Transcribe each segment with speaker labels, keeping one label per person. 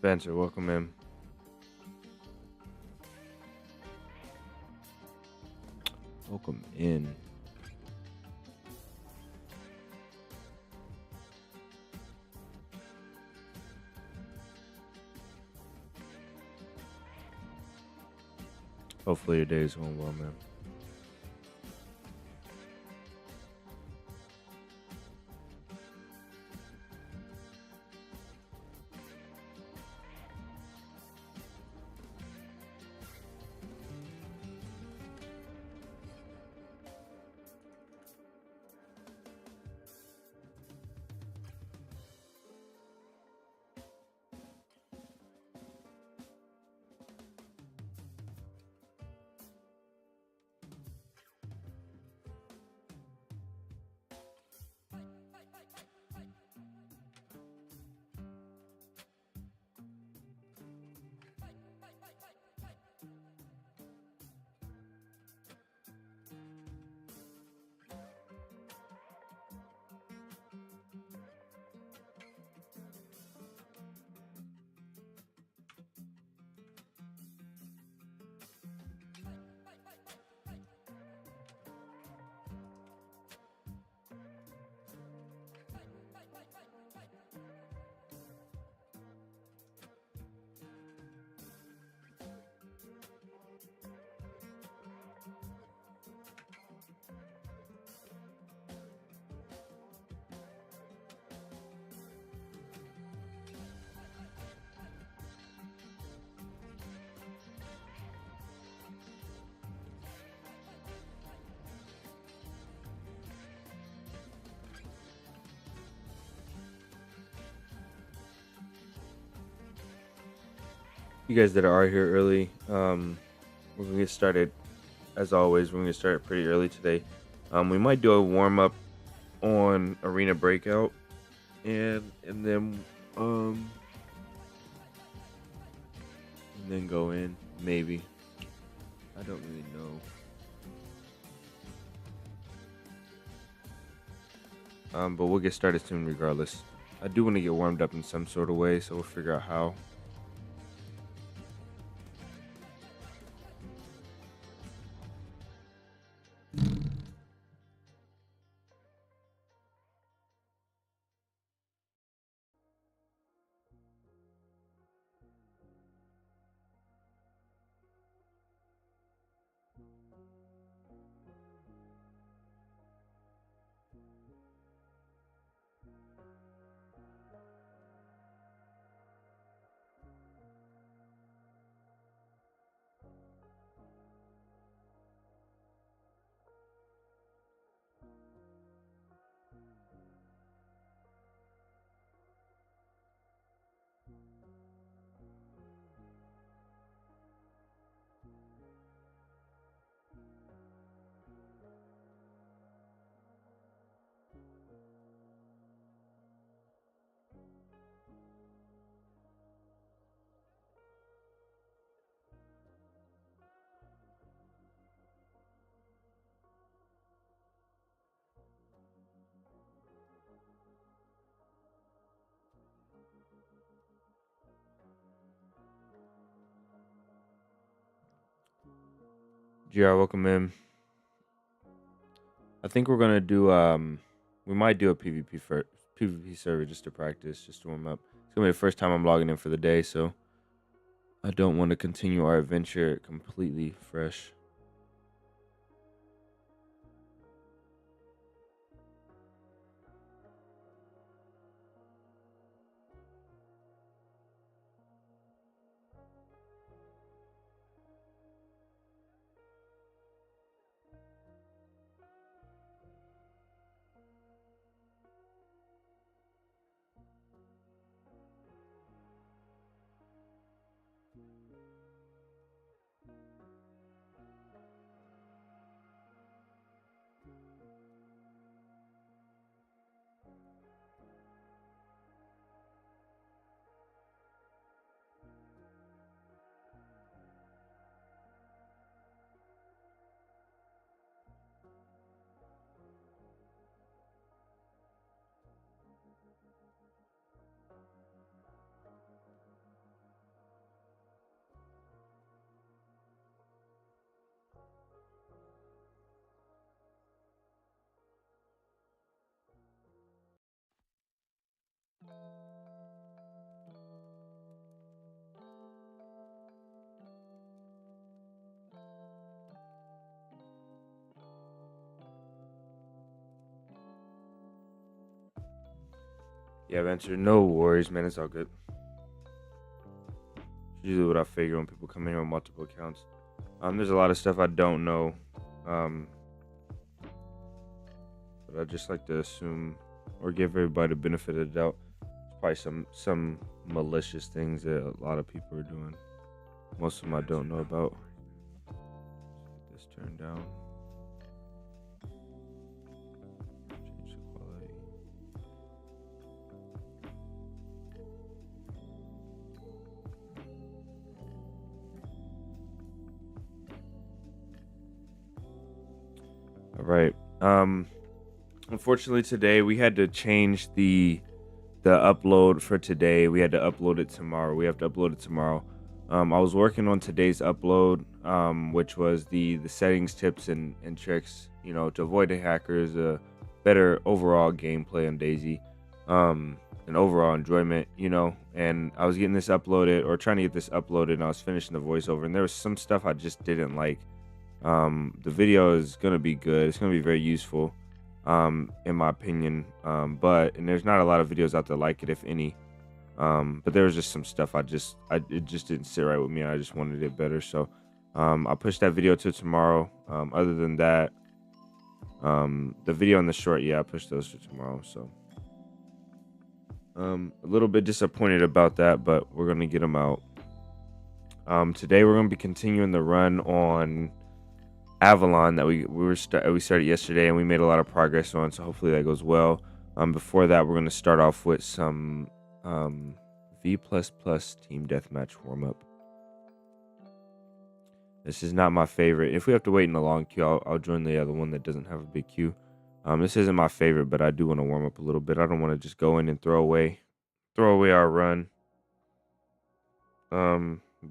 Speaker 1: Spencer, welcome in. Welcome in. Hopefully your day is going well, man. You guys that are here early, we're gonna get started. As always, we're gonna get started pretty early today. We might do a warm up on Arena Breakout, and then go in maybe. I don't really know. But we'll get started soon regardless. I do want to get warmed up in some sort of way, so we'll figure out how. GR, welcome in. I think we're gonna do we might do a PvP server just to practice, just to warm up. It's gonna be the first time I'm logging in for the day, so I don't want to continue our adventure completely fresh. Yeah, Venture. No worries, man. It's all good. It's usually what I figure when people come in here with multiple accounts. There's a lot of stuff I don't know. Um, but I just like to assume or give everybody the benefit of the doubt. There's probably some malicious things that a lot of people are doing. Most of them I don't know about. Get this turned down. Change the quality. All right. Unfortunately today we had to change the upload for today. We had to upload it tomorrow. We have to upload it tomorrow. I was working on today's upload, which was the settings, tips, and tricks, to avoid the hackers, better overall gameplay on DayZ, and overall enjoyment, And I was getting this uploaded or trying to get this uploaded, and I was finishing the voiceover, and there was some stuff I just didn't like. The video is gonna be good. It's gonna be very useful, in my opinion. And there's not a lot of videos out there like it, if any. But there was just some stuff it just didn't sit right with me. I just wanted it better, so I pushed that video to tomorrow. Other than that, the video and the short, I pushed those to tomorrow. So a little bit disappointed about that, but we're gonna get them out. Today we're gonna be continuing the run on Avalon that we started yesterday, and we made a lot of progress on. So hopefully that goes well. Before that, we're gonna start off with some V++ team deathmatch warm up. This is not my favorite. If we have to wait in a long queue, I'll join the other one that doesn't have a big queue. This isn't my favorite, but I do want to warm up a little bit. I don't want to just go in and throw away our run.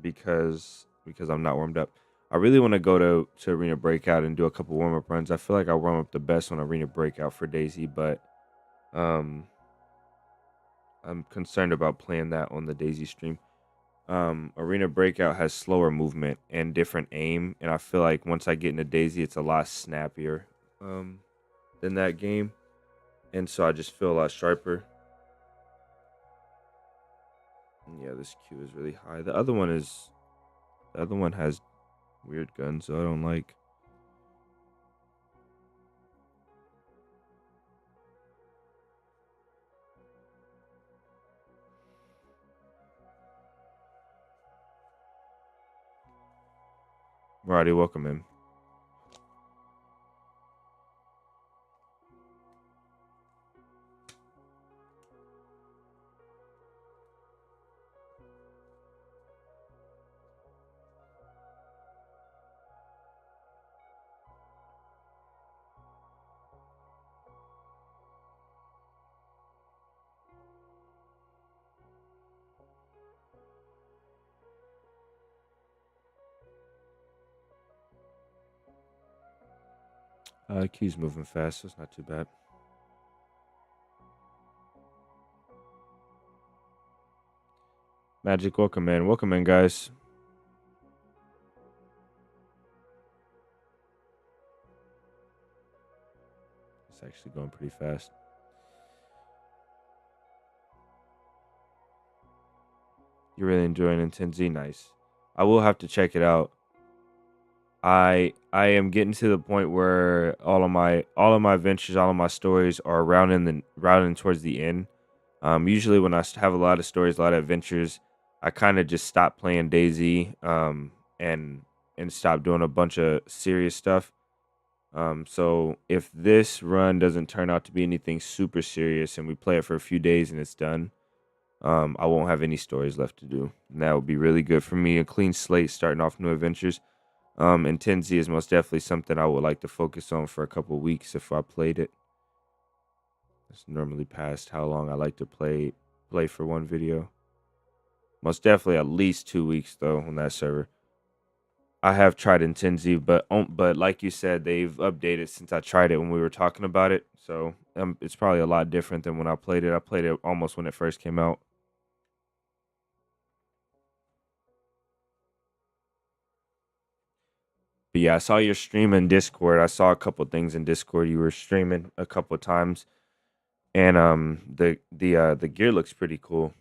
Speaker 1: Because I'm not warmed up. I really want to go to Arena Breakout and do a couple warm up runs. I feel like I warm up the best on Arena Breakout for DayZ, but I'm concerned about playing that on the DayZ stream. Arena Breakout has slower movement and different aim, and I feel like once I get into DayZ, it's a lot snappier than that game, and so I just feel a lot sharper. And yeah, this Q is really high. The other one has weird guns, so I don't like. Roddy, welcome in. Q's moving fast, so it's not too bad. Magic, welcome in. Welcome in, guys. It's actually going pretty fast. You're really enjoying Intense. Nice. I will have to check it out. I am getting to the point where all of my adventures, all of my stories are rounding towards the end. Usually when I have a lot of stories, a lot of adventures, I kind of just stop playing DayZ, and stop doing a bunch of serious stuff. So if this run doesn't turn out to be anything super serious and we play it for a few days and it's done, I won't have any stories left to do. And that would be really good for me. A clean slate starting off new adventures. And 10Z is most definitely something I would like to focus on for a couple weeks if I played it. It's normally past how long I like to play for one video. Most definitely at least 2 weeks though on that server. I have tried Intensi, but like you said, they've updated since I tried it when we were talking about it. So it's probably a lot different than when I played it. I played it almost when it first came out. But yeah, I saw your stream in Discord. I saw a couple things in Discord. You were streaming a couple times. and the gear looks pretty cool.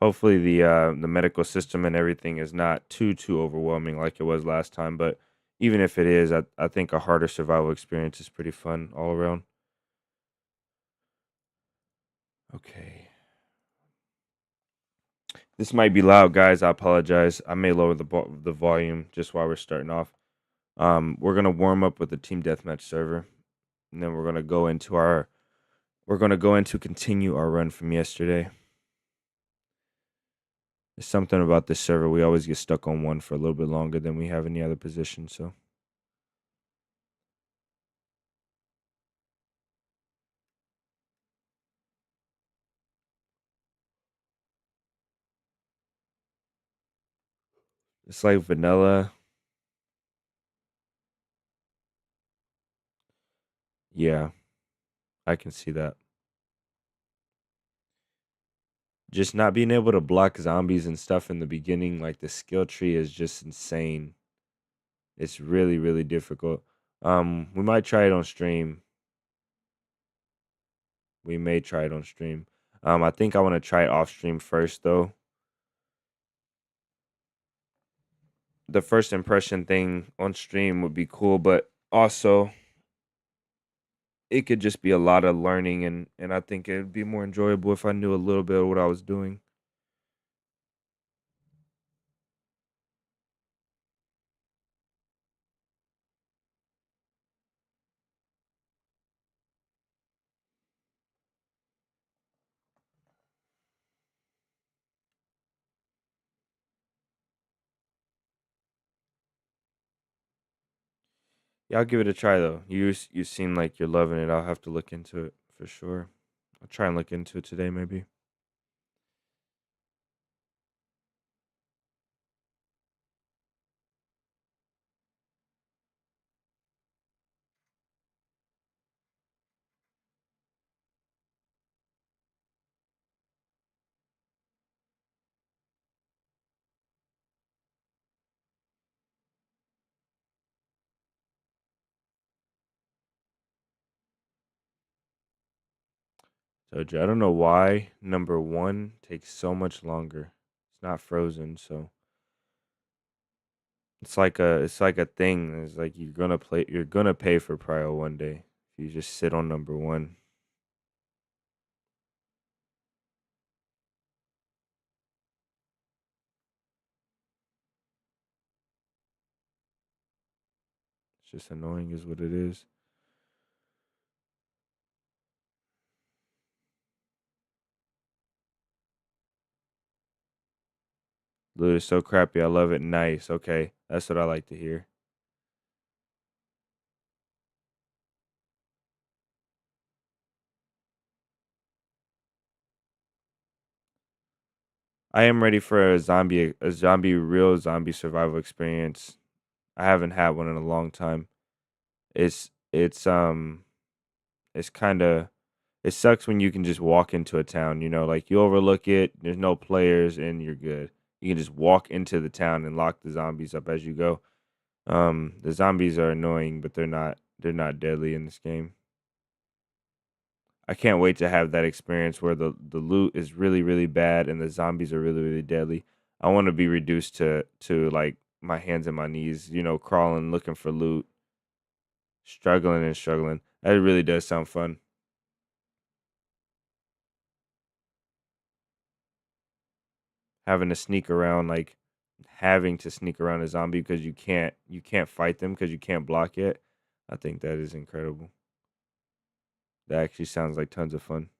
Speaker 1: Hopefully the medical system and everything is not too overwhelming like it was last time, but even if it is, I think a harder survival experience is pretty fun all around. Okay. This might be loud, guys. I apologize. I may lower the volume just while we're starting off. We're gonna warm up with the team deathmatch server, and then we're gonna go into continue our run from yesterday. There's something about this server. We always get stuck on one for a little bit longer than we have any other position. So it's like vanilla. Yeah, I can see that. Just not being able to block zombies and stuff in the beginning, like the skill tree is just insane. It's really difficult. We might try it on stream. We may try it on stream. I think I want to try it off stream first though. The first impression thing on stream would be cool, but also it could just be a lot of learning, and I think it'd be more enjoyable if I knew a little bit of what I was doing. Yeah, I'll give it a try though. You seem like you're loving it. I'll have to look into it for sure. I'll try and look into it today maybe. So I don't know why number one takes so much longer. It's not frozen, so it's like a thing. It's like you're gonna pay for prio one day if you just sit on number one. It's just annoying is what it is. Loot is so crappy. I love it. Nice. Okay. That's what I like to hear. I am ready for real zombie survival experience. I haven't had one in a long time. It's it's um it's kind of it sucks when you can just walk into a town, like you overlook it, there's no players and you're good. You can just walk into the town and lock the zombies up as you go. The zombies are annoying, but they're not deadly in this game. I can't wait to have that experience where the loot is really bad and the zombies are really deadly. I want to be reduced to like my hands and my knees, crawling looking for loot, struggling and struggling. That really does sound fun. Having to sneak around, like having to sneak around a zombie because you can't fight them because you can't block it. I think that is incredible. That actually sounds like tons of fun.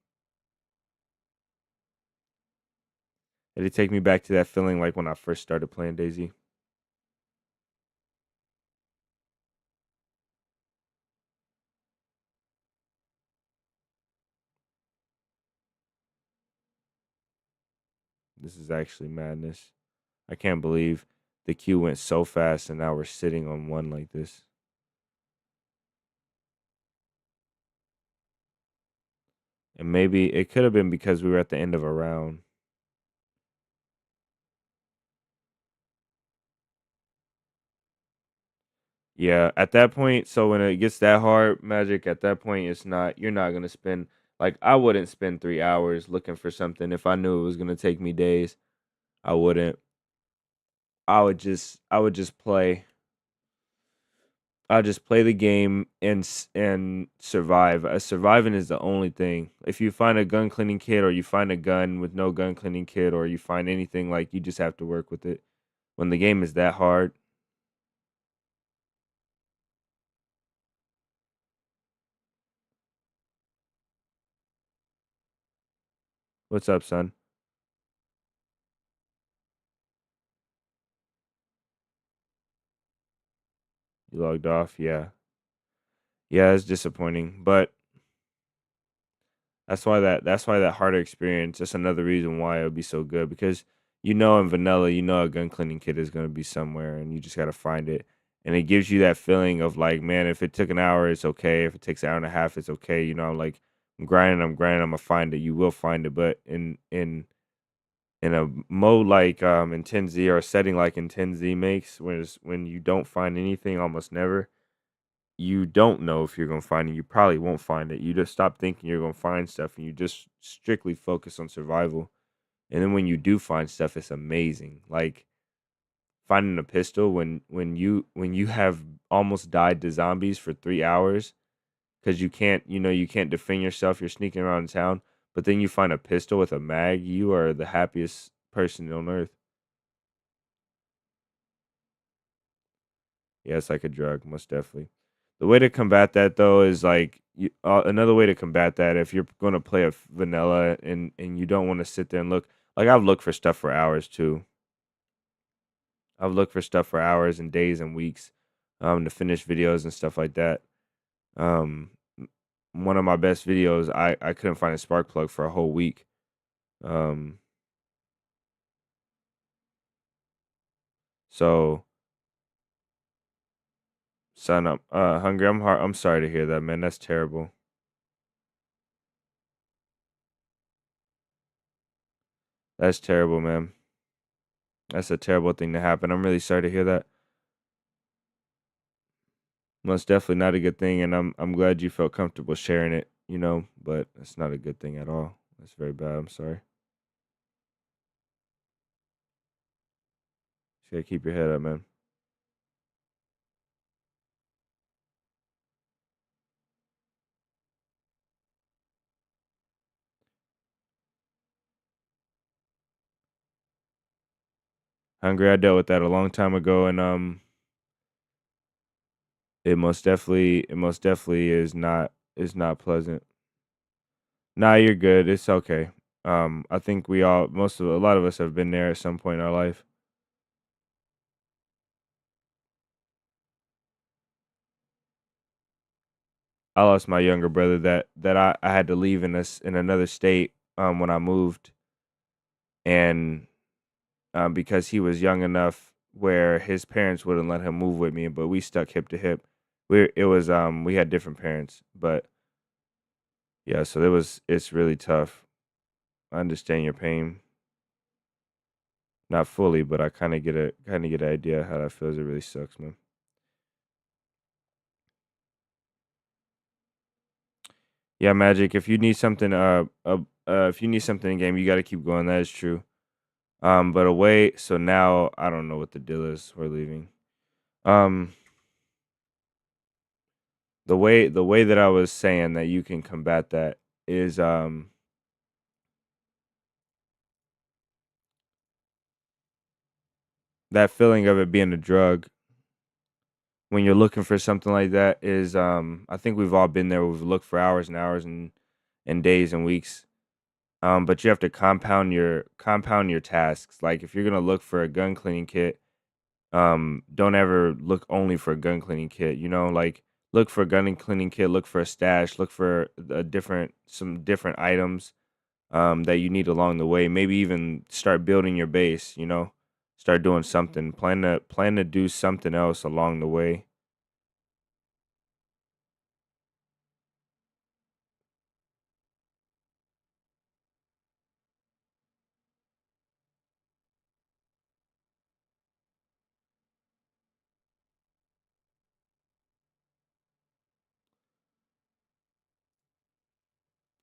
Speaker 1: It'd take me back to that feeling like when I first started playing DayZ. This is actually madness. I can't believe the queue went so fast and now we're sitting on one like this. And maybe it could have been because we were at the end of a round. Yeah, at that point, so when it gets that hard, Magic, at that point, it's not you're not gonna spend like I wouldn't spend 3 hours looking for something if I knew it was gonna take me days. I wouldn't. I would just play. I'll just play the game and survive. Surviving is the only thing. If you find a gun cleaning kit or you find a gun with no gun cleaning kit or you find anything like you just have to work with it. When the game is that hard, what's up, son? You logged off? Yeah. Yeah, it's disappointing. But that's why that harder experience, that's another reason why it would be so good because in vanilla, a gun cleaning kit is gonna be somewhere and you just gotta find it. And it gives you that feeling of like, man, if it took an hour, it's okay. If it takes an hour and a half, it's okay. Like I'm grinding, I'm gonna find it. You will find it. But in a mode like in 10Z or a setting like in 10Z makes, when you don't find anything almost never, you don't know if you're gonna find it. You probably won't find it. You just stop thinking you're gonna find stuff and you just strictly focus on survival. And then when you do find stuff, it's amazing. Like finding a pistol when you have almost died to zombies for 3 hours because you can't defend yourself. You're sneaking around town, but then you find a pistol with a mag. You are the happiest person on earth. Yeah, it's like a drug, most definitely. The way to combat that though is like another way to combat that if you're going to play a vanilla and you don't want to sit there and look. Like I've looked for stuff for hours too. I've looked for stuff for hours and days and weeks to finish videos and stuff like that. Um m- One of my best videos, I couldn't find a spark plug for a whole week. Um so son, I'm hungry. I'm sorry to hear that, man. That's terrible. That's terrible, man. That's a terrible thing to happen. I'm really sorry to hear that. Most definitely not a good thing, and I'm glad you felt comfortable sharing it, but it's not a good thing at all. That's very bad. I'm sorry. Just gotta keep your head up, man. Hungry, I dealt with that a long time ago, and it most definitely is not pleasant. Nah, you're good. It's okay. I think a lot of us have been there at some point in our life. I lost my younger brother that I had to leave in another state when I moved, and because he was young enough where his parents wouldn't let him move with me, but we stuck hip to hip. We had different parents, but yeah, so it's really tough. I understand your pain, not fully, but I kind of get an idea how that feels. It really sucks, man. Yeah, Magic. If you need something in game, you got to keep going. That is true. But away. So now I don't know what the deal is. We're leaving. Um, the way that I was saying that you can combat that is that feeling of it being a drug when you're looking for something like that is I think we've all been there. We've looked for hours and hours and days and weeks. But you have to compound your tasks. Like if you're gonna look for a gun cleaning kit, don't ever look only for a gun cleaning kit. Like look for a gun and cleaning kit, look for a stash, look for some different items that you need along the way. Maybe even start building your base. Start doing something. Plan to do something else along the way.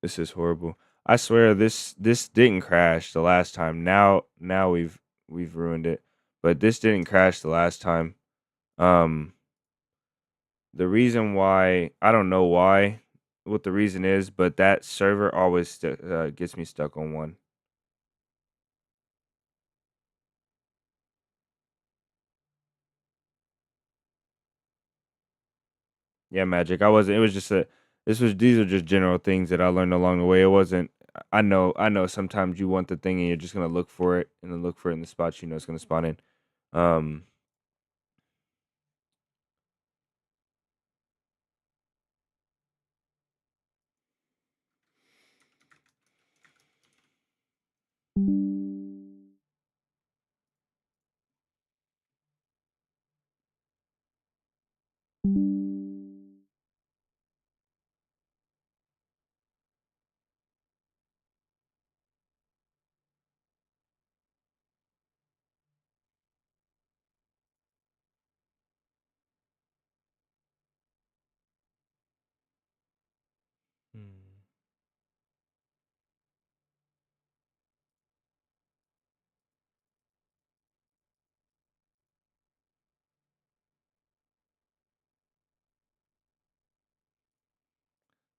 Speaker 1: This is horrible. I swear this didn't crash the last time. Now we've ruined it. But this didn't crash the last time. Um the reason why, I don't know why, what the reason is, but that server always gets me stuck on one. Yeah, Magic. I wasn't. It was just a. This was. These are just general things that I learned along the way. It wasn't. I know. I know. Sometimes you want the thing and you're just gonna look for it and then look for it in the spots you know it's gonna spawn in. Um. hmm.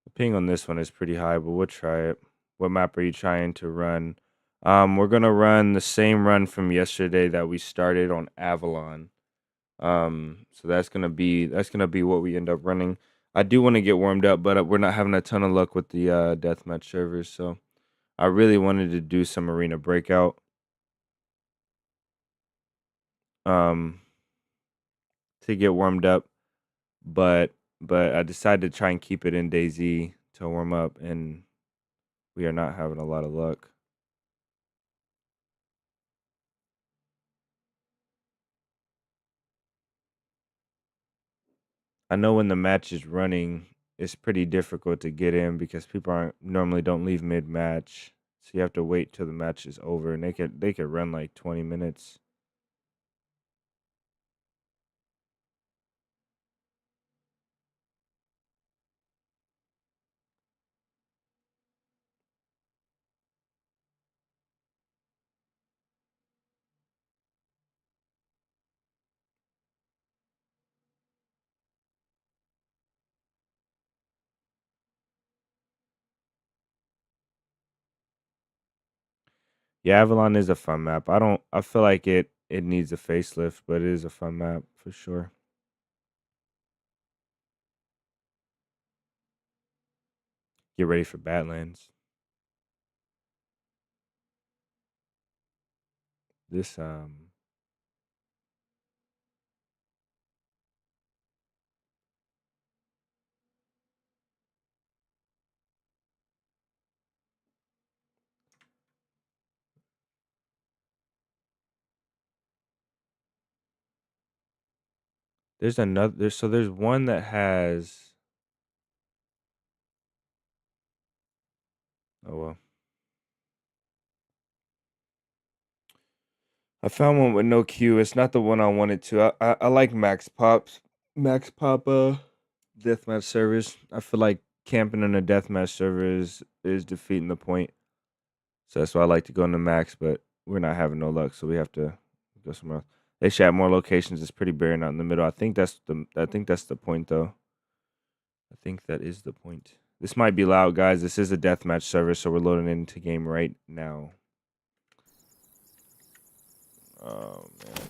Speaker 1: The ping on this one is pretty high, but we'll try it. What map are you trying to run? We're gonna run the same run from yesterday that we started on Avalon. So that's gonna be what we end up running. I do want to get warmed up, but we're not having a ton of luck with the deathmatch servers. So I really wanted to do some arena breakout. Um, to get warmed up, but I decided to try and keep it in DayZ to warm up, and we are not having a lot of luck. I know when the match is running, it's pretty difficult to get in because people aren't normally don't leave mid match. So you have to wait till the match is over, and they could run like 20 minutes. Yeah, Avalon is a fun map. I feel like it needs a facelift, but it is a fun map for sure. Get ready for Badlands. This there's another there's one that has, oh well. I found one with no Q. It's not the one I wanted to. I like Max Pop deathmatch servers. I feel like camping in a deathmatch server is defeating the point. So that's why I like to go into Max, but we're not having no luck, so we have to go somewhere else. They should have more locations. It's pretty barren out in the middle. I think that's the point though. I think that is the point. This might be loud, guys. This is a deathmatch server, so we're loading into game right now. Oh man.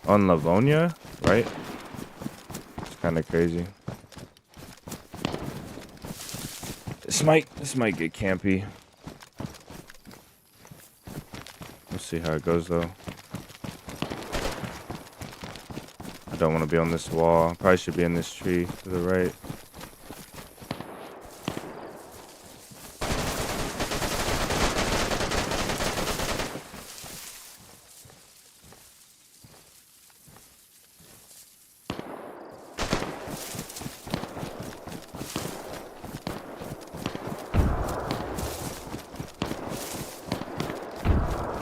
Speaker 1: On Livonia, right? It's kind of crazy. This might get campy. We'll see how it goes though. I don't want to be on this wall. Probably should be in this tree to the right.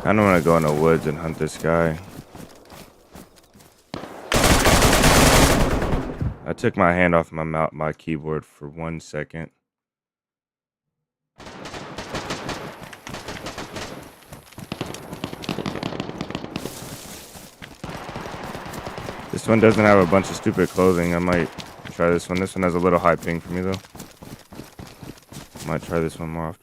Speaker 1: I don't want to go in the woods and hunt this guy. I took my hand off my keyboard for 1 second. This one doesn't have a bunch of stupid clothing. I might try this one. This one has a little high ping for me though. Might try this one more often.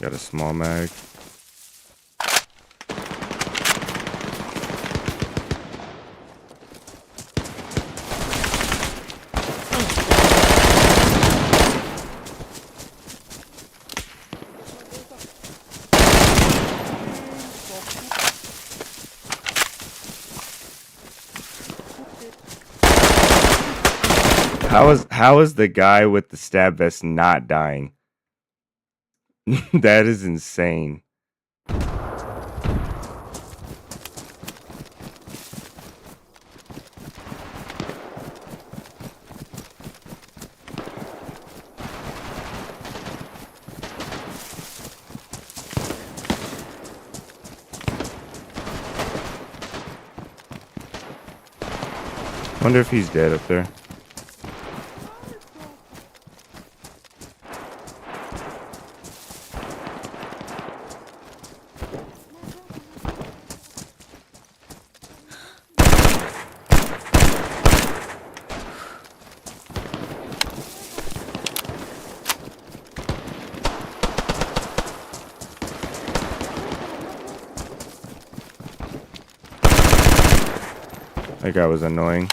Speaker 1: Got a small mag. How is the guy with the stab vest not dying? That is insane. Wonder if he's dead up there. That guy was annoying.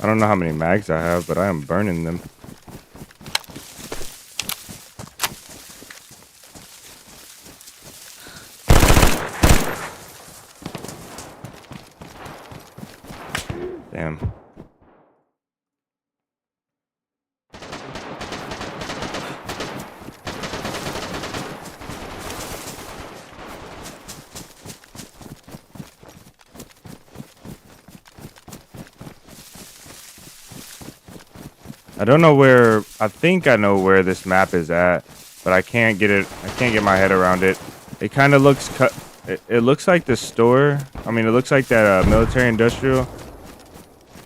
Speaker 1: I don't know how many mags I have, but I am burning them. Damn. I don't know where, I think I know where this map is at, but I can't get it, I can't get my head around it. It kind of looks, it looks like the store. I mean, it looks like that military industrial.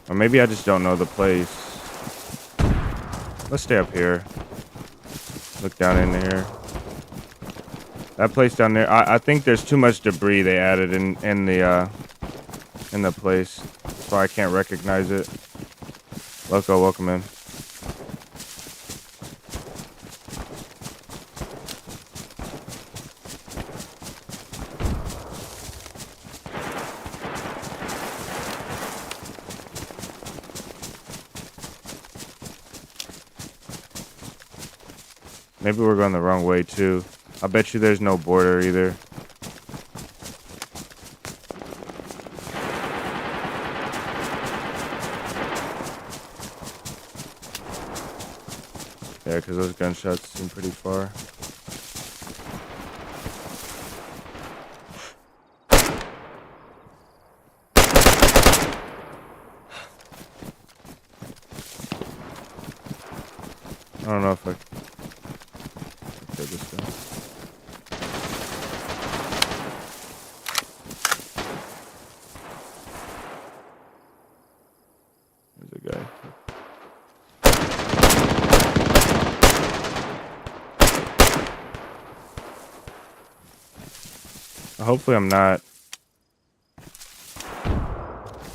Speaker 1: Or maybe I just don't know the place. Let's stay up here. Look down in there. That place down there, I think there's too much debris they added in the place. That's why I can't recognize it. Loco, welcome in. Maybe we're going the wrong way too. I bet you there's no border either. Yeah, because those gunshots seem pretty far. I don't know if I can kill this guy. There's a guy. Hopefully I'm not.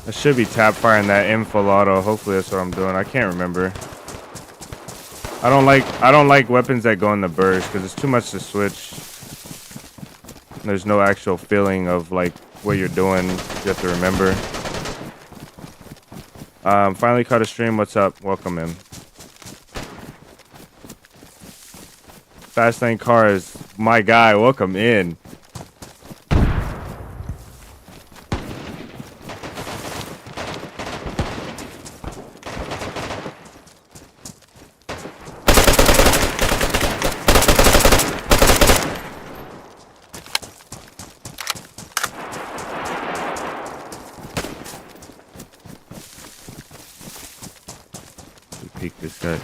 Speaker 1: I should be tap firing that info auto. Hopefully that's what I'm doing. I can't remember. I don't like weapons that go in the burst because it's too much to switch. There's no actual feeling of like what you're doing. You have to remember. Finally caught a stream. What's up? Welcome in. Fast Lane Cars, my guy. Welcome in. this guy.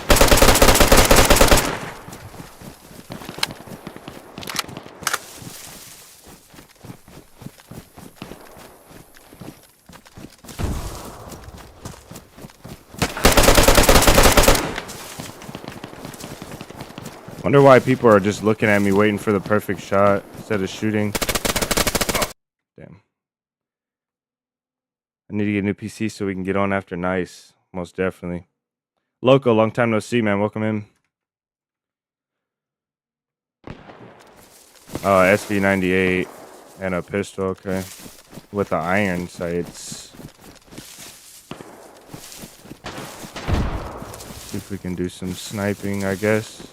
Speaker 1: Wonder why people are just looking at me waiting for the perfect shot instead of shooting. Damn. I need to get a new PC so we can get on after nice. Most definitely. Loco, long time no see, man. Welcome in. Oh, SV98 and a pistol, okay. With the iron sights. See if we can do some sniping, I guess.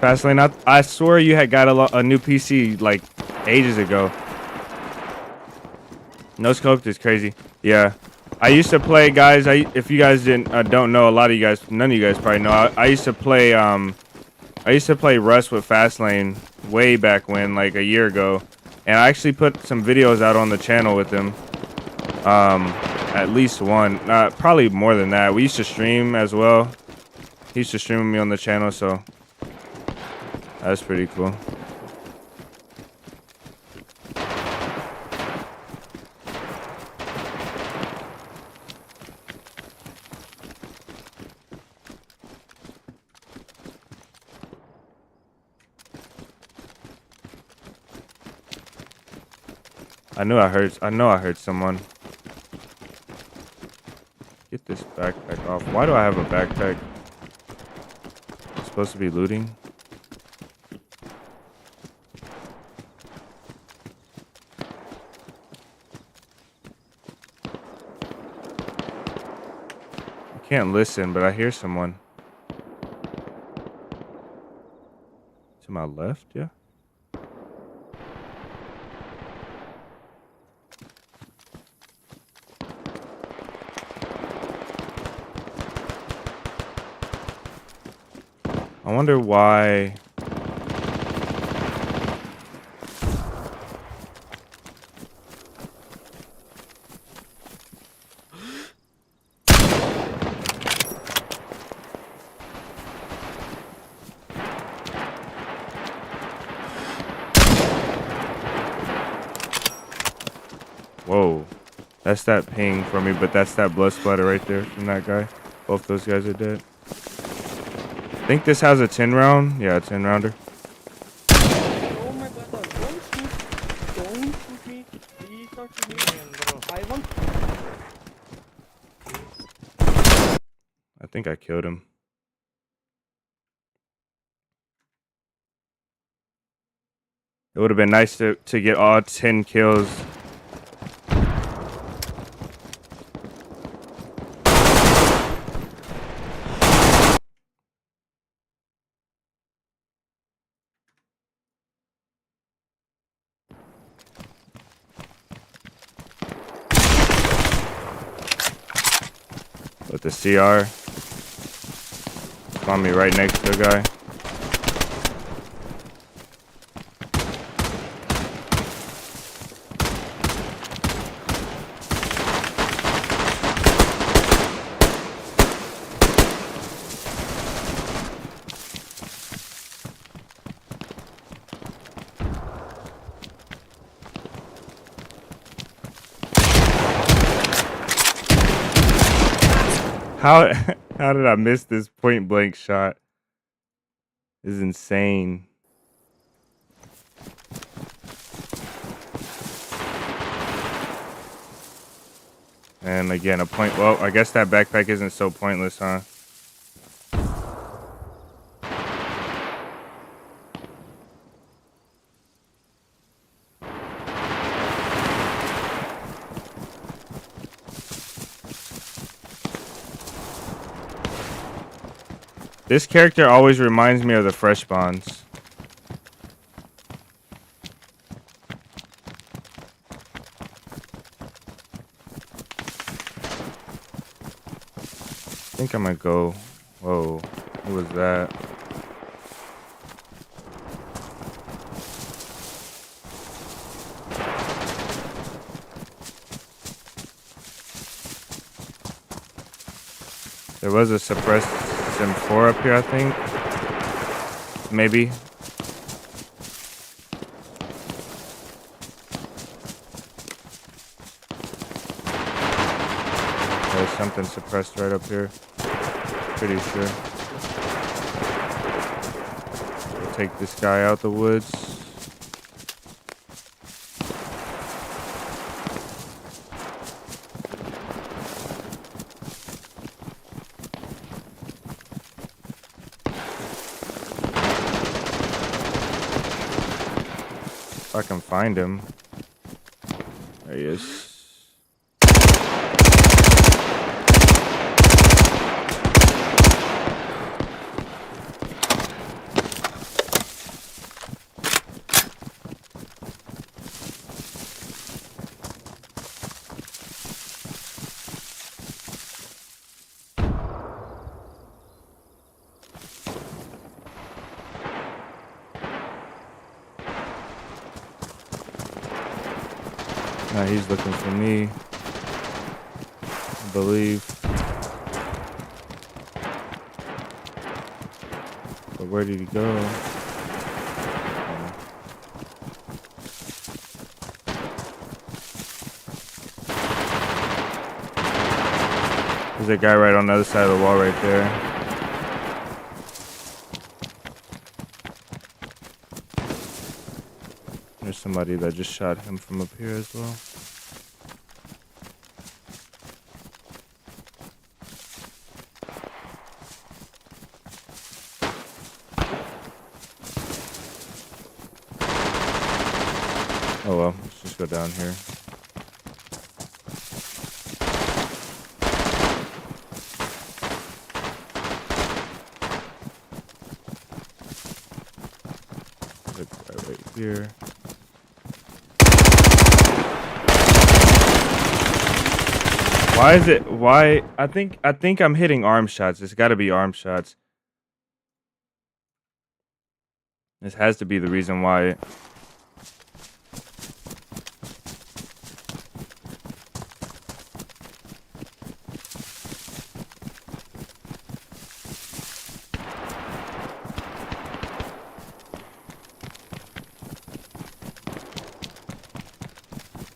Speaker 1: Fastlane, I swear you had got a new PC like ages ago. No scoped is crazy. Yeah, I used to play, guys. If you guys don't know, a lot of you guys, none of you guys probably know. I used to play Rust with Fastlane way back when, like a year ago, and I actually put some videos out on the channel with him. At least one, probably more than that. We used to stream as well. He used to stream with me on the channel, so. That's pretty cool. I know I heard someone. Get this backpack off. Why do I have a backpack? I'm supposed to be looting. Can't listen, but I hear someone. To my left, yeah. I wonder why. Whoa, that's that ping for me, but that's that blood splatter right there from that guy. Both those guys are dead. I think this has a 10 round. Yeah, a 10 rounder.
Speaker 2: Oh my god, don't shoot me. Please don't shoot me. I want.
Speaker 1: I think I killed him. It would have been nice to get all 10 kills. With the CR. Spawn me right next to the guy. How did I miss this point blank shot? This is insane. And again, a point. Well, I guess that backpack isn't so pointless, huh? This character always reminds me of the Fresh Bonds. I think I'm gonna go. Whoa, who was that? There was a suppressed Sim 4 up here, I think. Maybe. There's something suppressed right up here. Pretty sure. We'll take this guy out the woods. If I can find him. There he is. Now he's looking for me, I believe. But where did he go? There's a guy right on the other side of the wall right there. There's somebody that just shot him from up here as well. Oh well, let's just go down here. There's a guy right here. Why is it? Why? I think I'm hitting arm shots. It's got to be arm shots. This has to be the reason why.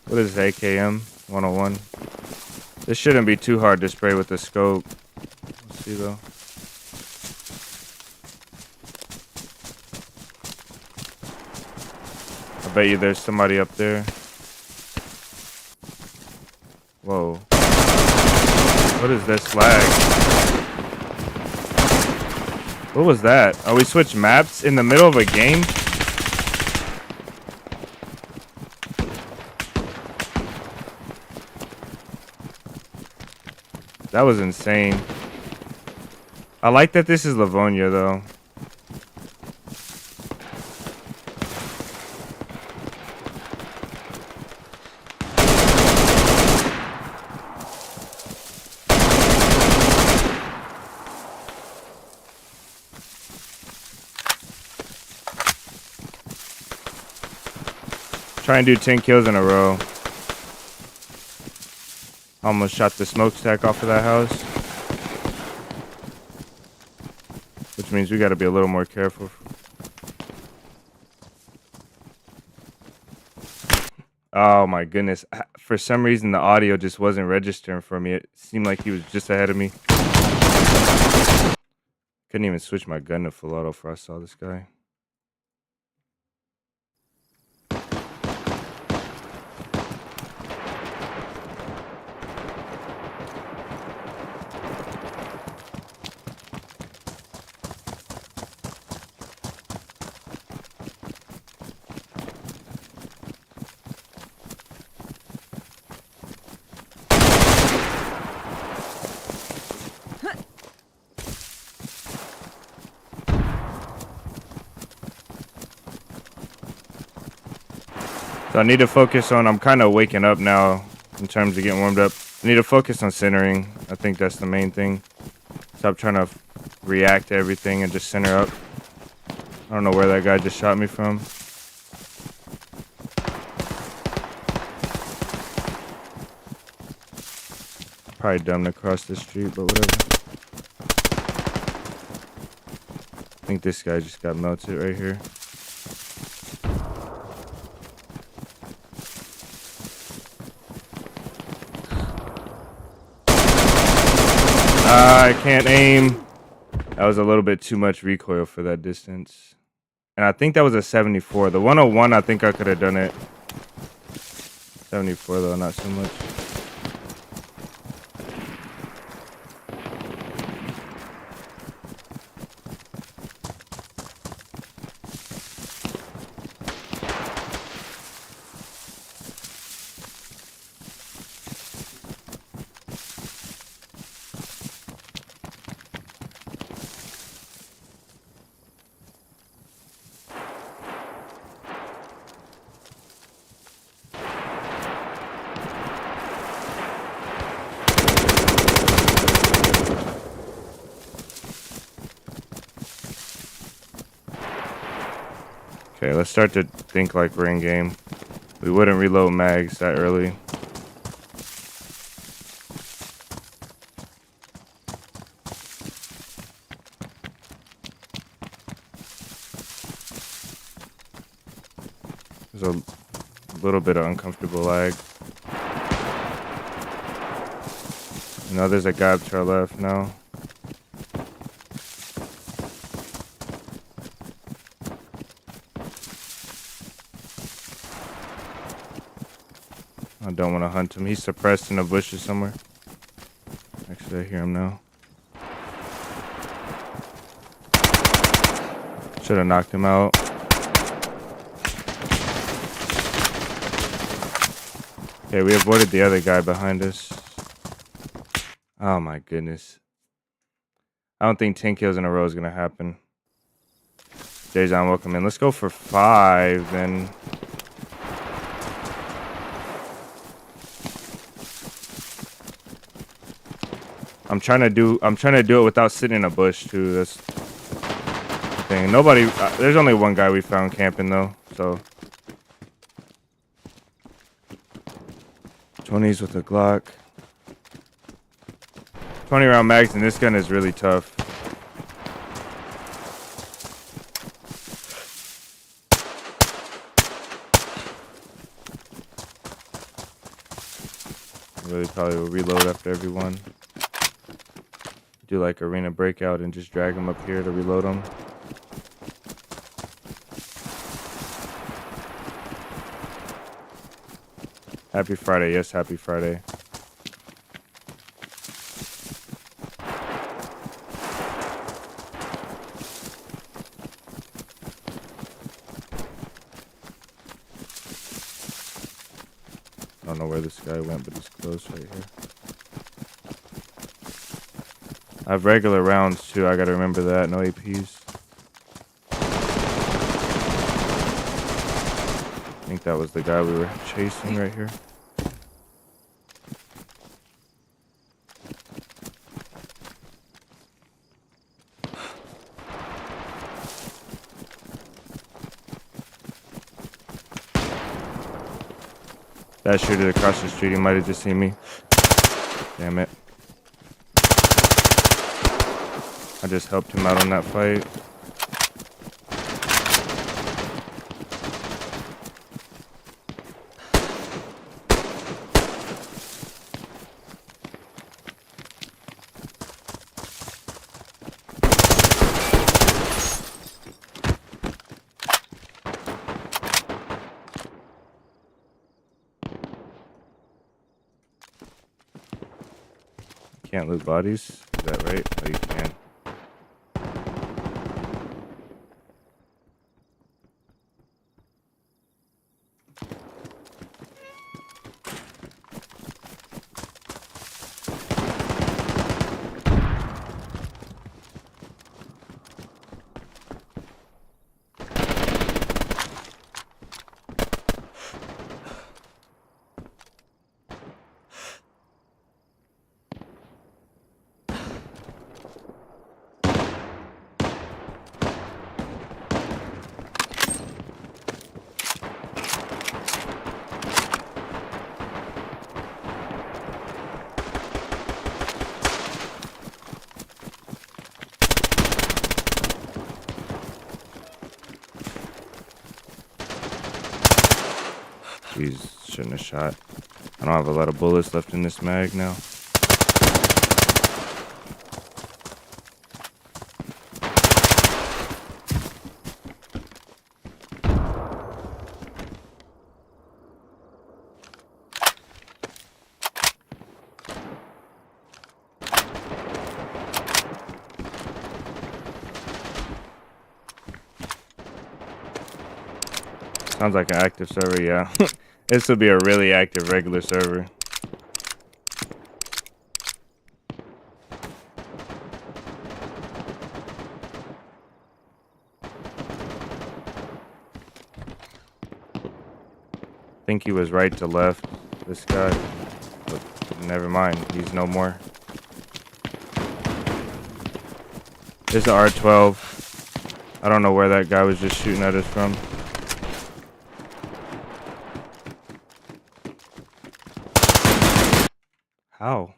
Speaker 1: What is this, AKM 101? This shouldn't be too hard to spray with the scope. Let's see though. I bet you there's somebody up there. Whoa. What is this lag? What was that? Oh, we switched maps in the middle of a game? That was insane. I like that this is Livonia, though. Try and do 10 kills in a row. Almost shot the smokestack off of that house. Which means we gotta be a little more careful. Oh my goodness. For some reason the audio just wasn't registering for me. It seemed like he was just ahead of me. Couldn't even switch my gun to full auto before I saw this guy. So I need to focus on, I'm kind of waking up now in terms of getting warmed up. I need to focus on centering. I think that's the main thing. Stop trying to react to everything and just center up. I don't know where that guy just shot me from. Probably dumb to cross the street, but whatever. think this guy just got melted right here. I can't aim. That was a little bit too much recoil for that distance. And I think that was a 74. The 101, I think I could have done it. 74 though, not so much. Okay, let's start to think like we're in game. We wouldn't reload mags that early. There's a little bit of uncomfortable lag. Now there's a guy to our left now. I don't want to hunt him. He's suppressed in the bushes somewhere. Actually, I hear him now. Should have knocked him out. Okay, we avoided the other guy behind us. Oh my goodness. I don't think 10 kills in a row is going to happen. DayZ, welcome in. Let's go for 5 then. I'm trying to do it without sitting in a bush too. That's the thing. Nobody. There's only one guy we found camping though. So 20s with a Glock. 20 round mags and this gun is really tough. Really probably will reload after every one. Do like arena breakout and just drag them up here to reload them. Happy Friday. Yes, happy Friday. I don't know where this guy went, but he's close right here. I have regular rounds too. I gotta remember that. No APs. I think that was the guy we were chasing right here. That shooter across the street, he might have just seen me. Damn it. I just helped him out on that fight. Can't loot bodies? Is that right? Oh, you can.
Speaker 3: Jeez, shouldn't have shot. I don't have a lot of bullets left in this mag now. Sounds like an active server, yeah. This will be a really active regular server. I think he was right to left, this guy. But never mind, he's no more. There's an R12. I don't know where that guy was just shooting at us from. How?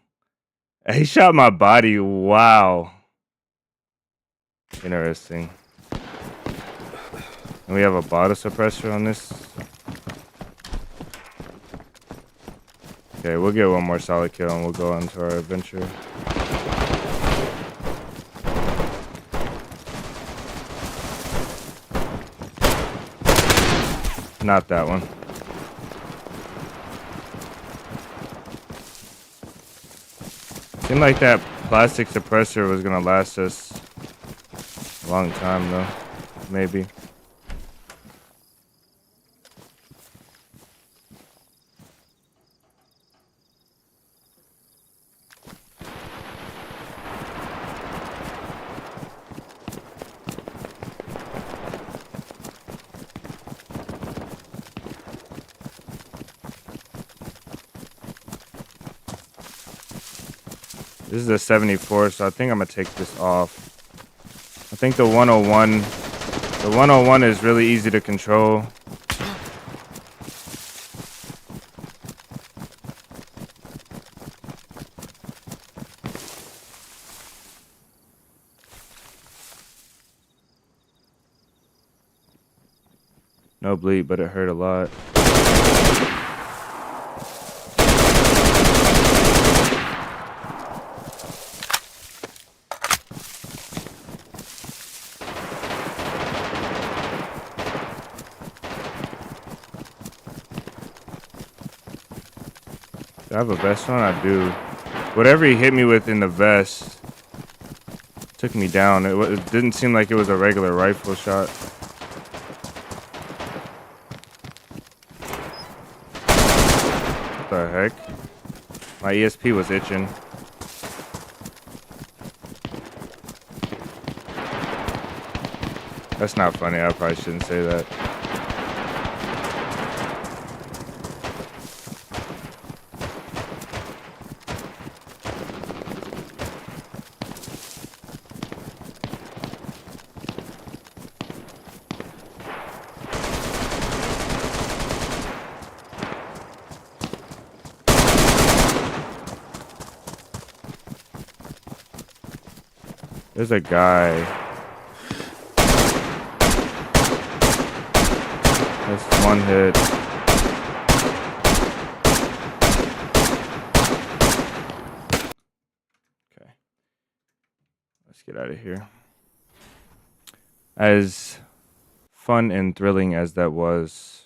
Speaker 3: He shot my body. Wow. Interesting. And we have a bottle suppressor on this. Okay, we'll get one more solid kill and we'll go on to our adventure. Not that one. Seemed like that plastic suppressor was gonna last us a long time though. Maybe. This is a 74, so I think I'm gonna take this off. I think the 101 is really easy to control. No bleed, but it hurt a lot. Do I have a vest on? I do. Whatever he hit me with in the vest took me down. It didn't seem like it was a regular rifle shot. What the heck? My ESP was itching. That's not funny. I probably shouldn't say that. There's a guy. That's one hit. Okay. Let's get out of here. As fun and thrilling as that was,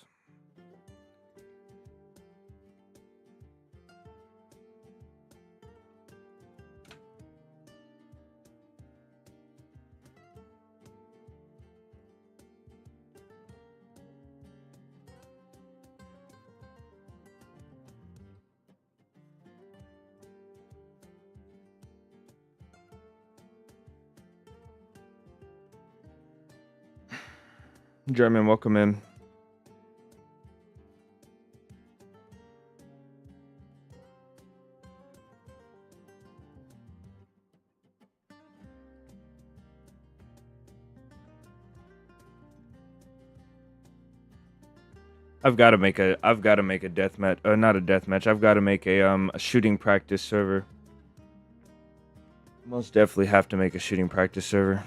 Speaker 3: German, welcome in. I've got to make a death match, not a death match. I've got to make a shooting practice server. Most definitely have to make a shooting practice server.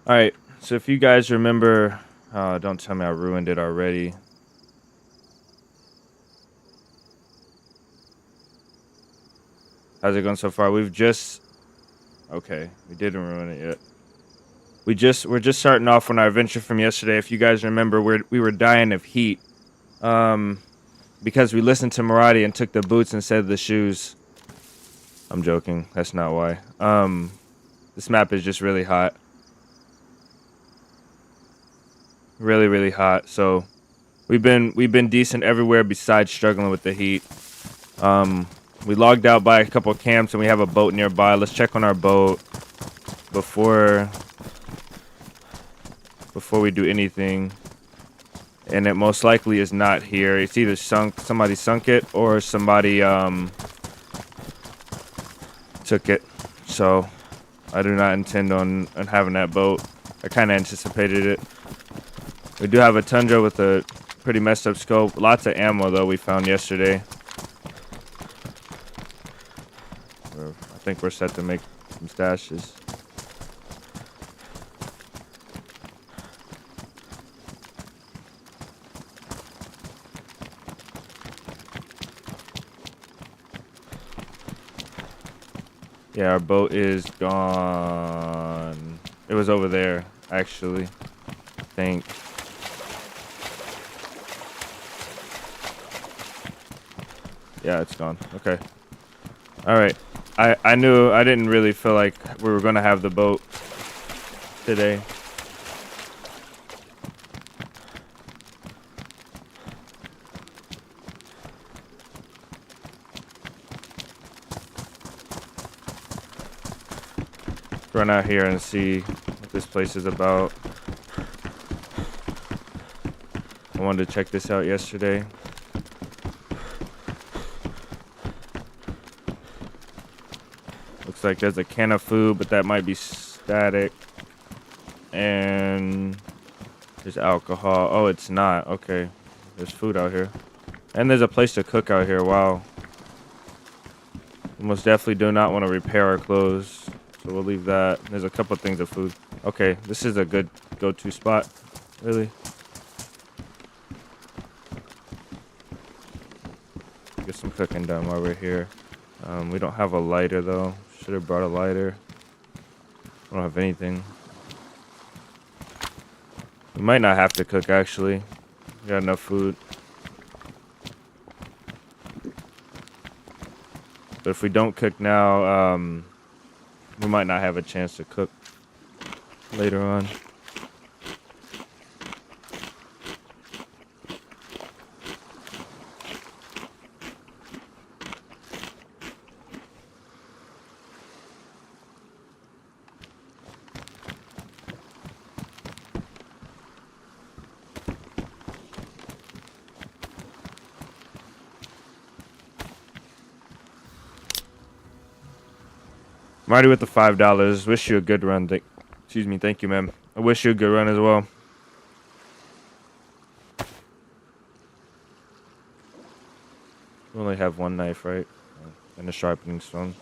Speaker 3: All right. So if you guys remember, don't tell me I ruined it already. How's it going so far? We've just okay. We didn't ruin it yet. We're just starting off on our adventure from yesterday. If you guys remember, we were dying of heat, because we listened to Maradi and took the boots instead of the shoes. I'm joking. That's not why. This map is just really hot. Really, really hot. So we've been decent everywhere besides struggling with the heat. We logged out by a couple of camps and we have a boat nearby. Let's check on our boat before we do anything. And it most likely is not here. It's either sunk, somebody sunk it, or somebody took it. So I do not intend on having that boat. I kind of anticipated it. We do have a Tundra with a pretty messed up scope. Lots of ammo though we found yesterday. I think we're set to make some stashes. Yeah, our boat is gone. It was over there, actually. I think. Yeah, it's gone. Okay. All right. I knew I didn't really feel like we were gonna have the boat today. Run out here and see what this place is about. I wanted to check this out yesterday. Looks like there's a can of food, but that might be static. And there's alcohol. Oh, it's not. Okay. There's food out here. And there's a place to cook out here. Wow. We most definitely do not want to repair our clothes. So we'll leave that. There's a couple things of food. Okay, this is a good go-to spot. Really. Get some cooking done while we're here. We don't have a lighter though. Should have brought a lighter. I don't have anything. We might not have to cook actually. We got enough food. But if we don't cook now, we might not have a chance to cook later on. Marty with the $5. Wish you a good run. Excuse me. Thank you, ma'am. I wish you a good run as well. We only have one knife, right? And a sharpening stone.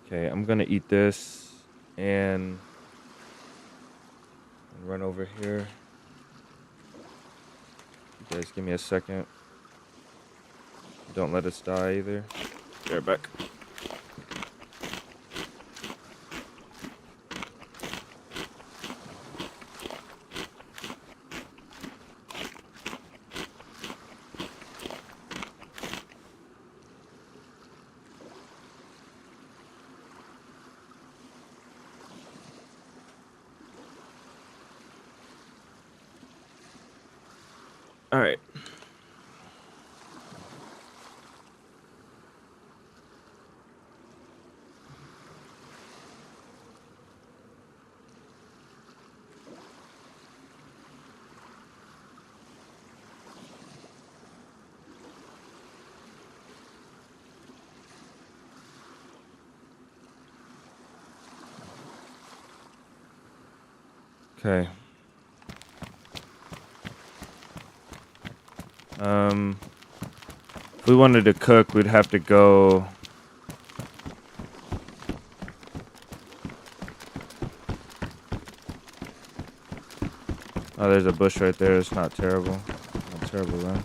Speaker 3: Okay, I'm gonna eat this and run over here. You guys give me a second. Don't let us die either. Be right back. All right. Okay. If we wanted to cook, we'd have to go. Oh, there's a bush right there. It's not terrible. Not terrible, though.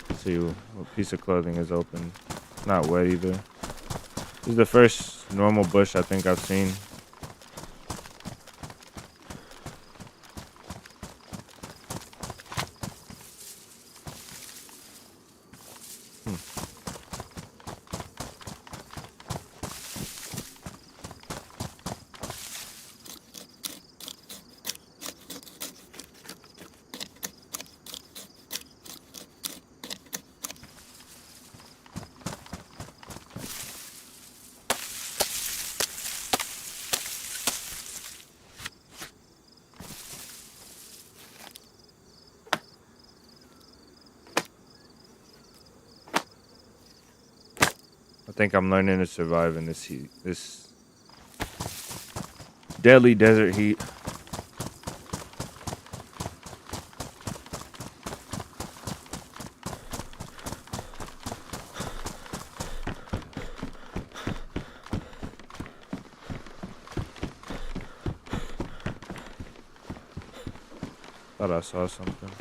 Speaker 3: Let's see what piece of clothing is open. It's not wet either. This is the first normal bush I think I've seen. I think I'm learning to survive in this heat, this deadly desert heat. Thought I saw something.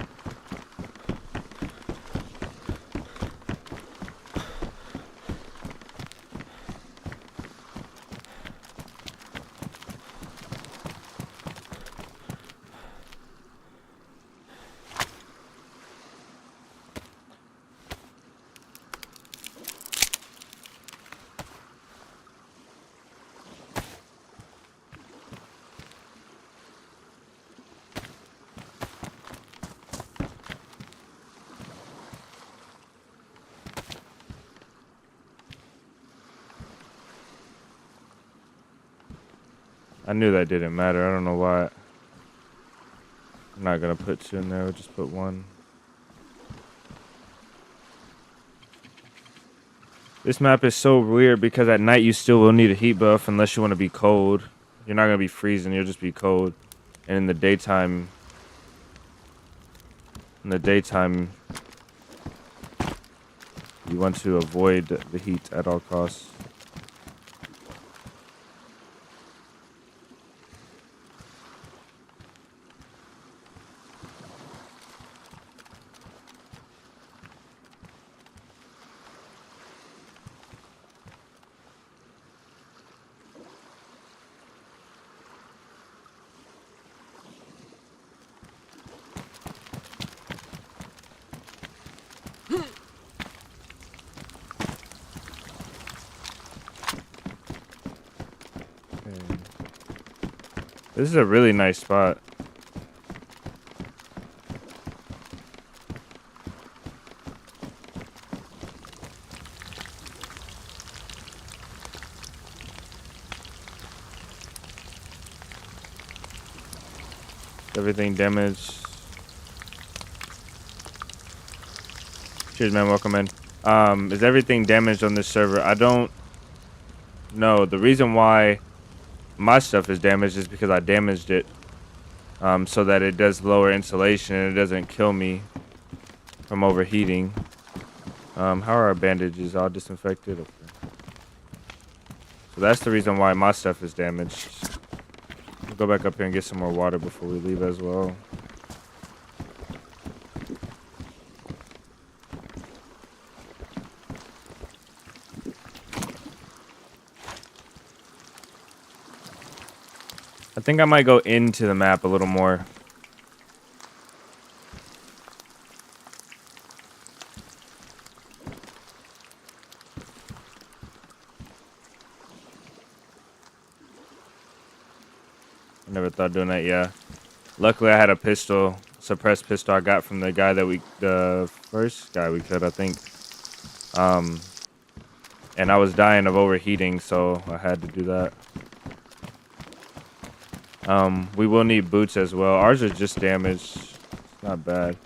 Speaker 3: I knew that didn't matter. I don't know why. I'm not gonna put 2 in there. We'll just put 1. This map is so weird because at night you still will need a heat buff unless you want to be cold. You're not gonna be freezing. You'll just be cold. And in the daytime, you want to avoid the heat at all costs. This is a really nice spot. Everything damaged. Cheers, man. Welcome in. Is everything damaged on this server? I don't know. The reason why my stuff is damaged is because I damaged it so that it does lower insulation and it doesn't kill me from overheating. How are our bandages? All disinfected? Okay. So that's the reason why my stuff is damaged. We'll go back up here and get some more water before we leave as well. I think I might go into the map a little more. I never thought doing that, yeah. Luckily I had a pistol, suppressed pistol I got from the guy that the first guy we killed, I think. And I was dying of overheating, so I had to do that. We will need boots as well. Ours are just damaged. It's not bad.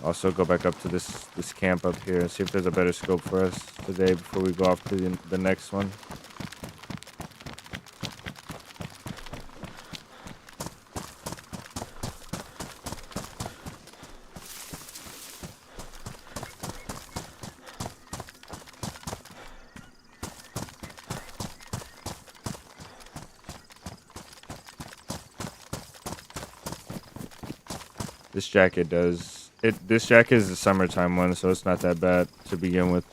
Speaker 3: Also go back up to this camp up here and see if there's a better scope for us today before we go off to the next one. This jacket does. This jacket is the summertime one, so it's not that bad to begin with.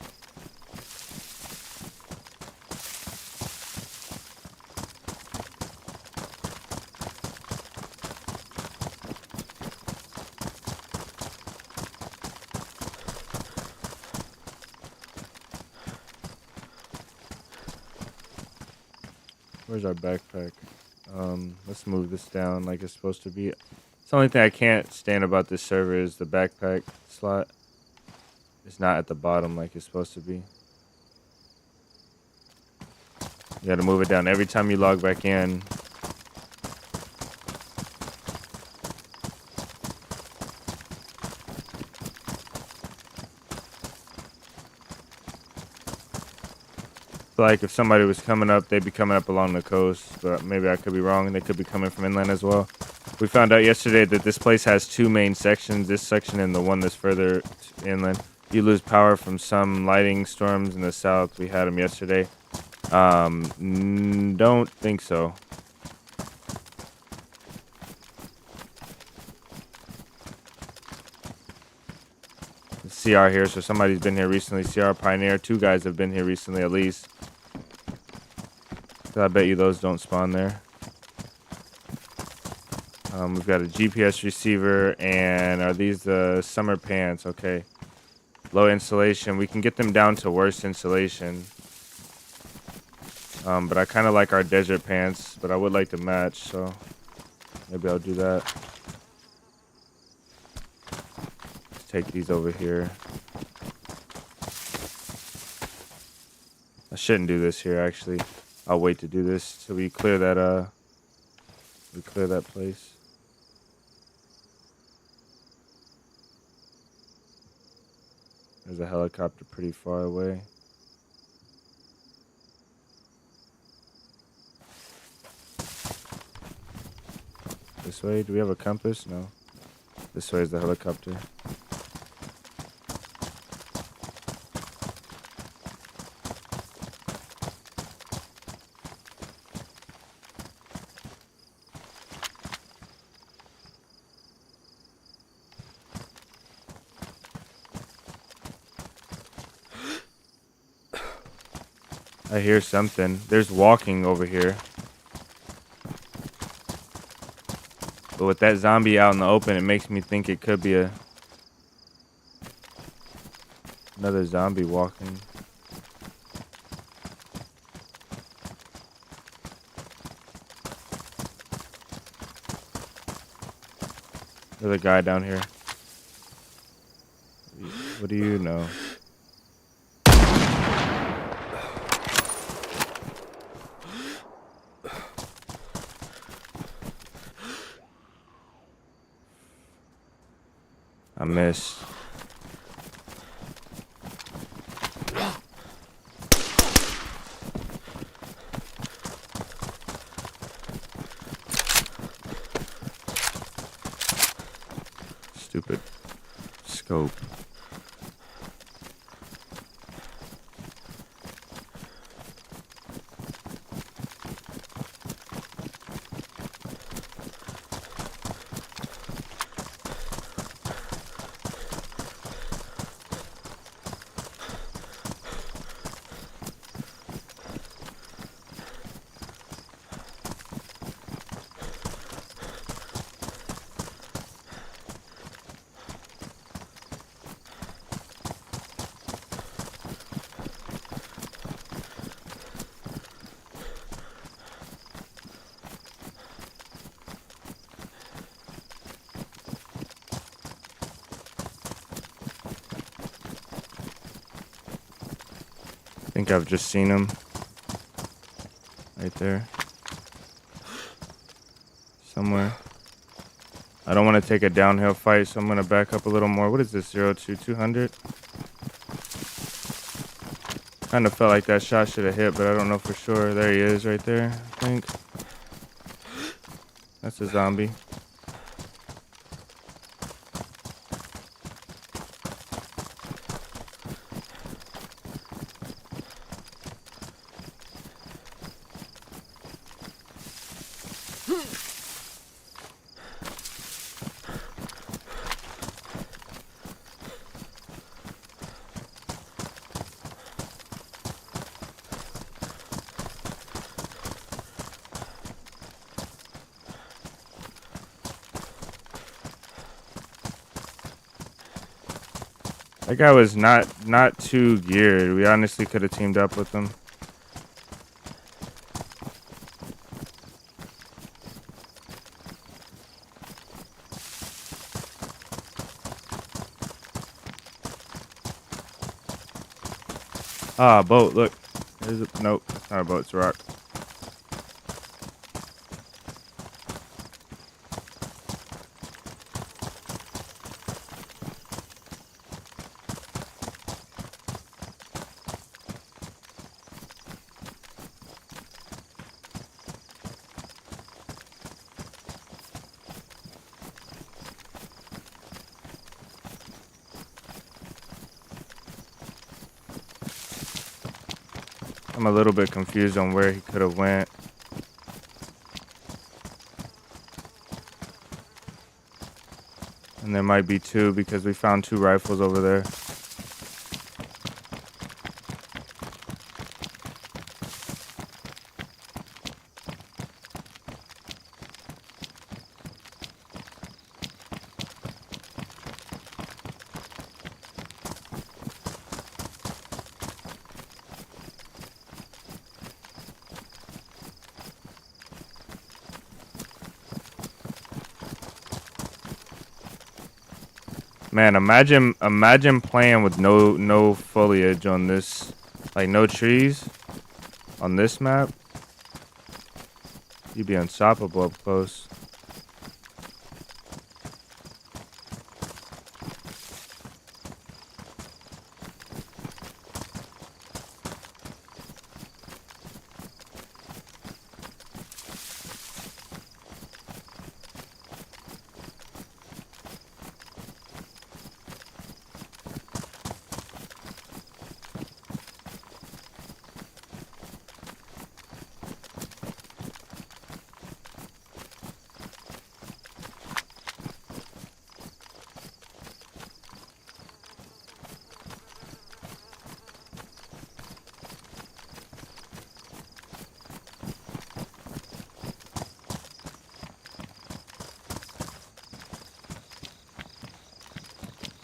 Speaker 3: Where's our backpack? Let's move this down like it's supposed to be. It's the only thing I can't stand about this server is the backpack slot. It's not at the bottom like it's supposed to be. You gotta move it down every time you log back in. Like if somebody was coming up, they'd be coming up along the coast, but maybe I could be wrong. They could be coming from inland as well. We found out yesterday that this place has 2 main sections, this section and the one that's further inland. You lose power from some lightning storms in the south. We had them yesterday. Don't think so. CR here, so somebody's been here recently. CR Pioneer, 2 guys have been here recently at least. So I bet you those don't spawn there. We've got a GPS receiver, and are these the summer pants? Okay. Low insulation. We can get them down to worse insulation. But I kind of like our desert pants, but I would like to match, so maybe I'll do that. Let's take these over here. I shouldn't do this here, actually. I'll wait to do this till we clear that place. There's a helicopter pretty far away. This way? Do we have a compass? No. This way is the helicopter. I hear something. There's walking over here. But with that zombie out in the open, it makes me think it could be another zombie walking. There's a guy down here. What do you know? I missed. Stupid scope. I think I've just seen him. Right there. Somewhere. I don't want to take a downhill fight, so I'm going to back up a little more. What is this, 0-200? Kind of felt like that shot should have hit, but I don't know for sure. There he is right there, I think. That's a zombie. That guy was not too geared. We honestly could have teamed up with him. Ah, boat, look. There's a, nope, it's not a boat, it's a rock. I'm a little bit confused on where he could have went. And there might be two because we found 2 rifles over there. Man, imagine playing with no foliage on this, like no trees on this map. You'd be unstoppable up close.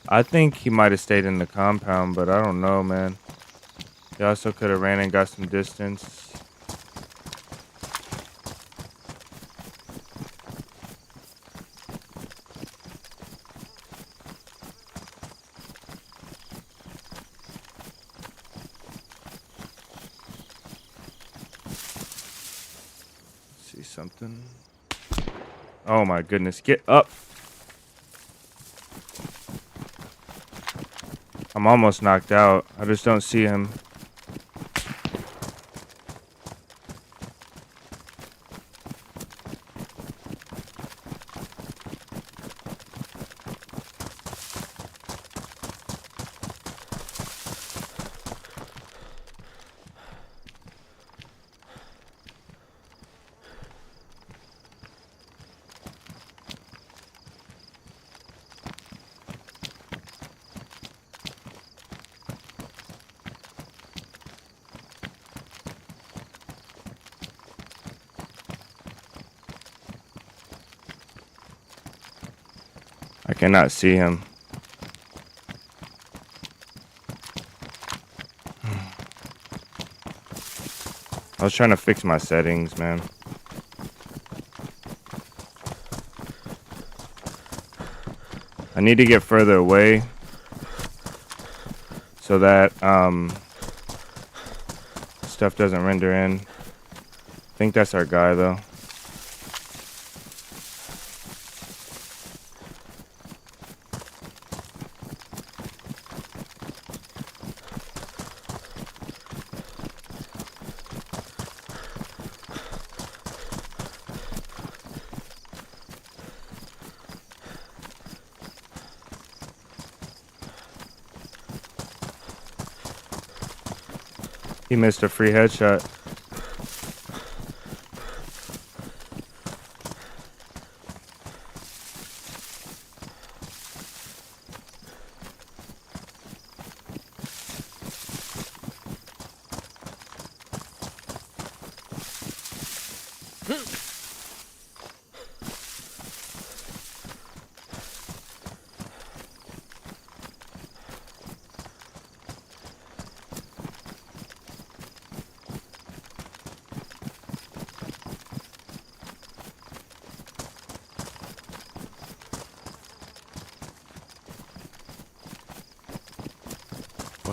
Speaker 3: I think he might have stayed in the compound, but I don't know, man. He also could have ran and got some distance. See something. Oh my goodness, get up. I'm almost knocked out. I just don't see him. I cannot see him. I was trying to fix my settings, man. I need to get further away so that stuff doesn't render in. I think that's our guy though. He missed a free headshot.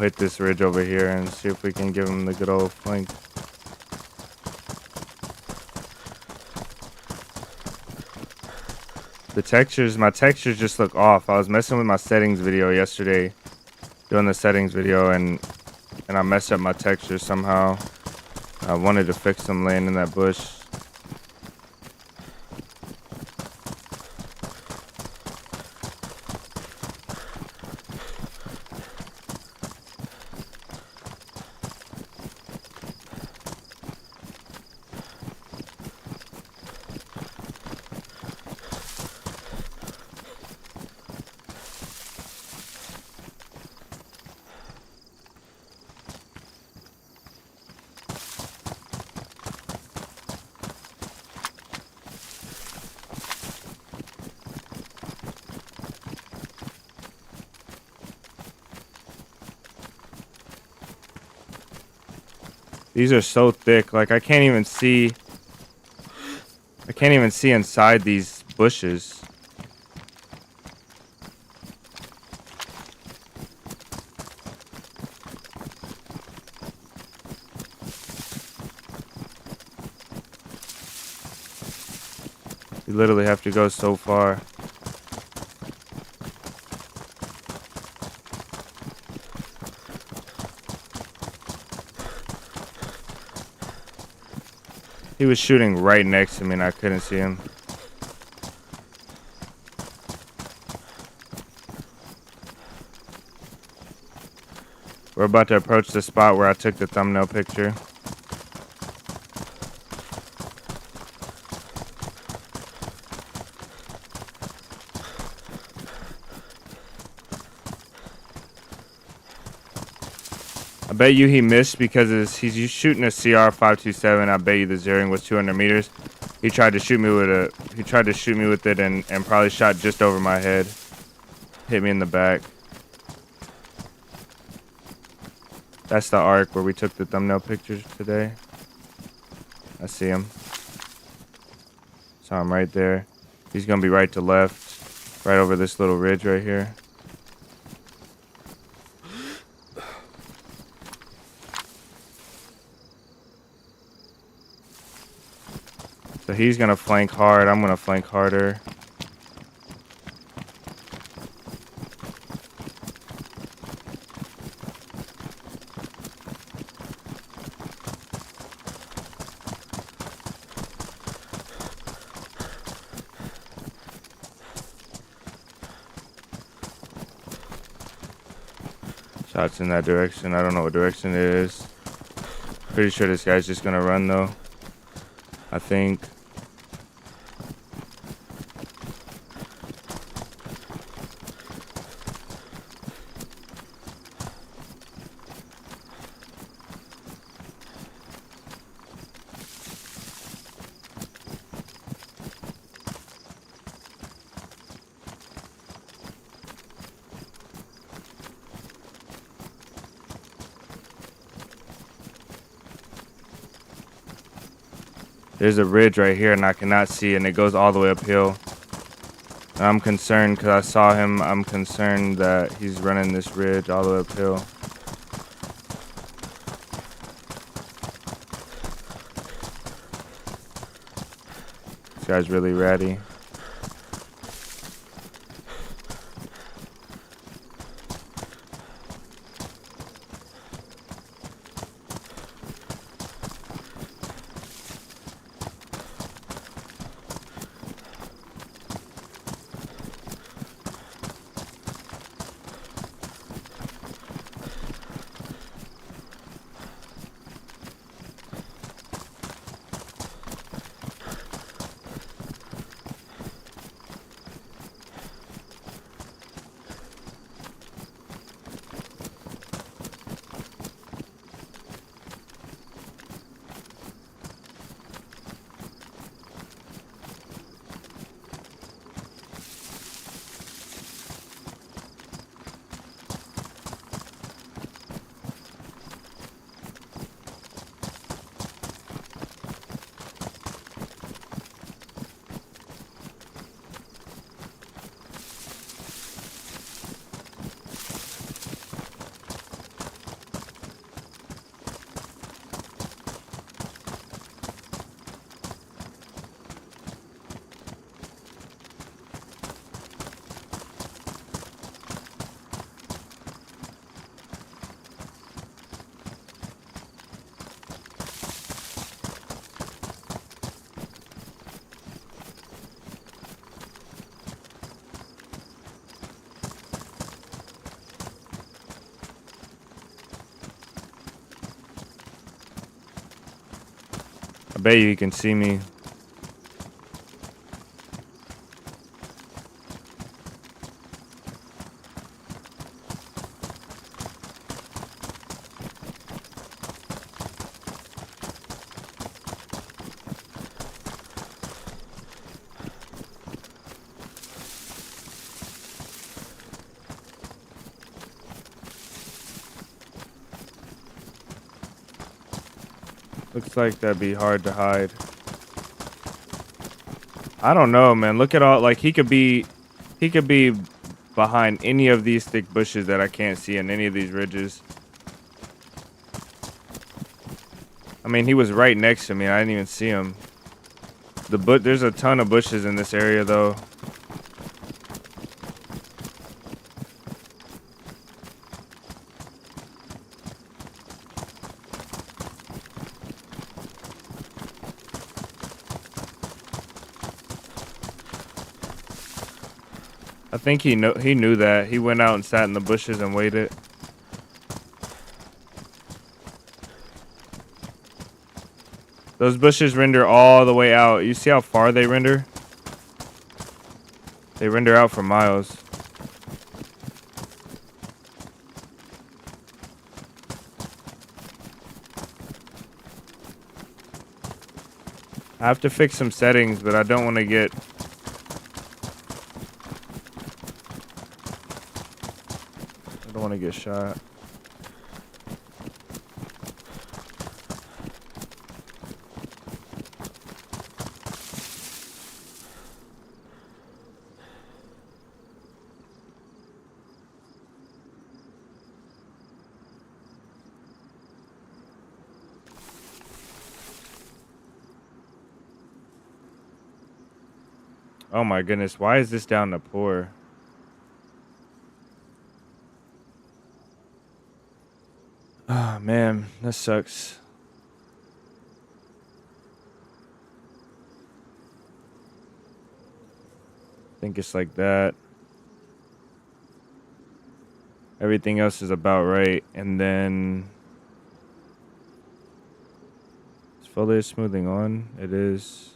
Speaker 3: hit this ridge over here and see if we can give him the good old flank. My textures just look off. I was messing with my settings video yesterday, doing the settings video, and I messed up my textures somehow. I wanted to fix them laying in that bush. These are so thick, like I can't even see inside these bushes. You literally have to go so far. He was shooting right next to me and I couldn't see him. We're about to approach the spot where I took the thumbnail picture. I bet you he missed because he's shooting a CR-527. I bet you the zeroing was 200 meters. He tried to shoot me with it and probably shot just over my head. Hit me in the back. That's the arc where we took the thumbnail pictures today. I see him. Saw him right there. He's gonna be right to left, right over this little ridge right here. So he's gonna flank hard. I'm gonna flank harder. Shots in that direction. I don't know what direction it is. Pretty sure this guy's just gonna run though. I think. There's a ridge right here and I cannot see, and it goes all the way uphill. And I'm concerned because I saw him. I'm concerned that he's running this ridge all the way uphill. This guy's really ratty. bet you he can see me. Looks like that'd be hard to hide. I don't know, man. Look at all, like he could be behind any of these thick bushes that I can't see in any of these ridges. I mean, he was right next to me. I didn't even see him. There's a ton of bushes in this area though. I think he knew that. He went out and sat in the bushes and waited. Those bushes render all the way out. You see how far they render? They render out for miles. I have to fix some settings, but I don't want to get... I don't want to get shot. Oh my goodness, why is this down to pour? Ah, man, that sucks. I think it's like that. Everything else is about right. And then... is foliage smoothing on? It is.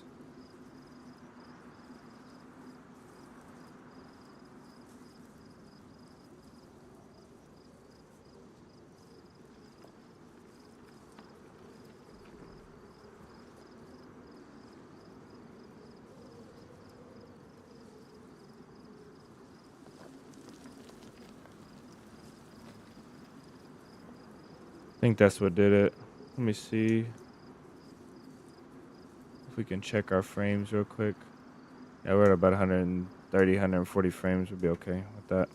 Speaker 3: I think that's what did it. Let me see if we can check our frames real quick. Yeah, we're at about 130, 140 frames. We'll be okay with that.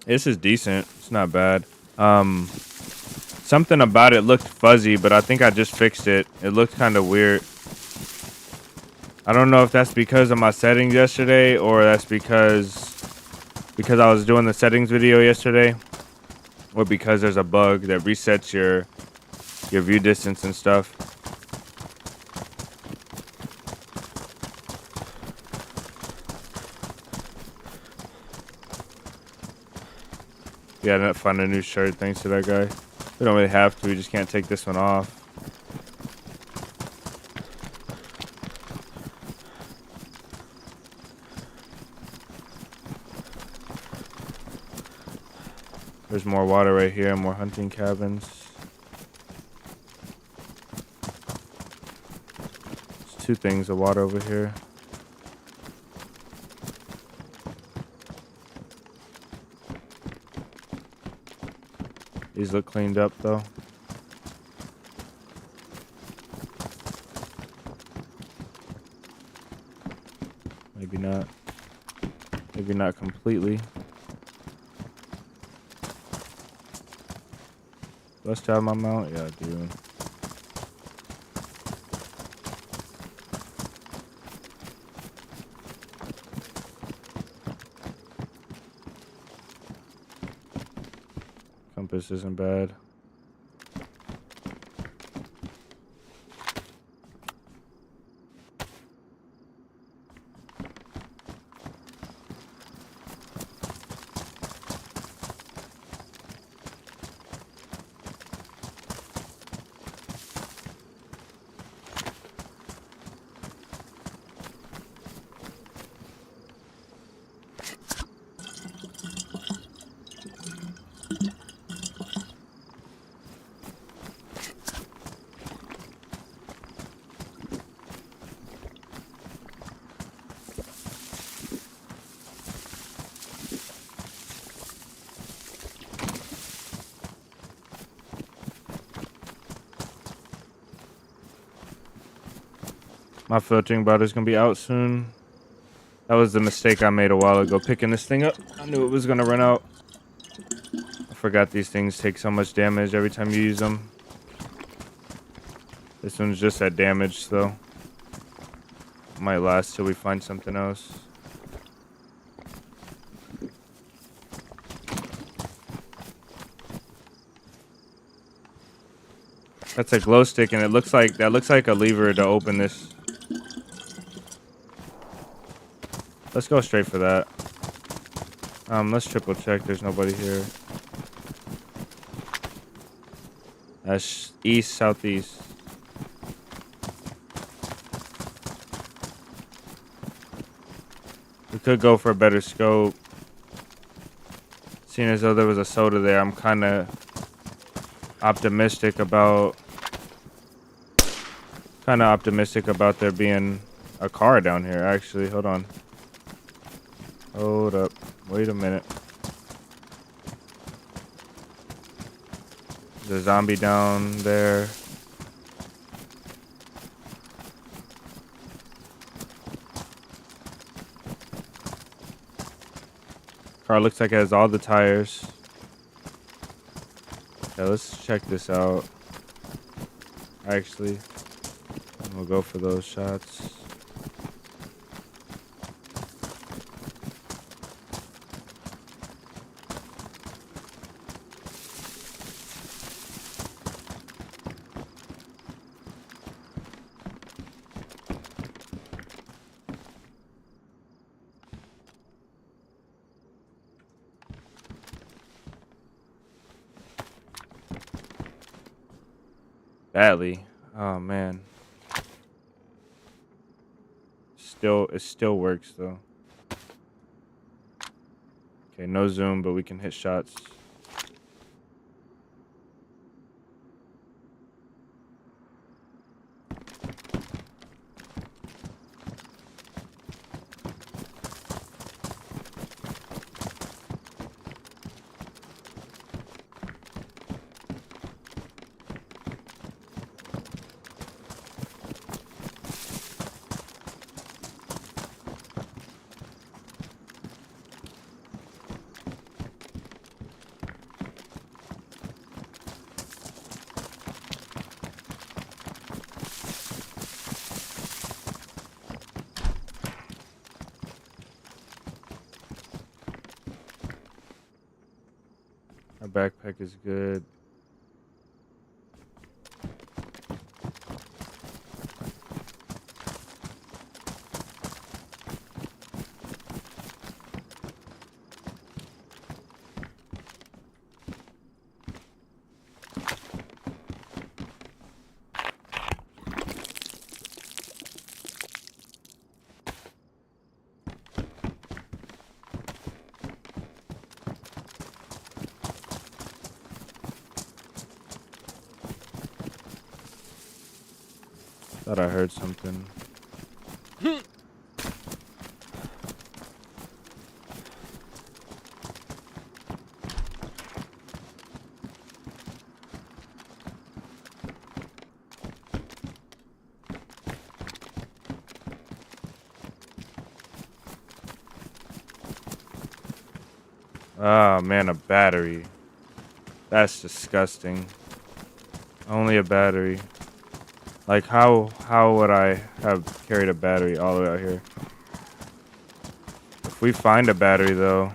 Speaker 3: This is decent. It's not bad. Something about it looked fuzzy, but I think I just fixed it. It looked kind of weird. I don't know if that's because of my settings yesterday or that's because I was doing the settings video yesterday, or because there's a bug that resets your view distance and stuff. Yeah, I didn't find a new shirt thanks to that guy. We don't really have to. We just can't take this one off. There's more water right here, more hunting cabins. There's two things of water over here. These look cleaned up though. Maybe not. Maybe not completely. Do I still have my mount? Yeah, I do. Compass isn't bad. My filtering bottle is gonna be out soon. That was the mistake I made a while ago, picking this thing up. I knew it was gonna run out. I forgot these things take so much damage every time you use them. This one's just at damage, though. Might last till we find something else. That's a glow stick, and it looks like that looks like a lever to open this. Let's go straight for that. Let's triple check. There's nobody here. That's east, southeast. We could go for a better scope. Seeing as though there was a soda there, I'm kind of optimistic about there being a car down here. Actually, hold on. Hold up. Wait a minute. There's a zombie down there. Car looks like it has all the tires. Yeah, let's check this out. Actually, we'll go for those shots. Badly. Oh man. It still works though. Okay, no zoom, but we can hit shots. Our backpack is good. Thought I heard something. Oh man, a battery. That's disgusting. Only a battery. Like how would I have carried a battery all the way out here? If we find a battery though.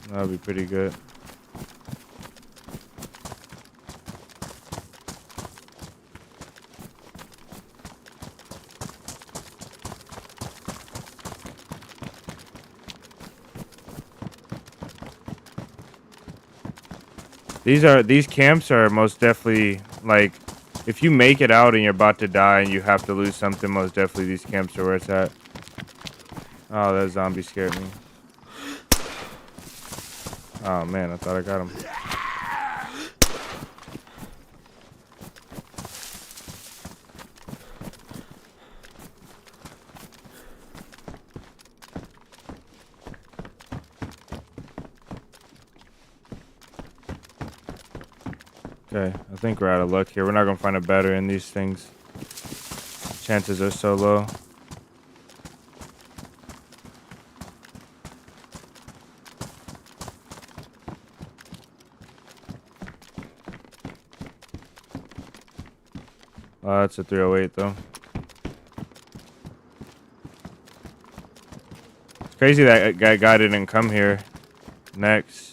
Speaker 3: That would be pretty good. These camps are most definitely like if you make it out and you're about to die and you have to lose something, most definitely these camps are where it's at. Oh, that zombie scared me. Oh man, I thought I got him. Okay, I think we're out of luck here. We're not gonna find a battery in these things. Chances are so low. Oh, that's a 308 though. It's crazy that guy didn't come here next.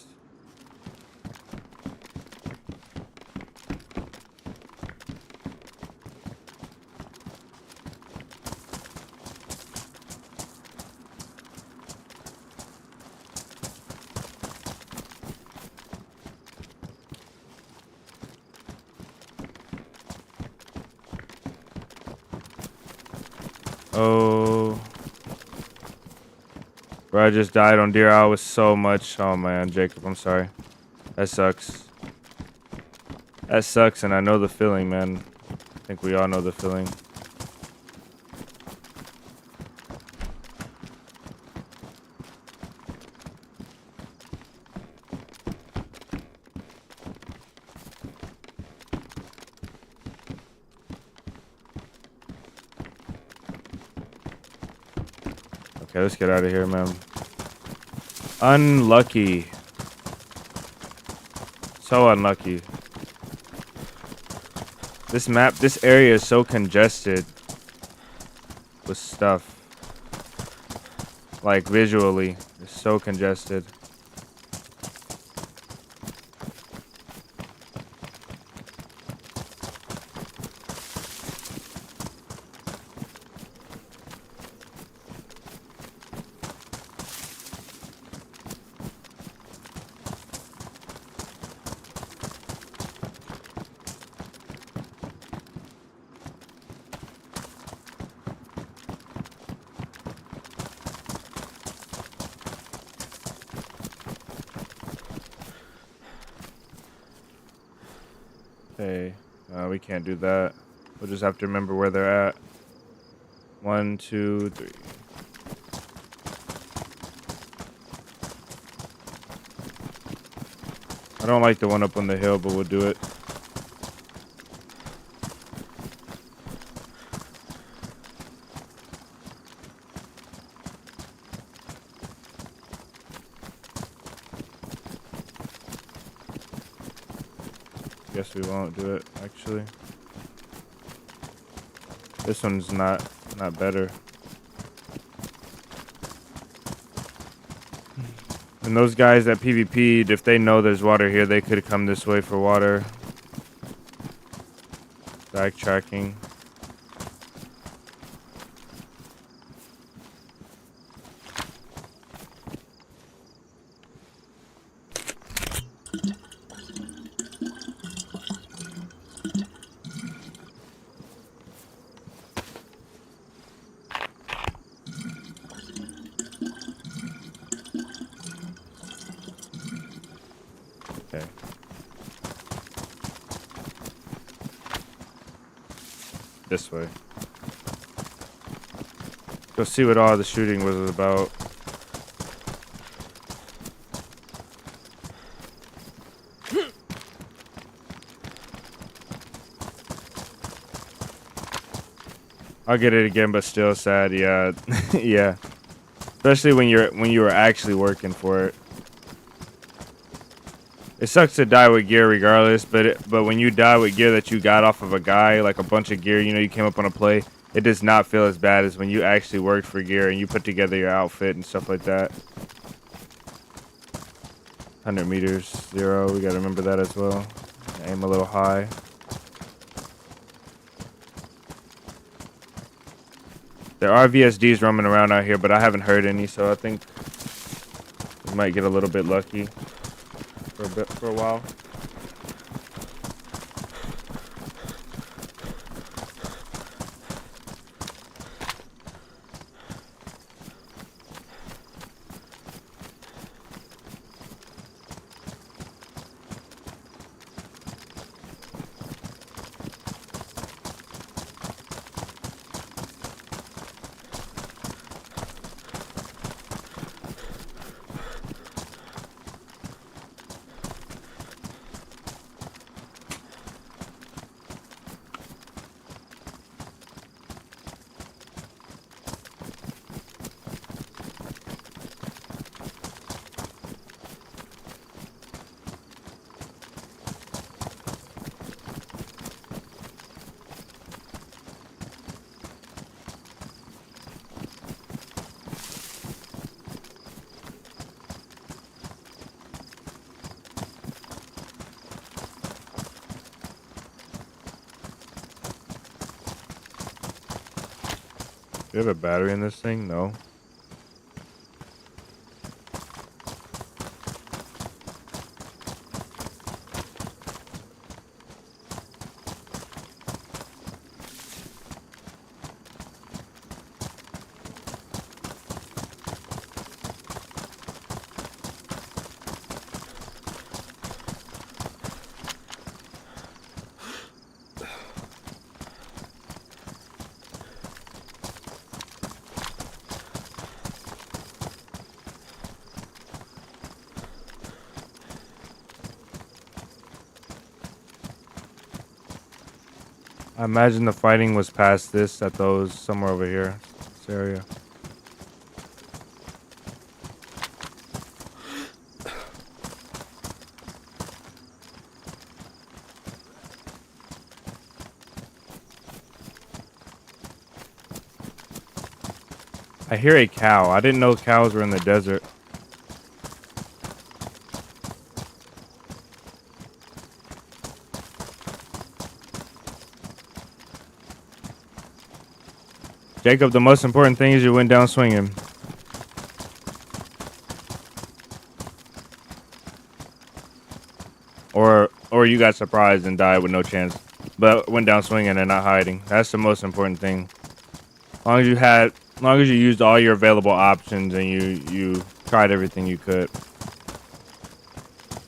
Speaker 3: Oh. Bro, I just died on Deer Isle with so much. Oh man, Jacob, I'm sorry. That sucks. That sucks, and I know the feeling, man. I think we all know the feeling. Okay, let's get out of here, man. Unlucky. So unlucky. This map, this area is so congested with stuff. Like visually, it's so congested. Okay, we can't do that. We'll just have to remember where they're at. 1, 2, 3. I don't like the one up on the hill, but we'll do it. Guess we won't do it, actually. This one's not better. And those guys that PvP'd, if they know there's water here, they could come this way for water. Backtracking. Okay. This way. Go see what all the shooting was about. I'll get it again, but still sad. Yeah, yeah. Especially when you were actually working for it. It sucks to die with gear regardless, but when you die with gear that you got off of a guy, like a bunch of gear, you know, you came up on a play, it does not feel as bad as when you actually worked for gear and you put together your outfit and stuff like that. 100 meters, 0. We gotta remember that as well. Aim a little high. There are VSDs roaming around out here, but I haven't heard any, so I think we might get a little bit lucky for a while. you have a battery in this thing? No. I imagine the fighting was past this at those somewhere over here. This area. I hear a cow. I didn't know cows were in the desert. Jacob, the most important thing is you went down swinging. Or you got surprised and died with no chance. But went down swinging and not hiding. That's the most important thing. As long as you used all your available options and you tried everything you could.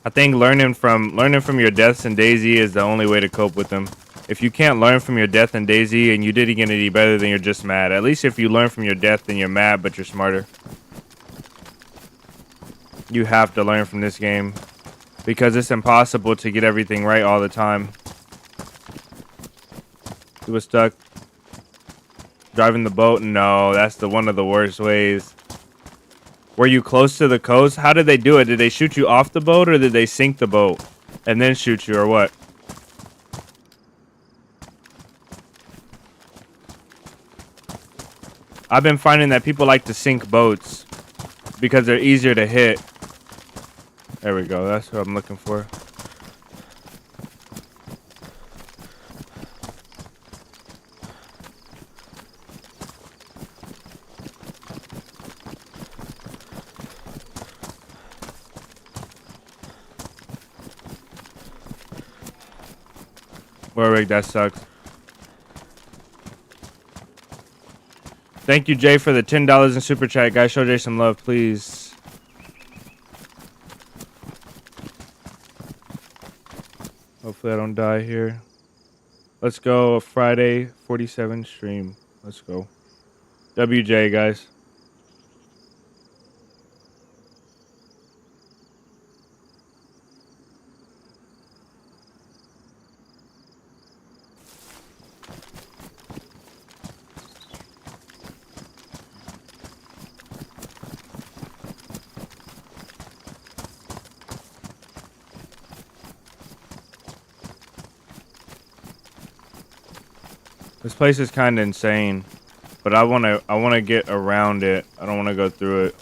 Speaker 3: I think learning from your deaths in DayZ is the only way to cope with them. If you can't learn from your death in DayZ and you didn't get any better, then you're just mad. At least if you learn from your death, then you're mad, but you're smarter. You have to learn from this game because it's impossible to get everything right all the time. You was stuck driving the boat? No, that's one of the worst ways. Were you close to the coast? How did they do it? Did they shoot you off the boat or did they sink the boat and then shoot you or what? I've been finding that people like to sink boats because they're easier to hit. There we go. That's what I'm looking for. Warwick, that sucks. Thank you, Jay, for the $10 in super chat. Guys, show Jay some love, please. Hopefully I don't die here. Let's go. A Friday 47 stream. Let's go. WJ, guys. This place is kind of insane, but I want to get around it. I don't want to go through it.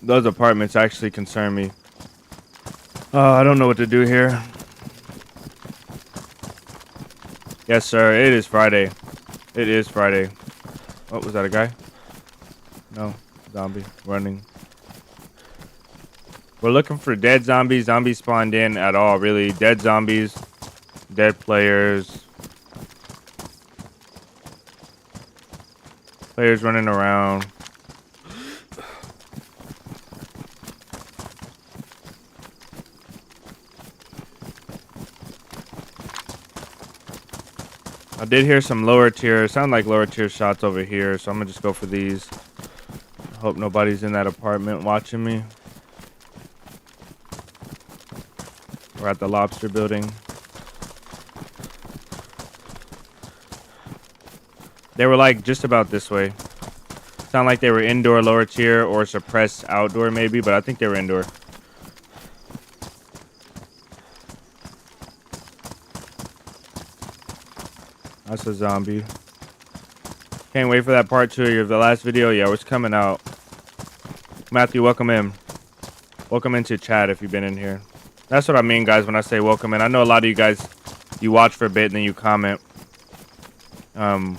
Speaker 3: Those apartments actually concern me. I don't know what to do here. Yes, sir. It is Friday. It is Friday. Oh, was that a guy? No. Zombie. Running. We're looking for dead zombies. Zombies spawned in at all, really. Dead zombies. Dead players. Players running around. I did hear some lower tier. Sound like lower tier shots over here, so I'm gonna just go for these. Hope nobody's in that apartment watching me. We're at the lobster building. They were like just about this way. Sound like they were indoor lower tier or suppressed outdoor maybe, but I think they were indoor. That's a zombie. Can't wait for that part 2 of the last video. Yeah, it's coming out. Matthew, welcome in. Welcome into chat if you've been in here. That's what I mean, guys, when I say welcome in. I know a lot of you guys, you watch for a bit and then you comment. Um,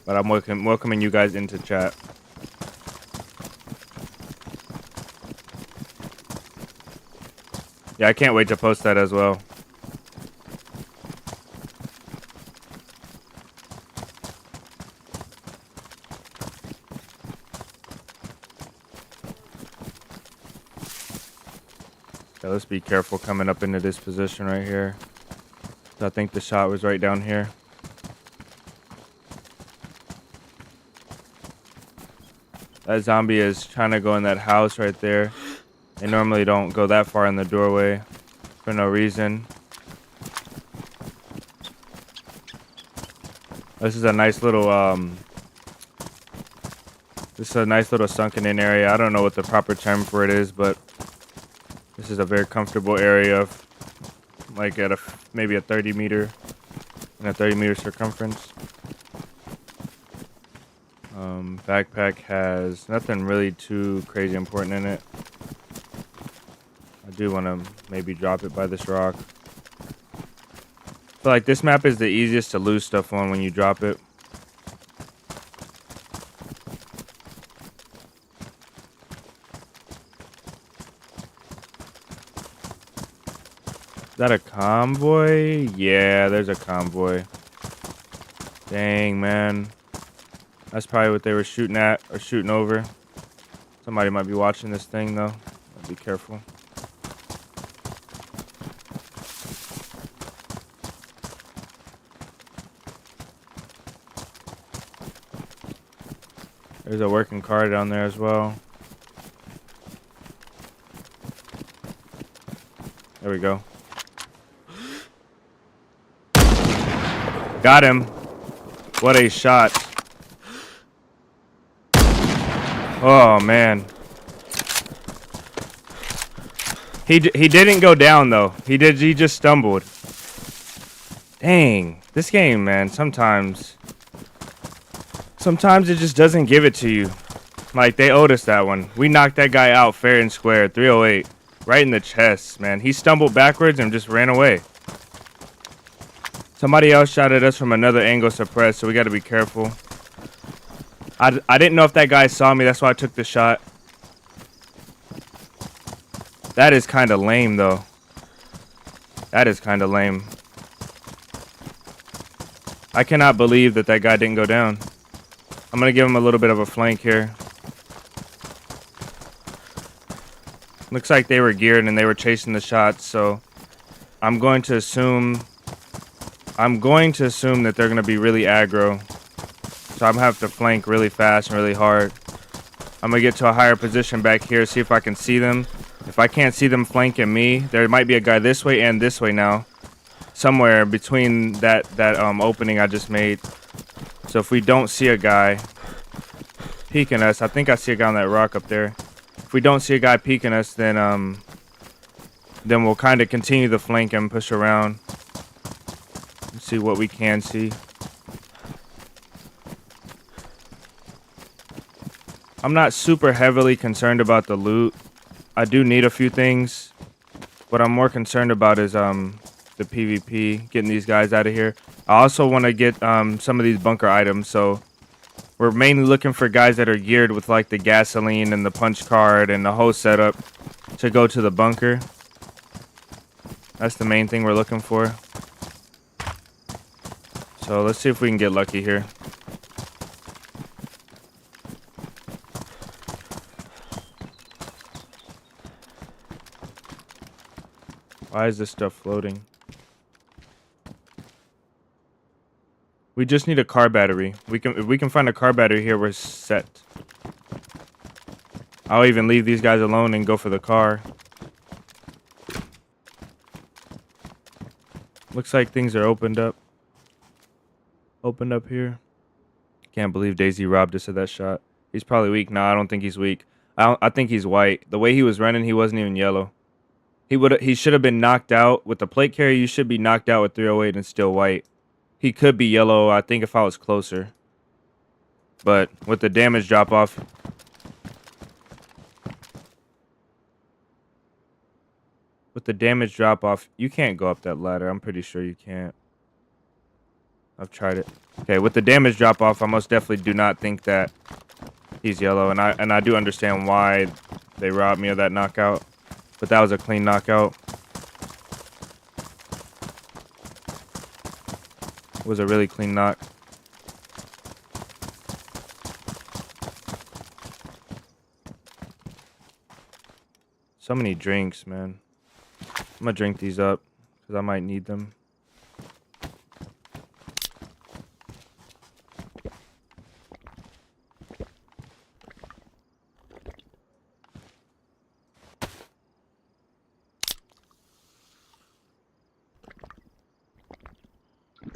Speaker 3: but I'm welcoming you guys into chat. Yeah, I can't wait to post that as well. So let's be careful coming up into this position right here. So I think the shot was right down here. That zombie is trying to go in that house right there. They normally don't go that far in the doorway for no reason. This is a nice little sunken in area. I don't know what the proper term for it is, but this is a very comfortable area, like at maybe a 30 meter circumference. Backpack has nothing really too crazy important in it. I do want to maybe drop it by this rock. So like this map is the easiest to lose stuff on when you drop it. Is that a convoy? Yeah, there's a convoy. Dang, man. That's probably what they were shooting at or shooting over. Somebody might be watching this thing, though. Be careful. There's a working car down there as well. There we go. Got him. What a shot. Oh, man. He didn't go down, though. He just stumbled. Dang. This game, man, sometimes it just doesn't give it to you. Like, they owed us that one. We knocked that guy out fair and square. 308. Right in the chest, man. He stumbled backwards and just ran away. Somebody else shot at us from another angle suppressed, so we got to be careful. I didn't know if that guy saw me. That's why I took the shot. That is kind of lame, though. That is kind of lame. I cannot believe that guy didn't go down. I'm going to give him a little bit of a flank here. Looks like they were geared and they were chasing the shots, so I'm going to assume that they're going to be really aggro. So I'm going to have to flank really fast and really hard. I'm going to get to a higher position back here, see if I can see them. If I can't see them flanking me, there might be a guy this way and this way now. Somewhere between that opening I just made. So if we don't see a guy peeking us, I think I see a guy on that rock up there. If we don't see a guy peeking us, then we'll kind of continue the flank and push around. Let's see what we can see. I'm not super heavily concerned about the loot. I do need a few things. What I'm more concerned about is the PvP, getting these guys out of here. I also want to get some of these bunker items, so we're mainly looking for guys that are geared with like the gasoline and the punch card and the whole setup to go to the bunker. That's the main thing we're looking for. So let's see if we can get lucky here. Why is this stuff floating? We just need a car battery. If we can find a car battery here, we're set. I'll even leave these guys alone and go for the car. Looks like things are opened up. Opened up here. Can't believe DayZ robbed us of that shot. He's probably weak. No, I don't think he's weak. I think he's white. The way he was running, he wasn't even yellow. He should have been knocked out. With the plate carrier, you should be knocked out with 308 and still white. He could be yellow, I think, if I was closer. But with the damage drop off... With the damage drop off, you can't go up that ladder. I'm pretty sure you can't. I've tried it. Okay, with the damage drop off, I most definitely do not think that he's yellow, and I do understand why they robbed me of that knockout. But that was a clean knockout. It was a really clean knock. So many drinks, man. I'm gonna drink these up because I might need them.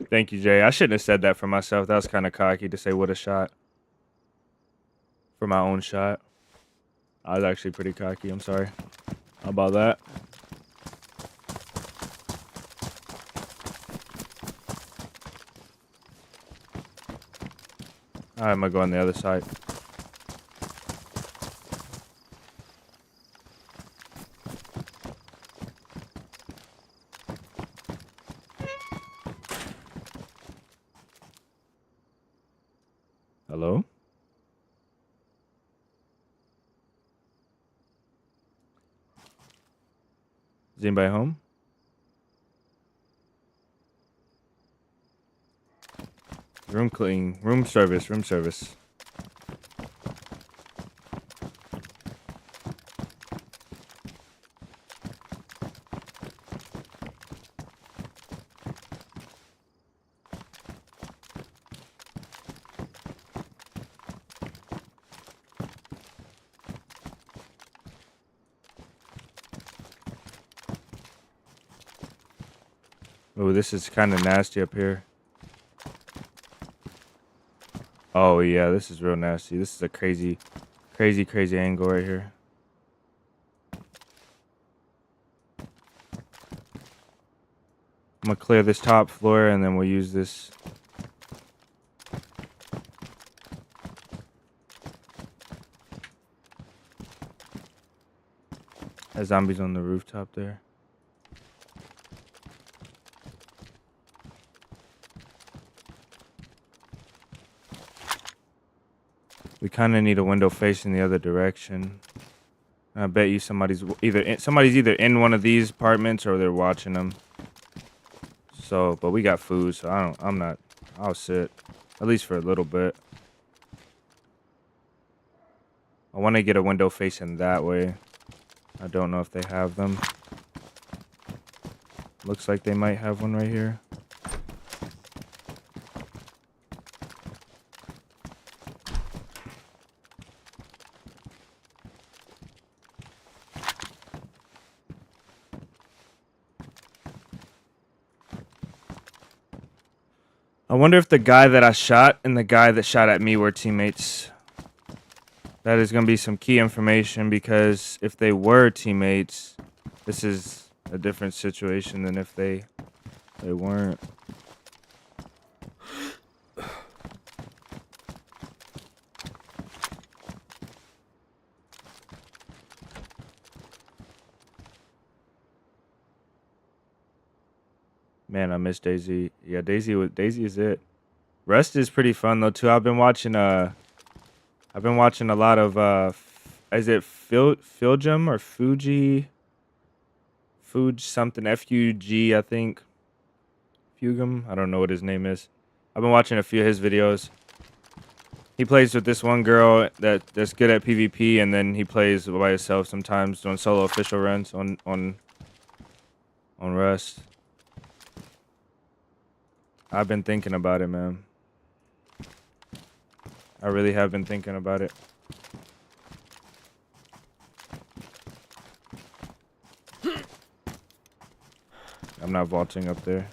Speaker 3: Thank you, Jay. I shouldn't have said that for myself. That was kind of cocky to say what a shot. For my own shot. I was actually pretty cocky. I'm sorry. How about that? Alright, I'm gonna go on the other side. Hello? Is anybody home? Room cleaning. Room service. Room service. Oh, this is kind of nasty up here. Oh, yeah, this is real nasty. This is a crazy angle right here. I'm gonna clear this top floor and then we'll use this. That zombie's on the rooftop there. We kind of need a window facing the other direction. I bet you somebody's either in one of these apartments or they're watching them. So, but we got food, so I'll sit at least for a little bit. I want to get a window facing that way. I don't know if they have them. Looks like they might have one right here. I wonder if the guy that I shot and the guy that shot at me were teammates. That is going to be some key information because if they were teammates, this is a different situation than if they weren't. Man, I miss DayZ. Yeah, DayZ is it. Rust is pretty fun though too. I've been watching a lot of is it Filjum or Fuji? Fuj something Fug, I think. Fugum, I don't know what his name is. I've been watching a few of his videos. He plays with this one girl that's good at PvP, and then he plays by himself sometimes doing solo official runs on Rust. I've been thinking about it, man. I really have been thinking about it. I'm not vaulting up there.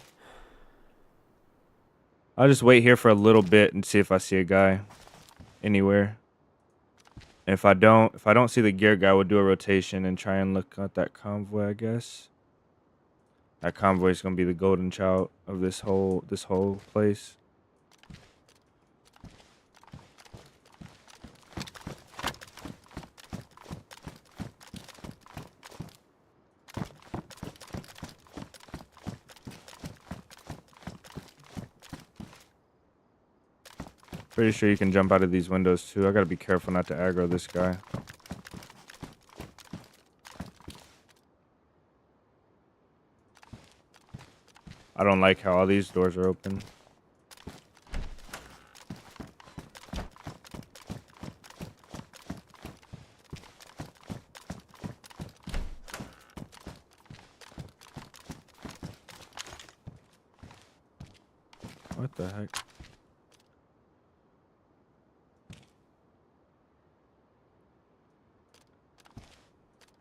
Speaker 3: I'll just wait here for a little bit and see if I see a guy anywhere. And if I don't see the gear guy, we'll do a rotation and try and look at that convoy, I guess. That convoy is gonna be the golden child of this whole place. Pretty sure you can jump out of these windows too. I gotta be careful not to aggro this guy. I don't like how all these doors are open. What the heck?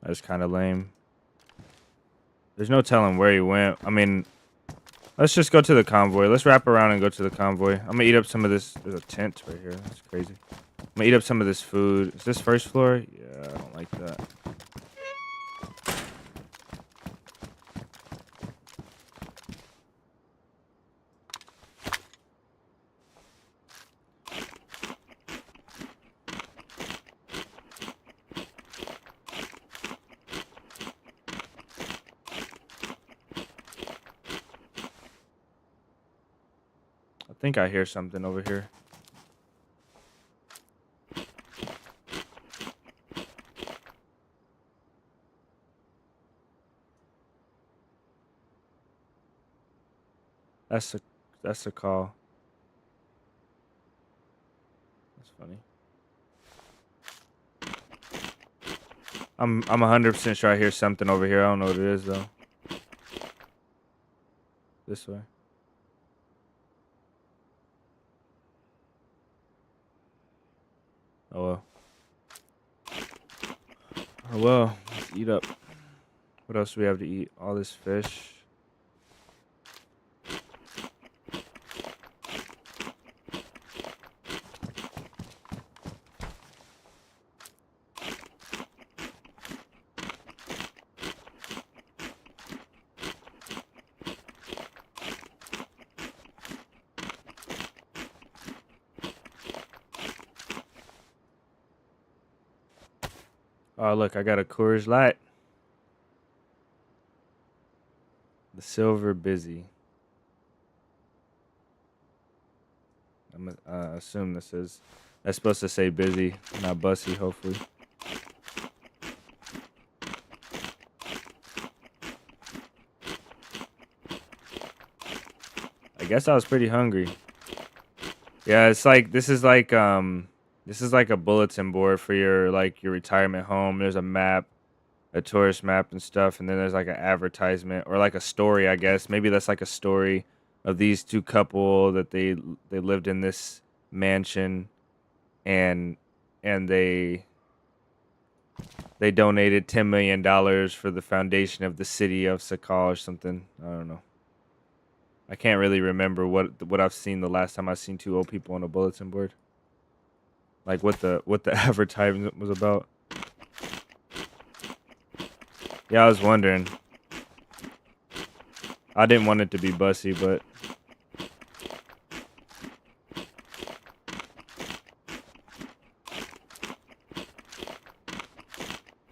Speaker 3: That's kind of lame. There's no telling where he went. I mean, let's just go to the convoy. Let's wrap around and go to the convoy. I'm gonna eat up some of this. There's a tent right here. That's crazy. I'm gonna eat up some of this food. Is this first floor? Yeah, I don't like that. I think I hear something over here. That's a call. That's funny. I'm 100% sure I hear something over here. I don't know what it is though. This way. Oh well. Oh well. Let's eat up. What else do we have to eat? All this fish. Oh, look, I got a Coors Light. The Silver Busy. I'm assume that's supposed to say busy, not bussy, hopefully. I guess I was pretty hungry. Yeah, it's like this is like a bulletin board for your retirement home. There's a map, a tourist map and stuff, and then there's like an advertisement or like a story, I guess. Maybe that's like a story of these two couple that they lived in this mansion and they donated $10 million for the foundation of the city of Sakal or something. I don't know. I can't really remember what I've seen the last time I've seen two old people on a bulletin board. Like what the advertisement was about. Yeah, I was wondering. I didn't want it to be bussy, but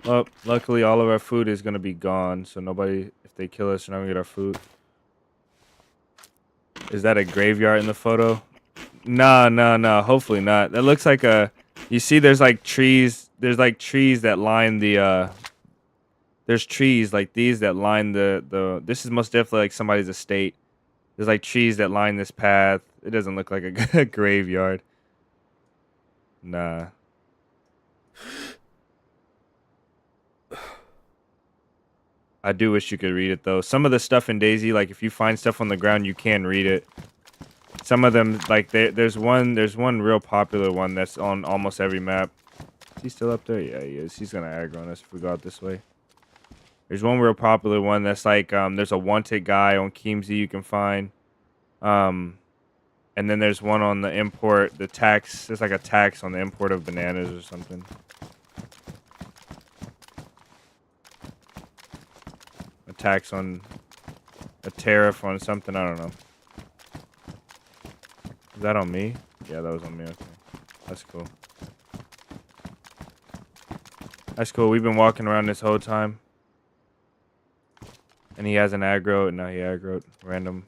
Speaker 3: well, luckily all of our food is gonna be gone, so nobody, if they kill us, we're not gonna get our food. Is that a graveyard in the photo? No. Hopefully not. That looks like a. You see, there's like trees. There's like trees that line the. There's trees like these that line the. This is most definitely like somebody's estate. There's like trees that line this path. It doesn't look like a graveyard. Nah. I do wish you could read it though. Some of the stuff in DayZ, like if you find stuff on the ground, you can read it. Some of them, like there's one real popular one that's on almost every map. Is he still up there? Yeah, he is. He's gonna aggro on us if we go out this way. There's one real popular one that's like there's a wanted guy on Keemsey you can find. And then there's one on the import, the tax. There's like a tax on the import of bananas or something. A tax on a tariff on something. I don't know. Is that on me? Yeah, that was on me. Okay. That's cool. That's cool. We've been walking around this whole time. And he hasn't aggroed. Now he aggroed. Random.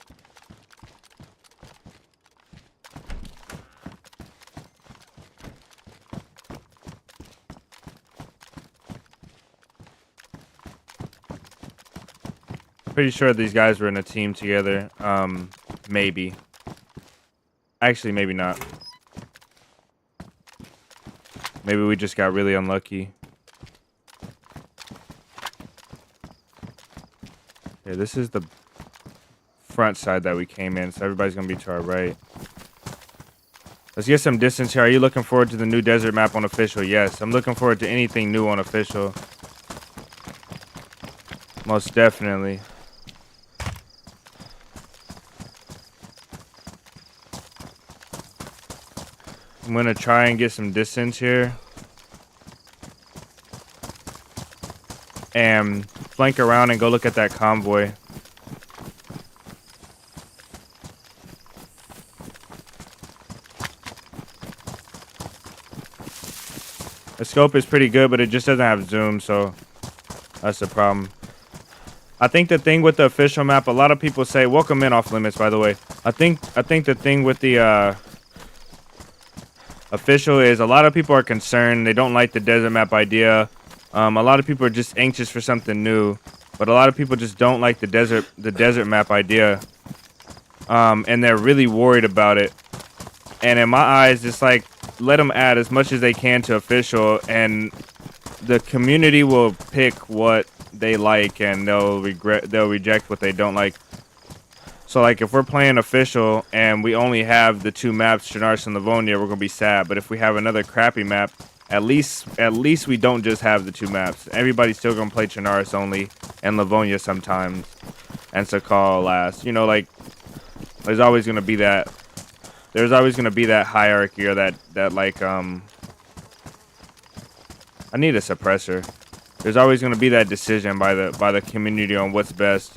Speaker 3: Pretty sure these guys were in a team together. Maybe. Actually, maybe not. Maybe we just got really unlucky. Yeah, this is the front side that we came in, so everybody's gonna be to our right. Let's get some distance here. Are you looking forward to the new desert map on official? Yes, I'm looking forward to anything new on official. Most definitely. I'm gonna try and get some distance here. And flank around and go look at that convoy. The scope is pretty good, but it just doesn't have zoom, so that's the problem. I think the thing with the official map, a lot of people say, welcome in off limits, by the way. I think the thing with the official is a lot of people are concerned. They don't like the desert map idea. A lot of people are just anxious for something new, but a lot of people just don't like the desert map idea. And they're really worried about it. And in my eyes, it's like, let them add as much as they can to official, and the community will pick what they like, and they'll reject what they don't like. So like if we're playing official and we only have the 2 maps, Chernarus and Livonia, we're gonna be sad. But if we have another crappy map, at least we don't just have the 2 maps. Everybody's still gonna play Chernarus only and Livonia sometimes, and Sakal last. You know, like there's always gonna be that. There's always gonna be that hierarchy, or that like I need a suppressor. There's always gonna be that decision by the community on what's best.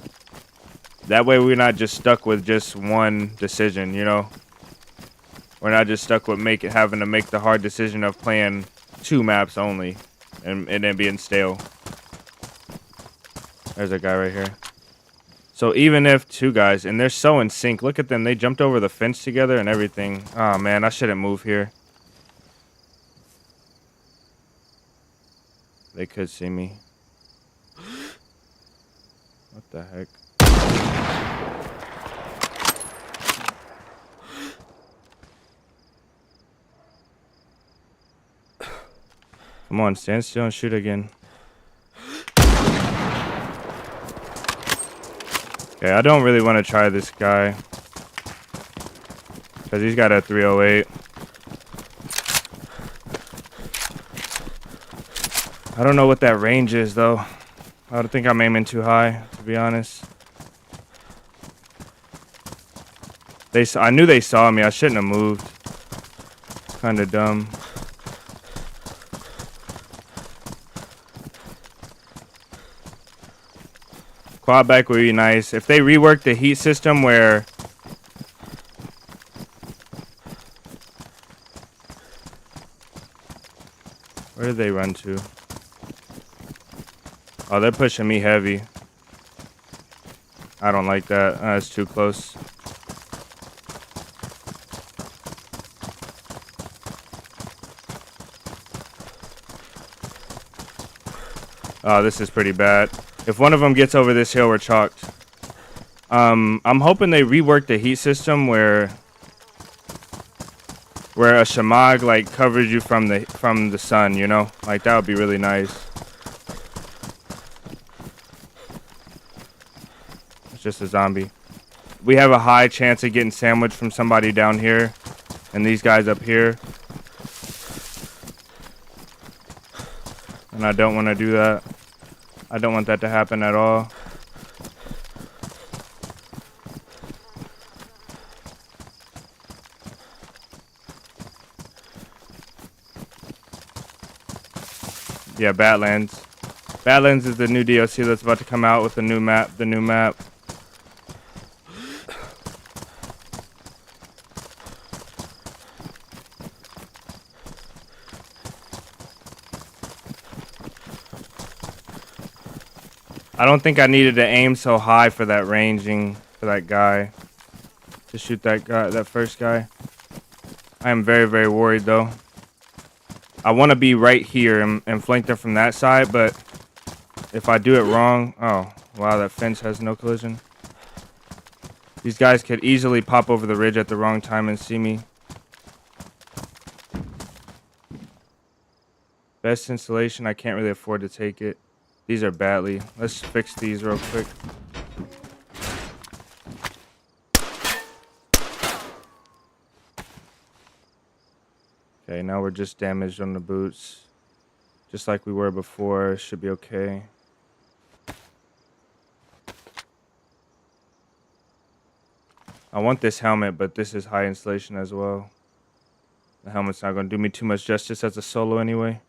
Speaker 3: That way we're not just stuck with just one decision, you know. We're not just stuck with having to make the hard decision of playing 2 maps only, and then being stale. There's a guy right here. So even if 2 guys, and they're so in sync, look at them. They jumped over the fence together and everything. Oh man, I shouldn't move here. They could see me. What the heck? Come on, stand still and shoot again. Okay, I don't really want to try this guy, because he's got a 308. I don't know what that range is, though. I don't think I'm aiming too high, to be honest. I knew they saw me. I shouldn't have moved. Kind of dumb. Quad back would be nice. If they rework the heat system where did they run to? Oh, they're pushing me heavy. I don't like that. That's too close. Oh, this is pretty bad. If one of them gets over this hill, we're chalked. I'm hoping they rework the heat system where a shamag like covers you from the sun, you know? Like that would be really nice. It's just a zombie. We have a high chance of getting sandwiched from somebody down here and these guys up here. And I don't want to do that. I don't want that to happen at all. Yeah, Badlands. Badlands is the new DLC that's about to come out with the new map. I don't think I needed to aim so high for that ranging for that guy. To shoot that guy, that first guy. I am very, very worried though. I want to be right here and flank them from that side, but if I do it wrong, oh, Wow, that fence has no collision. These guys could easily pop over the ridge at the wrong time and see me. Best installation, I can't really afford to take it. These are badly. Let's fix these real quick. Okay, now we're just damaged on the boots. Just like we were before, should be okay. I want this helmet, but this is high installation as well. The helmet's not going to do me too much justice as a solo anyway.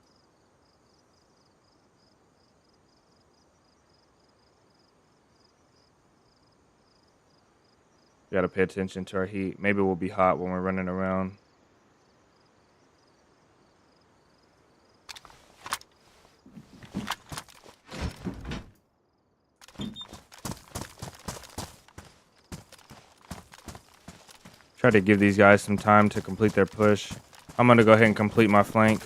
Speaker 3: We got to pay attention to our heat. Maybe we'll be hot when we're running around. Try to give these guys some time to complete their push. I'm going to go ahead and complete my flank.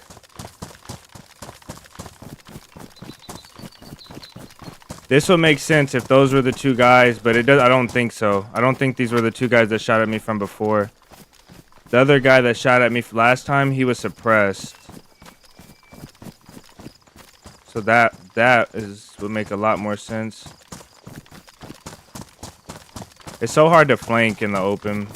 Speaker 3: This would make sense if those were the two guys, but it does. I don't think so. I don't think these were the two guys that shot at me from before. The other guy that shot at me last time, he was suppressed. So that would make a lot more sense. It's so hard to flank in the open.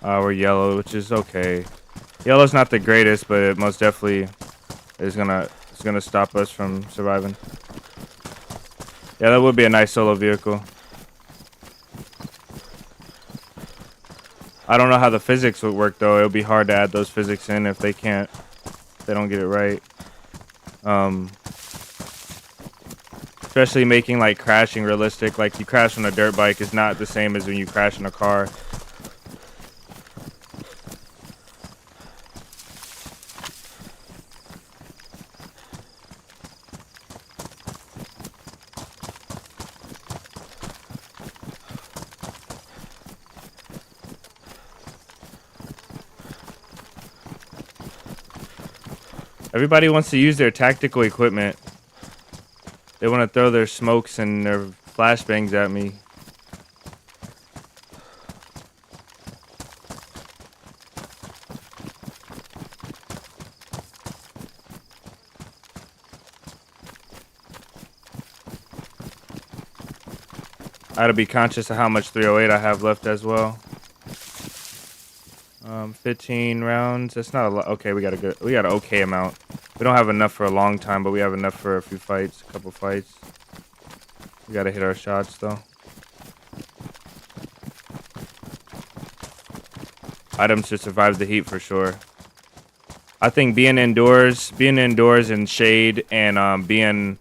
Speaker 3: We're yellow, which is okay. Yellow's not the greatest, but it most definitely is gonna stop us from surviving. Yeah, that would be a nice solo vehicle. I don't know how the physics would work though. It would be hard to add those physics in if they don't get it right. Especially making like crashing realistic. Like you crash on a dirt bike is not the same as when you crash in a car. Everybody wants to use their tactical equipment. They want to throw their smokes and their flashbangs at me. I gotta be conscious of how much 308 I have left as well. 15 rounds. That's not a lot. Okay, we got an okay amount. We don't have enough for a long time, but we have enough for a few fights, a couple fights. We gotta hit our shots though. Items to survive the heat for sure. I think being indoors in shade, and being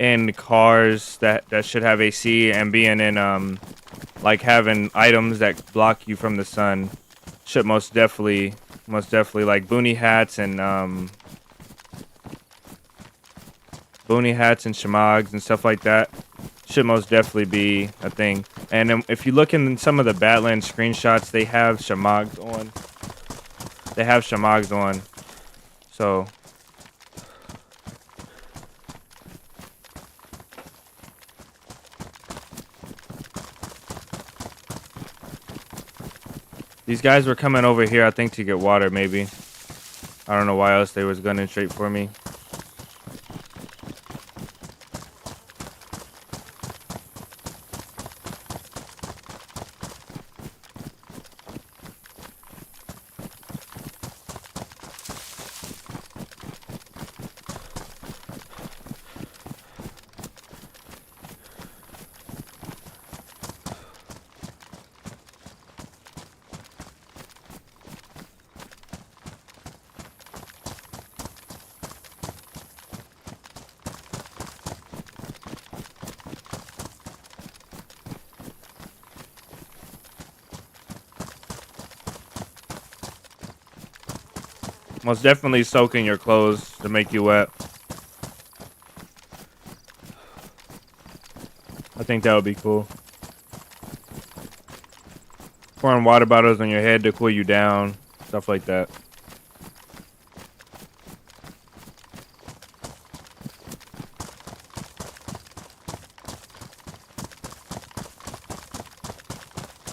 Speaker 3: in cars that should have AC, and being in like having items that block you from the sun should most definitely like boonie hats and shamags and stuff like that should most definitely be a thing. And if you look in some of the Badlands screenshots, they have shamags on. So these guys were coming over here, I think, to get water, maybe. I don't know why else they was gunning straight for me. Most definitely soaking your clothes to make you wet. I think that would be cool. Pouring water bottles on your head to cool you down. Stuff like that.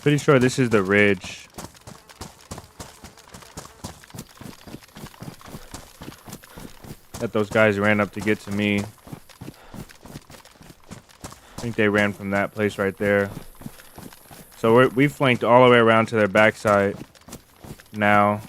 Speaker 3: Pretty sure this is the ridge. That those guys ran up to get to me. I think they ran from that place right there. So we flanked all the way around to their backside now.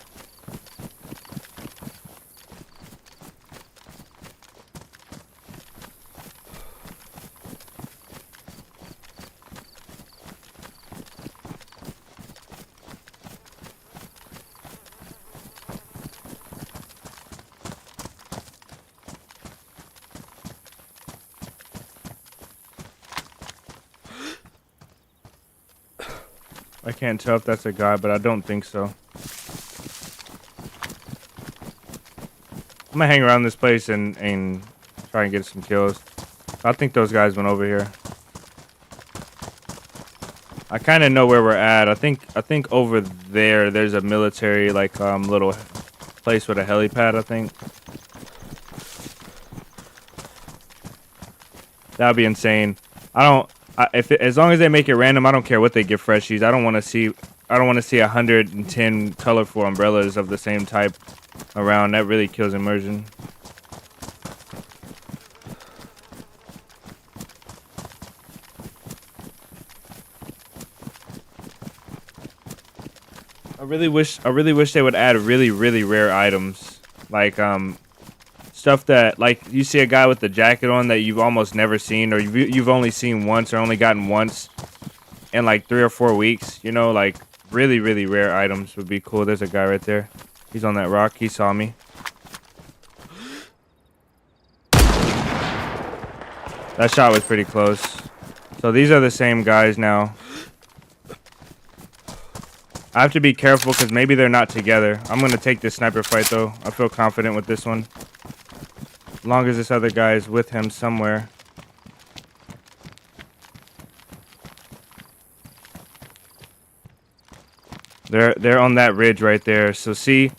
Speaker 3: I can't tell if that's a guy, but I don't think so. I'm gonna hang around this place and try and get some kills. I think those guys went over here. I kind of know where we're at. I think over there's a military like little place with a helipad. I think that'd be insane. As long as they make it random, I don't care what they give freshies. I don't want to see 110 colorful umbrellas of the same type around. That really kills immersion. I really wish they would add really rare items like stuff that, like, you see a guy with the jacket on that you've almost never seen, or you've only seen once or only gotten once in like 3 or 4 weeks, you know, like really rare items would be cool. There's a guy right there. He's on that rock. He saw me. That shot was pretty close. So these are the same guys now. I have to be careful because maybe they're not together. I'm going to take this sniper fight though. I feel confident with this one. As long as this other guy is with him somewhere. They're on that ridge right there. So see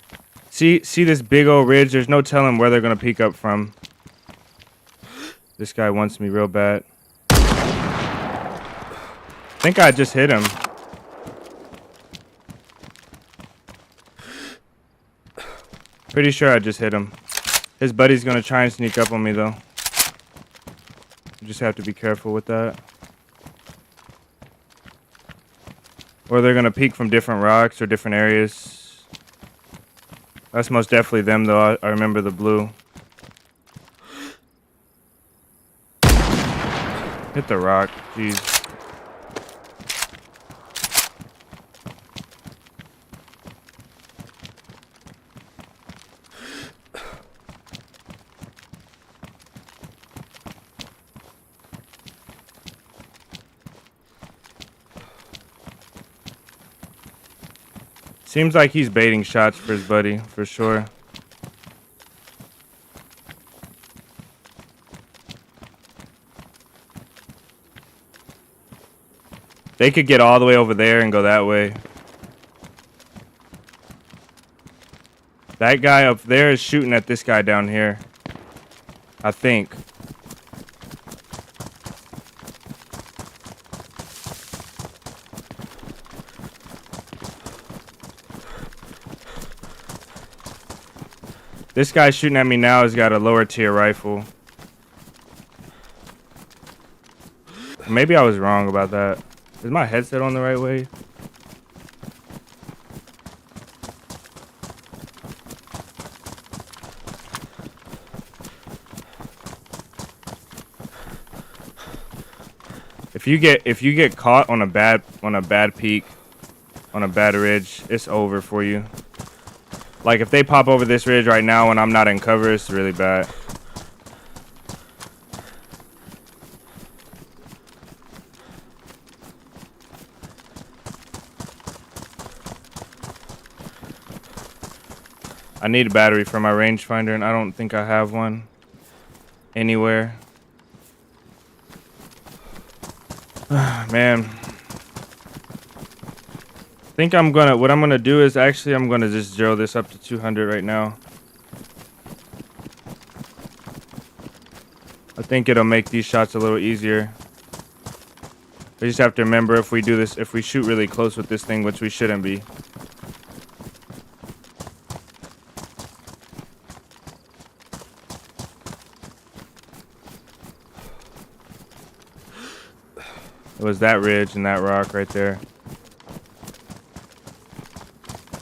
Speaker 3: this big old ridge? There's no telling where they're gonna peek up from. This guy wants me real bad. I think I just hit him. Pretty sure I just hit him. His buddy's gonna try and sneak up on me though. You just have to be careful with that. Or they're gonna peek from different rocks or different areas. That's most definitely them though. I remember the blue. Hit the rock. Jeez. Seems like he's baiting shots for his buddy, for sure. They could get all the way over there and go that way. That guy up there is shooting at this guy down here, I think. This guy shooting at me now has got a lower tier rifle. Maybe I was wrong about that. Is my headset on the right way? If you get caught on a bad peak, on a bad ridge, it's over for you. Like if they pop over this ridge right now and I'm not in cover, it's really bad. I need a battery for my rangefinder, and I don't think I have one anywhere. Man. I think what I'm gonna do is actually I'm gonna just zero this up to 200 right now. I think it'll make these shots a little easier. We just have to remember if we shoot really close with this thing, which we shouldn't be. It was that ridge and that rock right there.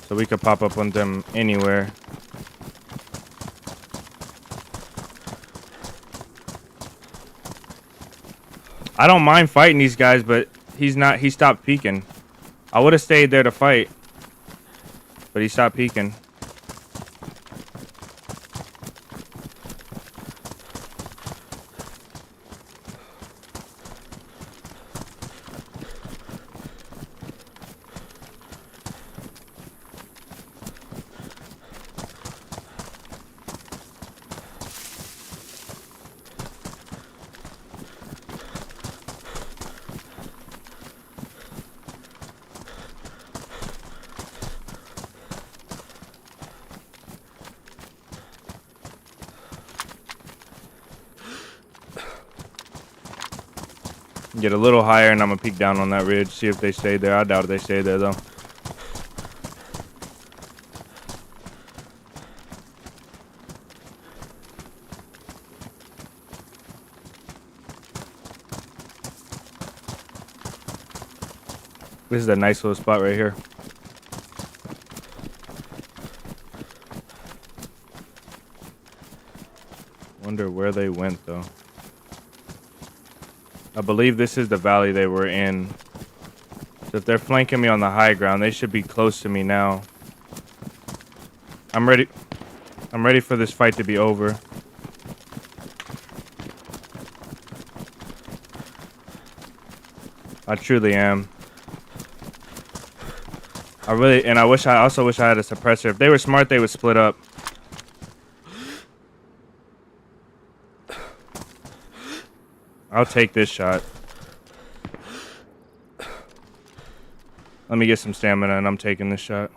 Speaker 3: So we could pop up on them anywhere. I don't mind fighting these guys, but he stopped peeking. I would have stayed there to fight, but he stopped peeking. Get a little higher, and I'm gonna peek down on that ridge, see if they stayed there. I doubt they stayed there though. This is a nice little spot right here. Wonder where they went though. I believe this is the valley they were in. So if they're flanking me on the high ground, they should be close to me now. I'm ready. I'm ready for this fight to be over. I truly am. I also wish I had a suppressor. If they were smart, they would split up. I'll take this shot. Let me get some stamina, and I'm taking this shot.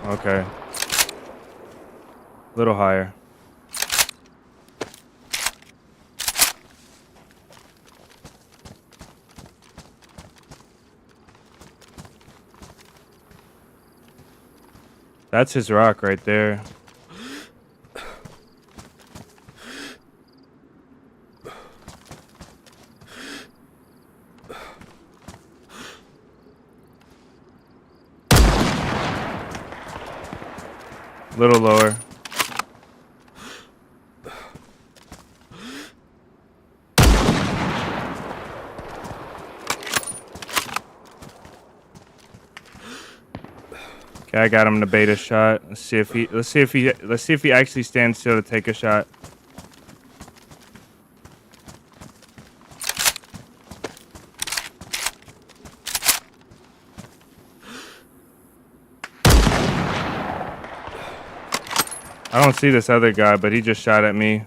Speaker 3: Okay. A little higher. That's his rock right there. A little lower. Okay, I got him to bait a shot. Let's see if he actually stands still to take a shot. I don't see this other guy, but he just shot at me.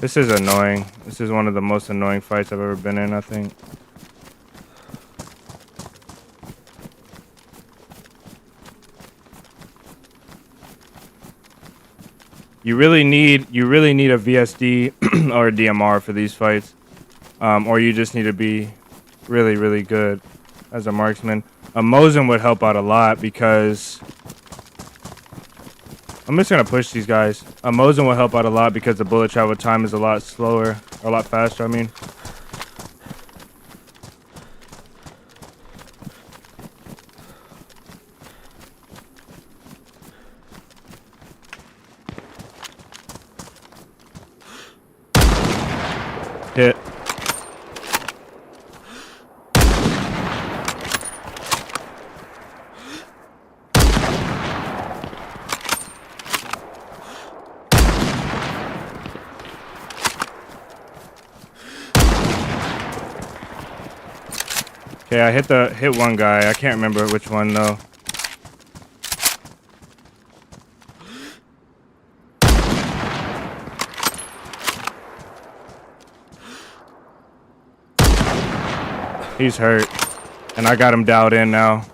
Speaker 3: This is annoying. This is one of the most annoying fights I've ever been in, I think. You really need a VSD or a DMR for these fights, or you just need to be really, really good as a marksman. A Mosin would help out a lot because I'm just gonna push these guys. A Mosin will help out a lot because the bullet travel time is a lot slower, or a lot faster. I mean. Hit. Okay, I hit one guy. I can't remember which one though. He's hurt. And I got him dialed in now.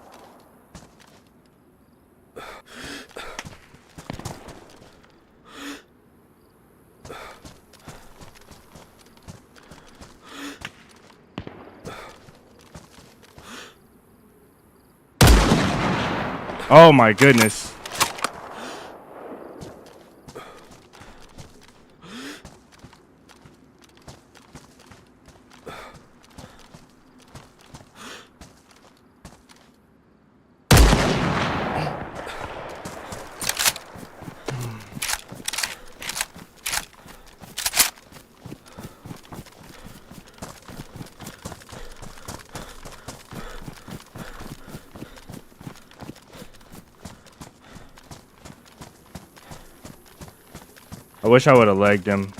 Speaker 3: Oh my goodness. I wish I would have legged him.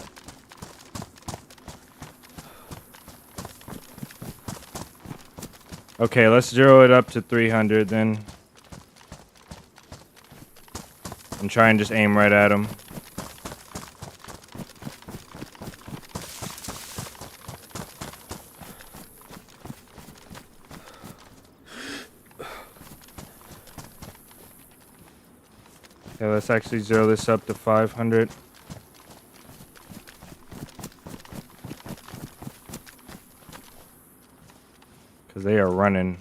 Speaker 3: Okay, let's zero it up to 300 then. And try and just aim right at him. Okay, let's actually zero this up to 500. Because they are running.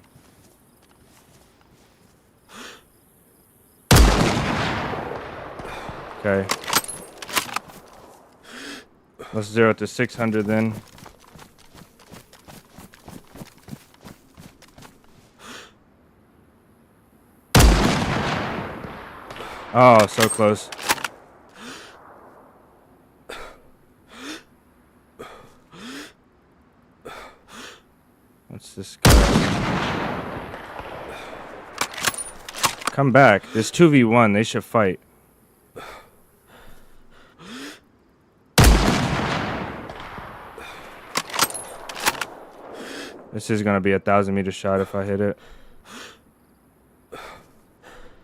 Speaker 3: Okay. Let's zero it to 600 then. Oh, so close. What's this guy? Come back. There's 2v1. They should fight. This is gonna be a 1,000-meter shot if I hit it.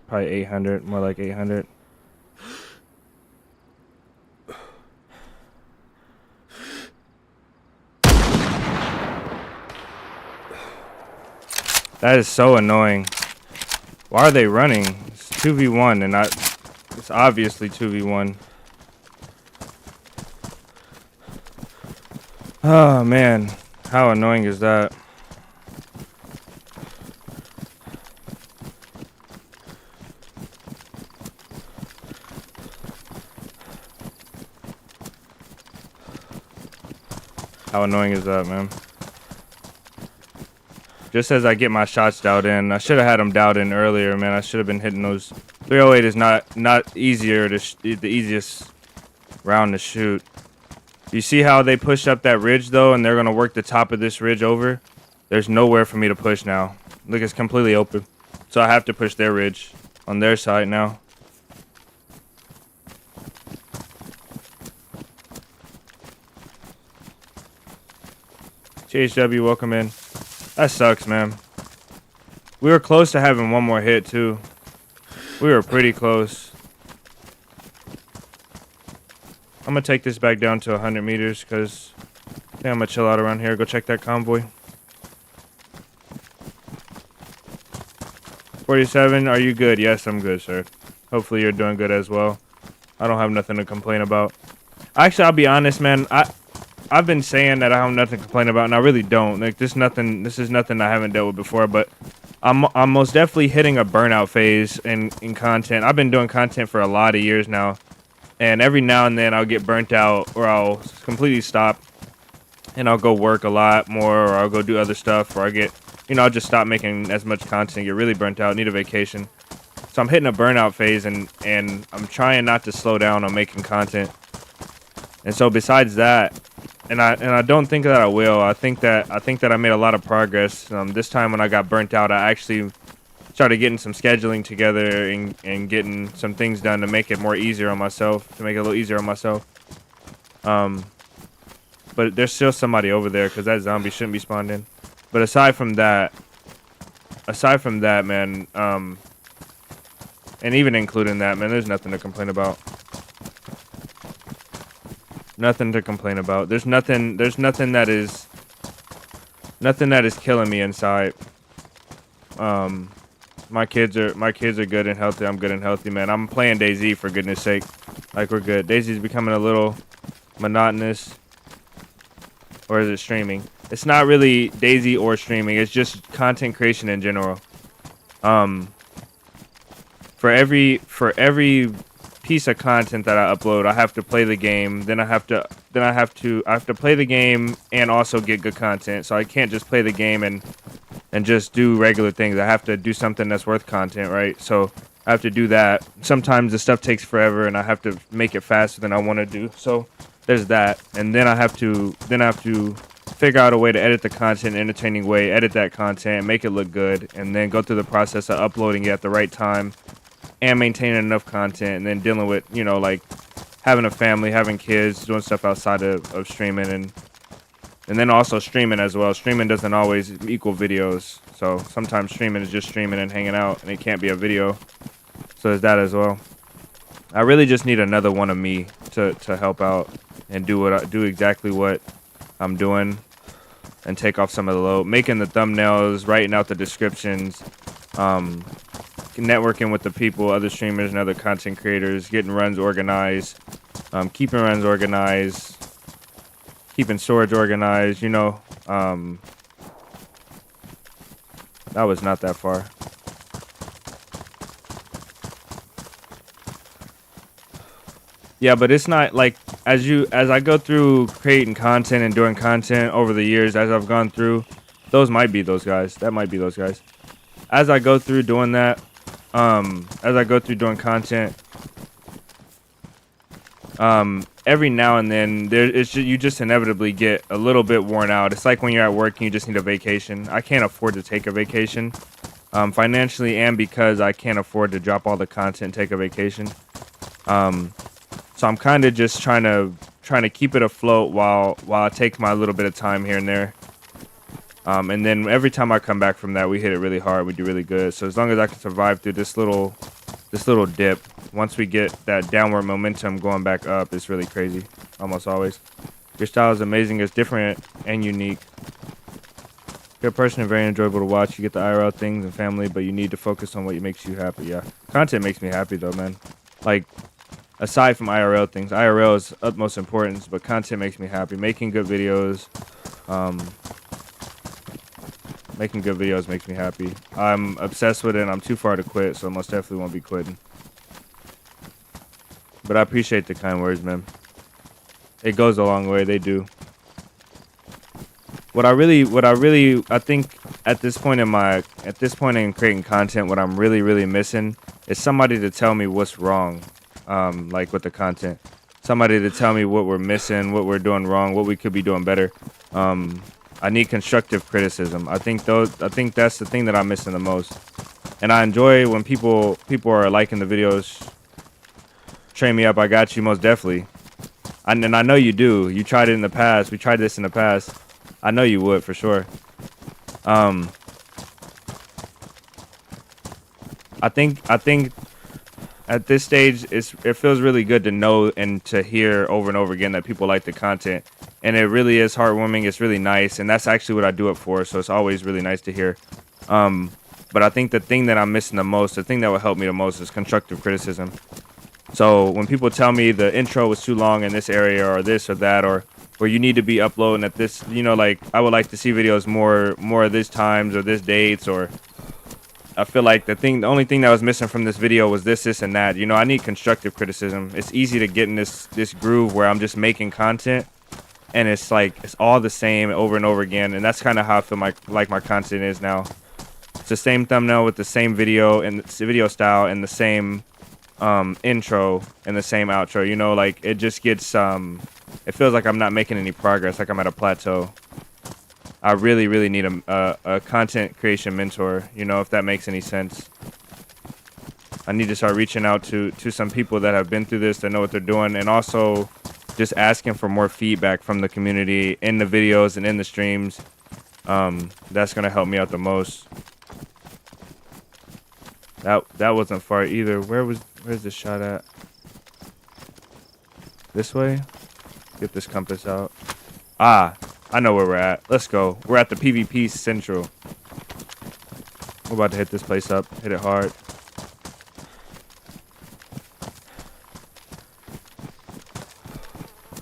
Speaker 3: Probably 800, more like 800. That is so annoying. Why are they running? It's 2v1 and not... It's obviously 2v1. Oh, man. How annoying is that? How annoying is that, man? Just as I get my shots dialed in, I should have had them dialed in earlier, man. I should have been hitting those. 308 is not easier to the easiest round to shoot. You see how they pushed up that ridge though, and they're gonna work the top of this ridge over. There's nowhere for me to push now. Look, it's completely open, so I have to push their ridge on their side now. JHW, welcome in. That sucks, man. We were close to having one more hit, too. We were pretty close. I'm going to take this back down to 100 meters because I think I'm going to chill out around here. Go check that convoy. 47, are you good? Yes, I'm good, sir. Hopefully you're doing good as well. I don't have nothing to complain about. Actually, I'll be honest, man. I've been saying that I have nothing to complain about, and I really don't. Like, this is nothing I haven't dealt with before, but I'm most definitely hitting a burnout phase in content. I've been doing content for a lot of years now, and every now and then I'll get burnt out, or I'll completely stop, and I'll go work a lot more, or I'll go do other stuff, or I'll just stop making as much content, get really burnt out, need a vacation. So I'm hitting a burnout phase, and I'm trying not to slow down on making content. And so besides that, and I don't think that I will. I think that I made a lot of progress. This time when I got burnt out, I actually started getting some scheduling together and getting some things done to make it more easier on myself, to make it a little easier on myself. But there's still somebody over there because that zombie shouldn't be spawned in. But aside from that, aside from that, man, and even including that, man, there's nothing to complain about. Nothing to complain about. There's nothing that is killing me inside. My kids are good and healthy. I'm good and healthy, man. I'm playing DayZ for goodness sake. Like, we're good. DayZ's becoming a little monotonous. Or is it streaming? It's not really DayZ or streaming. It's just content creation in general. For every piece of content that I upload, I have to play the game. Then I have to play the game and also get good content. So I can't just play the game and just do regular things. I have to do something that's worth content, right? So I have to do that. Sometimes the stuff takes forever, and I have to make it faster than I want to do. So there's that, and then I have to figure out a way to edit the content in an entertaining way, edit that content, make it look good, and then go through the process of uploading it at the right time and maintaining enough content, and then dealing with, you know, like having a family, having kids, doing stuff outside of streaming, and then also streaming as well. Streaming doesn't always equal videos, so sometimes streaming is just streaming and hanging out, and it can't be a video. So there's that as well. I really just need another one of me to help out and do exactly what I'm doing, and take off some of the load, making the thumbnails, writing out the descriptions, networking with the people, other streamers and other content creators, getting runs organized, keeping runs organized, keeping storage organized, you know. That was not that far. Yeah, but it's not like as I go through creating content and doing content over the years, as I've gone through, those might be those guys. That might be those guys. As I go through doing that, as I go through doing content, every now and then you just inevitably get a little bit worn out. It's like when you're at work and you just need a vacation. I can't afford to take a vacation, financially, and because I can't afford to drop all the content and take a vacation. So I'm kind of just trying to keep it afloat while I take my little bit of time here and there. And then every time I come back from that, we hit it really hard. We do really good. So as long as I can survive through this little dip, once we get that downward momentum going back up, it's really crazy. Almost always. Your style is amazing. It's different and unique. You're a person and very enjoyable to watch. You get the IRL things and family, but you need to focus on what makes you happy. Yeah, content makes me happy though, man. Like, aside from IRL things, IRL is utmost importance, but content makes me happy. Making good videos, makes me happy. I'm obsessed with it, and I'm too far to quit, so I most definitely won't be quitting. But I appreciate the kind words, man. It goes a long way. They do. I think at this point in creating content, what I'm really missing is somebody to tell me what's wrong. Like with the content, somebody to tell me what we're missing, what we're doing wrong, what we could be doing better. I need constructive criticism. I think that's the thing that I'm missing the most. And I enjoy when people are liking the videos. Train me up, I got you, most definitely. And I know you do. You tried it in the past. We tried this in the past. I know you would for sure. I think at this stage, it feels really good to know and to hear over and over again that people like the content. And it really is heartwarming. It's really nice. And that's actually what I do it for. So it's always really nice to hear. But I think the thing that I'm missing the most, the thing that will help me the most is constructive criticism. So when people tell me the intro was too long in this area or this or that, or where you need to be uploading at this, you know, like I would like to see videos more of this times or this dates, or I feel like the only thing that was missing from this video was this and that. You know, I need constructive criticism. It's easy to get in this groove where I'm just making content and it's like it's all the same over and over again, and that's kind of how I feel like my content is now. It's the same thumbnail with the same video and the video style and the same intro and the same outro. You know, like it just gets it feels like I'm not making any progress, like I'm at a plateau. I really need a content creation mentor, you know, if that makes any sense. I need to start reaching out to some people that have been through this, that know what they're doing, and also just asking for more feedback from the community in the videos and in the streams. That's going to help me out the most. That wasn't far either. Where's the shot at? This way? Get this compass out. Ah, I know where we're at. Let's go. We're at the PvP Central. We're about to hit this place up. Hit it hard.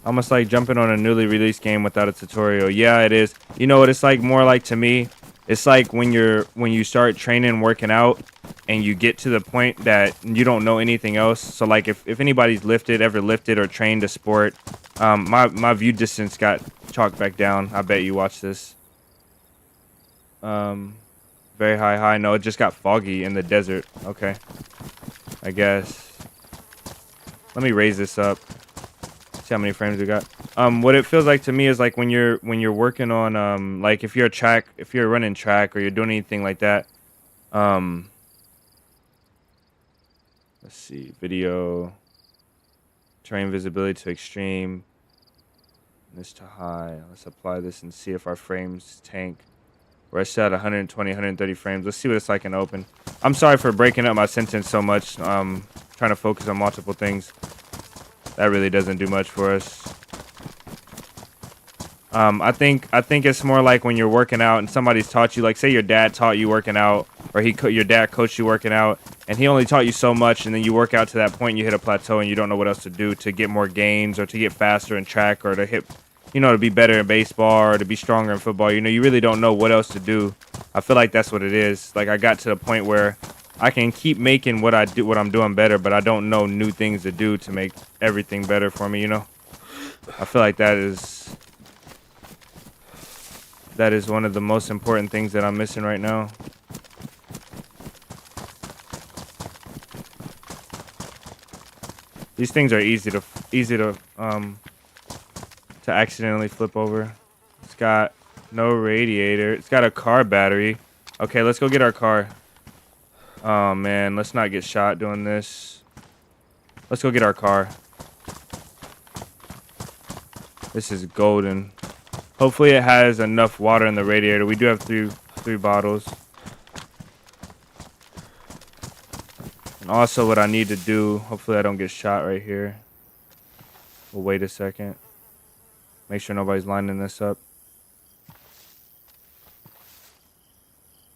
Speaker 3: Almost like jumping on a newly released game without a tutorial. Yeah, it is. You know what it's like? More like to me, it's like when you start training, working out, and you get to the point that you don't know anything else. So like if anybody's ever lifted or trained a sport, my view distance got chalked back down. I bet you watch this. Very high. No, it just got foggy in the desert. Okay. I guess. Let me raise this up. See how many frames we got. What it feels like to me is like when you're working on like if you're running track or you're doing anything like that. Let's see, video, terrain visibility to extreme, this to high. Let's apply this and see if our frames tank. We're set at 120, 130 frames. Let's see what it's like in open. I'm sorry for breaking up my sentence so much. Trying to focus on multiple things. That really doesn't do much for us. I think it's more like when you're working out and somebody's taught you, like say your dad taught you working out, or your dad coached you working out, and he only taught you so much, and then you work out to that point, you hit a plateau, and you don't know what else to do to get more gains, or to get faster in track, or to hit, to be better in baseball, or to be stronger in football. You really don't know what else to do. I feel like that's what it is. Like I got to the point where I can keep making what I'm doing better, but I don't know new things to do to make everything better for me. I feel like that is one of the most important things that I'm missing right now. These things are easy to accidentally flip over. It's got no radiator. It's got a car battery. Okay, let's go get our car. Oh man, let's not get shot doing this. Let's go get our car. This is golden. Hopefully it has enough water in the radiator. We do have three bottles. And also what I need to do, hopefully I don't get shot right here. We'll wait a second. Make sure nobody's lining this up.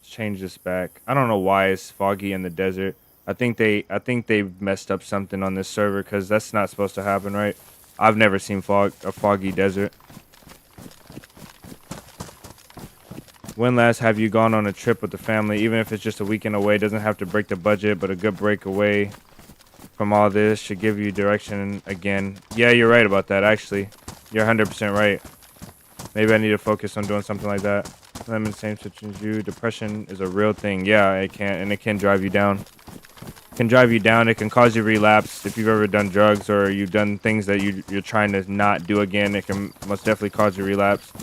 Speaker 3: Let's change this back. I don't know why it's foggy in the desert. I think they messed up something on this server because that's not supposed to happen, right? I've never seen a foggy desert. When last have you gone on a trip with the family? Even if it's just a weekend away, doesn't have to break the budget, but a good break away from all this should give you direction again. Yeah, you're right about that, actually. You're 100% right. Maybe I need to focus on doing something like that. I'm in the same situation as you. Depression is a real thing. Yeah, it can drive you down. It can drive you down. It can cause you relapse. If you've ever done drugs or you've done things that you're trying to not do again, it can most definitely cause you relapse.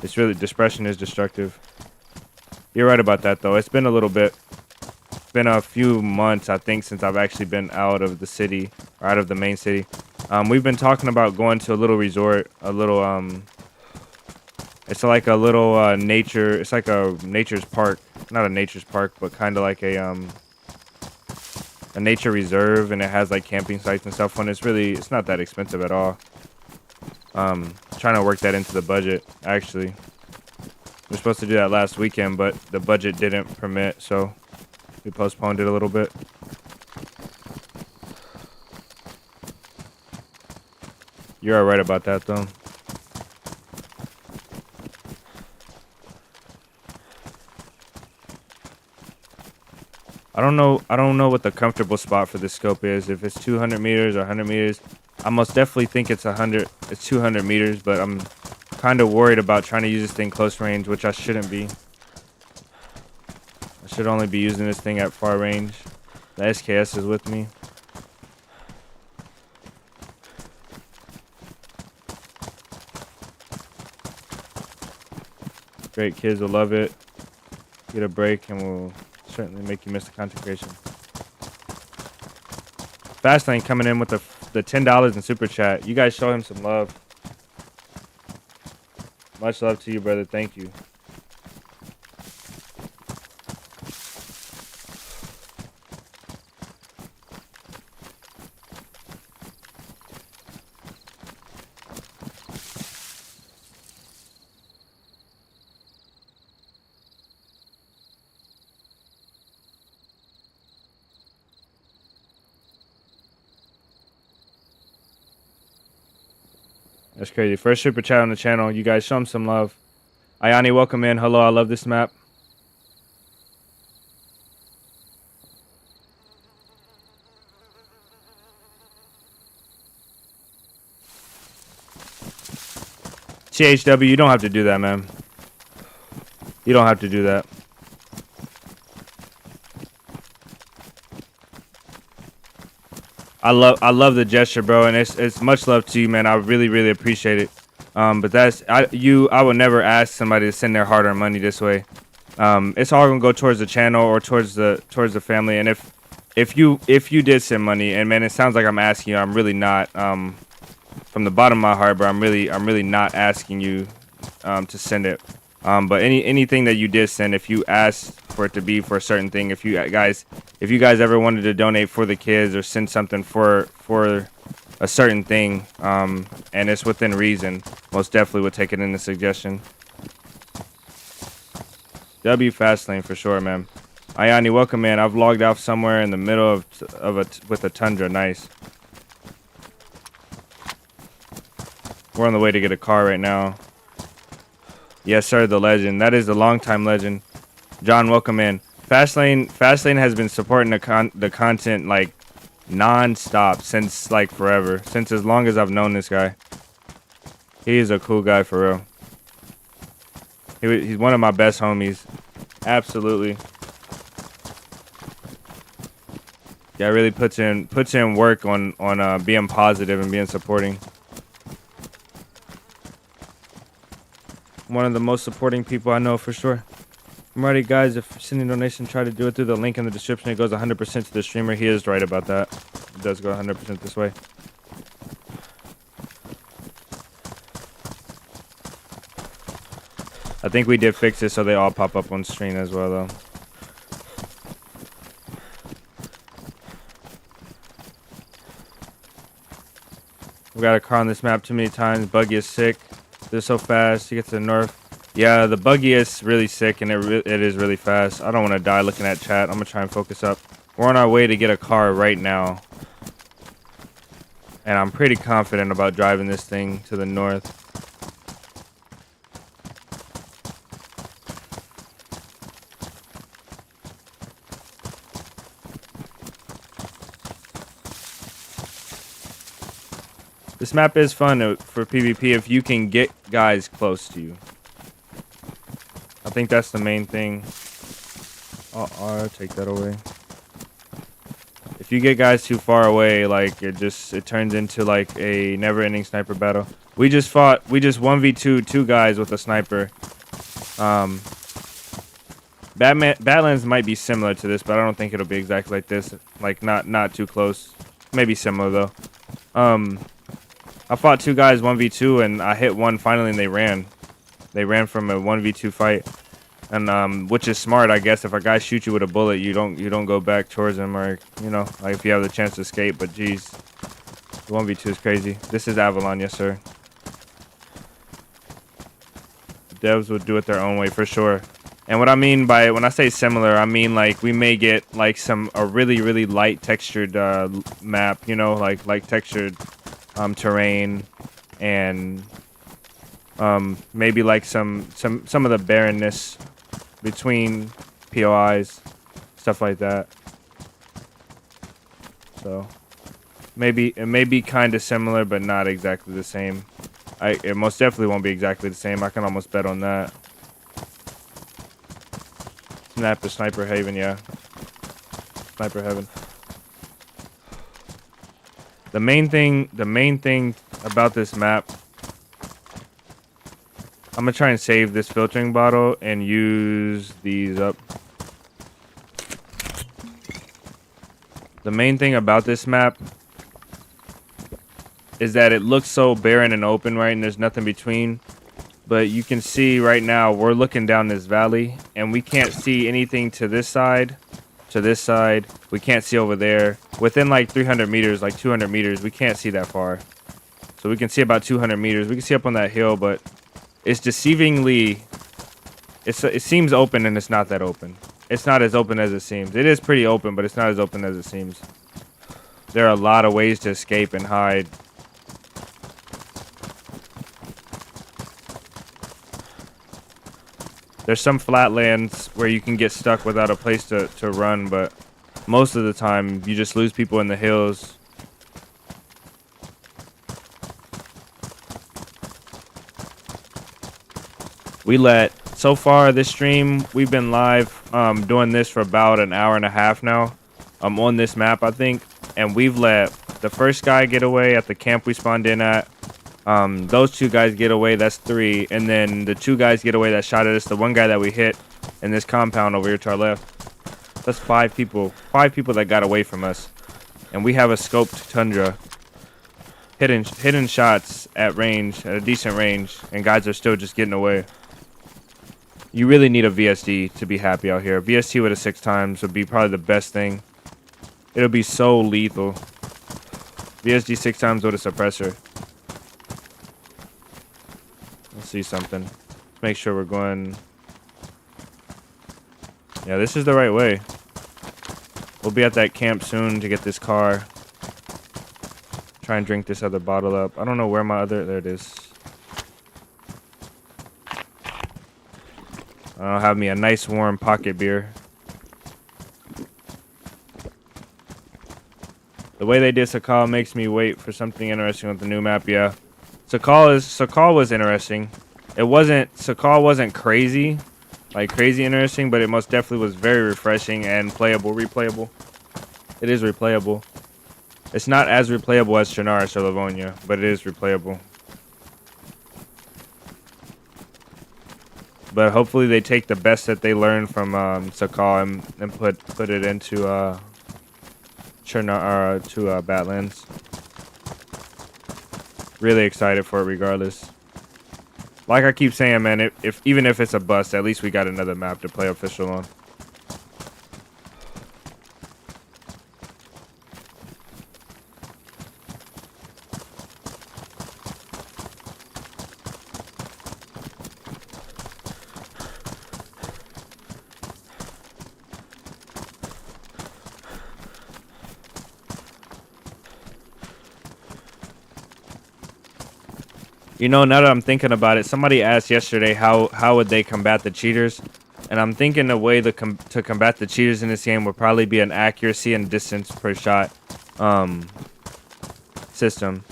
Speaker 3: Depression is destructive. You're right about that, though. It's been a little bit. It's been a few months, I think, since I've actually been out of the city, or out of the main city. We've been talking about going to a little resort, it's like a little nature. It's like a nature's park, not a nature's park, but kind of like a nature reserve, and it has like camping sites and stuff. When it's not that expensive at all. Trying to work that into the budget, actually. We were supposed to do that last weekend, but the budget didn't permit, so we postponed it a little bit. You're all right about that, though. I don't know what the comfortable spot for this scope is. If it's 200 meters or 100 meters. I most definitely think it's 200 meters, but I'm kind of worried about trying to use this thing close range, which I shouldn't be. I should only be using this thing at far range. The SKS is with me. Great, kids will love it. Get a break and we'll certainly make you miss the concentration. Fastlane coming in with the $10 in super chat. You guys show him some love. Much love to you, brother. Thank you. That's crazy. First super chat on the channel. You guys show him some love. Ayani, welcome in. Hello, I love this map. CHW, you don't have to do that, man. You don't have to do that. I love the gesture, bro, and it's much love to you, man. I really appreciate it. But I would never ask somebody to send their hard-earned money this way. It's all gonna go towards the channel or towards the family. And if you did send money, and man, it sounds like I'm asking you. I'm really not. From the bottom of my heart, bro, I'm really not asking you to send it. But anything that you did send, if you asked for it to be for a certain thing, if you guys ever wanted to donate for the kids or send something for a certain thing, and it's within reason, most definitely would take it in the suggestion. W Fastlane for sure, man. Ayani, welcome, man. I've logged off somewhere in the middle with a tundra. Nice. We're on the way to get a car right now. Yes, sir, the legend. That is the longtime legend. John, welcome in. Fastlane has been supporting the content like non-stop since like forever. Since as long as I've known this guy. He is a cool guy for real. He's one of my best homies. Absolutely. Yeah, really puts in work on being positive and being supporting. One of the most supporting people I know for sure. Alrighty, guys, if you're sending a donation, try to do it through the link in the description. It goes 100% to the streamer. He is right about that. It does go 100% this way. I think we did fix it so they all pop up on screen as well, though. We got a car on this map too many times. Buggy is sick. They're so fast. You get to the north. Yeah, the buggy is really sick, and it is really fast. I don't want to die looking at chat. I'm going to try and focus up. We're on our way to get a car right now. And I'm pretty confident about driving this thing to the north. This map is fun for PvP if you can get guys close to you. I think that's the main thing. I'll take that away. If you get guys too far away, like it turns into like a never-ending sniper battle. We just 1v2 two guys with a sniper. Badlands might be similar to this, but I don't think it'll be exactly like this. Like not too close. Maybe similar though. I fought two guys 1v2 and I hit one finally and they ran. They ran from a 1v2 fight. And which is smart, I guess. If a guy shoots you with a bullet, you don't go back towards him, or you know, like if you have the chance to escape. But geez, the 1v2 is crazy. This is Avalon, yes sir. Devs would do it their own way for sure. And what I mean by when I say similar, I mean like we may get like a really light textured map, you know, like textured terrain, and maybe like some of the barrenness between POIs, stuff like that. So it may be kind of similar, but not exactly the same. It most definitely won't be exactly the same. I can almost bet on that. Snap to Sniper Haven, yeah. Sniper Heaven. The main thing about this map, I'm gonna try and save this filtering bottle and use these up. The main thing about this map is that it looks so barren and open, right? And there's nothing between. But you can see right now we're looking down this valley and we can't see anything to this side. To this side, we can't see over there. Within like 300 meters, like 200 meters, we can't see that far. So we can see about 200 meters. We can see up on that hill, but it's deceivingly, it seems open and it's not that open. It's not as open as it seems. It is pretty open, but it's not as open as it seems. There are a lot of ways to escape and hide. There's some flatlands where you can get stuck without a place to run, but most of the time you just lose people in the hills. So far this stream, we've been live doing this for about an hour and a half now. On this map, I think, and we've let the first guy get away at the camp we spawned in at. Those 2 guys get away, that's 3, and then the 2 guys get away that shot at us. The 1 guy that we hit in this compound over here to our left. That's 5 people. 5 people that got away from us, and we have a scoped tundra. Hidden shots at range, at a decent range, and guys are still just getting away. You really need a VSD to be happy out here. VST with a 6 times would be probably the best thing. It'll be so lethal. VSD 6 times with a suppressor. Let's see something. Let's make sure we're going. Yeah, this is the right way. We'll be at that camp soon to get this car. Try and drink this other bottle up. I don't know where my other. There it is. I'll have me a nice warm pocket beer. The way they did Sakal makes me wait for something interesting with the new map. Yeah, Sakal was interesting. Sakal wasn't crazy, like crazy interesting, but it most definitely was very refreshing and replayable. It is replayable. It's not as replayable as Chernarus or Livonia, but it is replayable. But hopefully they take the best that they learned from Sakal and put it into Badlands. Really excited for it regardless. Like I keep saying, man, even if it's a bust, at least we got another map to play official on. You know, now that I'm thinking about it, somebody asked yesterday how would they combat the cheaters, and I'm thinking the way to combat the cheaters in this game would probably be an accuracy and distance per shot system,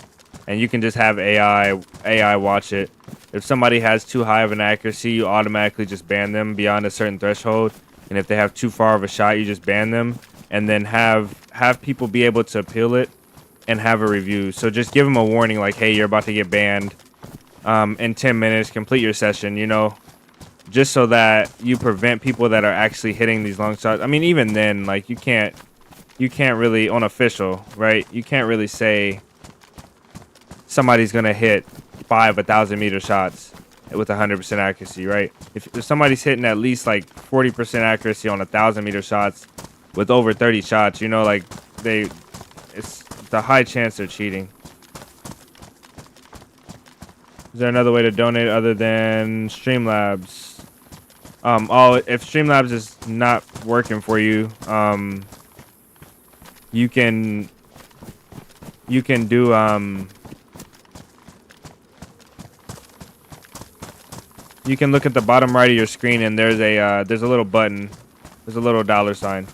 Speaker 3: and you can just have AI watch it. If somebody has too high of an accuracy, you automatically just ban them beyond a certain threshold, and if they have too far of a shot, you just ban them, and then have people be able to appeal it and have a review. So just give them a warning like, hey, you're about to get banned. In 10 minutes, complete your session, you know, just so that you prevent people that are actually hitting these long shots. I mean, even then, like, you can't really, on official, right? You can't really say somebody's going to hit 5 1,000-meter shots with 100% accuracy, right? If somebody's hitting at least like 40% accuracy on 1,000-meter shots with over 30 shots, you know, like it's a high chance they're cheating. Is there another way to donate other than Streamlabs? If Streamlabs is not working for you, you can do you can look at the bottom right of your screen and there's a little button. There's a little $sign.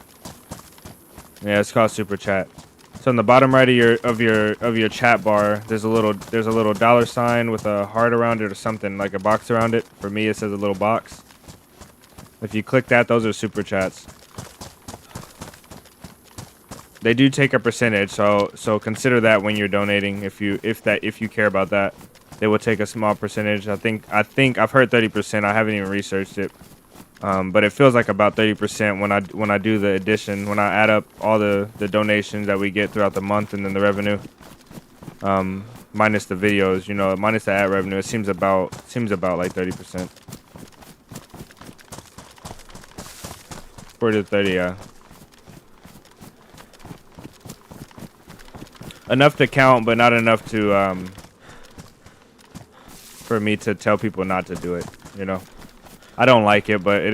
Speaker 3: Yeah, it's called Super Chat. So on the bottom right of your chat bar, there's a little $sign with a heart around it or something, like a box around it. For me, it says a little box. If you click that, those are super chats. They do take a percentage, so consider that when you're donating. If you care about that, they will take a small percentage. I think I've heard 30%. I haven't even researched it. But it feels like about 30% when I do the addition, when I add up all the donations that we get throughout the month and then the revenue, minus the videos, you know, minus the ad revenue, it seems about like 30%. 40 to 30, yeah. Enough to count, but not enough to for me to tell people not to do it, you know. I don't like it, but it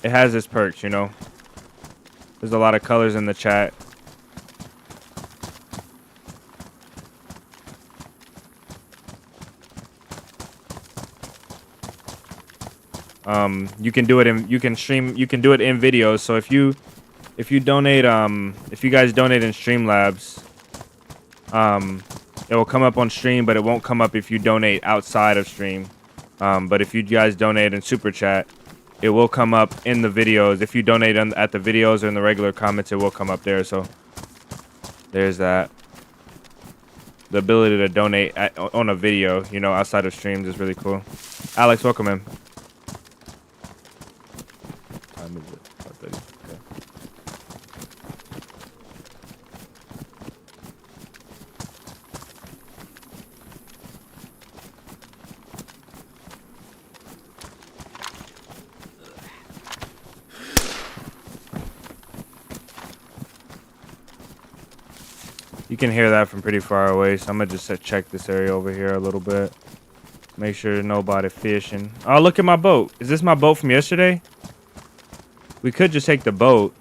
Speaker 3: has its perks, you know. There's a lot of colors in the chat. You can do it in, you can do it in videos. So if you donate, if you guys donate in Streamlabs, it will come up on stream, but it won't come up if you donate outside of stream. But if you guys donate in Super Chat, it will come up in the videos. If you donate at the videos or in the regular comments, it will come up there. So there's that. The ability to donate on a video, you know, outside of streams is really cool. Alex, welcome in. Time is it? 5:30. Okay. You can hear that from pretty far away, so I'm gonna just check this area over here a little bit. Make sure nobody fishing. Oh, look at my boat. Is this my boat from yesterday? We could just take the boat.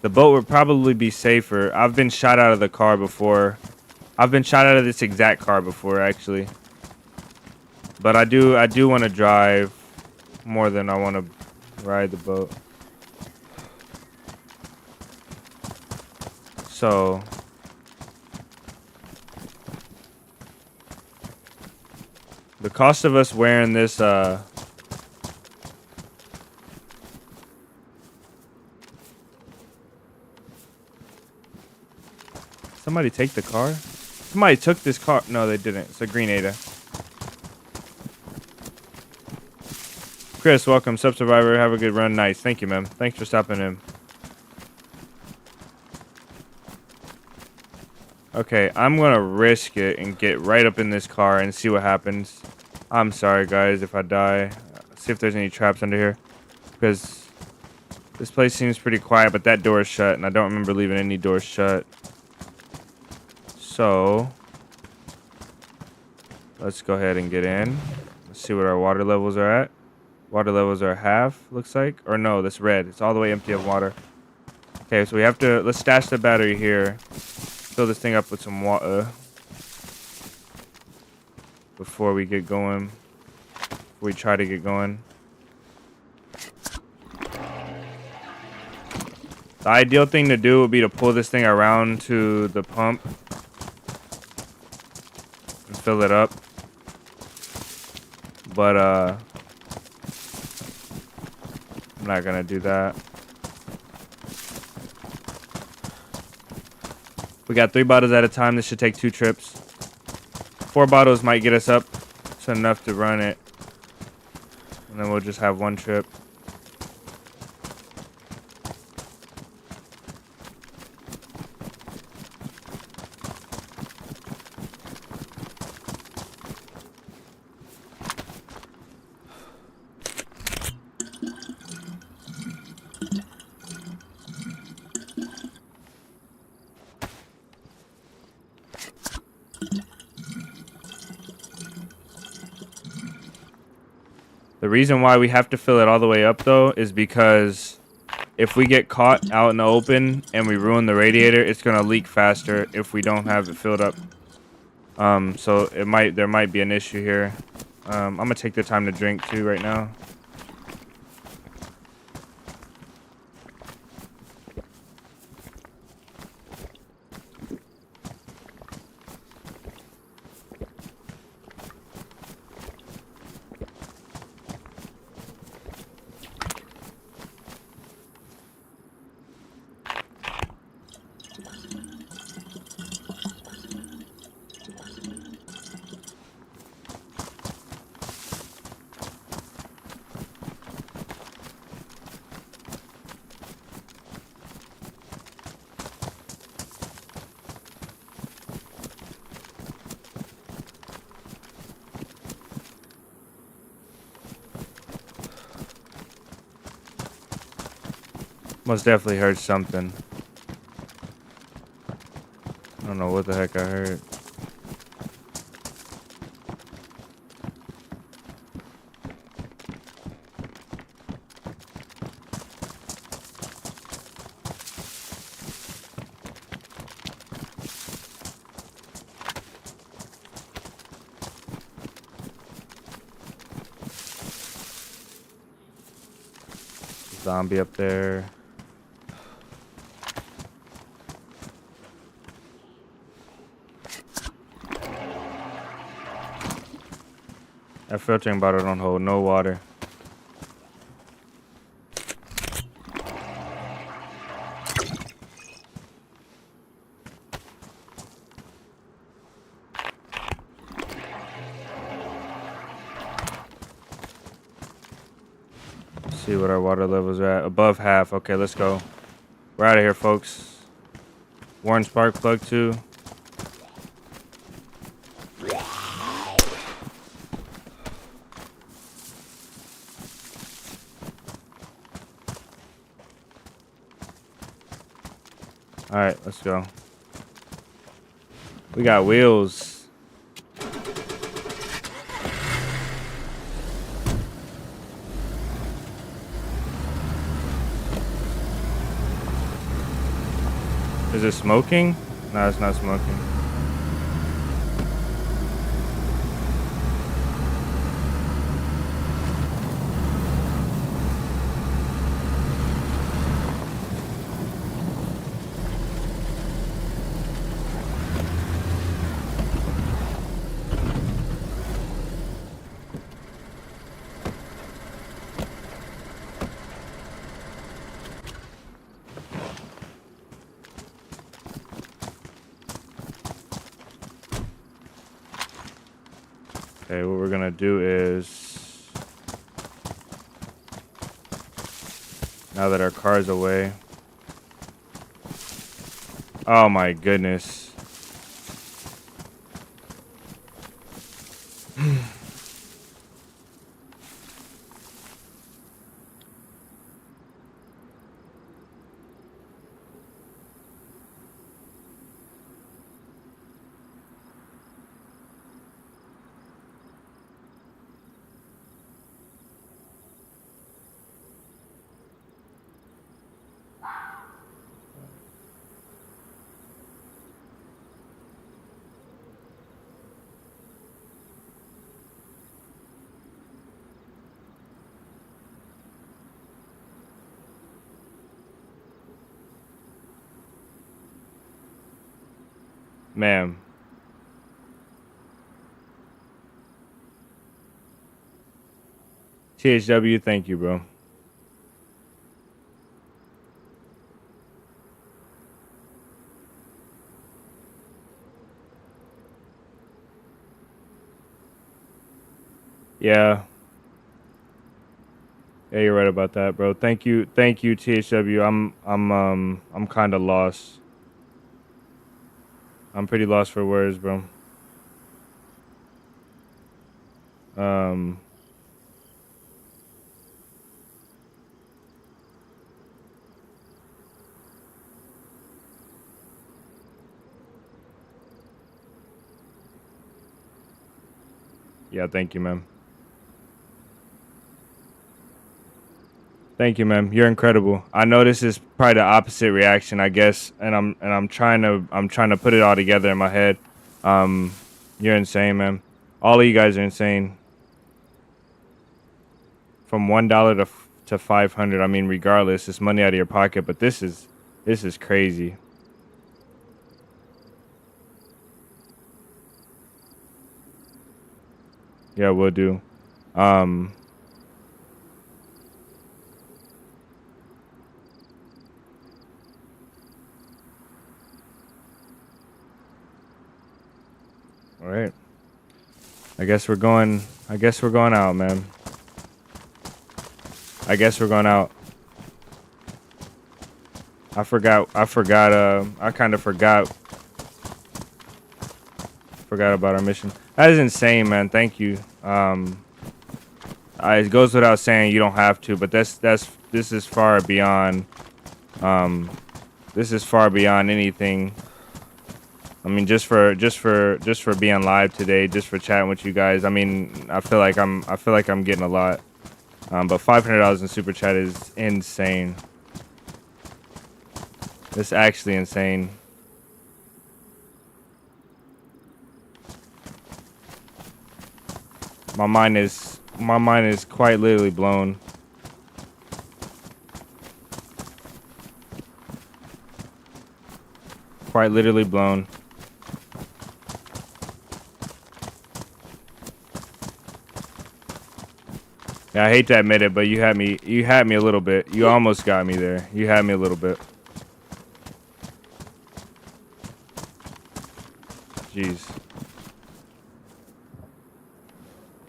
Speaker 3: The boat would probably be safer. I've been shot out of the car before. I've been shot out of this exact car before, actually. But I do want to drive more than I want to ride the boat. So the cost of us wearing this, somebody take the car? Somebody took this car. No, they didn't. It's a green Ada. Chris, welcome. Sub Survivor. Have a good run. Nice. Thank you, man. Thanks for stopping in. Okay, I'm gonna risk it and get right up in this car and see what happens. I'm sorry, guys, if I die. See if there's any traps under here. Because this place seems pretty quiet, but that door is shut, and I don't remember leaving any doors shut. So let's go ahead and get in. Let's see what our water levels are at. Water levels are half, looks like. Or no, that's red. It's all the way empty of water. Okay, so we have to, let's stash the battery here. Fill this thing up with some water before we get going. Before we try to get going. The ideal thing to do would be to pull this thing around to the pump and fill it up. But I'm not gonna do that. We got 3 bottles at a time. This should take 2 trips. 4 bottles might get us up to enough to run it. And then we'll just have 1 trip. The reason why we have to fill it all the way up, though, is because if we get caught out in the open and we ruin the radiator, it's going to leak faster if we don't have it filled up. So there might be an issue here. I'm going to take the time to drink, too, right now. Most definitely heard something. I don't know what the heck I heard. Zombie up there. That filtering bottle don't hold no water. See what our water levels are at. Above half. Okay, let's go. We're out of here, folks. Warren spark plug 2. All right, let's go. We got wheels. Is it smoking? No, it's not smoking. Okay, what we're gonna do is, now that our car's away. Oh my goodness. Ma'am. THW, thank you, bro. Yeah. Yeah, you're right about that, bro. Thank you, THW. I'm kind of lost. I'm pretty lost for words, bro. Yeah, thank you, man. Thank you, man. You're incredible. I know this is probably the opposite reaction, I guess, and I'm trying to put it all together in my head. You're insane, man. All of you guys are insane. From $1 to 500. I mean, regardless, it's money out of your pocket, but this is crazy. Yeah, we'll do. All right. I guess we're going out, man. I guess we're going out. I kind of forgot about our mission. That is insane, man. Thank you. It goes without saying you don't have to, but this is far beyond this is far beyond anything. I mean, just for being live today, just for chatting with you guys. I mean, I feel like I'm getting a lot. But $500 in super chat is insane. It's actually insane. My mind is quite literally blown. quite literally blown. Yeah, I hate to admit it, but you had me a little bit. You almost got me there. You had me a little bit. Jeez.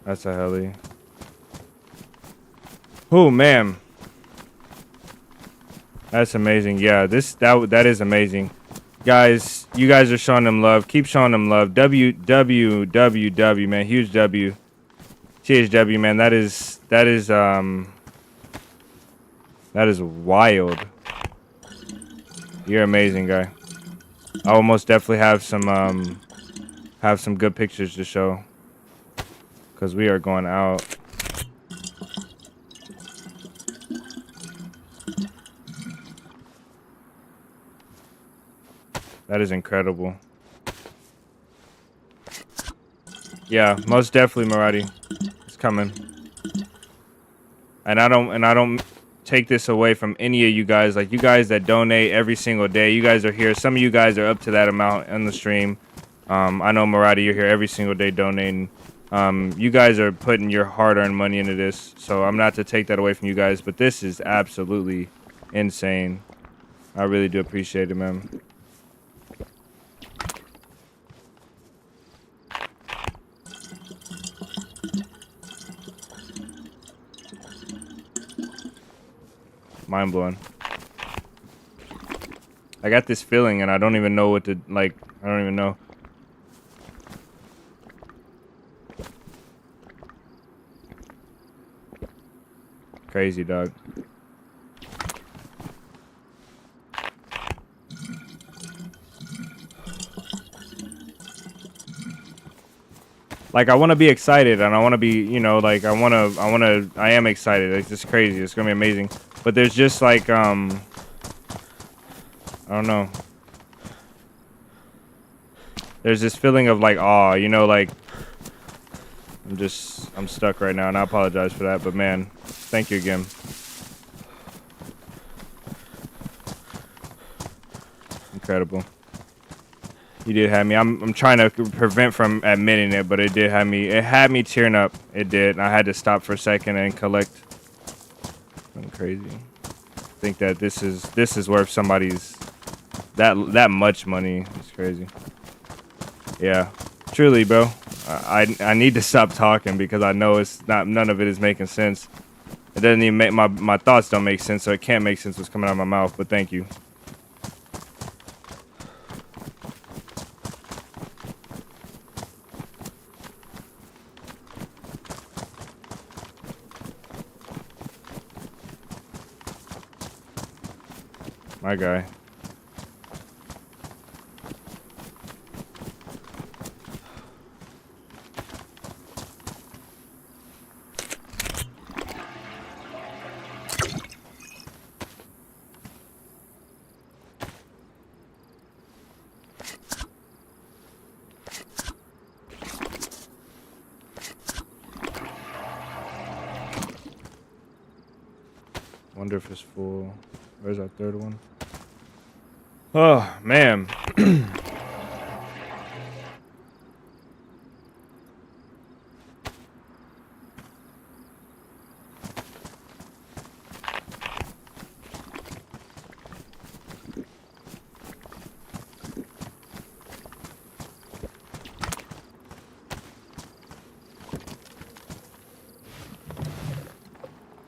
Speaker 3: That's a heli. Oh man. That's amazing. Yeah, that is amazing. Guys, you guys are showing them love. Keep showing them love. WWWW, man. Huge W. THW, man. That is wild. You're amazing, guy. I will most definitely have some good pictures to show. Cause we are going out. That is incredible. Yeah, most definitely, Marati. It's coming. And I don't take this away from any of you guys. Like, you guys that donate every single day, you guys are here. Some of you guys are up to that amount on the stream. I know, Marati, you're here every single day donating. You guys are putting your hard-earned money into this, so I'm not to take that away from you guys, but this is absolutely insane. I really do appreciate it, man. Mind blowing. I got this feeling and I don't even know what to, like, I don't even know. Crazy, dog. Like, I want to be excited and I want to be, you know, like, I am excited. It's just crazy. It's going to be amazing. But there's just like, I don't know. There's this feeling of like awe, you know, like I'm stuck right now and I apologize for that, but man, thank you again. Incredible. You did have me. I'm trying to prevent from admitting it, but it did have me. It had me tearing up. It did. And I had to stop for a second and collect. I'm crazy. I think that this is worth somebody's that much money. It's crazy. Yeah, truly, bro. I need to stop talking because I know it's not. None of it is making sense. It doesn't even make my thoughts don't make sense, so it can't make sense what's coming out of my mouth. But thank you. My guy. Wonder if it's full. Where's our third one? Oh, man.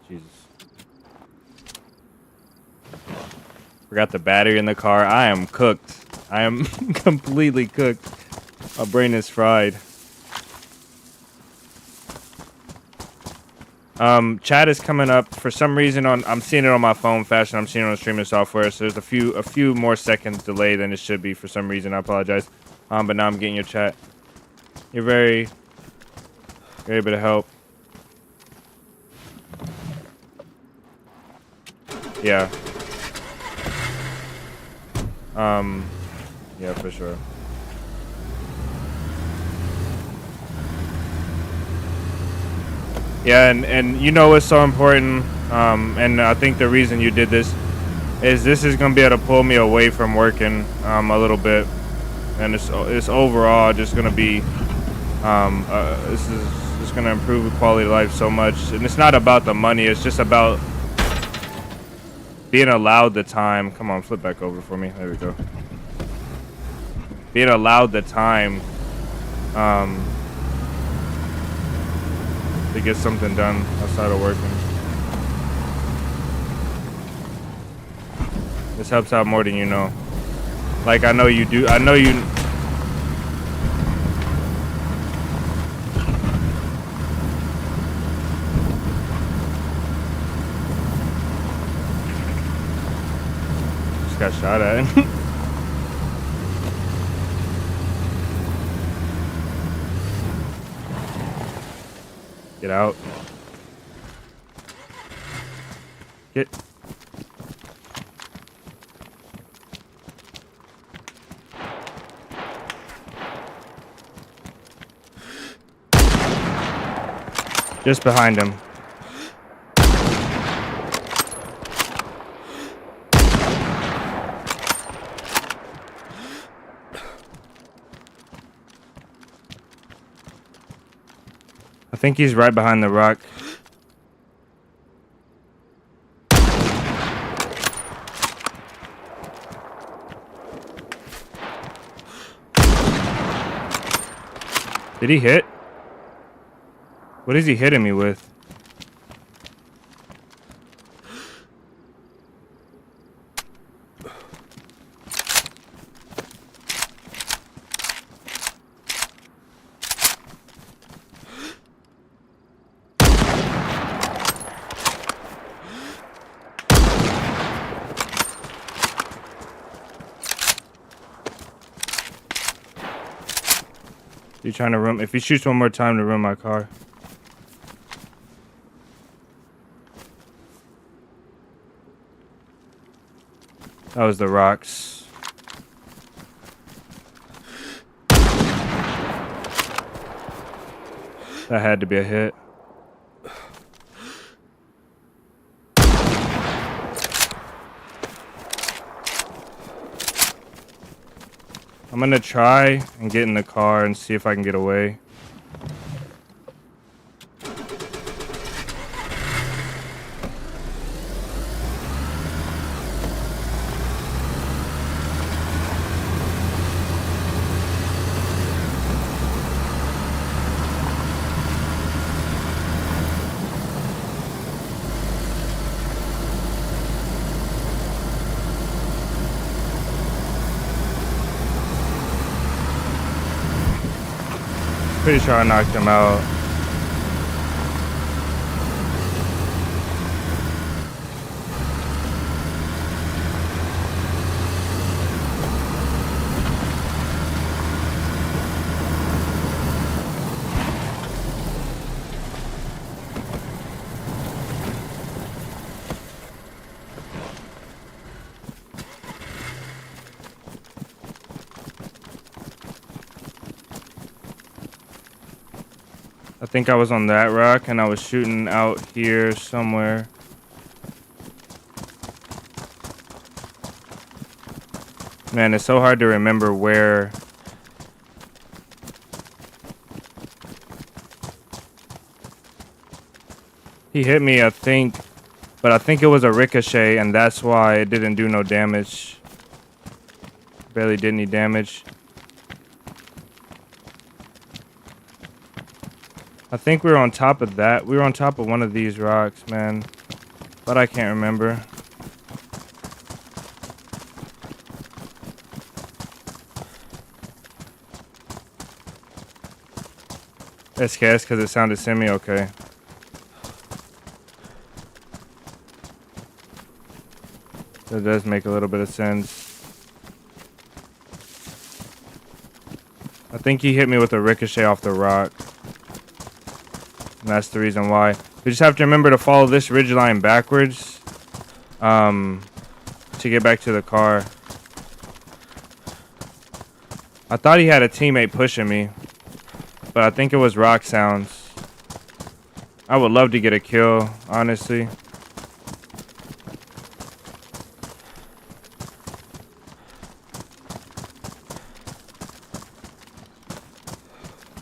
Speaker 3: Jesus. Forgot the battery in the car. I am cooked. I am completely cooked. My brain is fried. Chat is coming up for some reason on. I'm seeing it on my phone faster than I'm seeing it on the streaming software. So there's a few more seconds delay than it should be for some reason. I apologize. But now I'm getting your chat. You're very bit of help. Yeah. Yeah, for sure. Yeah, and you know what's so important, and I think the reason you did this is this is gonna be able to pull me away from working a little bit, and it's overall just gonna be this is just gonna improve the quality of life so much. And it's not about the money, it's just about being allowed the time. Come on, flip back over for me. There we go. Being allowed the time to get something done outside of working. This helps out more than you know. Like, I know you do. I know you. Just got shot at. Get out. Get. Just behind him. I think he's right behind the rock. Did he hit? What is he hitting me with? You trying to ruin? If he shoots one more time to ruin my car. That was the rocks. That had to be a hit. I'm gonna try and get in the car and see if I can get away. Pretty sure I knocked him out. I think I was on that rock and I was shooting out here somewhere. Man, it's so hard to remember where. He hit me, I think, but I think it was a ricochet and that's why it didn't do no damage. Barely did any damage. I think we were on top of that. We were on top of one of these rocks, man. But I can't remember. SKS because it sounded semi okay. That does make a little bit of sense. I think he hit me with a ricochet off the rock. And that's the reason why. We just have to remember to follow this ridgeline backwards to get back to the car. I thought he had a teammate pushing me, but I think it was rock sounds. I would love to get a kill, honestly.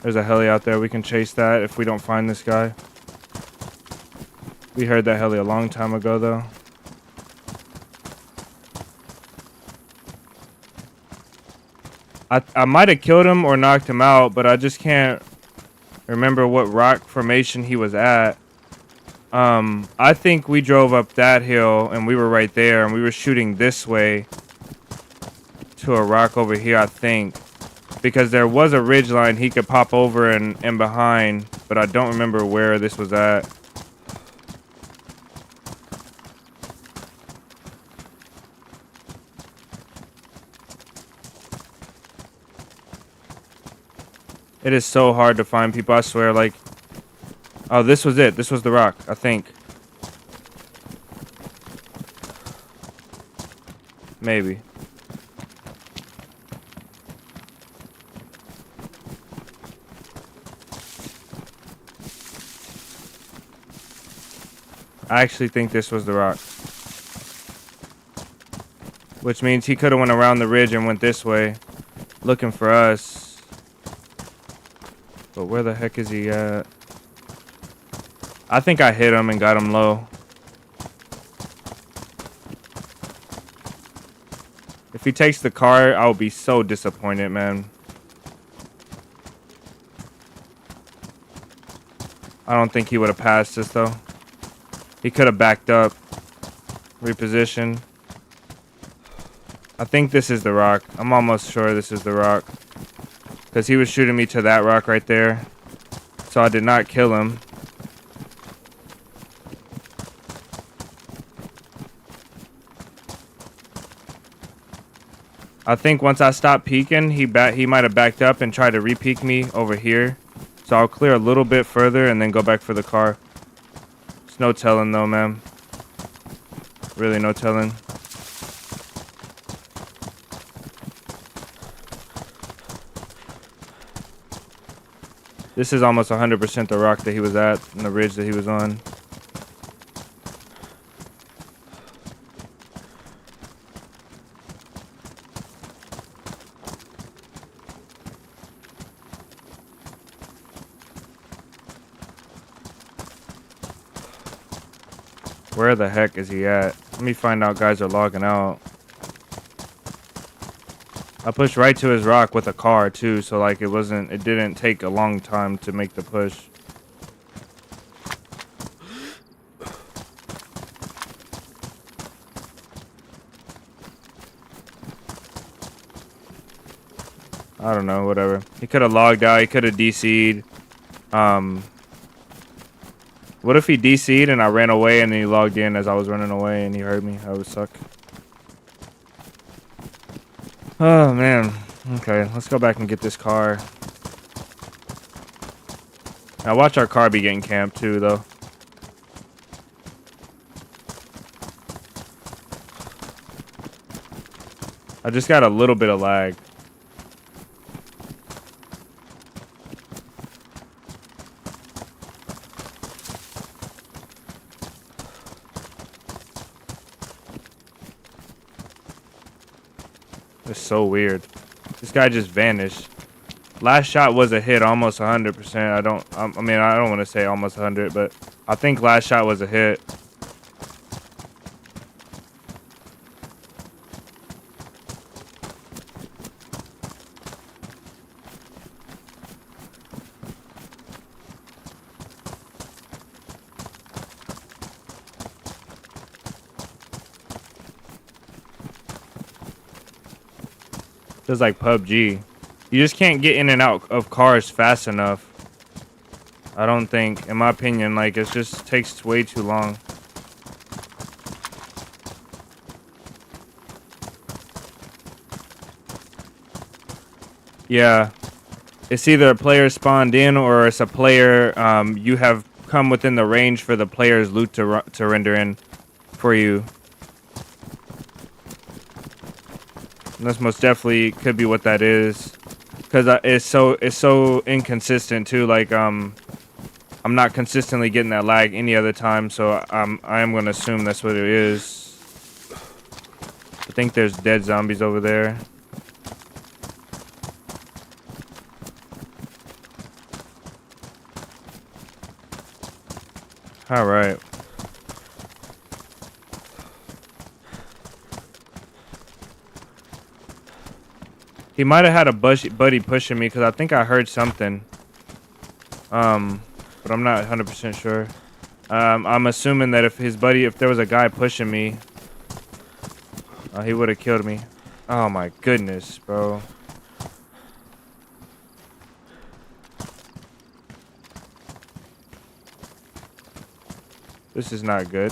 Speaker 3: There's a heli out there. We can chase that if we don't find this guy. We heard that heli a long time ago, though. I might have killed him or knocked him out, but I just can't remember what rock formation he was at. I think we drove up that hill and we were right there and we were shooting this way to a rock over here, I think. Because there was a ridge line he could pop over and behind, but I don't remember where this was at. It is so hard to find people, I swear, like... Oh, this was it. This was the rock, I think. Maybe. I actually think this was the rock. Which means he could have went around the ridge and went this way, looking for us. But where the heck is he at? I think I hit him and got him low. If he takes the car, I'll be so disappointed, man. I don't think he would have passed us, though. He could have backed up. Repositioned. I think this is the rock. I'm almost sure this is the rock. Because he was shooting me to that rock right there. So I did not kill him. I think once I stopped peeking, he might have backed up and tried to re-peek me over here. So I'll clear a little bit further and then go back for the car. There's no telling though, man. Really no telling. This is almost 100% the rock that he was at and the ridge that he was on. Where the heck is he at? Let me find out. Guys are logging out. I pushed right to his rock with a car too, so like it didn't take a long time to make the push. I don't know, whatever. He could have logged out, he could have DC'd. What if he DC'd and I ran away and then he logged in as I was running away and he heard me? That would suck. Oh, man. Okay, let's go back and get this car. Now watch our car be getting camped too, though. I just got a little bit of lag. It's so weird. This guy just vanished. Last shot was a hit, almost 100%. I mean, I don't want to say almost 100, but I think last shot was a hit. Just like PUBG. You just can't get in and out of cars fast enough. I don't think, in my opinion, like it just takes way too long. Yeah. It's either a player spawned in or it's a player you have come within the range for the player's loot to render in for you. And this most definitely could be what that is, because it's so inconsistent too. Like I'm not consistently getting that lag any other time, so I am gonna assume that's what it is. I think there's dead zombies over there. All right. He might have had a buddy pushing me because I think I heard something. But I'm not 100% sure. I'm assuming that if there was a guy pushing me, he would have killed me. Oh my goodness, bro. This is not good.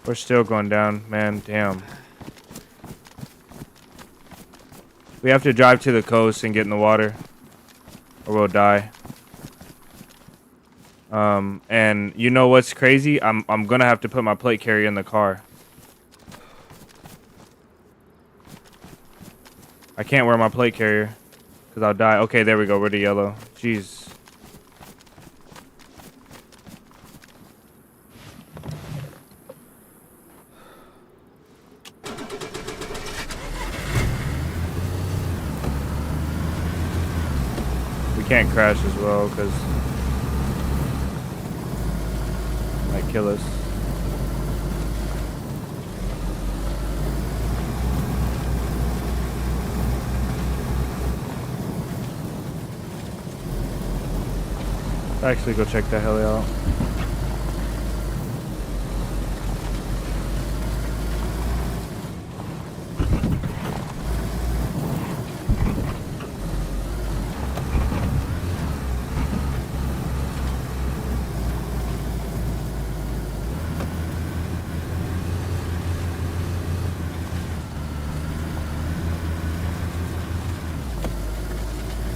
Speaker 3: We're still going down, man. Damn. We have to drive to the coast and get in the water, or we'll die. And you know what's crazy? I'm gonna have to put my plate carrier in the car. I can't wear my plate carrier because I'll die. Okay, there we go. We're the yellow. Jeez. We can't crash as well because it might kill us. Actually, go check that heli out.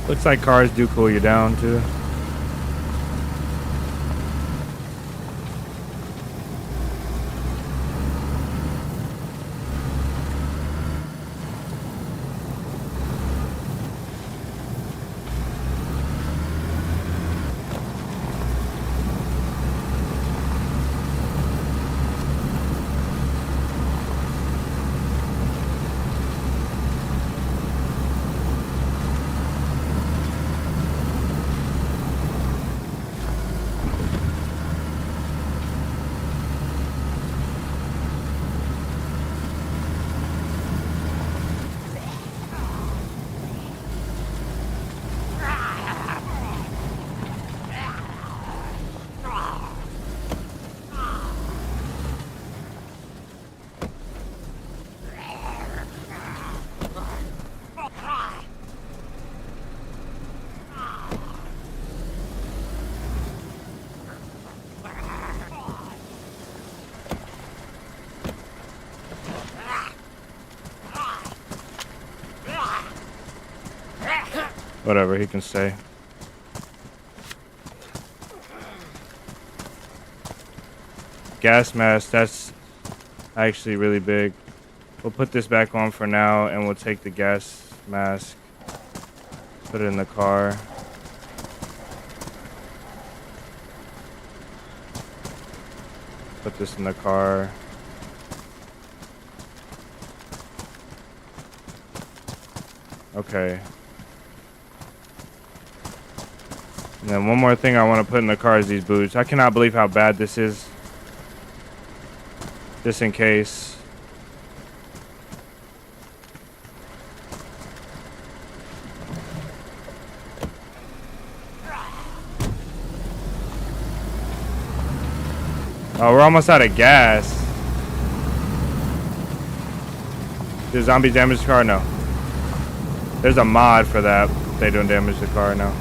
Speaker 3: Looks like cars do cool you down too. Whatever, he can stay. Gas mask, that's actually really big. We'll put this back on for now and we'll take the gas mask, put it in the car. Put this in the car. Okay. And then one more thing I want to put in the car is these boots. I cannot believe how bad this is. Just in case. Oh, we're almost out of gas. Did zombies damage the car? No. There's a mod for that. They don't damage the car now.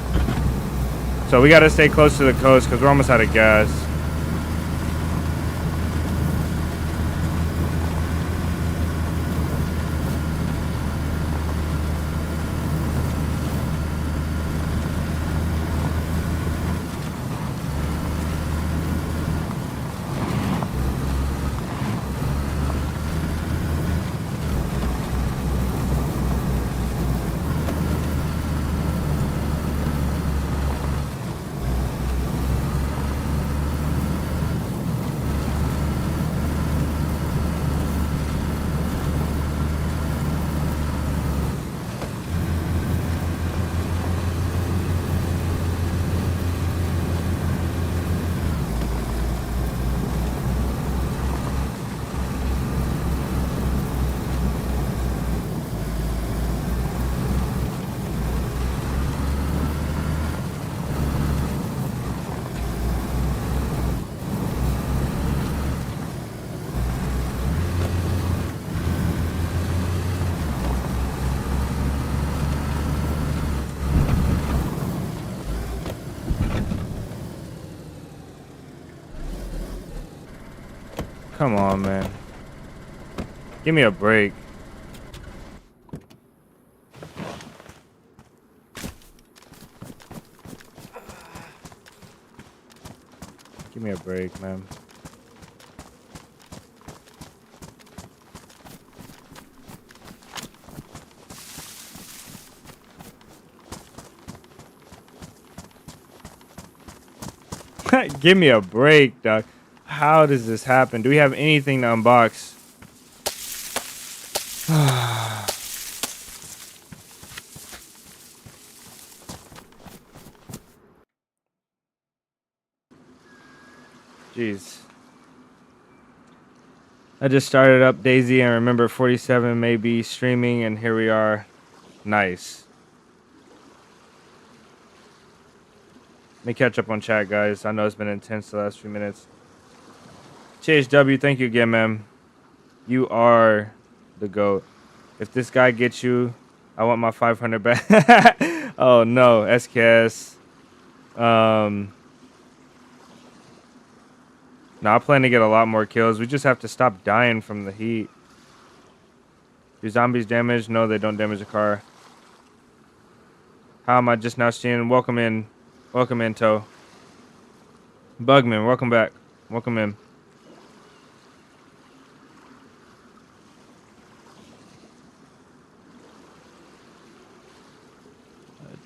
Speaker 3: So we gotta stay close to the coast because we're almost out of gas. Come on, man. Give me a break. Give me a break, man. Give me a break, dog. How does this happen? Do we have anything to unbox? Jeez. I just started up DayZ and remember 47 may be streaming, and here we are. Nice. Let me catch up on chat, guys. I know it's been intense the last few minutes. CHW, thank you again, man. You are the GOAT. If this guy gets you, I want my 500 back. Oh, no. SKS. No, I plan to get a lot more kills. We just have to stop dying from the heat. Do zombies damage? No, they don't damage the car. How am I just now seeing? Welcome in. Welcome in, Toe. Bugman, welcome back. Welcome in.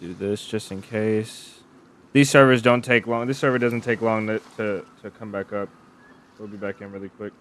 Speaker 3: Do this just in case. These servers don't take long. This server doesn't take long to come back up. We'll be back in really quick.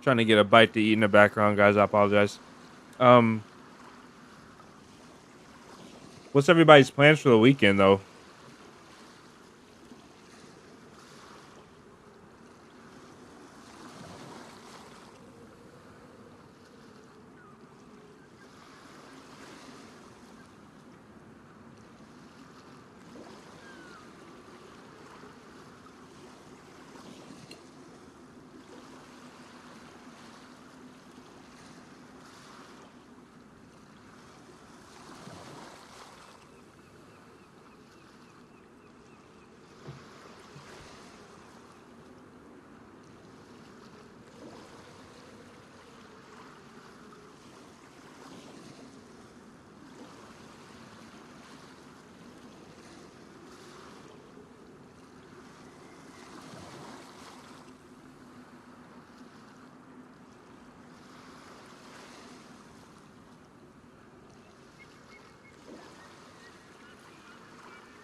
Speaker 3: Trying to get a bite to eat in the background, guys. I apologize. What's everybody's plans for the weekend, though?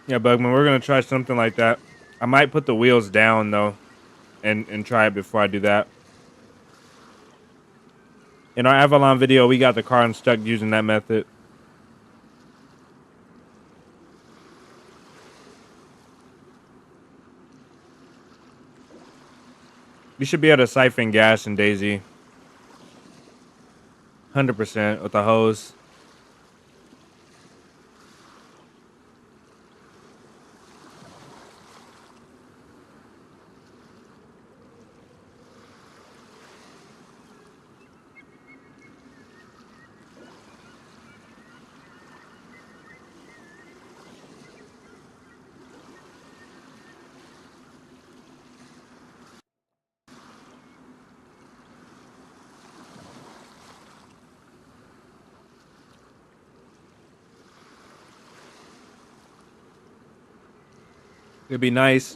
Speaker 3: Yeah, Bugman, we're gonna try something like that. I might put the wheels down though, and try it before I do that. In our Avalon video, we got the car unstuck using that method. You should be able to siphon gas in DayZ. 100% with the hose. It'd be nice.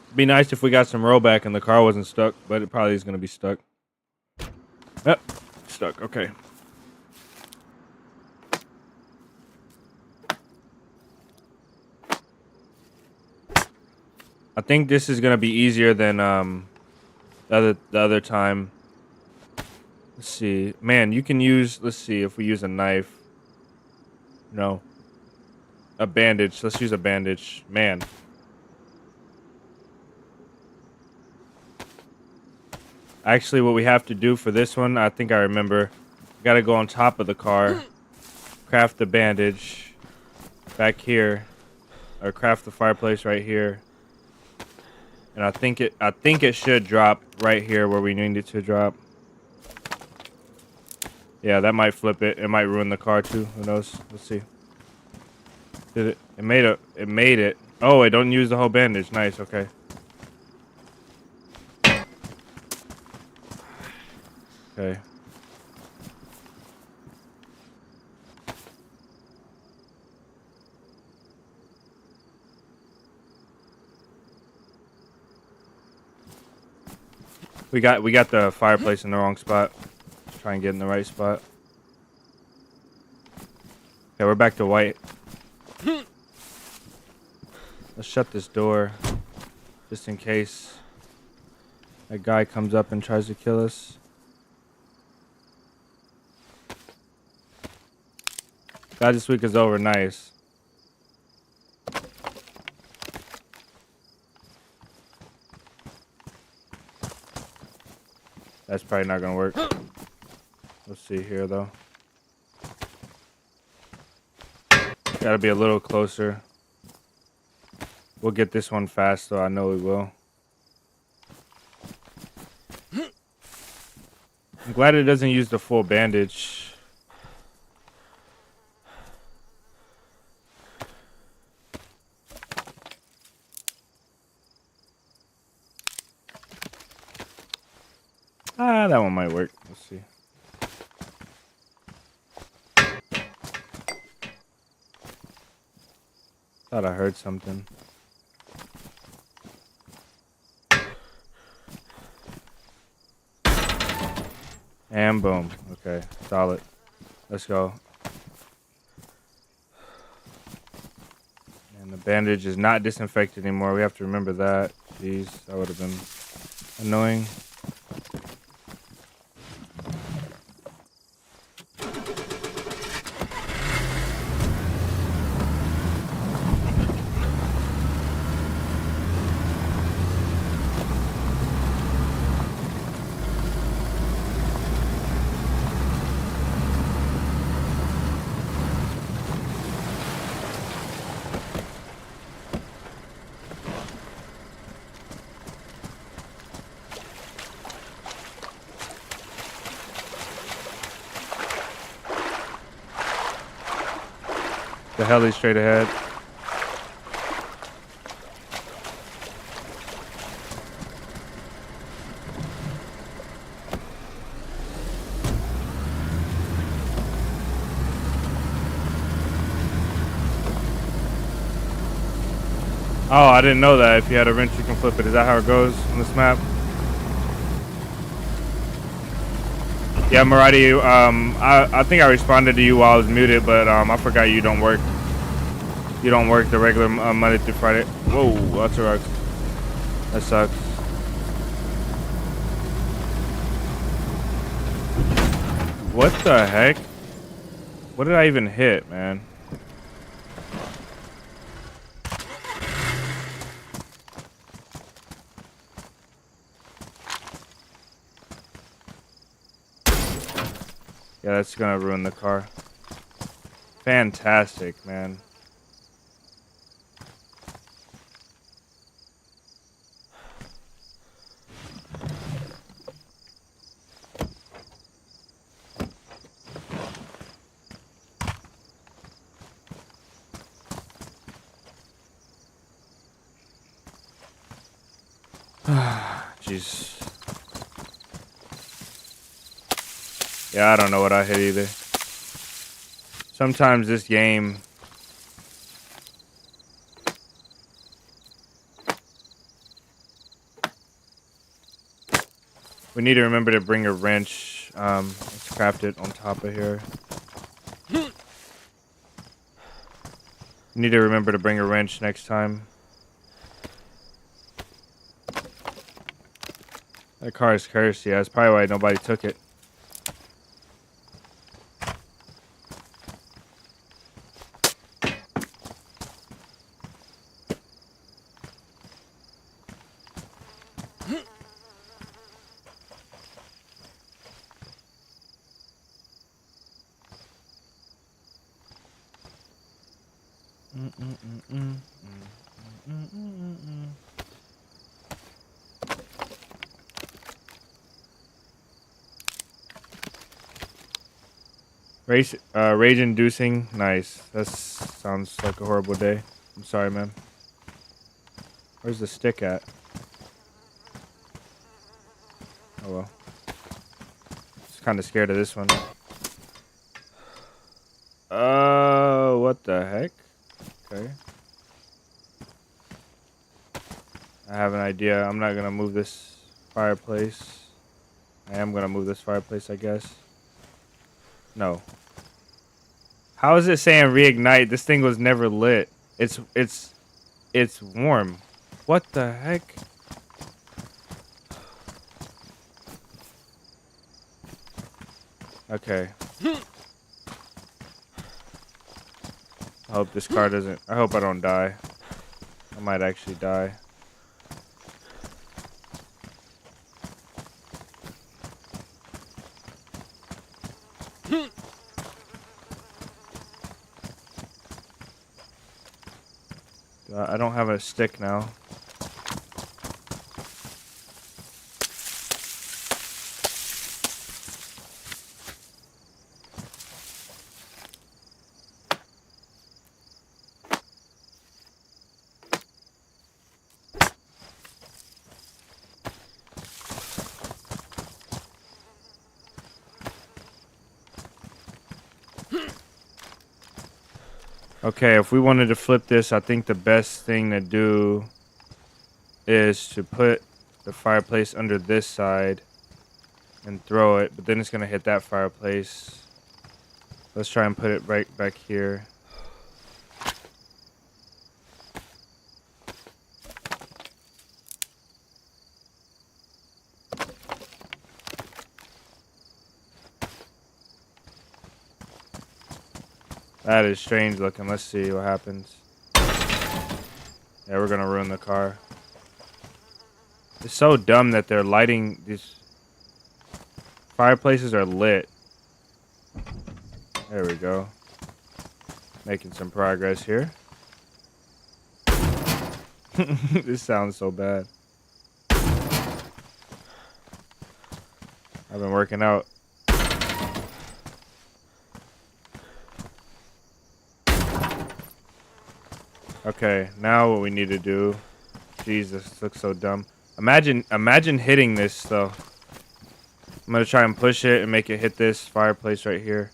Speaker 3: It'd be nice if we got some rollback and the car wasn't stuck, but it probably is going to be stuck. Yep, stuck. Okay. I think this is going to be easier than the other time. Let's see. Man, you can use, let's see if we use a knife. No. A bandage. Let's use a bandage. Man. Actually, what we have to do for this one, I think I remember. We got to go on top of the car. craft the bandage back here, or craft the fireplace right here. And I think it should drop right here where we need it to drop. Yeah, that might flip it. It might ruin the car too. Who knows? Let's see. Did it? It made it. Oh, it don't use the whole bandage. Nice. Okay. Okay. We got the fireplace in the wrong spot. Let's try and get in the right spot. Okay, we're back to white. Let's shut this door, just in case that guy comes up and tries to kill us. Glad this week is over. Nice. That's probably not gonna work. Let's see here though. Gotta be a little closer. We'll get this one fast though, I know we will. I'm glad it doesn't use the full bandage. Ah, that one might work. Let's see. Thought I heard something. And boom. Okay, solid. Let's go. And the bandage is not disinfected anymore. We have to remember that. Jeez, that would have been annoying. The heli straight ahead. Oh, I didn't know that. If you had a wrench, you can flip it. Is that how it goes on this map? Yeah, Maradi, I think I responded to you while I was muted, but I forgot you don't work. You don't work the regular Monday through Friday. Whoa, that's a rock. That sucks. What the heck? What did I even hit, man? Yeah, that's gonna ruin the car. Fantastic, man. Jeez. Yeah, I don't know what I hit either. Sometimes this game... We need to remember to bring a wrench. Let's craft it on top of here. Need to remember to bring a wrench next time. That car is cursed. Yeah, that's probably why nobody took it. Rage inducing. Nice. That sounds like a horrible day. I'm sorry, man. Where's the stick at? Oh well. Just kind of scared of this one. What the heck? Okay. I have an idea. I'm not gonna move this fireplace. I am gonna move this fireplace, I guess. No. How is it saying reignite? This thing was never lit. It's warm. What the heck? Okay. I hope this car doesn't. I hope I don't die. I might actually die. I don't have a stick now. Okay, if we wanted to flip this, I think the best thing to do is to put the fireplace under this side and throw it, but then it's going to hit that fireplace. Let's try and put it right back here. That is strange looking. Let's see what happens. Yeah, we're gonna ruin the car. It's so dumb that they're lighting these fireplaces are lit. There we go. Making some progress here. This sounds so bad. I've been working out. Okay, now what we need to do. Jesus, this looks so dumb. Imagine hitting this though. I'm gonna try and push it and make it hit this fireplace right here.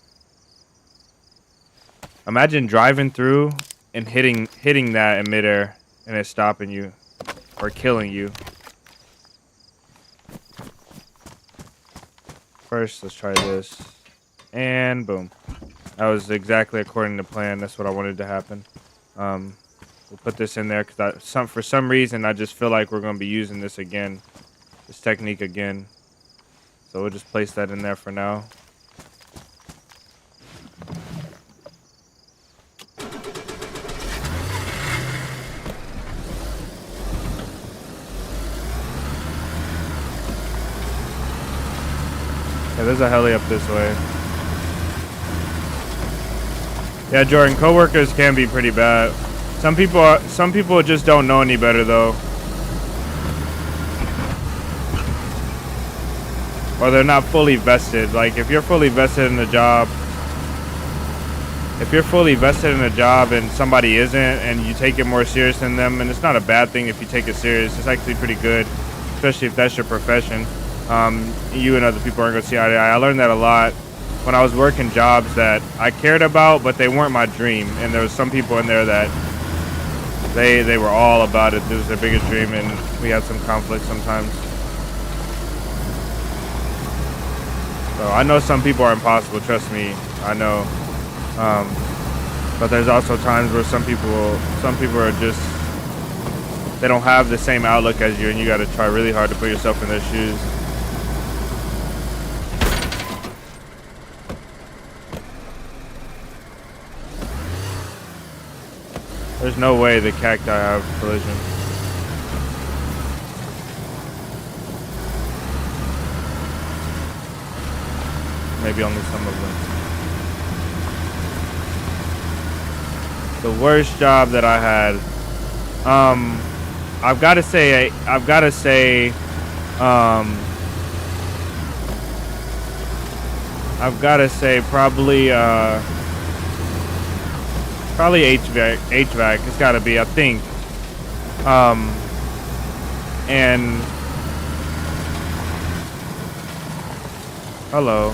Speaker 3: Imagine driving through and hitting that in midair and it stopping you or killing you. First, let's try this. And boom. That was exactly according to plan. That's what I wanted to happen. We'll put this in there because for some reason I just feel like we're going to be using this again, this technique again. So we'll just place that in there for now. Yeah, there's a heli up this way. Yeah, Jordan, coworkers can be pretty bad. Some people just don't know any better though. Or they're not fully vested. Like if you're fully vested in the job, and somebody isn't and you take it more serious than them, and it's not a bad thing if you take it serious. It's actually pretty good, especially if that's your profession. You and other people aren't going to see eye to eye. I learned that a lot when I was working jobs that I cared about, but they weren't my dream. And there was some people in there that they were all about it. It was their biggest dream, and we had some conflict sometimes. So I know some people are impossible. Trust me, I know. But there's also times where some people are just, they don't have the same outlook as you, and you got to try really hard to put yourself in their shoes. There's no way the cacti have collision. Maybe only some of them. The worst job that I had. I've got to say, probably HVAC. It's got to be, I think. And hello.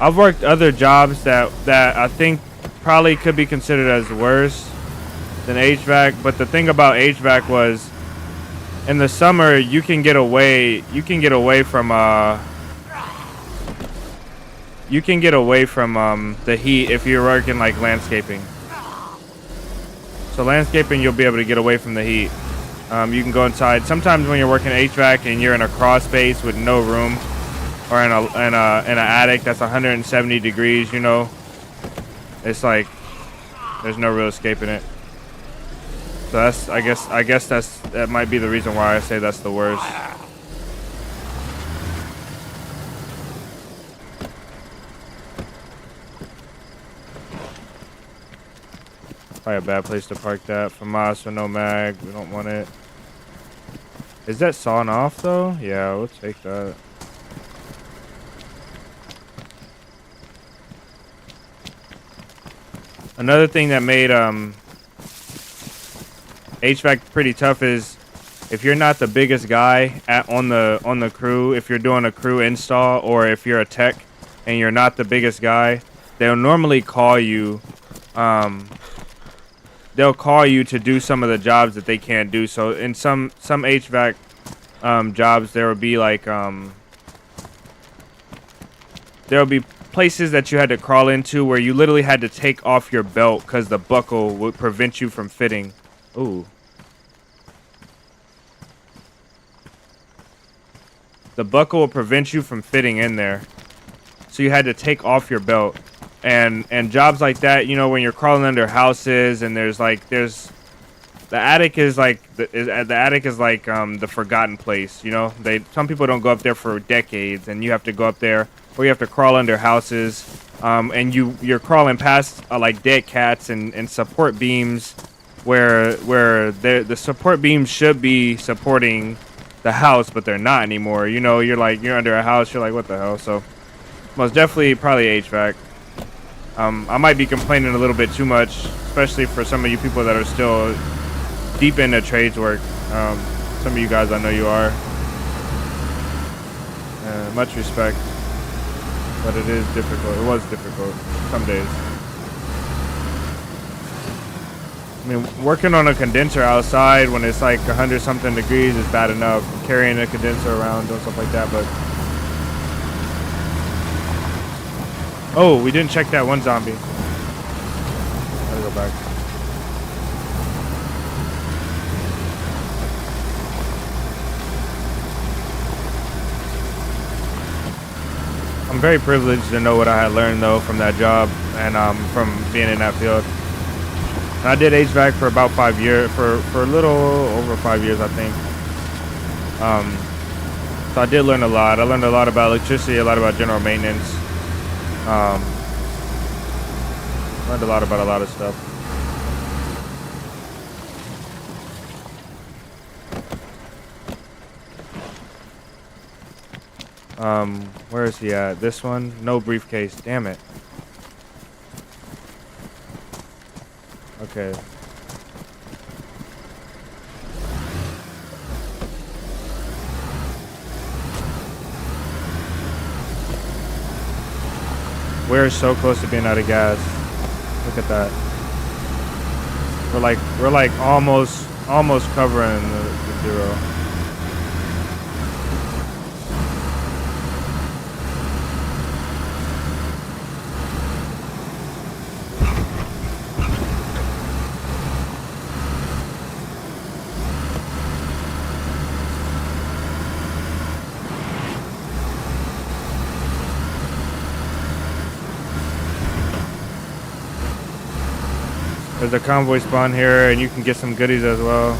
Speaker 3: I've worked other jobs that I think probably could be considered as worse than HVAC, but the thing about HVAC was in the summer you can get away from the heat if you're working like landscaping. So landscaping, you'll be able to get away from the heat. You can go inside. Sometimes when you're working HVAC and you're in a crawl space with no room, or in an attic that's 170 degrees, you know, it's like there's no real escaping it. So that's, I guess that might be the reason why I say that's the worst. Probably a bad place to park that. FAMAS with no mag. We don't want it. Is that sawn off though? Yeah, we'll take that. Another thing that made HVAC pretty tough is if you're not the biggest guy on the crew, if you're doing a crew install, or if you're a tech and you're not the biggest guy, they'll normally call you. They'll call you to do some of the jobs that they can't do. So in some HVAC jobs, there will be like there will be places that you had to crawl into where you literally had to take off your belt because the buckle would prevent you from fitting. Ooh. The buckle will prevent you from fitting in there. So you had to take off your belt. And jobs like that, you know, when you're crawling under houses and the attic is like the forgotten place, you know. Some people don't go up there for decades, and you have to go up there, or you have to crawl under houses, and you're crawling past like dead cats and support beams where the support beams should be supporting the house, but they're not anymore. You know, you're under a house, you're like, what the hell? So most definitely probably HVAC. I might be complaining a little bit too much, especially for some of you people that are still deep into trades work. Some of you guys, I know you are. Much respect, but it is difficult. It was difficult some days. I mean, working on a condenser outside when it's like 100-something degrees is bad enough. Carrying a condenser around, doing stuff like that, but oh, we didn't check that one zombie. Gotta go back. I'm very privileged to know what I had learned though from that job and from being in that field. And I did HVAC for about 5 years, for a little over 5 years, I think. So I did learn a lot. I learned a lot about electricity, a lot about general maintenance. Learned a lot about a lot of stuff. Where is he at? This one? No briefcase. Damn it. Okay. We're so close to being out of gas. Look at that. We're like almost covering the zero. There's a convoy spawn here, and you can get some goodies as well.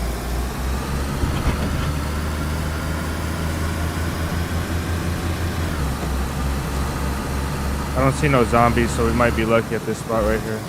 Speaker 3: I don't see no zombies, so we might be lucky at this spot right here.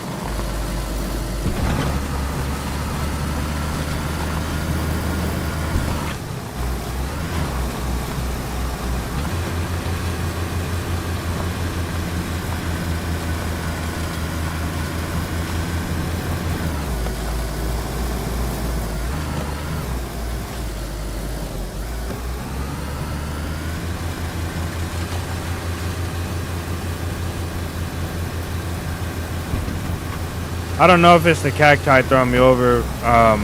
Speaker 3: I don't know if it's the cacti throwing me over. I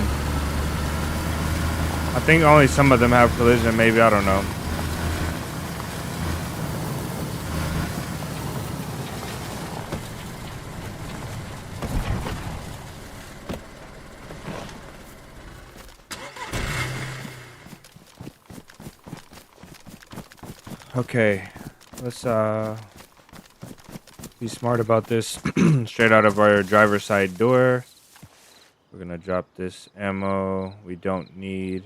Speaker 3: think only some of them have collision, maybe, I don't know. Okay, let's be smart about this. Straight out of our driver's side door. We're gonna drop this ammo we don't need.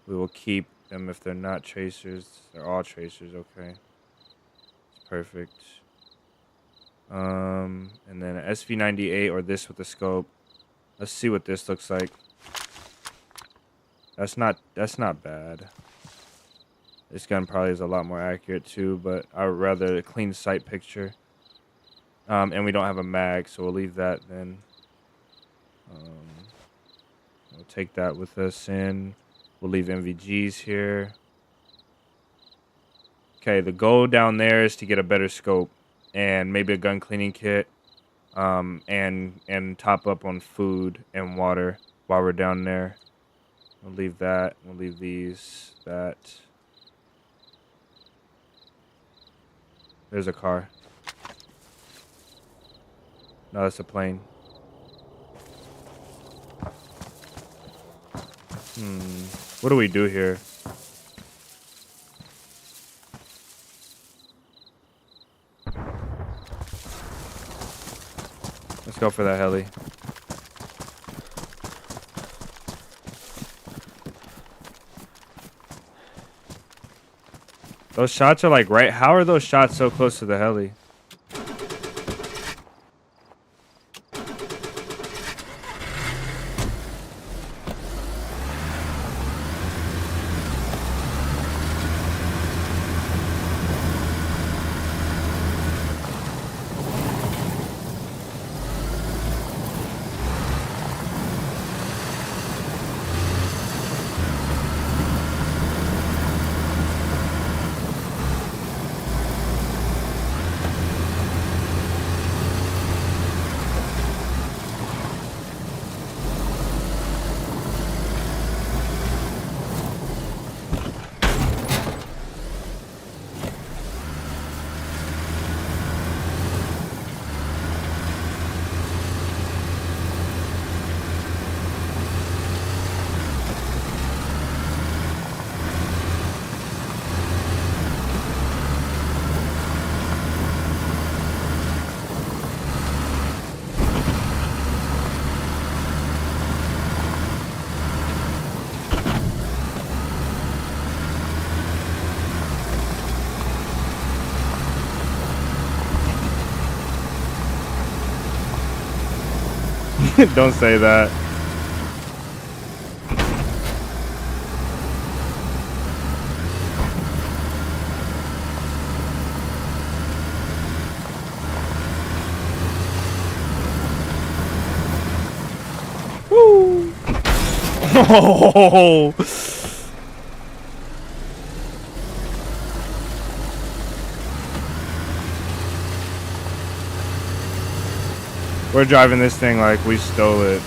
Speaker 3: We will keep them if they're not tracers. They're all tracers, okay. It's perfect. And then an SV98 or this with the scope. Let's see what this looks like. That's not bad. This gun probably is a lot more accurate too, but I would rather a clean sight picture. And we don't have a mag, so we'll leave that then. We'll take that with us in. We'll leave MVGs here. Okay, the goal down there is to get a better scope and maybe a gun cleaning kit, and top up on food and water while we're down there. We'll leave that. We'll leave these. That. There's a car. No, that's a plane. What do we do here? Let's go for that heli. Those shots are like right. How are those shots so close to the heli? Don't say that. Woo! Oh! We're driving this thing like we stole it.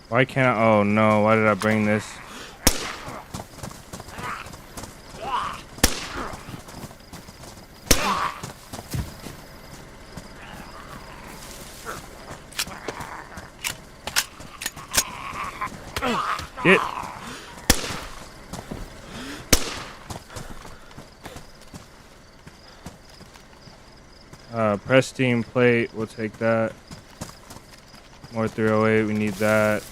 Speaker 3: Why can't I? Oh no, why did I bring this? Get. Press team plate. We'll take that. More 308. We need that.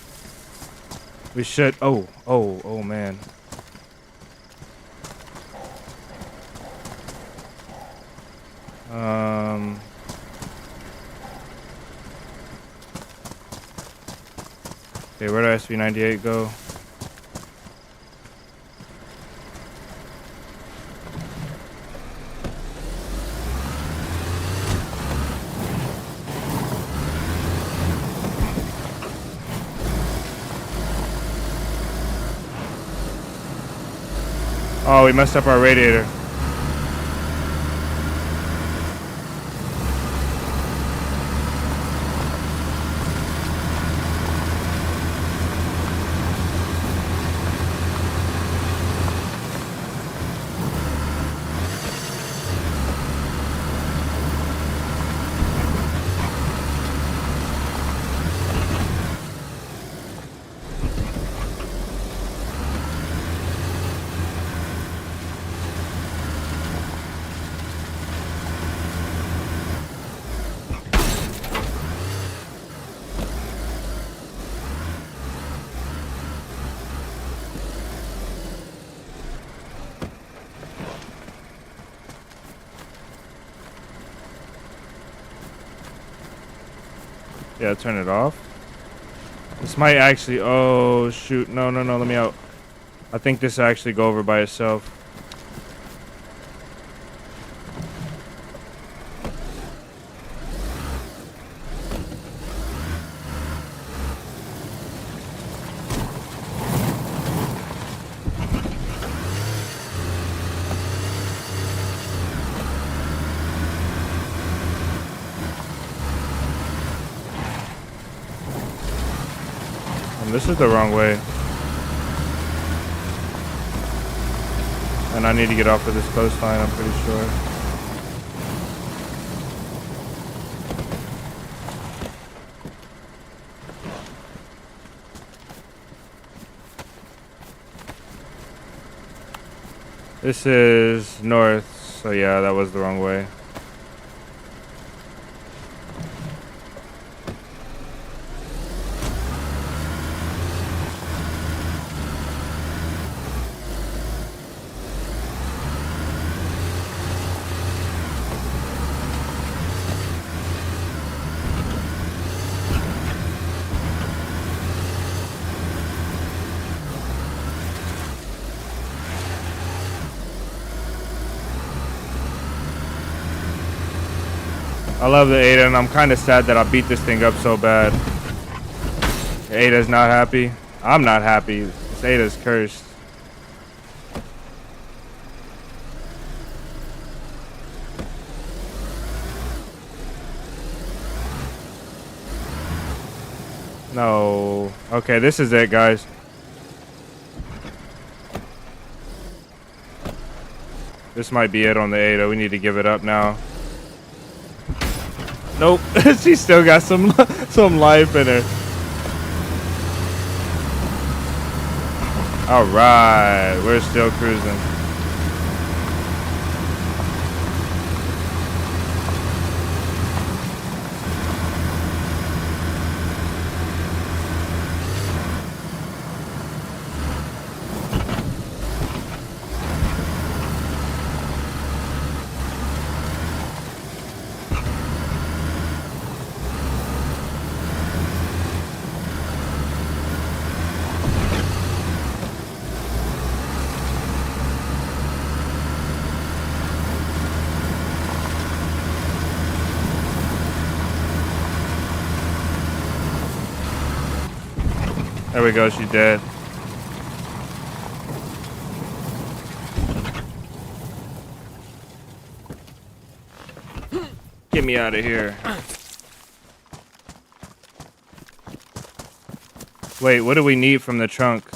Speaker 3: We should. Oh, man. Okay, where did SV98 go? Oh, we messed up our radiator. Yeah, turn it off. This might actually. Oh, shoot. No, let me out. I think this actually go over by itself. This is the wrong way. And I need to get off of this coastline, I'm pretty sure. This is north, so yeah, that was the wrong way. I love the Ada, and I'm kind of sad that I beat this thing up so bad. Ada's not happy. I'm not happy. This Ada's cursed. No. Okay, this is it, guys. This might be it on the Ada. We need to give it up now. Nope. She still got some life in her. All right, we're still cruising. There we go, she's dead. Get me out of here. Wait, what do we need from the trunk?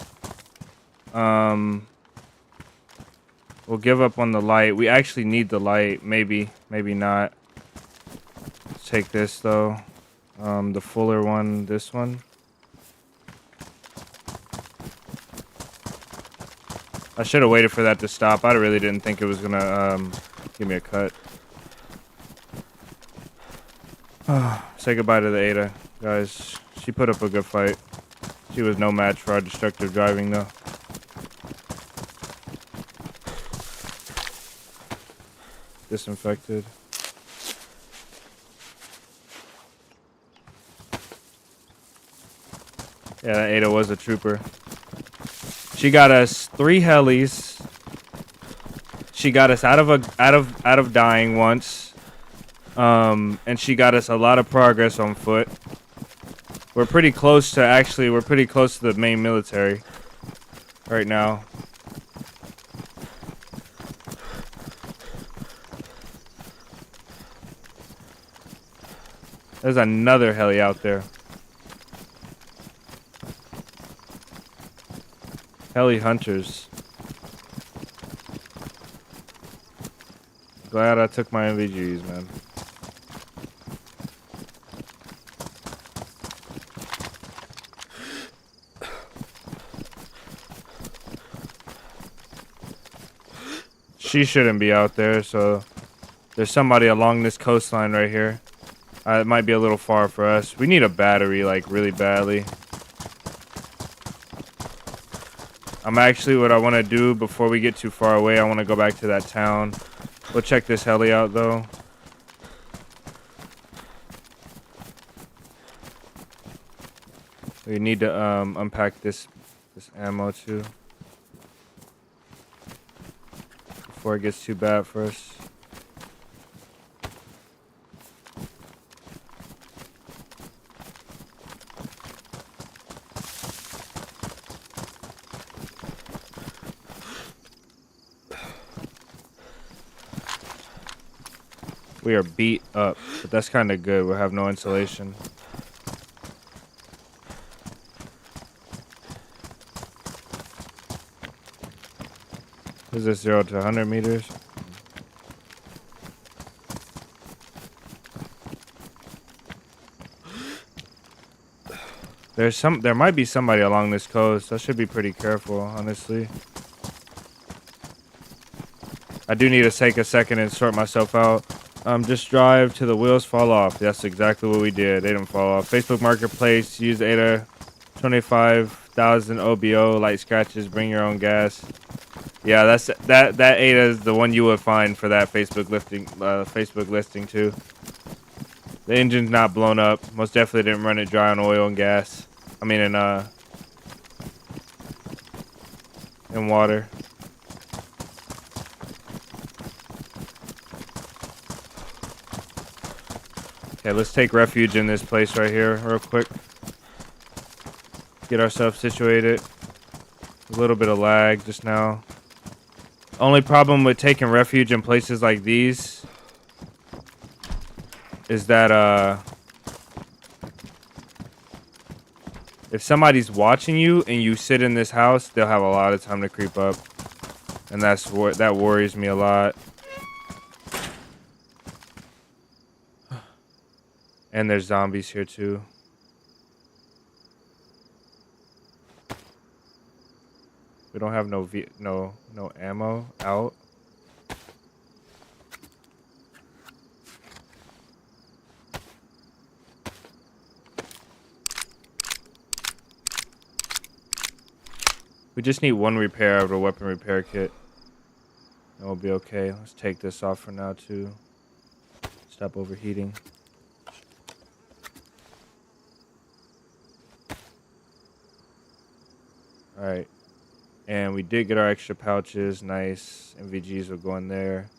Speaker 3: We'll give up on the light. We actually need the light. Maybe not. Let's take this though. The fuller one, this one. I should have waited for that to stop. I really didn't think it was gonna give me a cut. Say goodbye to the Ada, guys. She put up a good fight. She was no match for our destructive driving, though. Disinfected. Yeah, that Ada was a trooper. She got us 3 helis. She got us out of dying once. And she got us a lot of progress on foot. We're pretty close to the main military right now. There's another heli out there. Heli hunters. Glad I took my MVGs, man. She shouldn't be out there, so there's somebody along this coastline right here. It might be a little far for us. We need a battery, like, really badly. What I want to do before we get too far away, I want to go back to that town. We'll check this heli out, though. We need to unpack this ammo, too. Before it gets too bad for us. We are beat up, but that's kind of good. We'll have no insulation. Is this 0 to 100 meters? There might be somebody along this coast. I should be pretty careful, honestly. I do need to take a second and sort myself out. Just drive till the wheels fall off. That's exactly what we did. They didn't fall off. Facebook Marketplace. Use ADA. 25,000 OBO. Light scratches. Bring your own gas. Yeah, that ADA is the one you would find for that Facebook listing too. The engine's not blown up. Most definitely didn't run it dry on oil and gas. I mean in water. Okay, let's take refuge in this place right here real quick. Get ourselves situated. A little bit of lag just now. Only problem with taking refuge in places like these is that if somebody's watching you and you sit in this house, they'll have a lot of time to creep up. And that worries me a lot. And there's zombies here too. We don't have no ammo out. We just need 1 repair of a weapon repair kit. And we'll be okay. Let's take this off for now too. Stop overheating. Alright. And we did get our extra pouches. Nice. MVGs will go in there.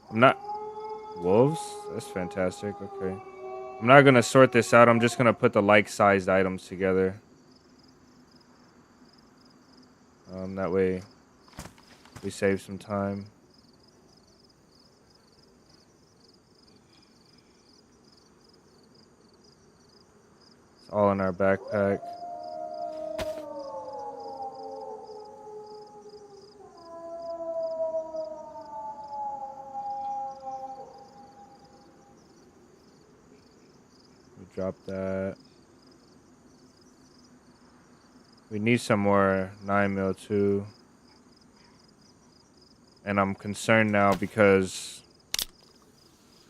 Speaker 3: I'm not... Wolves? That's fantastic. Okay. I'm not going to sort this out. I'm just going to put the like-sized items together. That way we save some time. It's all in our backpack. We drop that. We need some more 9mm too. And I'm concerned now because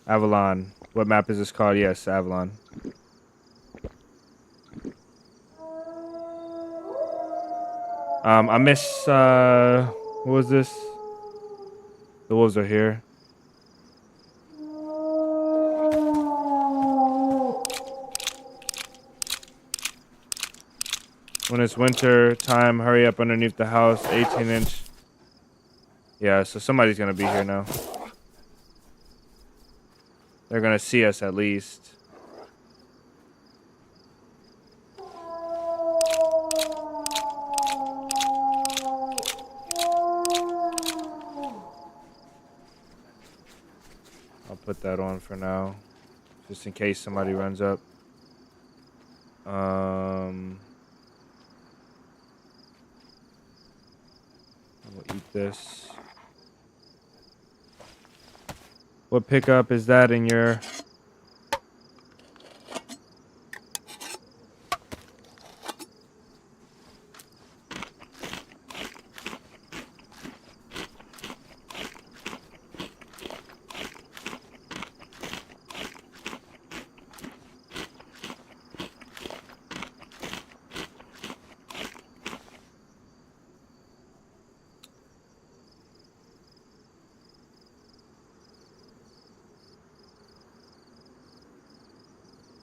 Speaker 3: Avalon. What map is this called? Yes, Avalon. I miss what was this? The wolves are here. When it's winter time, hurry up underneath the house. 18-inch. Yeah, so somebody's gonna be here now. They're gonna see us at least. I'll put that on for now, just in case somebody runs up. I will eat this. What pickup is that in your?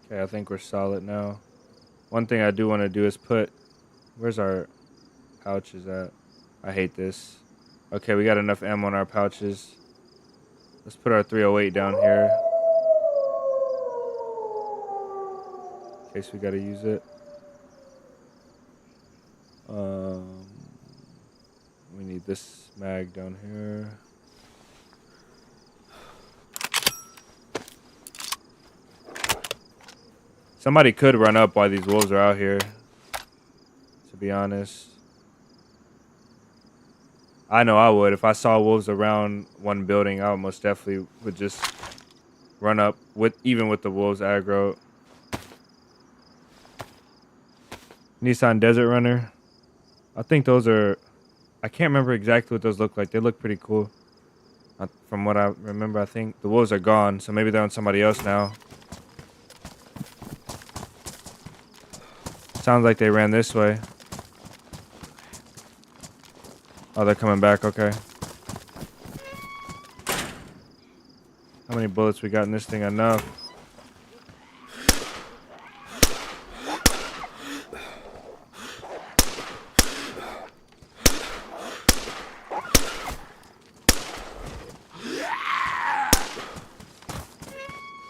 Speaker 3: Okay, I think we're solid now. One thing I do want to do is put, where's our pouches at? I hate this. Okay, we got enough ammo in our pouches. Let's put our 308 down here. In case we gotta use it. We need this mag down here. Somebody could run up while these wolves are out here, to be honest. I know I would. If I saw wolves around one building, I would most definitely would just run up, even with the wolves aggro. Nissan Desert Runner. I think those are... I can't remember exactly what those look like. They look pretty cool. From what I remember, I think the wolves are gone, so maybe they're on somebody else now. Sounds like they ran this way. Oh, they're coming back. Okay. How many bullets we got in this thing? Enough.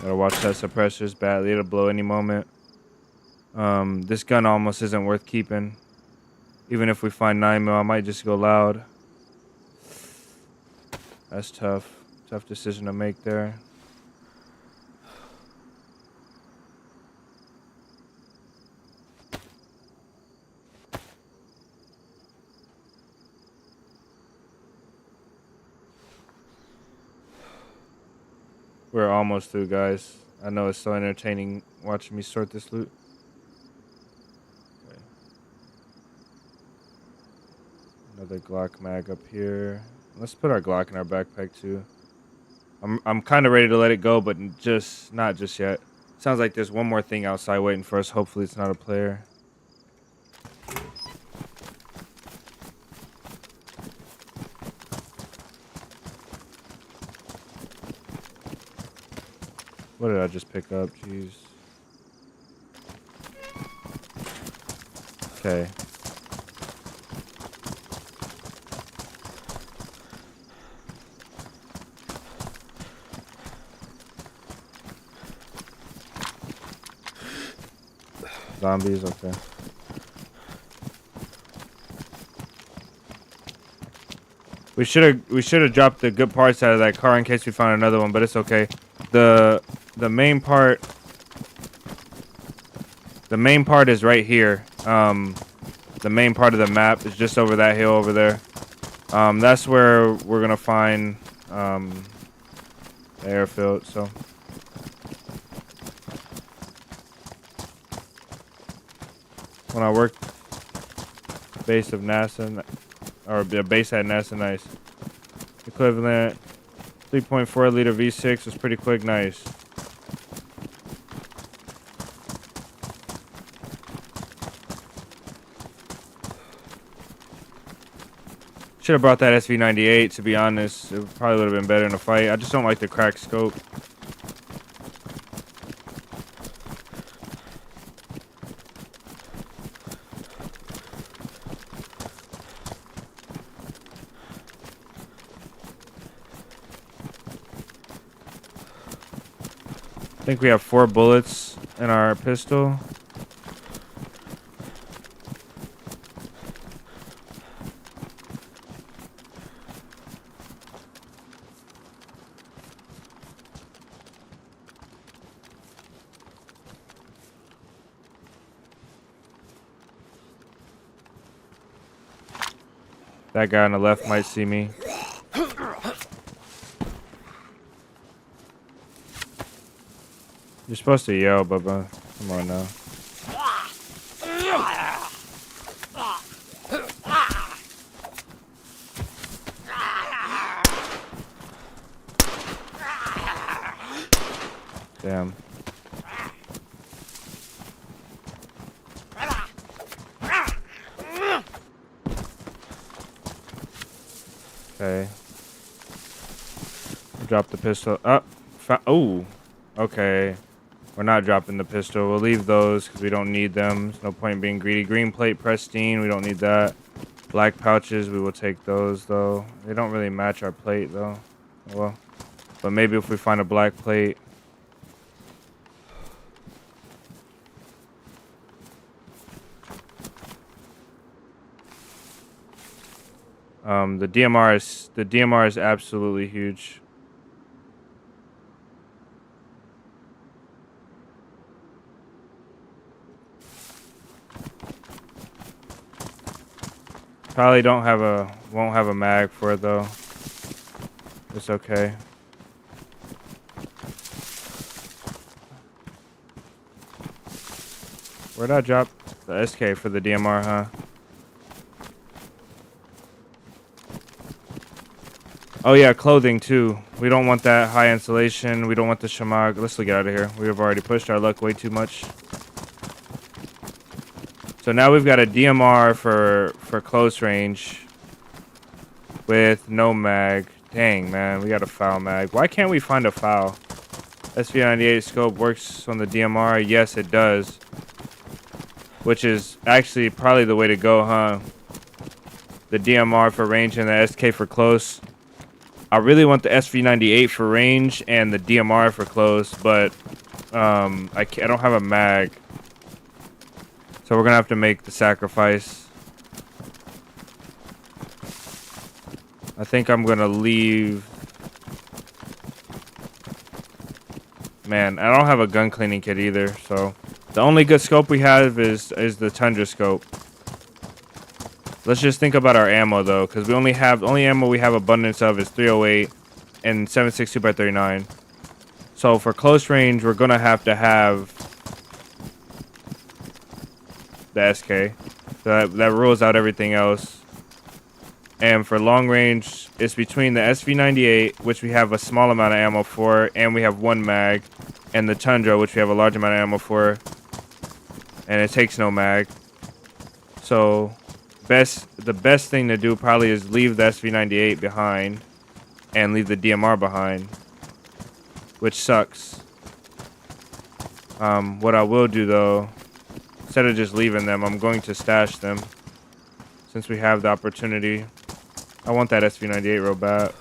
Speaker 3: Gotta watch that suppressor's badly. It'll blow any moment. This gun almost isn't worth keeping. Even if we find 9mm, I might just go loud. That's tough. Tough decision to make there. We're almost through, guys. I know it's so entertaining watching me sort this loot. Okay. Another Glock mag up here. Let's put our Glock in our backpack too. I'm kind of ready to let it go, but not just yet. Sounds like there's one more thing outside waiting for us. Hopefully it's not a player. What did I just pick up? Jeez. Okay. Zombies, okay. We should have dropped the good parts out of that car in case we found another one, but it's okay. The main part is right here. The main part of the map is just over that hill over there. That's where we're gonna find the airfield. So when I worked Base of NASA, or the base at NASA, nice. Equivalent 3.4 liter V6 was pretty quick, nice. Should have brought that SV98, to be honest. It probably would have been better in a fight. I just don't like the cracked scope. I think we have 4 bullets in our pistol. That guy on the left might see me. You're supposed to yell, Bubba. Come on now. Damn. Okay. Drop the pistol. Oh. Okay. We're not dropping the pistol. We'll leave those because we don't need them. There's no point being greedy. Green plate, pristine. We don't need that. Black pouches. We will take those, though. They don't really match our plate, though. Well, but maybe if we find a black plate. The DMR is absolutely huge. Probably won't have a mag for it though. It's okay. Where'd I drop the SK for the DMR, huh? Oh yeah, clothing too. We don't want that high insulation. We don't want the shamag. Let's get out of here. We have already pushed our luck way too much. So now we've got a DMR for close range with no mag. Dang, man, we got a foul mag. Why can't we find a foul? SV98 scope works on the DMR. Yes, it does. Which is actually probably the way to go, huh? The DMR for range and the SK for close. I really want the SV98 for range and the DMR for close, but I don't have a mag. So we're going to have to make the sacrifice. I think I'm going to leave. Man, I don't have a gun cleaning kit either, so the only good scope we have is the Tundra scope. Let's just think about our ammo though, because the only ammo we have abundance of is 308 and 7.62x39. So for close range, we're gonna have to have the SK. So that rules out everything else. And for long range, it's between the SV98, which we have a small amount of ammo for, and we have 1 mag, and the Tundra, which we have a large amount of ammo for, and it takes no mag. So the best thing to do probably is leave the SV98 behind and leave the DMR behind, which sucks. What I will do though, instead of just leaving them, I'm going to stash them since we have the opportunity. I want that SV98 real bad.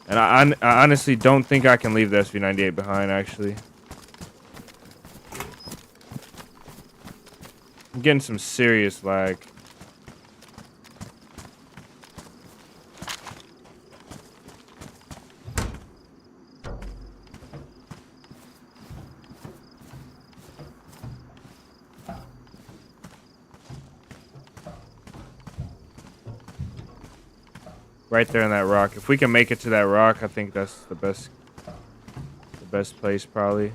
Speaker 3: And I honestly don't think I can leave the SV98 behind, actually. I'm getting some serious lag. Right there in that rock. If we can make it to that rock, I think that's the best place probably.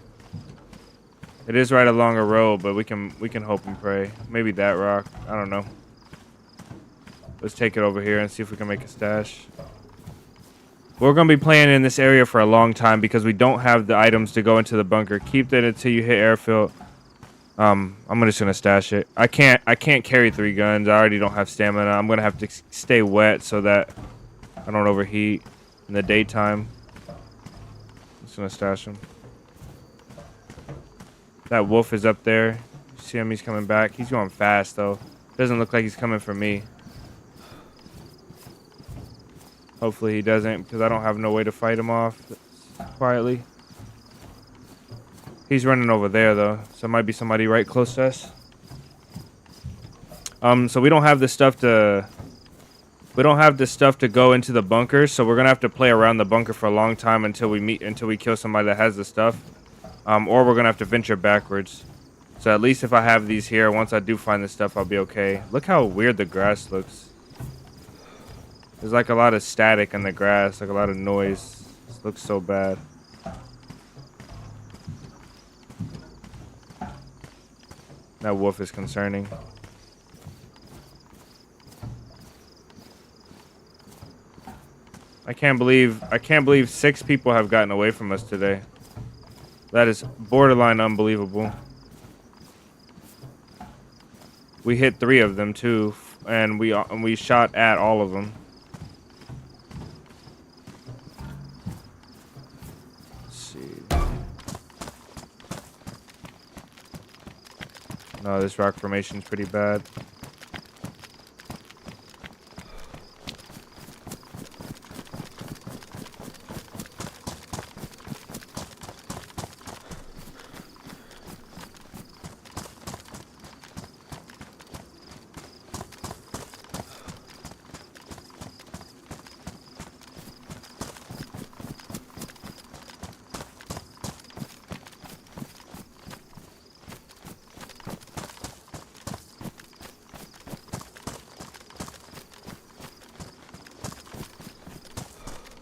Speaker 3: It is right along a road, but we can hope and pray. Maybe that rock. I don't know. Let's take it over here and see if we can make a stash. We're going to be playing in this area for a long time because we don't have the items to go into the bunker. Keep that until you hit airfield. I'm just going to stash it. I can't carry 3 guns. I already don't have stamina. I'm going to have to stay wet so that I don't overheat in the daytime. I'm just going to stash them. That wolf is up there. You see him? He's coming back. He's going fast, though. Doesn't look like he's coming for me. Hopefully he doesn't, because I don't have no way to fight him off quietly. He's running over there, though. So it might be somebody right close to us. So we don't have the stuff to... We don't have the stuff to go into the bunker, so we're going to have to play around the bunker for a long time until we kill somebody that has the stuff. Or we're going to have to venture backwards. So at least if I have these here, once I do find the stuff, I'll be okay. Look how weird the grass looks. There's like a lot of static in the grass, like a lot of noise. This looks so bad. That wolf is concerning. I can't believe 6 people have gotten away from us today. That is borderline unbelievable. We hit 3 of them too, and we shot at all of them. No, this rock formation's pretty bad.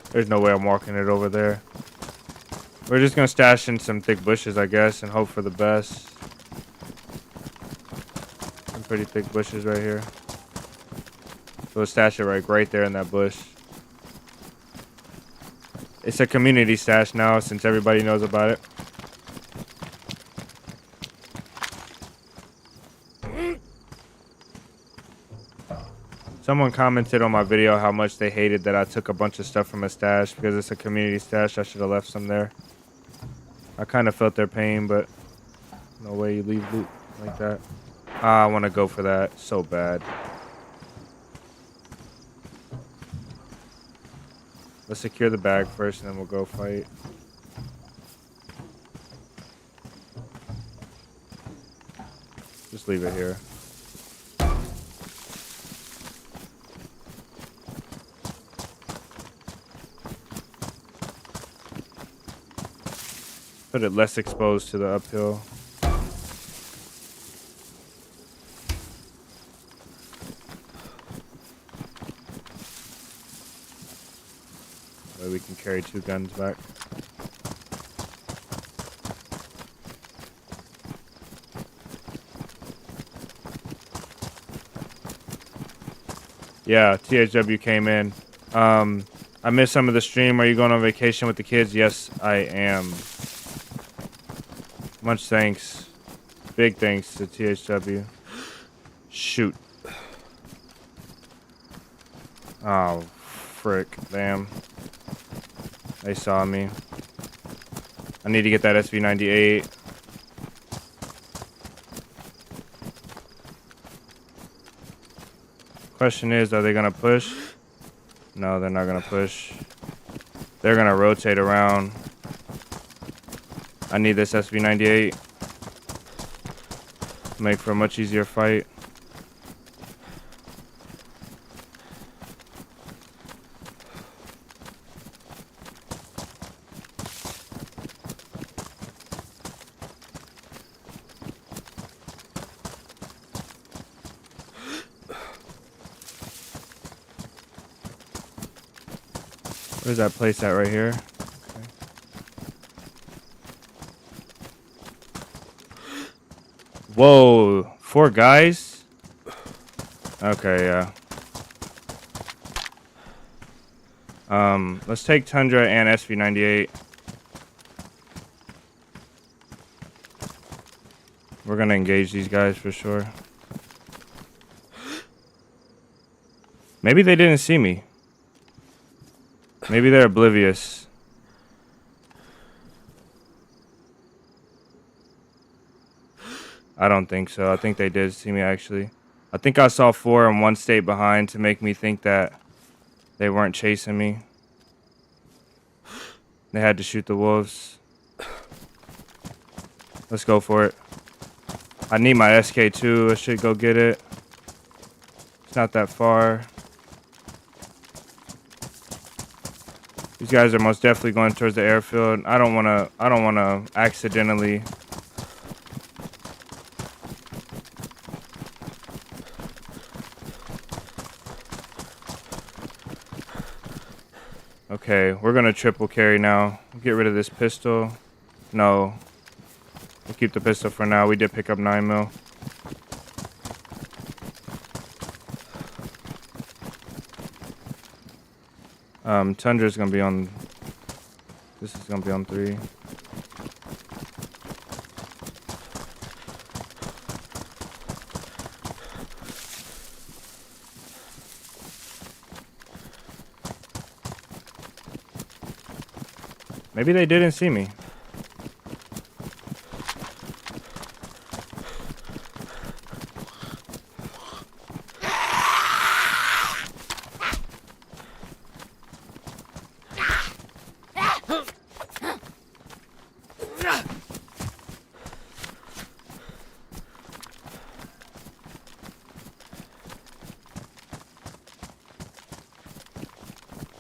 Speaker 3: There's no way I'm walking it over there. We're just gonna stash in some thick bushes, I guess, and hope for the best. Some pretty thick bushes right here. So we'll stash it right there in that bush. It's a community stash now since everybody knows about it. Someone commented on my video how much they hated that I took a bunch of stuff from a stash because it's a community stash. I should have left some there. I kind of felt their pain, but no way you leave loot like that. I want to go for that so bad. Let's secure the bag first and then we'll go fight. Just leave it here. Put it less exposed to the uphill. That way we can carry 2 guns back. Yeah, THW came in. I missed some of the stream. Are you going on vacation with the kids? Yes, I am. Much thanks. Big thanks to THW. Shoot. Oh, frick. Damn. They saw me. I need to get that SV98. Question is, are they gonna push? No, they're not gonna push. They're gonna rotate around. I need this SV98 to make for a much easier fight. Where's that place at right here? Okay. Whoa, 4 guys? Okay, yeah. Let's take Tundra and SV98. We're gonna engage these guys for sure. Maybe they didn't see me. Maybe they're oblivious. I don't think so. I think they did see me, actually. I think I saw 4 and 1 stayed behind to make me think that they weren't chasing me. They had to shoot the wolves. Let's go for it. I need my SK2. I should go get it. It's not that far. These guys are most definitely going towards the airfield. I don't wanna accidentally. Okay, we're gonna triple carry now. Get rid of this pistol. No. We'll keep the pistol for now. We did pick up 9mm. Tundra's gonna be on. This is gonna be on 3. Maybe they didn't see me.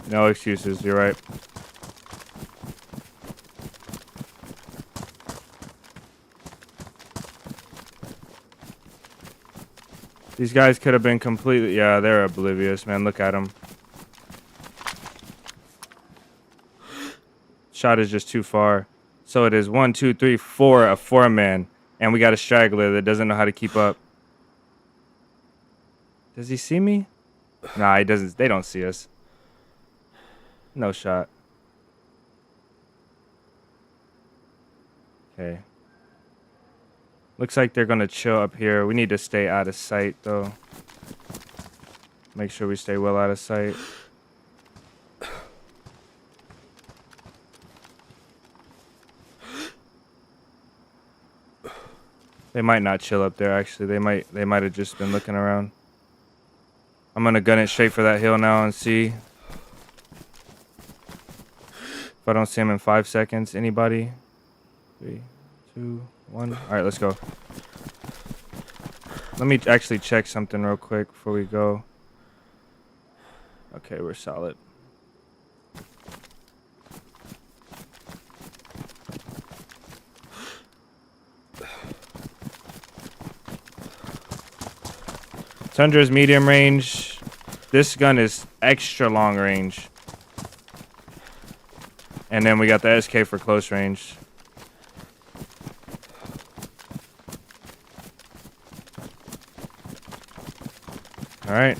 Speaker 3: No excuses, you're right. These guys could have been completely... Yeah, they're oblivious, man. Look at them. Shot is just too far. So it is 1, 2, 3, 4, a 4-man. And we got a straggler that doesn't know how to keep up. Does he see me? Nah, he doesn't. They don't see us. No shot. Okay. Looks like they're gonna chill up here. We need to stay out of sight, though. Make sure we stay well out of sight. They might not chill up there, actually. They might have just been looking around. I'm gonna gun it straight for that hill now and see if I don't see him in 5 seconds. Anybody? 3, 2, 1. All right, let's go. Let me actually check something real quick before we go. Okay, we're solid. Tundra's medium range. This gun is extra long range. And then we got the SK for close range. All right.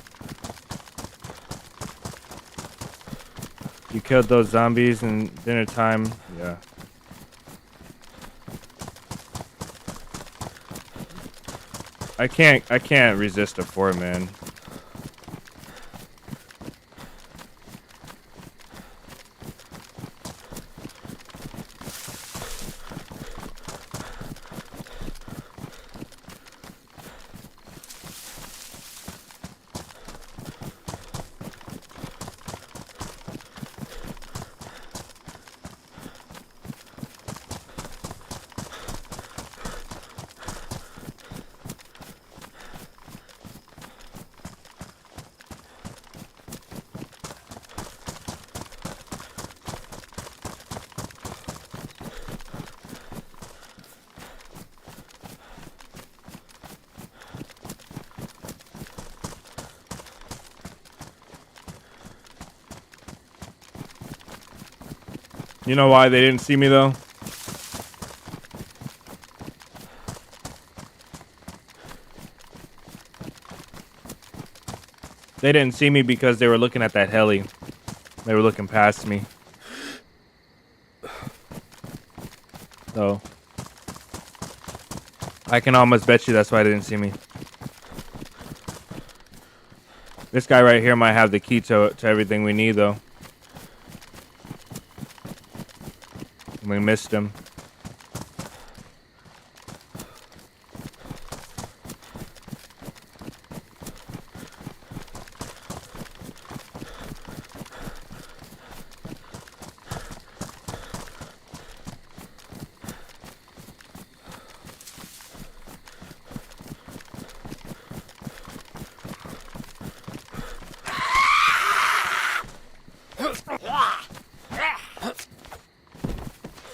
Speaker 3: You killed those zombies in dinner time. Yeah. I can't resist a 4-man. You know why they didn't see me, though? They didn't see me because they were looking at that heli. They were looking past me. So I can almost bet you that's why they didn't see me. This guy right here might have the key to everything we need, though. We missed him.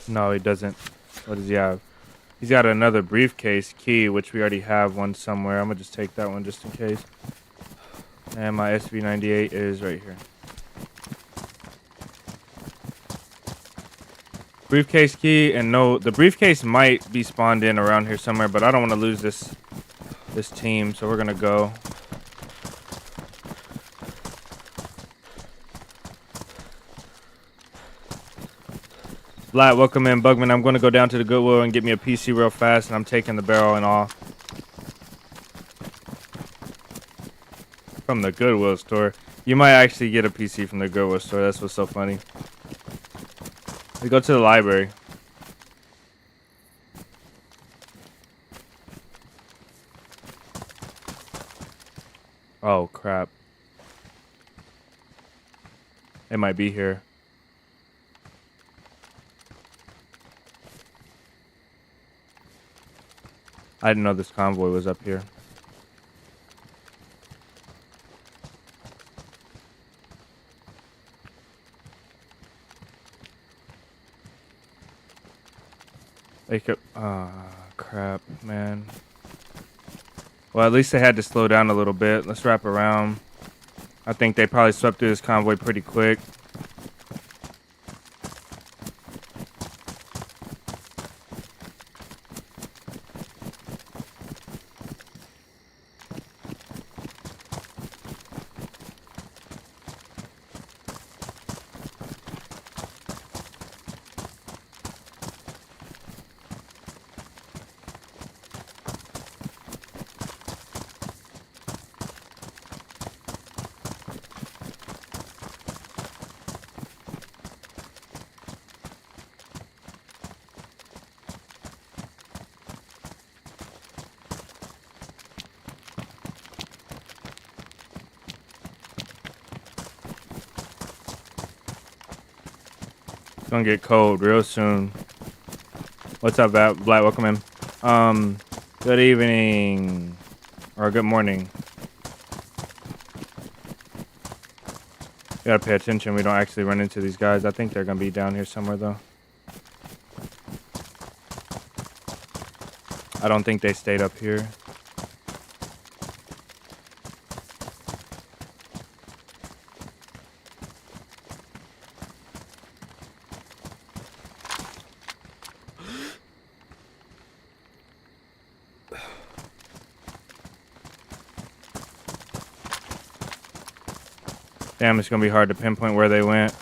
Speaker 3: No, he doesn't. What does he have? He's got another briefcase key, which we already have one somewhere. I'm gonna just take that one just in case. And my SV98 is right here. Briefcase key, and no, the briefcase might be spawned in around here somewhere, but I don't want to lose this team, so we're gonna go. Blatt, welcome in. Bugman, I'm going to go down to the Goodwill and get me a PC real fast, and I'm taking the barrel and all. From the Goodwill store. You might actually get a PC from the Goodwill store. That's what's so funny. We go to the library. Oh, crap. It might be here. I didn't know this convoy was up here. They could... crap, man. Well, at least they had to slow down a little bit. Let's wrap around. I think they probably swept through this convoy pretty quick. It's gonna get cold real soon. What's up, Black? Welcome in. Good evening. Or good morning. We gotta pay attention. We don't actually run into these guys. I think they're gonna be down here somewhere, though. I don't think they stayed up here. Damn, it's gonna be hard to pinpoint where they went.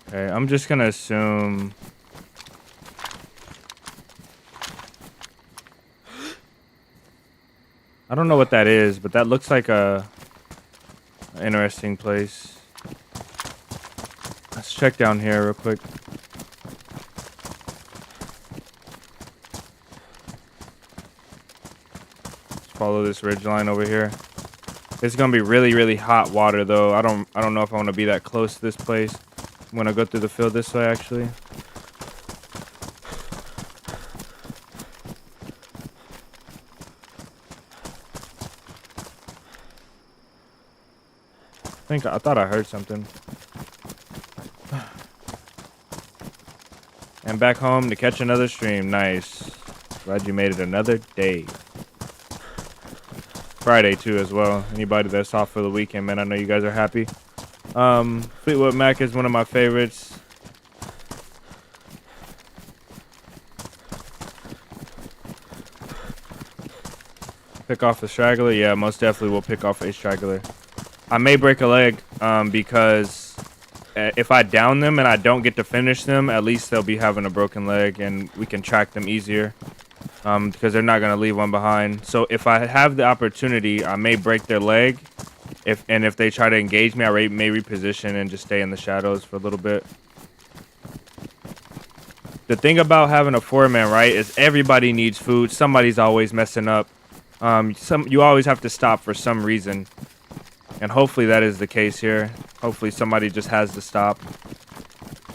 Speaker 3: Okay, I'm just gonna assume. I don't know what that is, but that looks like a interesting place. Let's check down here real quick. Let's follow this ridge line over here. It's gonna be really, really hot water though. I don't know if I want to be that close to this place. I'm gonna go through the field this way actually. I thought I heard something. And back home to catch another stream. Nice. Glad you made it another day. Friday too as well. Anybody that's off for the weekend, man, I know you guys are happy. Fleetwood Mac is one of my favorites. Pick off the straggler? Yeah, most definitely will pick off a straggler. I may break a leg because if I down them and I don't get to finish them, at least they'll be having a broken leg and we can track them easier because they're not going to leave one behind. So if I have the opportunity, I may break their leg. If they try to engage me, I may reposition and just stay in the shadows for a little bit. The thing about having a 4-man, right, is everybody needs food. Somebody's always messing up. You always have to stop for some reason, and hopefully that is the case here. Hopefully somebody just has to stop,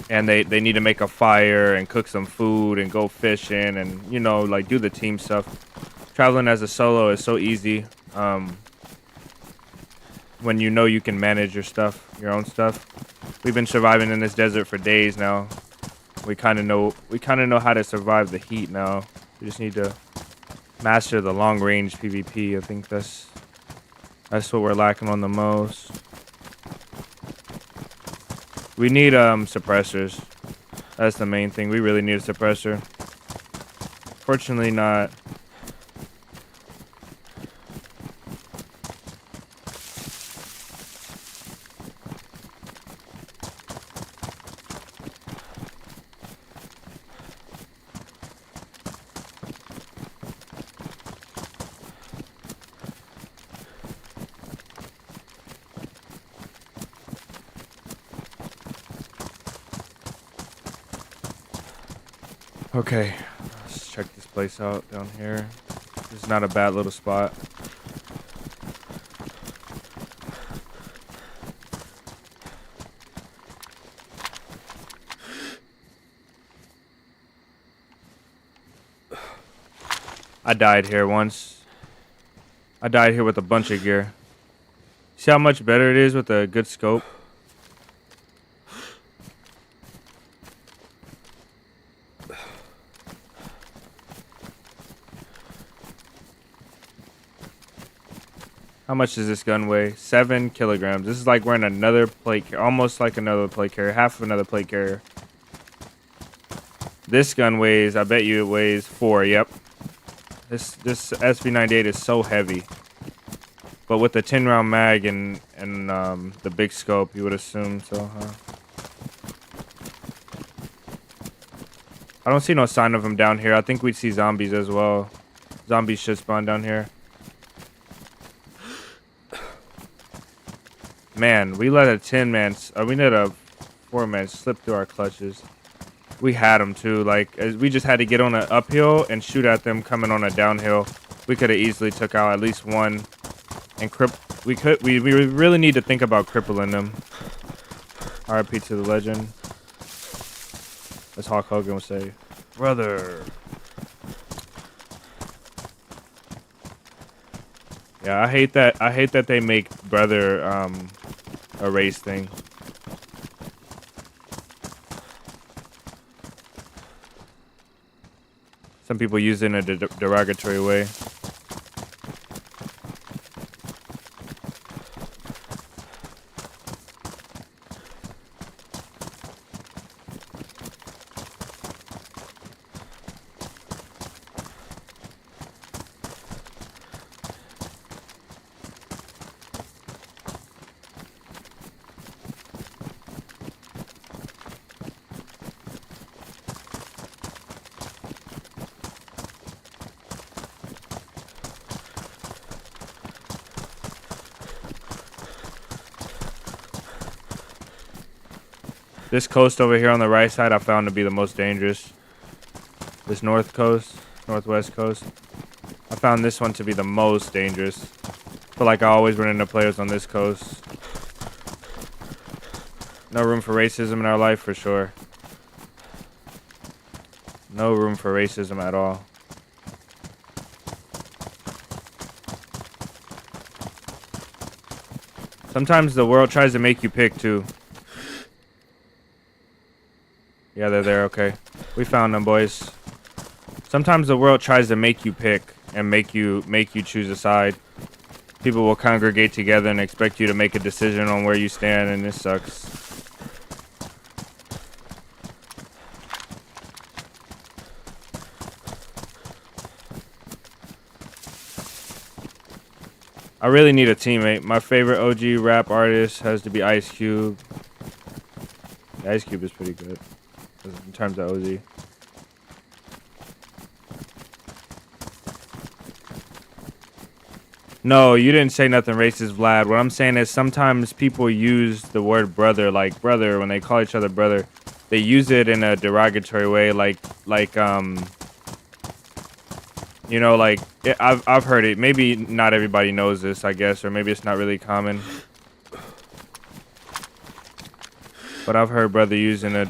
Speaker 3: and they need to make a fire and cook some food and go fishing and, you know, like do the team stuff. Traveling as a solo is so easy when you know you can manage your stuff, your own stuff. We've been surviving in this desert for days now. We kind of know how to survive the heat now. We just need to master the long range PvP. I think that's what we're lacking on the most. We need suppressors. That's the main thing. We really need a suppressor. Fortunately not. Okay, let's check this place out down here. This is not a bad little spot. I died here once. I died here with a bunch of gear. See how much better it is with a good scope? How much does this gun weigh? 7 kilograms. This is like wearing another plate, almost like another plate carrier, half of another plate carrier. This gun weighs, I bet you it weighs 4. Yep. This SV98 is so heavy. But with the 10-round mag and the big scope, you would assume so, huh? I don't see no sign of them down here. I think we'd see zombies as well. Zombies should spawn down here. Man, we let a 10-man, we let a 4-man slip through our clutches. We had them too. Like, we just had to get on an uphill and shoot at them coming on a downhill. We could have easily took out at least one. And we really need to think about crippling them. RIP to the legend. As Hulk Hogan would say, brother. Yeah, I hate that they make brother a race thing. Some people use it in a derogatory way. This coast over here on the right side I found to be the most dangerous. This northwest coast. I found this one to be the most dangerous. Feel like I always run into players on this coast. No room for racism in our life for sure. No room for racism at all. Sometimes the world tries to make you pick too. Yeah, they're there, okay. We found them, boys. Sometimes the world tries to make you pick and make you choose a side. people will congregate together and expect you to make a decision on where you stand, and this sucks. I really need a teammate. My favorite OG rap artist has to be Ice Cube. Ice Cube is pretty good in terms of OG. No, you didn't say nothing racist, Vlad. What I'm saying is sometimes people use the word brother, like brother, when they call each other brother. They use it in a derogatory way, like you know, like I've heard it. Maybe not everybody knows this, I guess, or maybe it's not really common. But I've heard brother used in a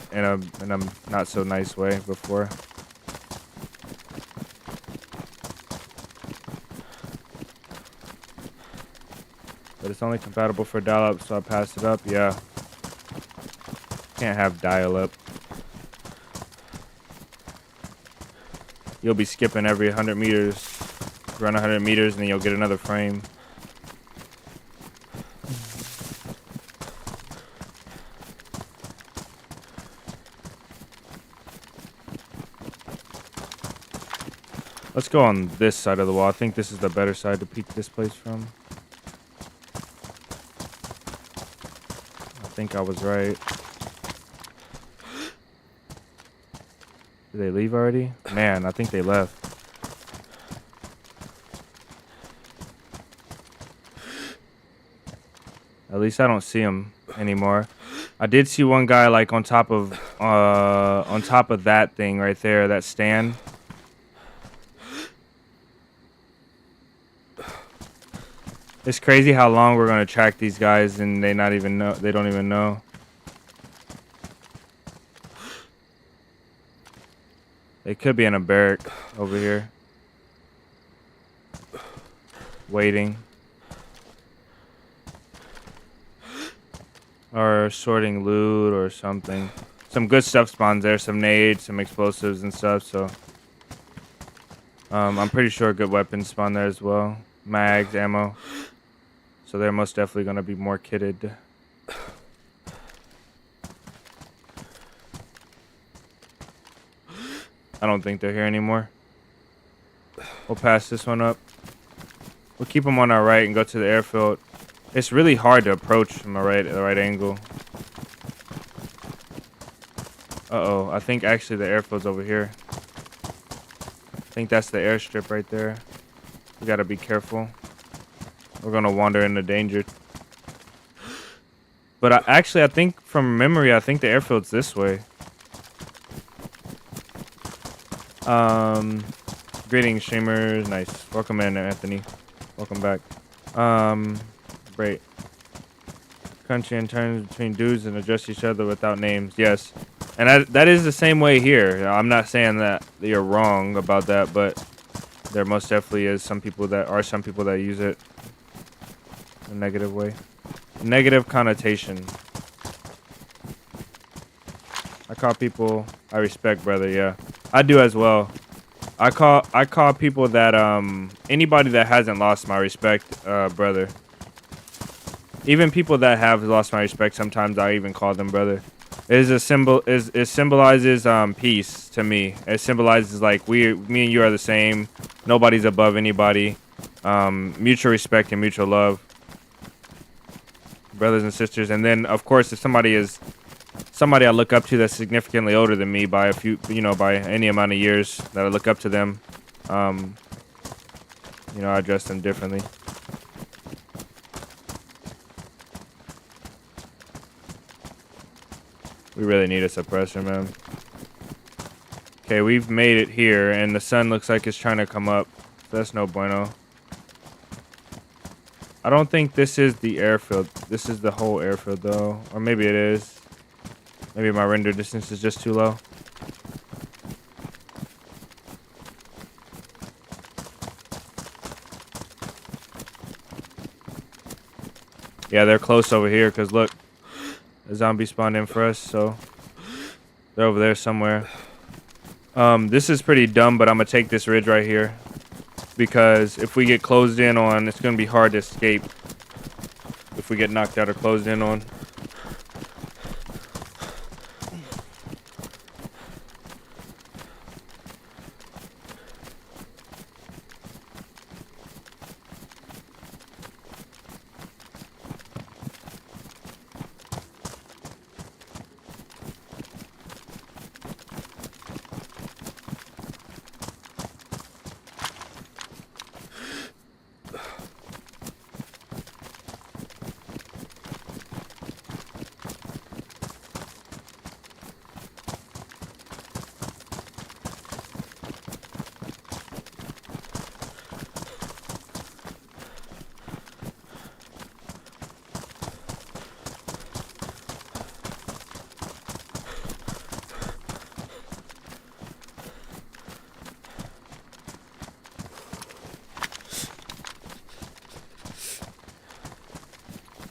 Speaker 3: not so nice way before. But it's only compatible for dial-up, so I passed it up. Yeah. Can't have dial-up. You'll be skipping every 100 meters. Run 100 meters and then you'll get another frame. Let's go on this side of the wall. I think this is the better side to peek this place from. I think I was right. Did they leave already? Man, I think they left. At least I don't see them anymore. I did see one guy like on top of that thing right there, that stand. It's crazy how long we're gonna track these guys and they don't even know. They could be in a barrack over here. Waiting. Or sorting loot or something. Some good stuff spawns there, some nades, some explosives and stuff, so I'm pretty sure good weapons spawn there as well. Mags, ammo. So they're most definitely gonna be more kitted. I don't think they're here anymore. We'll pass this one up. We'll keep them on our right and go to the airfield. It's really hard to approach from the right angle. Uh-oh, I think actually the airfield's over here. I think that's the airstrip right there. We gotta be careful. We're gonna wander into danger. But I think from memory, I think the airfield's this way. Greetings, streamers. Nice. Welcome in, Anthony. Welcome back. Great. Country and turns between dudes and address each other without names. Yes. And that is the same way here. I'm not saying that you're wrong about that, but there most definitely is some people that use it in a negative way. Negative connotation. I call people I respect, brother. Yeah, I do as well. I call people that anybody that hasn't lost my respect, brother. Even people that have lost my respect, sometimes I even call them brother. It is a symbol. It symbolizes peace to me. It symbolizes like me and you are the same. Nobody's above anybody. Mutual respect and mutual love. Brothers and sisters. And then of course, if somebody I look up to that's significantly older than me by a few, by any amount of years that I look up to them, I address them differently. We really need a suppressor, man. Okay, we've made it here, and the sun looks like it's trying to come up. That's no bueno. I don't think this is the airfield. This is the whole airfield, though. Or maybe it is. Maybe my render distance is just too low. Yeah, they're close over here, because look. A zombie spawned in for us, so they're over there somewhere. This is pretty dumb, but I'm gonna take this ridge right here. because if we get closed in on, it's going to be hard to escape if we get knocked out or closed in on.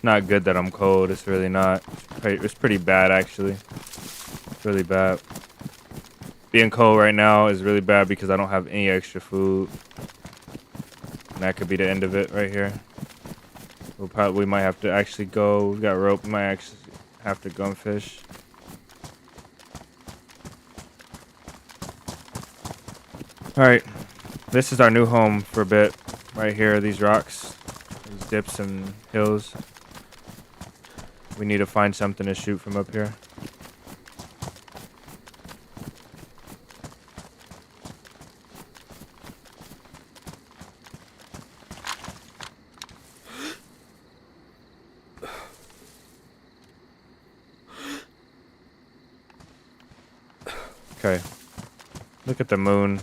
Speaker 3: Not good that I'm cold. It's really not. It's pretty bad, actually. It's really bad. Being cold right now is really bad because I don't have any extra food. And that could be the end of it right here. We might have to actually go. We got rope. We might actually have to gunfish. Alright. This is our new home for a bit. Right here, these rocks. These dips and hills. We need to find something to shoot from up here. Okay. Look at the moon.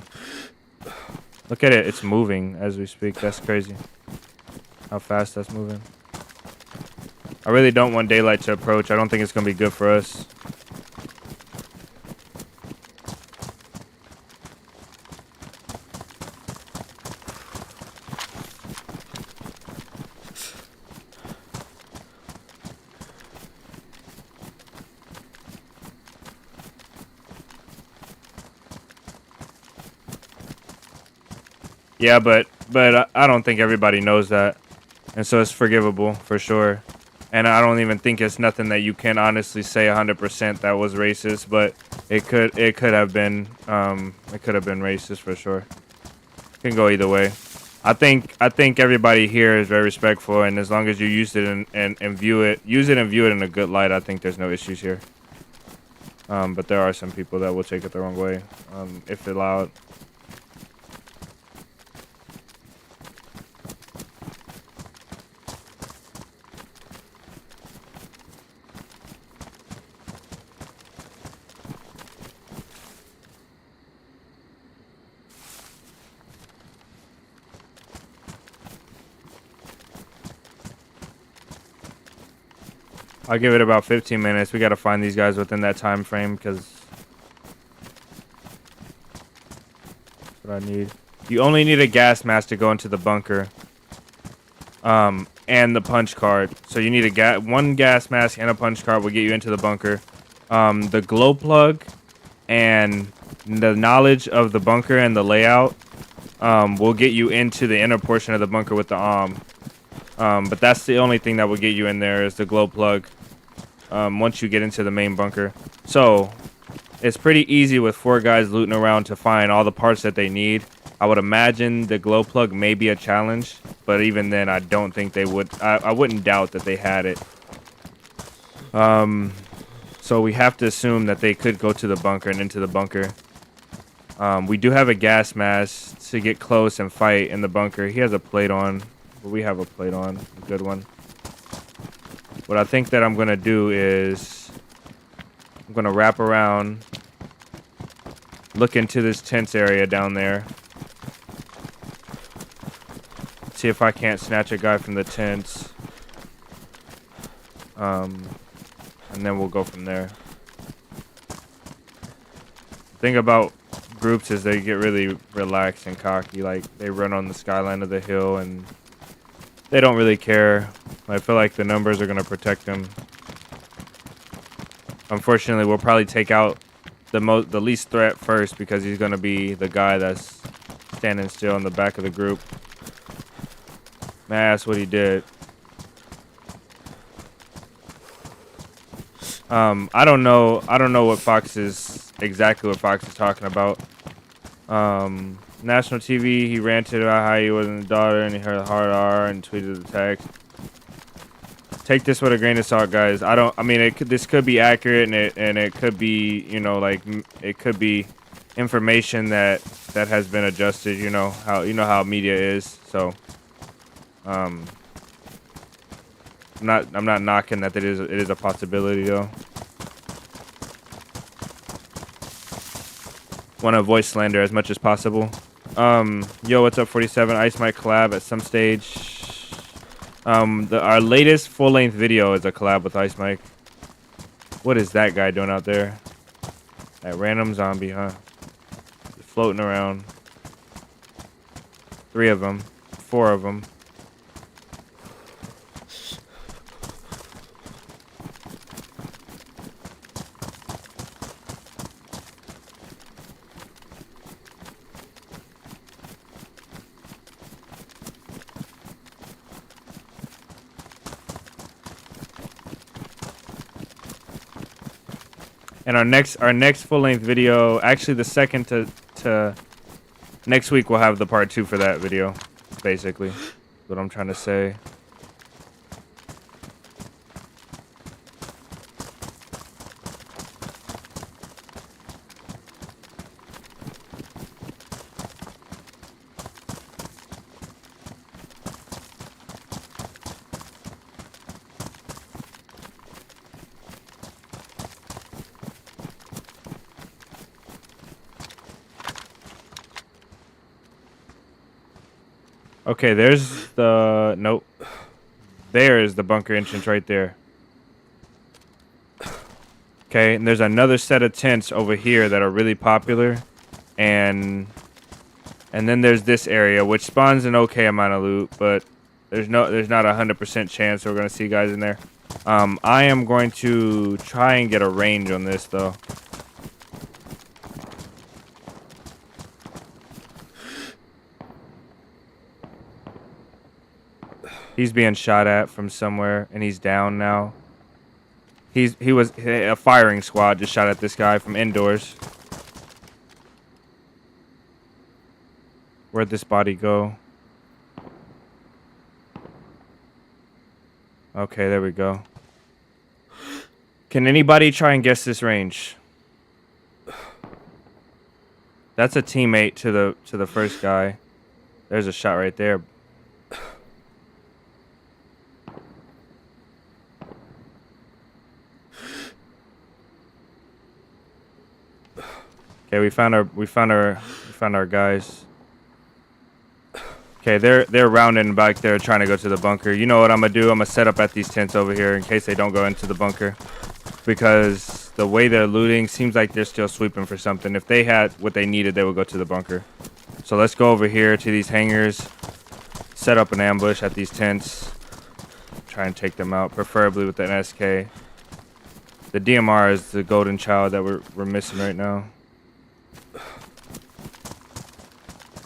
Speaker 3: Look at it. It's moving as we speak. That's crazy. How fast that's moving. I really don't want daylight to approach. I don't think it's going to be good for us. Yeah, but I don't think everybody knows that. And so it's forgivable for sure. And I don't even think it's nothing that you can honestly say 100% that was racist, but it could have been racist for sure. It can go either way. I think everybody here is very respectful, and as long as you use it and view it in a good light, I think there's no issues here. But there are some people that will take it the wrong way, if allowed. I'll give it about 15 minutes. We got to find these guys within that time frame because that's what I need. You only need a gas mask to go into the bunker. And the punch card. So you need one gas mask and a punch card will get you into the bunker. The glow plug and the knowledge of the bunker and the layout will get you into the inner portion of the bunker with the but that's the only thing that will get you in there is the glow plug once you get into the main bunker. So it's pretty easy with 4 guys looting around to find all the parts that they need. I would imagine the glow plug may be a challenge, but even then I don't think they would. I wouldn't doubt that they had it. So we have to assume that they could go to the bunker and into the bunker. We do have a gas mask to get close and fight in the bunker. He has a plate on. We have a plate on, a good one. What I think that I'm going to do is I'm going to wrap around, look into this tents area down there. See if I can't snatch a guy from the tents. And then we'll go from there. The thing about groups is they get really relaxed and cocky. Like, they run on the skyline of the hill and they don't really care. I feel like the numbers are going to protect them. Unfortunately, we'll probably take out the least threat first because he's going to be the guy that's standing still in the back of the group. Man, that's what he did. I don't know what Fox is exactly what Fox is talking about. National TV, he ranted about how he wasn't a daughter and he heard a hard R and tweeted the text. Take this with a grain of salt, guys. I mean, this could be accurate and it could be, you know, like it could be information that has been adjusted. You know how media is. So, I'm not knocking that it is a possibility though. Want to avoid slander as much as possible. Yo, what's up, 47? Ice might collab at some stage. Our latest full-length video is a collab with Ice Mike. What is that guy doing out there? That random zombie, huh? Floating around. 3 of them. 4 of them. And our next full-length video, actually the second to next week, we'll have the part 2 for that video, basically. What I'm trying to say. Okay, there's the... Nope. There's the bunker entrance right there. Okay, and there's another set of tents over here that are really popular. And then there's this area, which spawns an okay amount of loot, but there's not a 100% chance we're going to see guys in there. I am going to try and get a range on this, though. He's being shot at from somewhere, and he's down now. A firing squad just shot at this guy from indoors. Where'd this body go? Okay, there we go. Can anybody try and guess this range? That's a teammate to the first guy. There's a shot right there. Okay, we found our guys. Okay, they're rounding back there trying to go to the bunker. You know what I'm gonna do? I'm gonna set up at these tents over here in case they don't go into the bunker. Because the way they're looting seems like they're still sweeping for something. If they had what they needed, they would go to the bunker. So let's go over here to these hangars. Set up an ambush at these tents. Try and take them out, preferably with an SK. The DMR is the golden child that we're missing right now.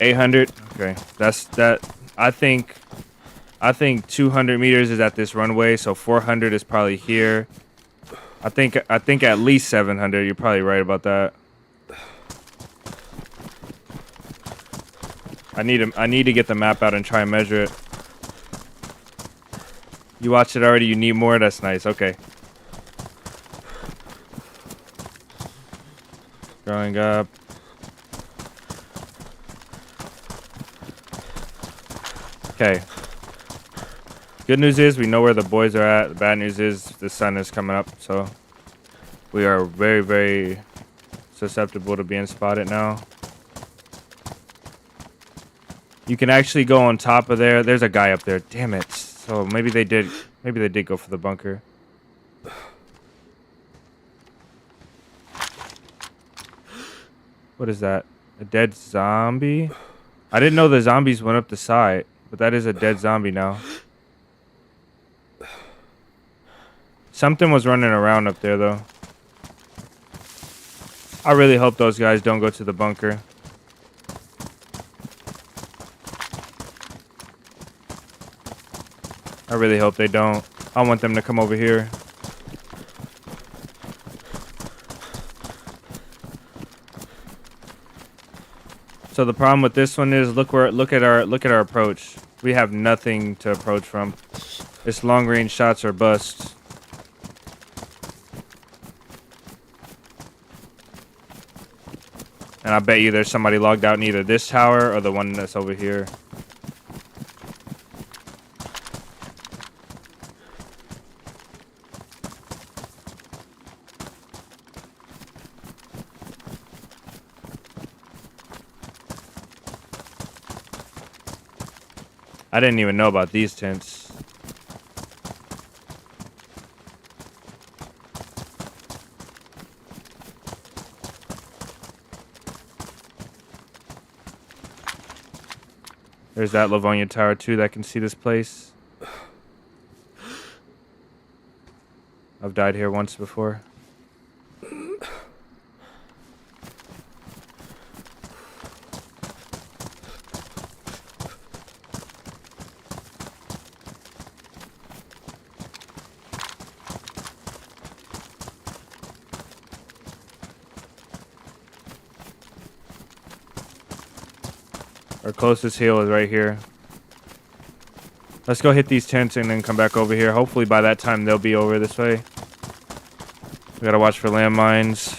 Speaker 3: 800. Okay, that's that. I think 200 meters is at this runway, so 400 is probably here. I think at least 700. You're probably right about that. I need to get the map out and try and measure it. You watched it already. You need more. That's nice. Okay. Growing up. Okay. Good news is we know where the boys are at. The bad news is the sun is coming up, so we are very, very susceptible to being spotted now. You can actually go on top of there. There's a guy up there. Damn it. So maybe they did go for the bunker. What is that? A dead zombie? I didn't know the zombies went up the side. But that is a dead zombie now. Something was running around up there, though. I really hope those guys don't go to the bunker. I really hope they don't. I want them to come over here. So the problem with this one is look at our approach. We have nothing to approach from. It's long range shots or bust. And I bet you there's somebody logged out in either this tower or the one that's over here. I didn't even know about these tents. There's that Livonia Tower too that can see this place. I've died here once before. Our closest hill is right here. Let's go hit these tents and then come back over here. Hopefully by that time they'll be over this way. We gotta watch for landmines.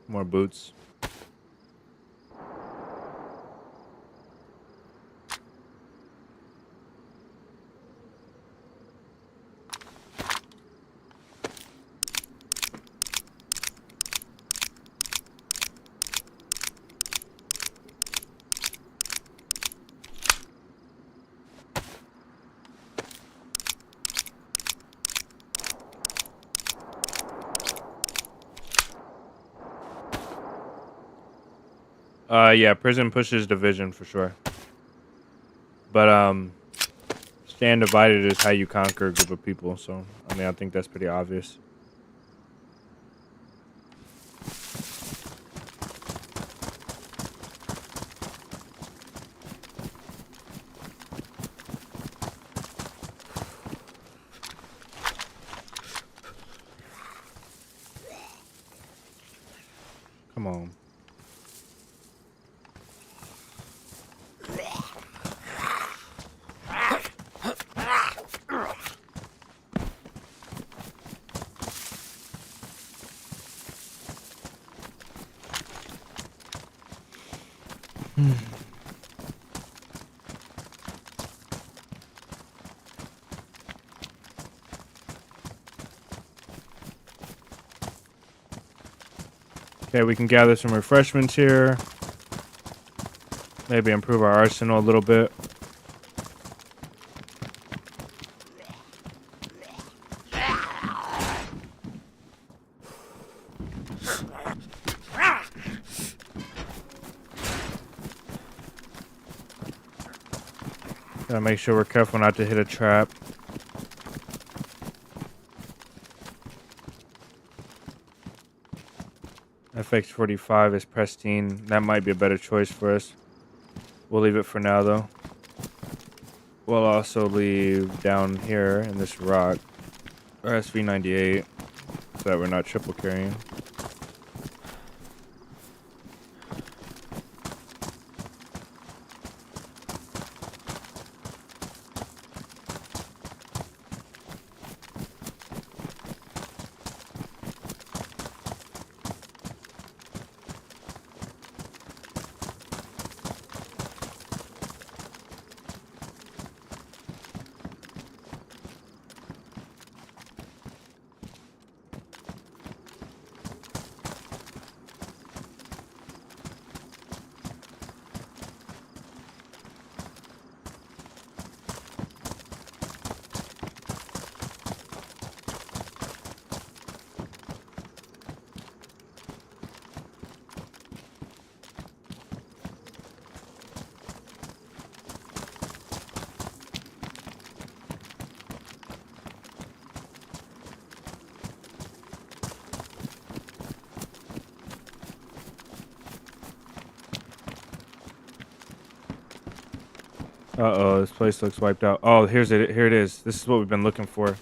Speaker 3: More boots. Yeah, prison pushes division for sure. But stand divided is how you conquer a group of people. So I mean, I think that's pretty obvious. Come on. Okay, we can gather some refreshments here. Maybe improve our arsenal a little bit. Gotta make sure we're careful not to hit a trap. FX45 is pristine. That might be a better choice for us. We'll leave it for now, though. We'll also leave down here in this rock our SV98 so that we're not triple carrying. Uh-oh, this place looks wiped out. Oh, here it is. This is what we've been looking for.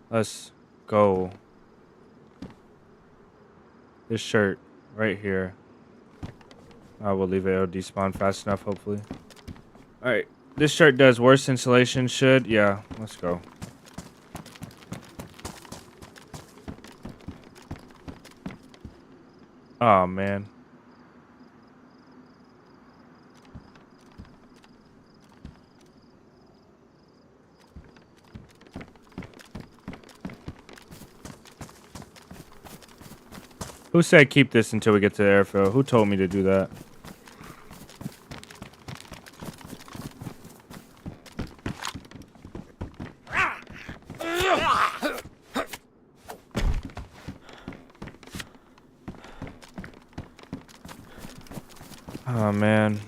Speaker 3: Let's go. This shirt right here. I will leave it. It'll despawn fast enough, hopefully. Alright. This shirt does worse insulation. Should. Yeah, let's go. Oh, man. Who said keep this until we get to the airfield? Who told me to do that? Oh, man.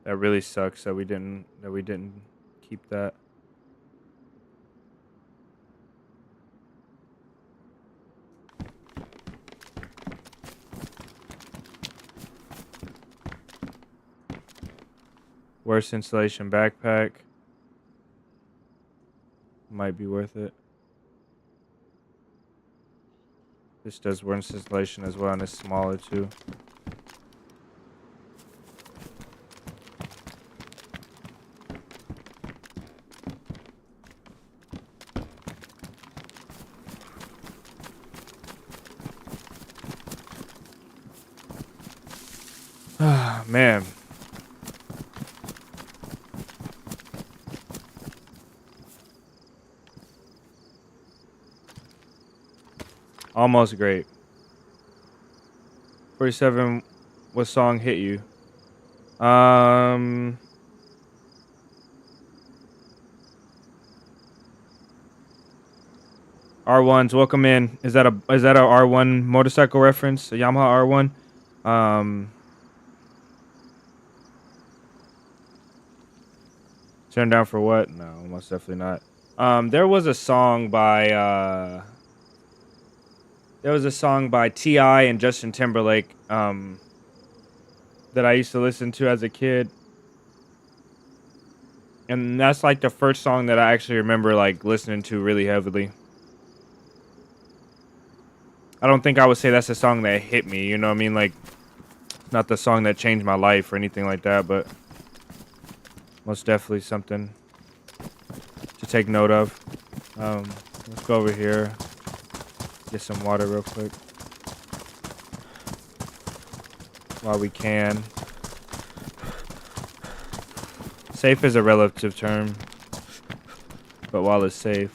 Speaker 3: That really sucks that we didn't keep that. Worst insulation backpack. Might be worth it. This does worse insulation as well, and it's smaller too. Ah, man. Almost great. 47, what song hit you? R1s, welcome in. Is that a R1 motorcycle reference? A Yamaha R1? Turn down for what? No, most definitely not. There was a song by T.I. and Justin Timberlake that I used to listen to as a kid. And that's like the first song that I actually remember like listening to really heavily. I don't think I would say that's a song that hit me, you know what I mean? Like, not the song that changed my life or anything like that, but most definitely something to take note of. Let's go over here. Get some water real quick. While we can. Safe is a relative term, but while it's safe.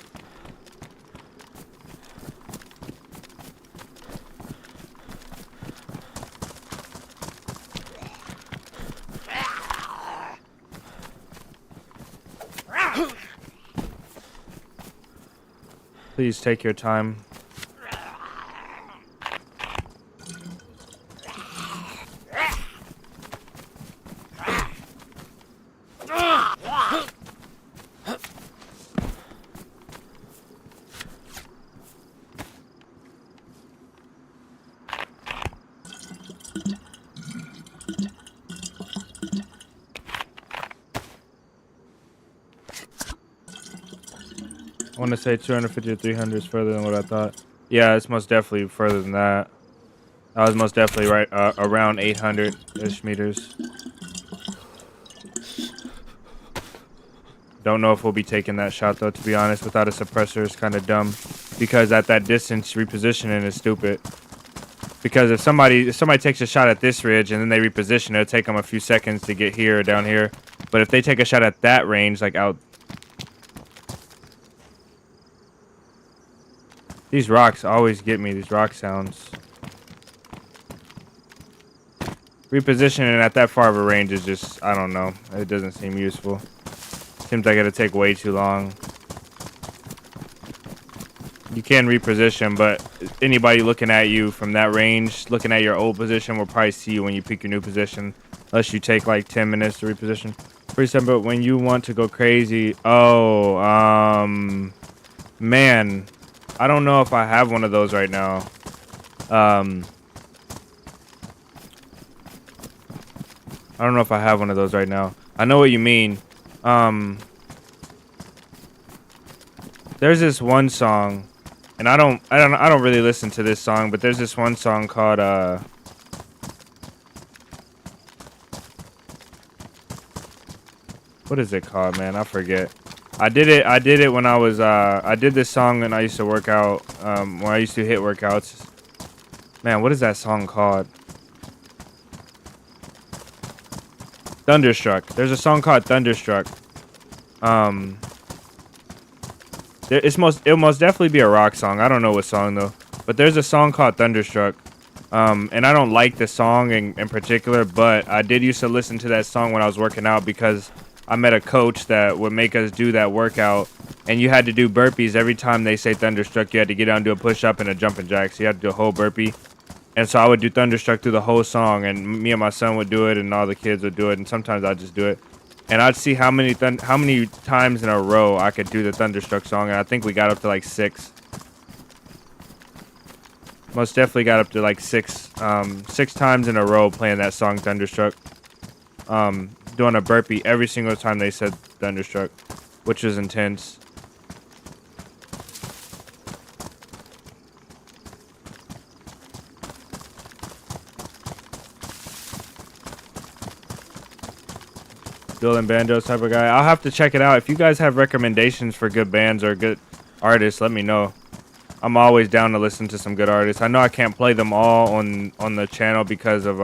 Speaker 3: Please take your time. I want to say 250 to 300 is further than what I thought. Yeah, it's most definitely further than that. I was most definitely right around 800-ish meters. Don't know if we'll be taking that shot, though, to be honest. Without a suppressor, it's kind of dumb. Because at that distance, repositioning is stupid. Because if somebody takes a shot at this ridge and then they reposition, it'll take them a few seconds to get here or down here. But if they take a shot at that range, like out... These rocks always get me, these rock sounds. Repositioning at that far of a range is just, I don't know. It doesn't seem useful. Seems like it'll take way too long. You can reposition, but anybody looking at you from that range, looking at your old position, will probably see you when you pick your new position. Unless you take like 10 minutes to reposition. Pretty simple, but when you want to go crazy, Man, I don't know if I have one of those right now. I don't know if I have one of those right now. I know what you mean. There's this one song, and I don't really listen to this song, but there's this one song called what is it called, man? I forget. I did it when I was I did this song when I used to work out, when I used to hit workouts. Man, what is that song called? Thunderstruck. There's a song called Thunderstruck. It'll most definitely be a rock song. I don't know what song though, but there's a song called Thunderstruck. And I don't like the song in particular, but I did used to listen to that song when I was working out because I met a coach that would make us do that workout, and you had to do burpees every time they say Thunderstruck. You had to get down and do a push-up and a jumping jack, so you had to do a whole burpee. And so I would do Thunderstruck through the whole song, and me and my son would do it, and all the kids would do it, and sometimes I'd just do it. And I'd see how many times in a row I could do the Thunderstruck song, and I think we got up to like 6. Most definitely got up to like 6 times in a row playing that song Thunderstruck. Doing a burpee every single time they said Thunderstruck, which was intense. Dual and banjos type of guy. I'll have to check it out. If you guys have recommendations for good bands or good artists, let me know. I'm always down to listen to some good artists. I know I can't play them all on the channel because of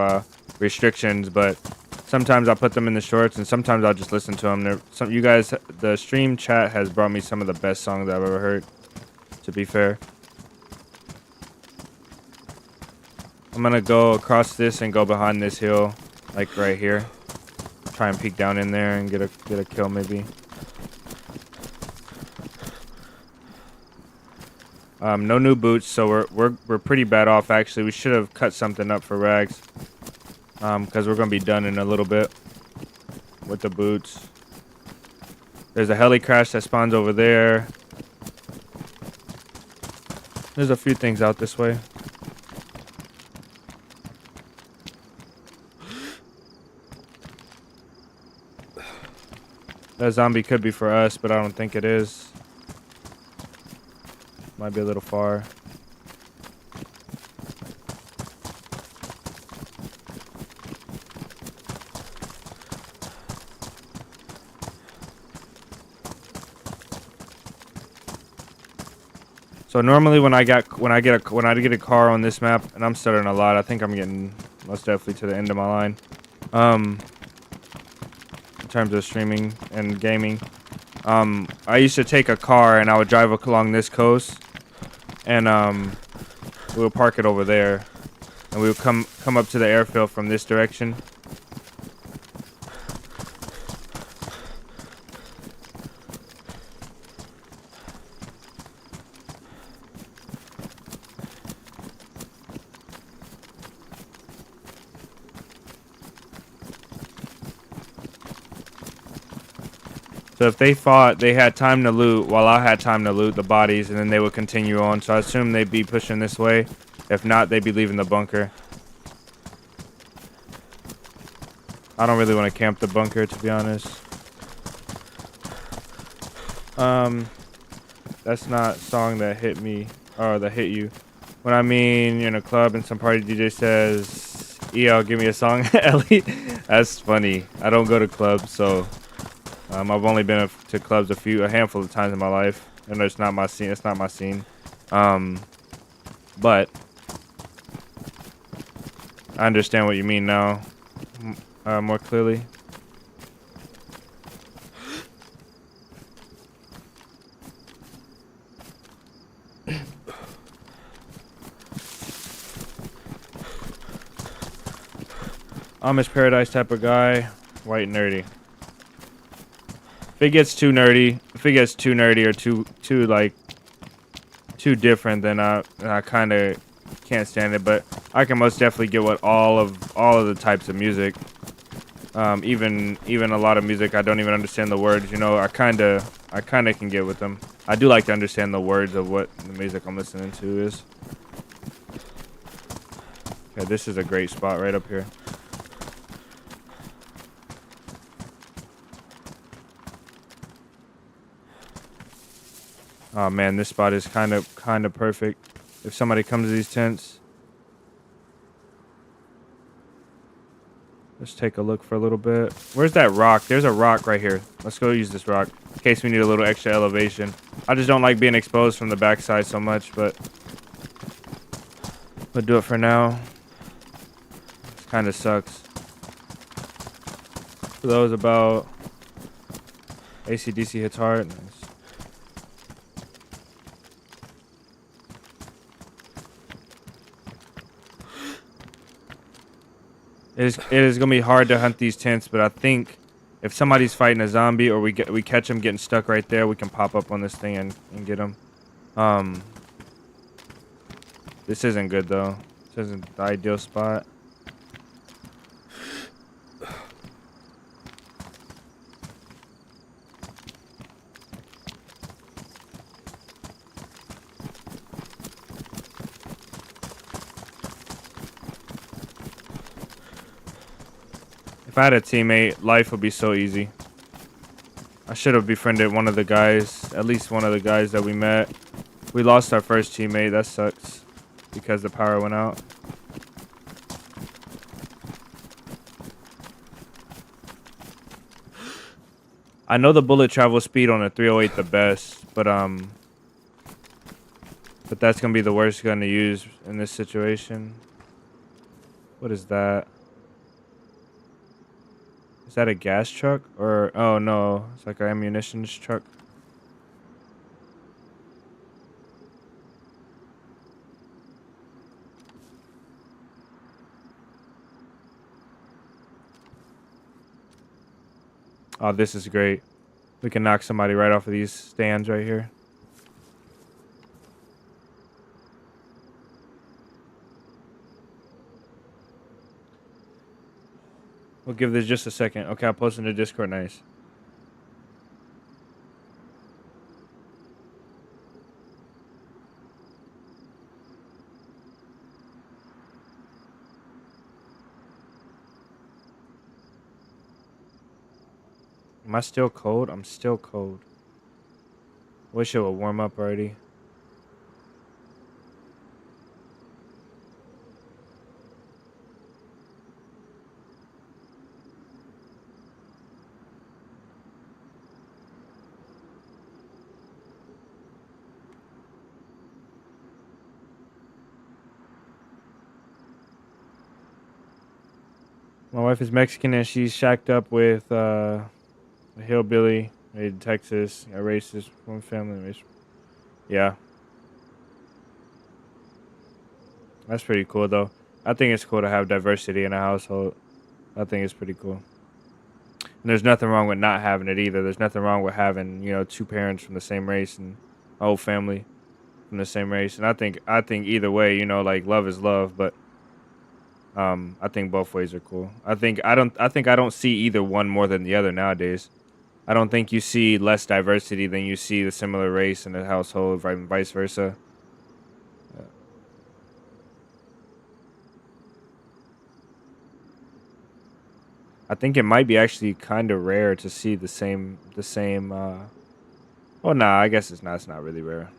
Speaker 3: restrictions, but sometimes I'll put them in the shorts, and sometimes I'll just listen to them. You guys, the stream chat has brought me some of the best songs I've ever heard, to be fair. I'm gonna go across this and go behind this hill, like right here. Try and peek down in there and get a kill maybe. No new boots, so we're pretty bad off actually. We should have cut something up for rags. Because we're gonna be done in a little bit with the boots. There's a heli crash that spawns over there. There's a few things out this way. That zombie could be for us, but I don't think it is. Might be a little far. So normally when I get a car on this map, and I'm stuttering a lot, I think I'm getting most definitely to the end of my line. In terms of streaming and gaming, I used to take a car and I would drive along this coast, and we would park it over there, and we would come up to the airfield from this direction. So if they fought, they had time to loot while I had time to loot the bodies, and then they would continue on. So I assume they'd be pushing this way. If not, they'd be leaving the bunker. I don't really want to camp the bunker, to be honest. That's not a song that hit me, or that hit you. When I mean you're in a club and some party DJ says, "EL, give me a song," Ellie. That's funny. I don't go to clubs, so I've only been to clubs a handful of times in my life, and it's not my scene. It's not my scene. But I understand what you mean now, more clearly. Amish Paradise type of guy, white nerdy. If it gets too nerdy, or too different, then I kind of can't stand it. But I can most definitely get what all of the types of music, even a lot of music I don't even understand the words. You know, I kind of can get with them. I do like to understand the words of what the music I'm listening to is. Okay, this is a great spot right up here. Oh man, this spot is kind of perfect. If somebody comes to these tents, let's take a look for a little bit. Where's that rock? There's a rock right here. Let's go use this rock in case we need a little extra elevation. I just don't like being exposed from the backside so much, but we'll do it for now. This kind of sucks. For those about AC/DC hits hard. Nice. It is gonna be hard to hunt these tents, but I think if somebody's fighting a zombie or we catch them getting stuck right there, we can pop up on this thing and get them. This isn't good though. This isn't the ideal spot. If I had a teammate, life would be so easy. I should have befriended one of the guys, at least one of the guys that we met. We lost our first teammate. That sucks because the power went out. I know the bullet travel speed on a 308 the best, but that's gonna be the worst gun to use in this situation. What is that? Is that a gas truck or oh no, it's like an ammunition truck. Oh, this is great. We can knock somebody right off of these stands right here. We'll give this just a second. Okay, I'll post in the Discord. Nice. Am I still cold? I'm still cold. Wish it would warm up already. My wife is Mexican and she's shacked up with a hillbilly made in Texas, a racist, one family race. Yeah. That's pretty cool though. I think it's cool to have diversity in a household. I think it's pretty cool. And there's nothing wrong with not having it either. There's nothing wrong with having, you know, two parents from the same race and a whole family from the same race. And I think either way, you know, like love is love, but I think both ways are cool. I think I don't see either one more than the other nowadays. I don't think you see less diversity than you see the similar race in a household, and vice versa. I think it might be actually kind of rare to see the same. Well, nah, I guess it's not. It's not really rare.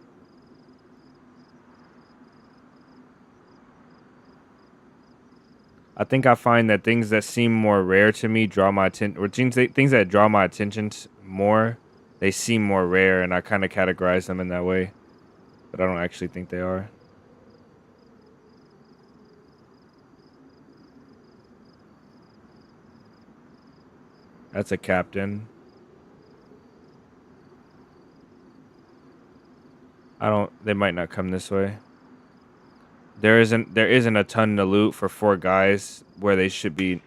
Speaker 3: I think I find that things that seem more rare to me draw my attention, or things that draw my attention more, they seem more rare, and I kind of categorize them in that way, but I don't actually think they are. That's a captain. They might not come this way. There isn't a ton to loot for 4 guys where they should be.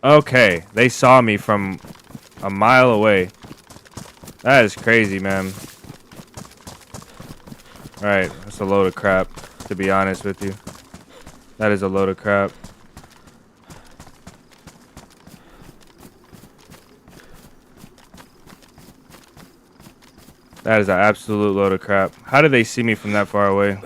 Speaker 3: Okay, they saw me from a mile away. That is crazy, man. Alright, that's a load of crap, to be honest with you. That is a load of crap. That is an absolute load of crap. How did they see me from that far away?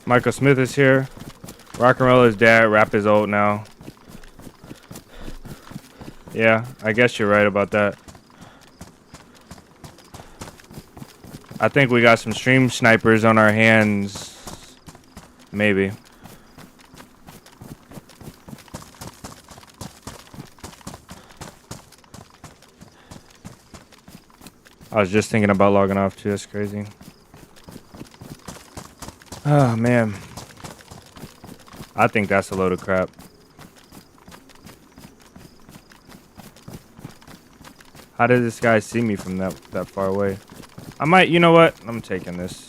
Speaker 3: Michael Smith is here. Rock and Roll is dead. Rap is old now. Yeah, I guess you're right about that. I think we got some stream snipers on our hands. Maybe. I was just thinking about logging off too. That's crazy. Oh, man. I think that's a load of crap. How did this guy see me from that far away? I might, you know what? I'm taking this.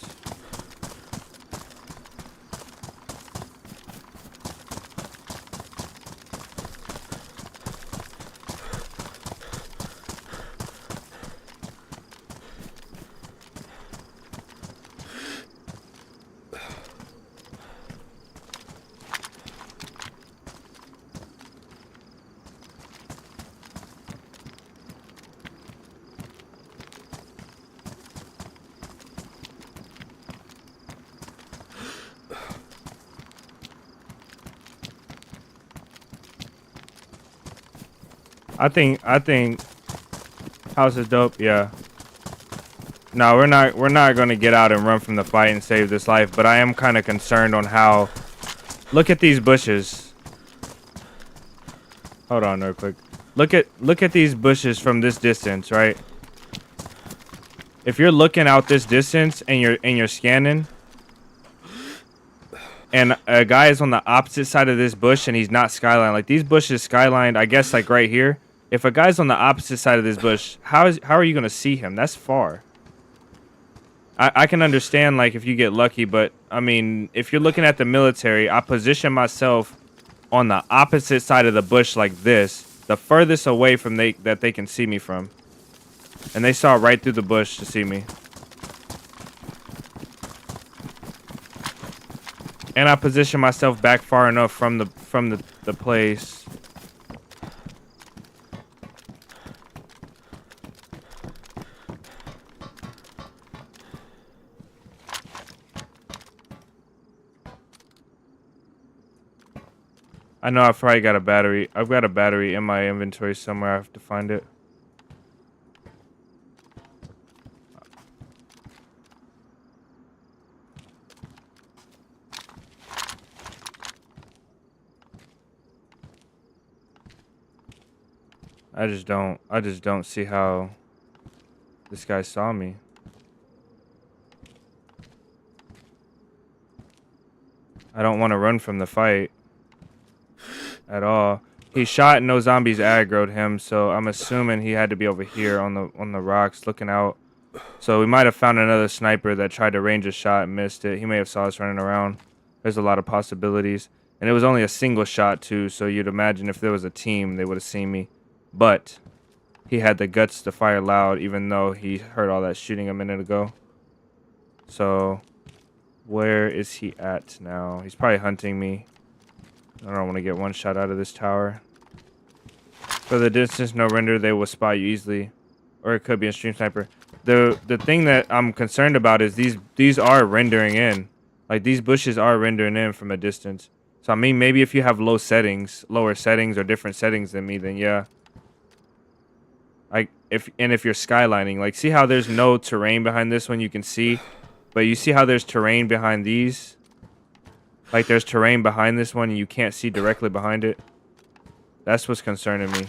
Speaker 3: I think house is dope. Yeah. No, we're not gonna get out and run from the fight and save this life, but I am kind of concerned on how. Look at these bushes. Hold on real quick. Look at these bushes from this distance, right? If you're looking out this distance and you're scanning, and a guy is on the opposite side of this bush and he's not skyline, like these bushes skylined, I guess like right here. If a guy's on the opposite side of this bush, how are you gonna see him? That's far. I can understand like if you get lucky, but I mean if you're looking at the military, I position myself on the opposite side of the bush like this, the furthest away from that they can see me from. And they saw right through the bush to see me. And I position myself back far enough from the place. I know I've probably got a battery. I've got a battery in my inventory somewhere. I have to find it. I just don't see how this guy saw me. I don't want to run from the fight at all. He shot and no zombies aggroed him, so I'm assuming he had to be over here on the rocks looking out. So we might have found another sniper that tried to range a shot and missed it. He may have saw us running around. There's a lot of possibilities. And it was only a single shot too, so you'd imagine if there was a team, they would have seen me. But he had the guts to fire loud, even though he heard all that shooting a minute ago. So, where is he at now? He's probably hunting me. I don't want to get one shot out of this tower. For the distance, no render, they will spot you easily. Or it could be a stream sniper. The thing that I'm concerned about is these are rendering in. Like, these bushes are rendering in from a distance. So, I mean, maybe if you have lower settings or different settings than me, then yeah. If you're skylining, like see how there's no terrain behind this one you can see, but you see how there's terrain behind these? Like there's terrain behind this one and you can't see directly behind it. That's what's concerning me.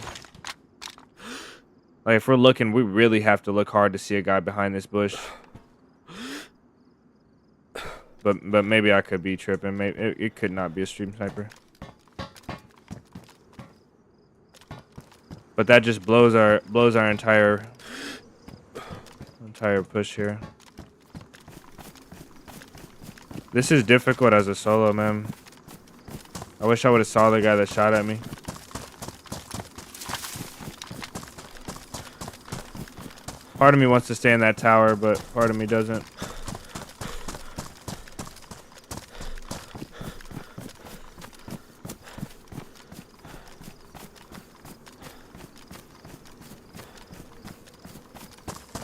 Speaker 3: Like if we're looking, we really have to look hard to see a guy behind this bush. But maybe I could be tripping. Maybe it could not be a stream sniper. But that just blows our entire push here. This is difficult as a solo, man. I wish I would have saw the guy that shot at me. Part of me wants to stay in that tower, but part of me doesn't.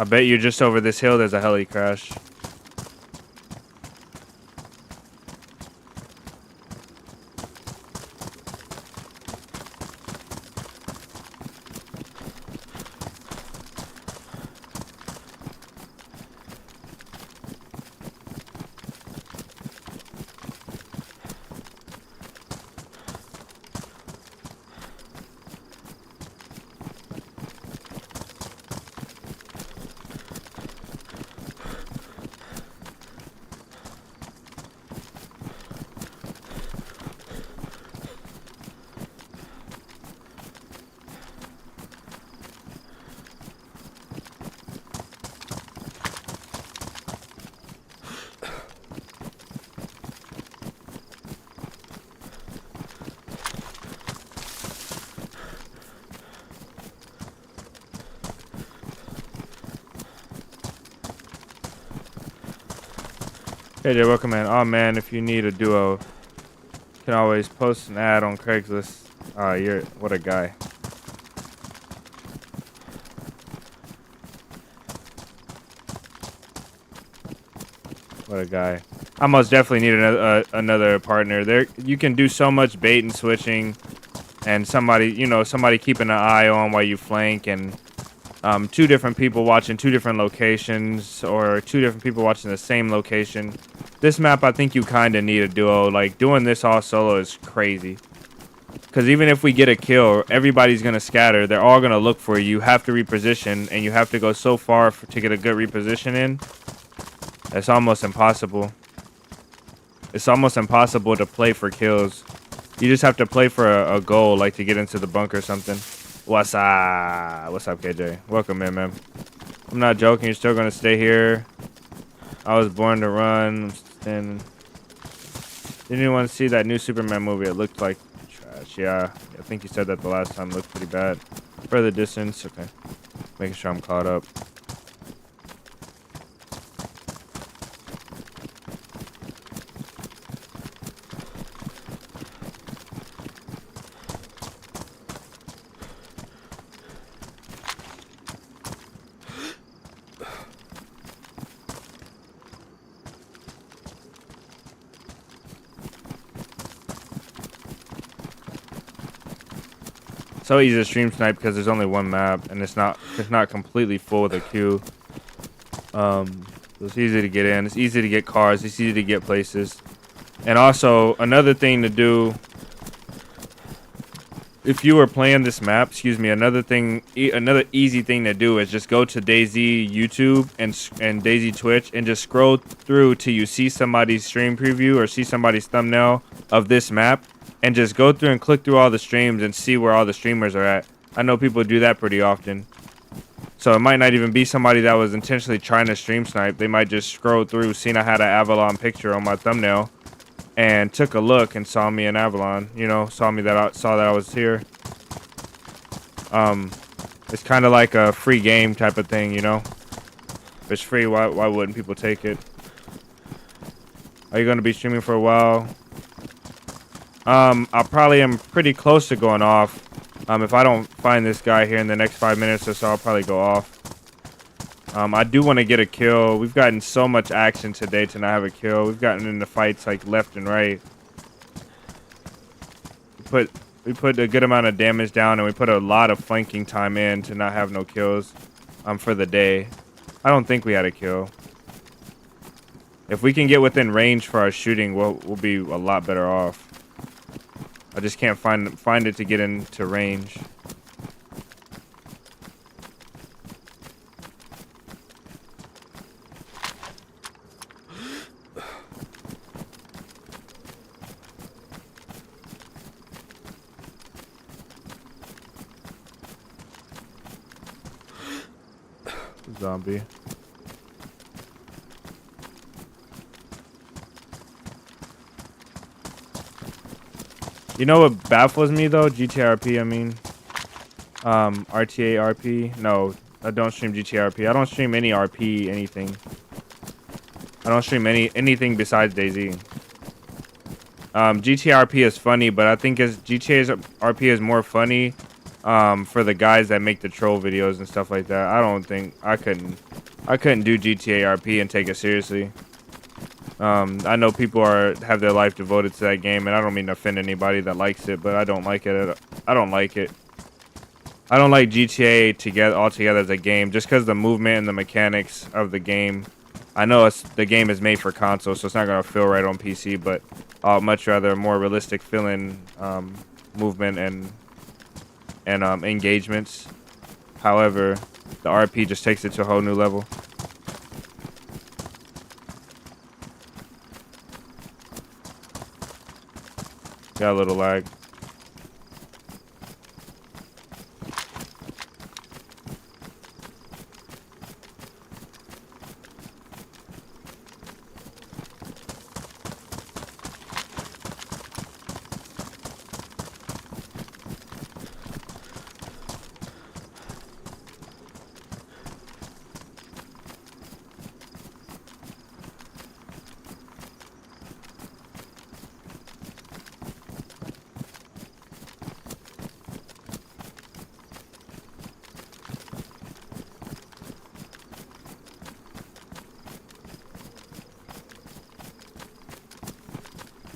Speaker 3: I bet you just over this hill there's a heli crash. Hey there, welcome man. Oh man, if you need a duo, you can always post an ad on Craigslist. What a guy. What a guy. I most definitely need another partner. There, you can do so much bait and switching, and somebody keeping an eye on while you flank, and two different people watching two different locations, or two different people watching the same location. This map, I think you kind of need a duo. Like, doing this all solo is crazy. Because even if we get a kill, everybody's going to scatter. They're all going to look for you. You have to reposition, and you have to go so far to get a good reposition in. It's almost impossible. It's almost impossible to play for kills. You just have to play for a goal, like to get into the bunker or something. What's up? What's up, KJ? Welcome in, man. I'm not joking. You're still going to stay here. I was born to run. I'm standing. Didn't anyone see that new Superman movie? It looked like trash. Yeah, I think you said that the last time. It looked pretty bad. Further distance. Okay. Making sure I'm caught up. So easy to stream snipe because there's only one map and it's not completely full with a queue. So it's easy to get in. It's easy to get cars. It's easy to get places. And also another thing to do, if you were playing this map, another easy thing to do is just go to DayZ YouTube and DayZ Twitch and just scroll through till you see somebody's stream preview or see somebody's thumbnail of this map. And just go through and click through all the streams and see where all the streamers are at. I know people do that pretty often. So it might not even be somebody that was intentionally trying to stream snipe. They might just scroll through, seen I had an Avalon picture on my thumbnail, and took a look and saw me in Avalon. You know, saw that I was here. It's kind of like a free game type of thing, you know. If it's free, why wouldn't people take it? Are you going to be streaming for a while? I probably am pretty close to going off. If I don't find this guy here in the next 5 minutes or so, I'll probably go off. I do want to get a kill. We've gotten so much action today to not have a kill. We've gotten into fights like left and right. We put a good amount of damage down, and we put a lot of flanking time in to not have no kills for the day. I don't think we had a kill. If we can get within range for our shooting, we'll be a lot better off. I just can't find it to get into range. Zombie. You know what baffles me though? GTRP, I mean. RTA RP. No, I don't stream GTRP. I don't stream any RP anything. I don't stream anything besides DayZ. GTRP is funny, but I think GTA RP is more funny for the guys that make the troll videos and stuff like that. I don't think I couldn't do GTA RP and take it seriously. I know people have their life devoted to that game, and I don't mean to offend anybody that likes it, but I don't like it. I don't like it. I don't like GTA altogether as a game, just because the movement and the mechanics of the game. I know the game is made for console, so it's not gonna feel right on PC, but I'd much rather a more realistic feeling movement and engagements. However, the RP just takes it to a whole new level. Got a little lag.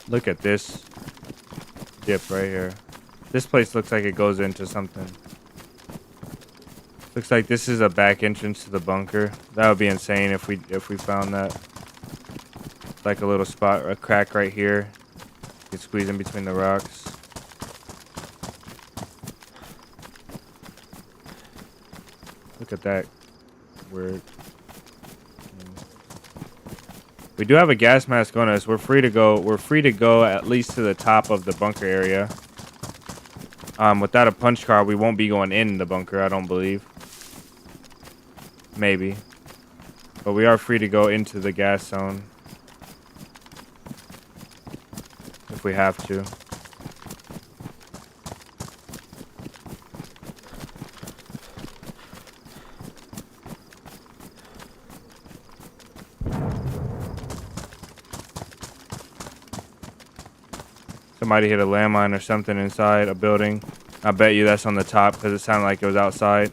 Speaker 3: Look at this dip right here. This place looks like it goes into something. Looks like this is a back entrance to the bunker. That would be insane if we found that. It's like a little spot, a crack right here. You can squeeze in between the rocks. Look at that. Weird. We do have a gas mask on us. We're free to go. We're free to go at least to the top of the bunker area. Without a punch card, we won't be going in the bunker, I don't believe. Maybe. But we are free to go into the gas zone. If we have to. Somebody hit a landmine or something inside a building. I bet you that's on the top because it sounded like it was outside.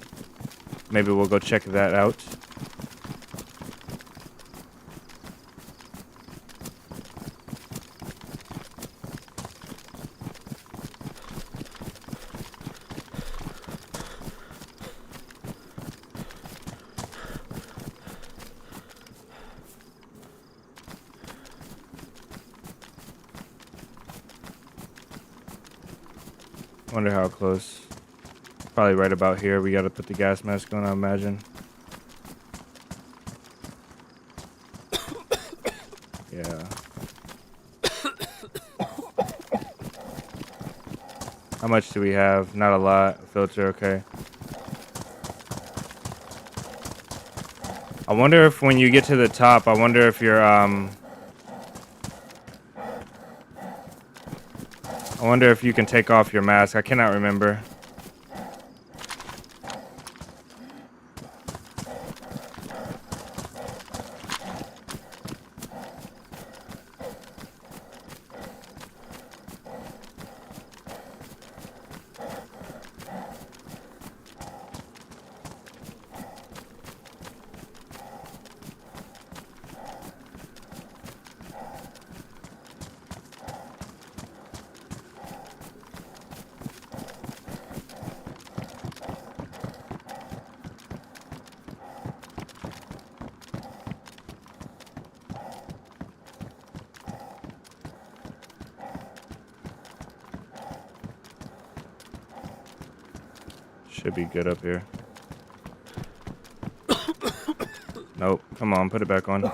Speaker 3: Maybe we'll go check that out. Wonder how close. Probably right about here. We gotta put the gas mask on, I imagine. Yeah. How much do we have? Not a lot. Filter, okay. I wonder if when you get to the top, I wonder if you're I wonder if you can take off your mask. I cannot remember. Should be good up here. Nope. Come on, put it back on. I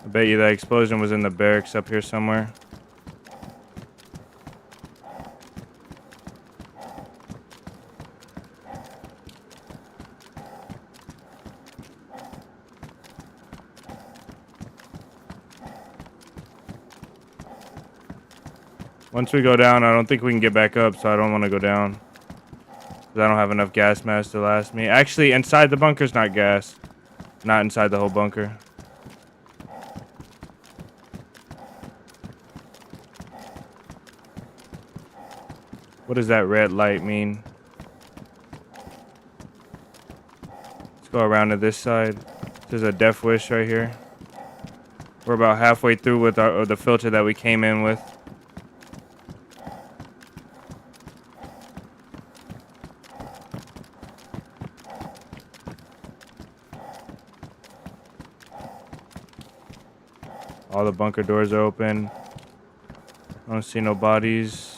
Speaker 3: bet you that explosion was in the barracks up here somewhere. Once we go down, I don't think we can get back up, so I don't want to go down. 'Cause I don't have enough gas masks to last me. Actually, inside the bunker's not gas. Not inside the whole bunker. What does that red light mean? Let's go around to this side. There's a death wish right here. We're about halfway through with the filter that we came in with. All the bunker doors are open. I don't see no bodies.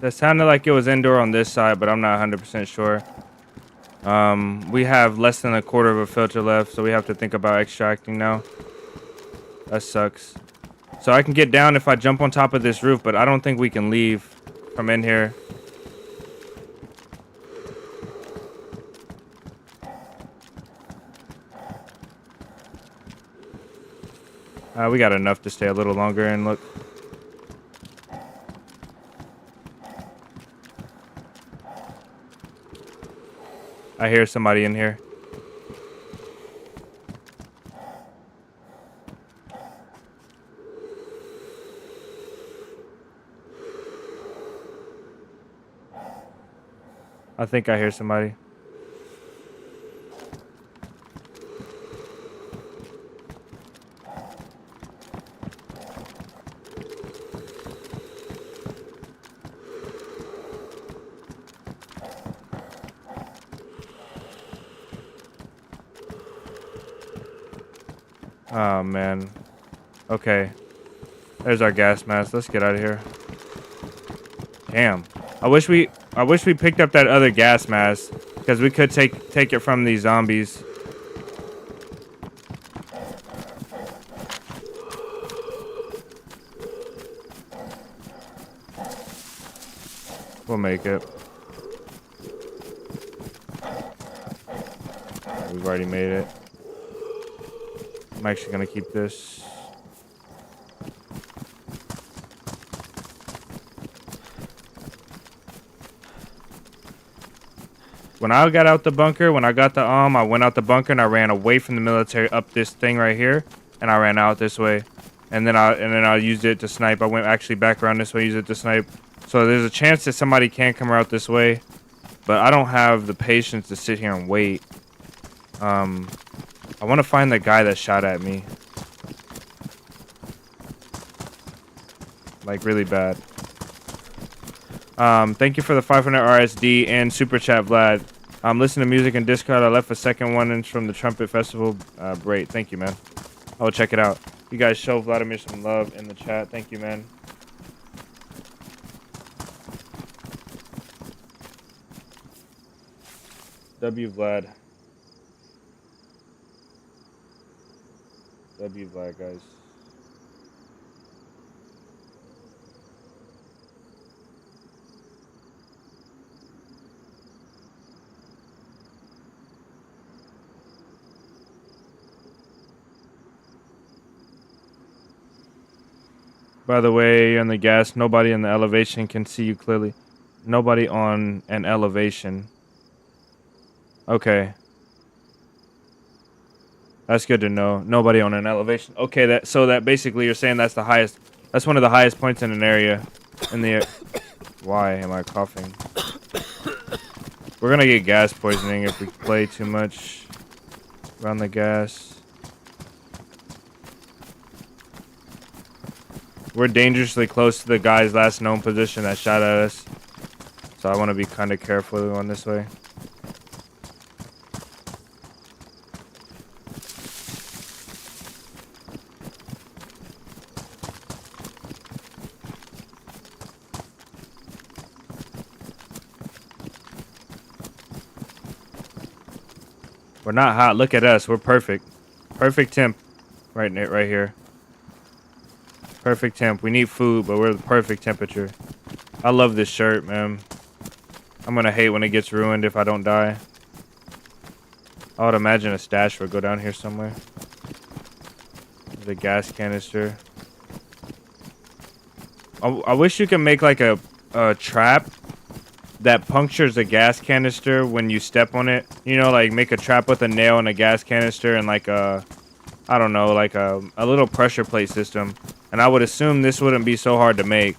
Speaker 3: That sounded like it was indoor on this side, but I'm not 100% sure. We have less than a quarter of a filter left, so we have to think about extracting now. That sucks. So I can get down if I jump on top of this roof, but I don't think we can leave from in here. We got enough to stay a little longer and look. I hear somebody in here. I think I hear somebody. Oh man. Okay. There's our gas mask. Let's get out of here. Damn. I wish we picked up that other gas mask because we could take it from these zombies. We'll make it. We've already made it. I'm actually gonna keep this. When I got out the bunker, when I got the I went out the bunker and I ran away from the military up this thing right here, and I ran out this way, and then I used it to snipe. I went actually back around this way, used it to snipe. So there's a chance that somebody can come out this way, but I don't have the patience to sit here and wait. I want to find the guy that shot at me. Like, really bad. Thank you for the 500 RSD and Super Chat, Vlad. Listen to music in Discord. I left a second one in from the Trumpet Festival. Great. Thank you, man. I will check it out. You guys show Vladimir some love in the chat. Thank you, man. W Vlad. W Vlad, guys. By the way, you're in the gas. Nobody in the elevation can see you clearly. Nobody on an elevation. Okay. That's good to know. Nobody on an elevation. Okay, so that basically you're saying that's the highest. That's one of the highest points in an area. In the. Why am I coughing? We're gonna get gas poisoning if we play too much around the gas. We're dangerously close to the guy's last known position that shot at us. So I want to be kind of careful going this way. We're not hot. Look at us. We're perfect. Perfect temp right here. Perfect temp. We need food, but we're the perfect temperature. I love this shirt, man. I'm gonna hate when it gets ruined if I don't die. I would imagine a stash would go down here somewhere. The gas canister. I wish you could make like a trap that punctures a gas canister when you step on it. You know, like make a trap with a nail and a gas canister and like a, I don't know, like a little pressure plate system. And I would assume this wouldn't be so hard to make.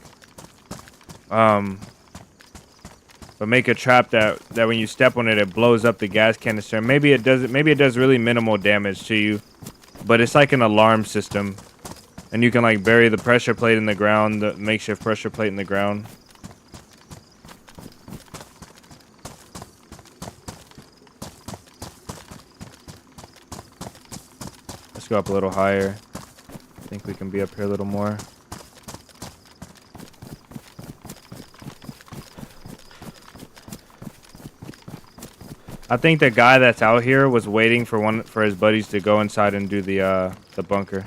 Speaker 3: But make a trap that when you step on it, it blows up the gas canister. Maybe it does. Maybe it does really minimal damage to you, but it's like an alarm system, and you can like bury the pressure plate in the ground, the makeshift pressure plate in the ground. Let's go up a little higher. I think we can be up here a little more. I think the guy that's out here was waiting for his buddies to go inside and do the bunker.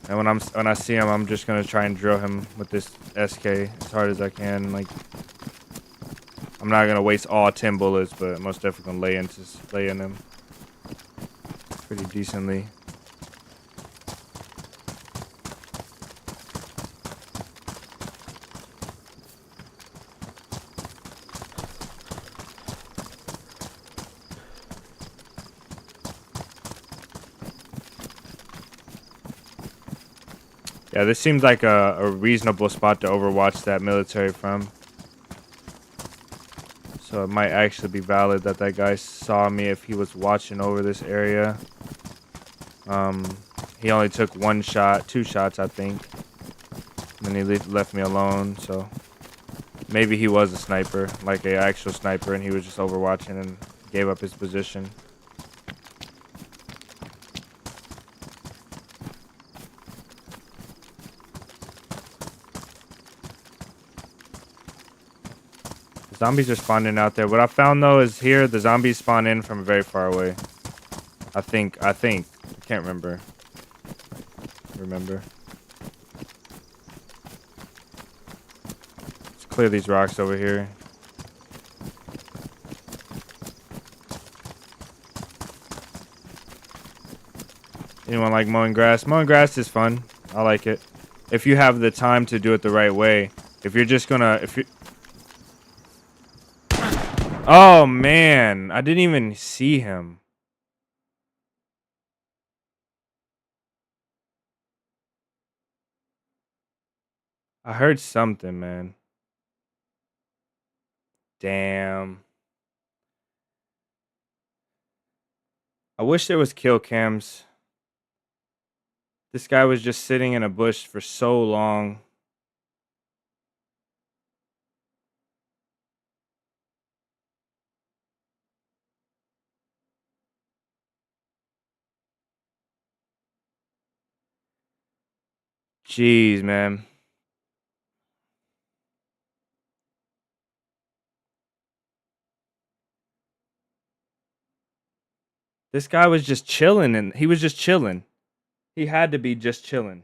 Speaker 3: And when I see him, I'm just gonna try and drill him with this SK as hard as I can. Like, I'm not gonna waste all 10 bullets, but most definitely gonna lay in him pretty decently. Yeah, this seems like a reasonable spot to overwatch that military from. So it might actually be valid that that guy saw me if he was watching over this area. He only took 2 shots, I think. And then he left me alone, so maybe he was a sniper, like an actual sniper, and he was just overwatching and gave up his position. Zombies are spawning out there. What I found though is here the zombies spawn in from very far away. I think. I can't remember. Let's clear these rocks over here. Anyone like mowing grass? Mowing grass is fun. I like it. If you have the time to do it the right way. If you're just gonna Oh man, I didn't even see him. I heard something, man. Damn. I wish there was kill cams. This guy was just sitting in a bush for so long. Jeez, man. This guy was just chilling, and he was just chilling. He had to be just chilling.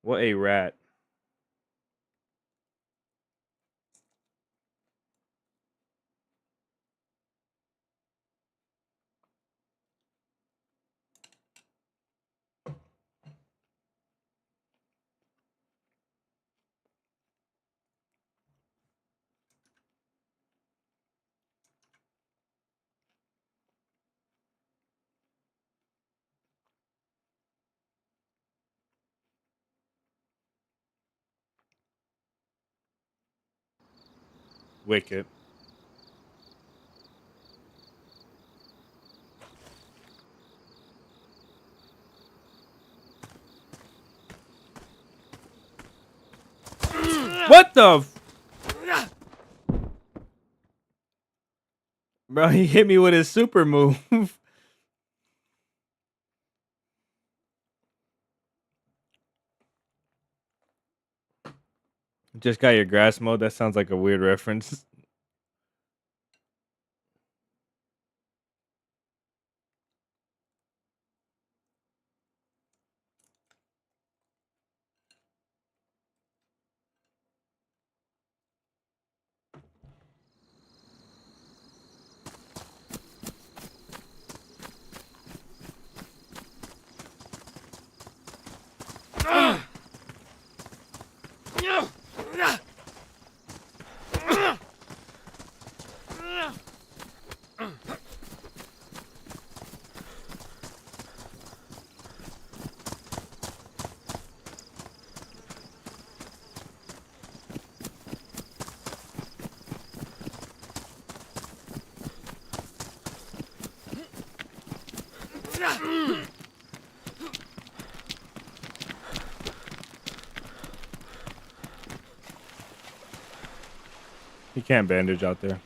Speaker 3: What a rat. Wicked. What the? Bro, he hit me with his super move. Just got your grass mode? That sounds like a weird reference. You can't bandage out there.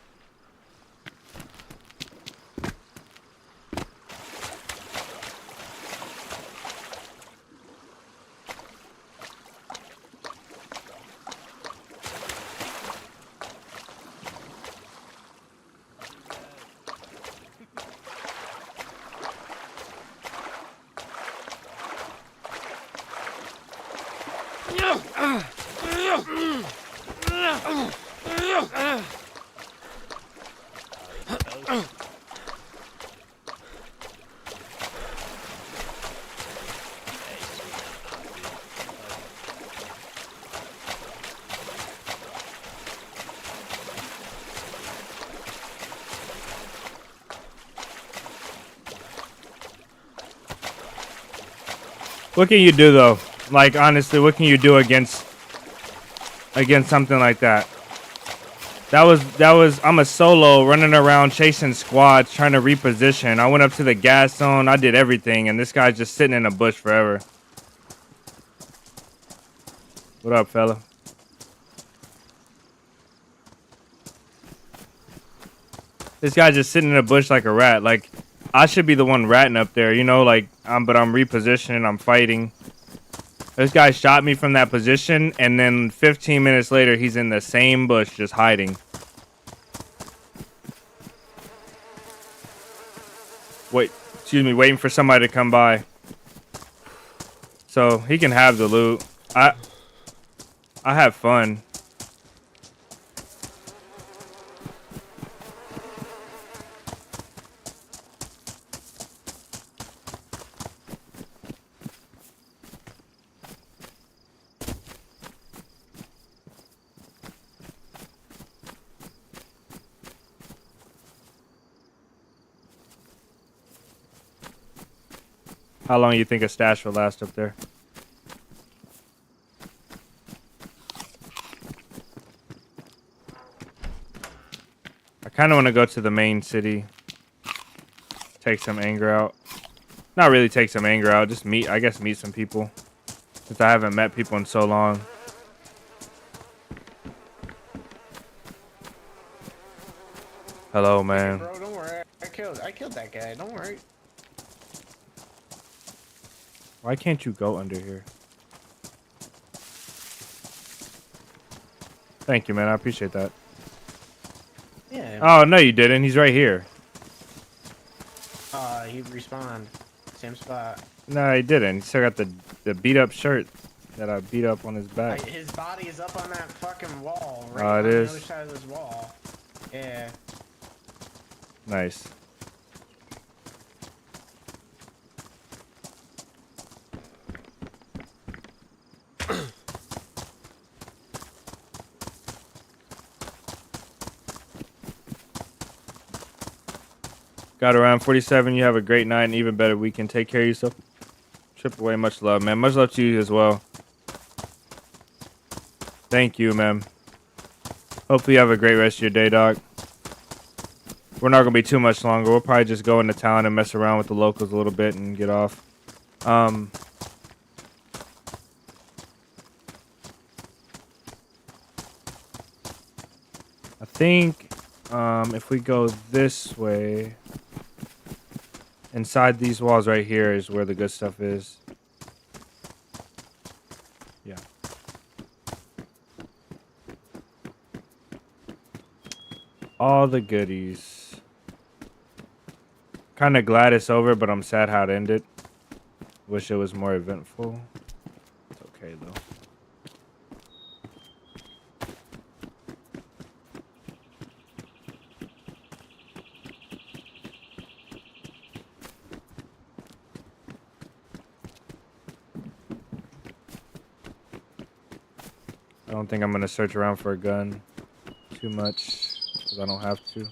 Speaker 3: What can you do though? Like honestly, what can you do against something like that? That was I'm a solo running around chasing squads trying to reposition. I went up to the gas zone, I did everything, and this guy's just sitting in a bush forever. What up, fella? This guy's just sitting in a bush like a rat. Like I should be the one ratting up there, you know, like but I'm repositioning, I'm fighting. This guy shot me from that position, and then 15 minutes later, he's in the same bush just hiding. Waiting for somebody to come by. So he can have the loot. I have fun. How long do you think a stash will last up there? I kind of want to go to the main city. Take some anger out. Not really take some anger out. Just meet some people. Since I haven't met people in so long. Hello, man.
Speaker 2: Bro, don't worry. I killed that guy. Don't worry.
Speaker 3: Why can't you go under here? Thank you, man. I appreciate that.
Speaker 2: Yeah.
Speaker 3: Oh, no, you didn't. He's right here.
Speaker 2: He respawned. Same spot.
Speaker 3: No, he didn't. He still got the beat up shirt that I beat up on his back.
Speaker 2: His body is up on that fucking wall.
Speaker 3: Oh,
Speaker 2: Right
Speaker 3: it
Speaker 2: on
Speaker 3: is?
Speaker 2: the other side of this wall. Yeah.
Speaker 3: Nice. Got around 47. You have a great night and even better weekend. Take care of yourself. Trip away. Much love, man. Much love to you as well. Thank you, man. Hopefully you have a great rest of your day, dog. We're not going to be too much longer. We'll probably just go into town and mess around with the locals a little bit and get off. I think if we go this way, inside these walls right here is where the good stuff is. Yeah. All the goodies. Kind of glad it's over, but I'm sad how it ended. Wish it was more eventful. It's okay, though. I don't think I'm going to search around for a gun too much, because I don't have to.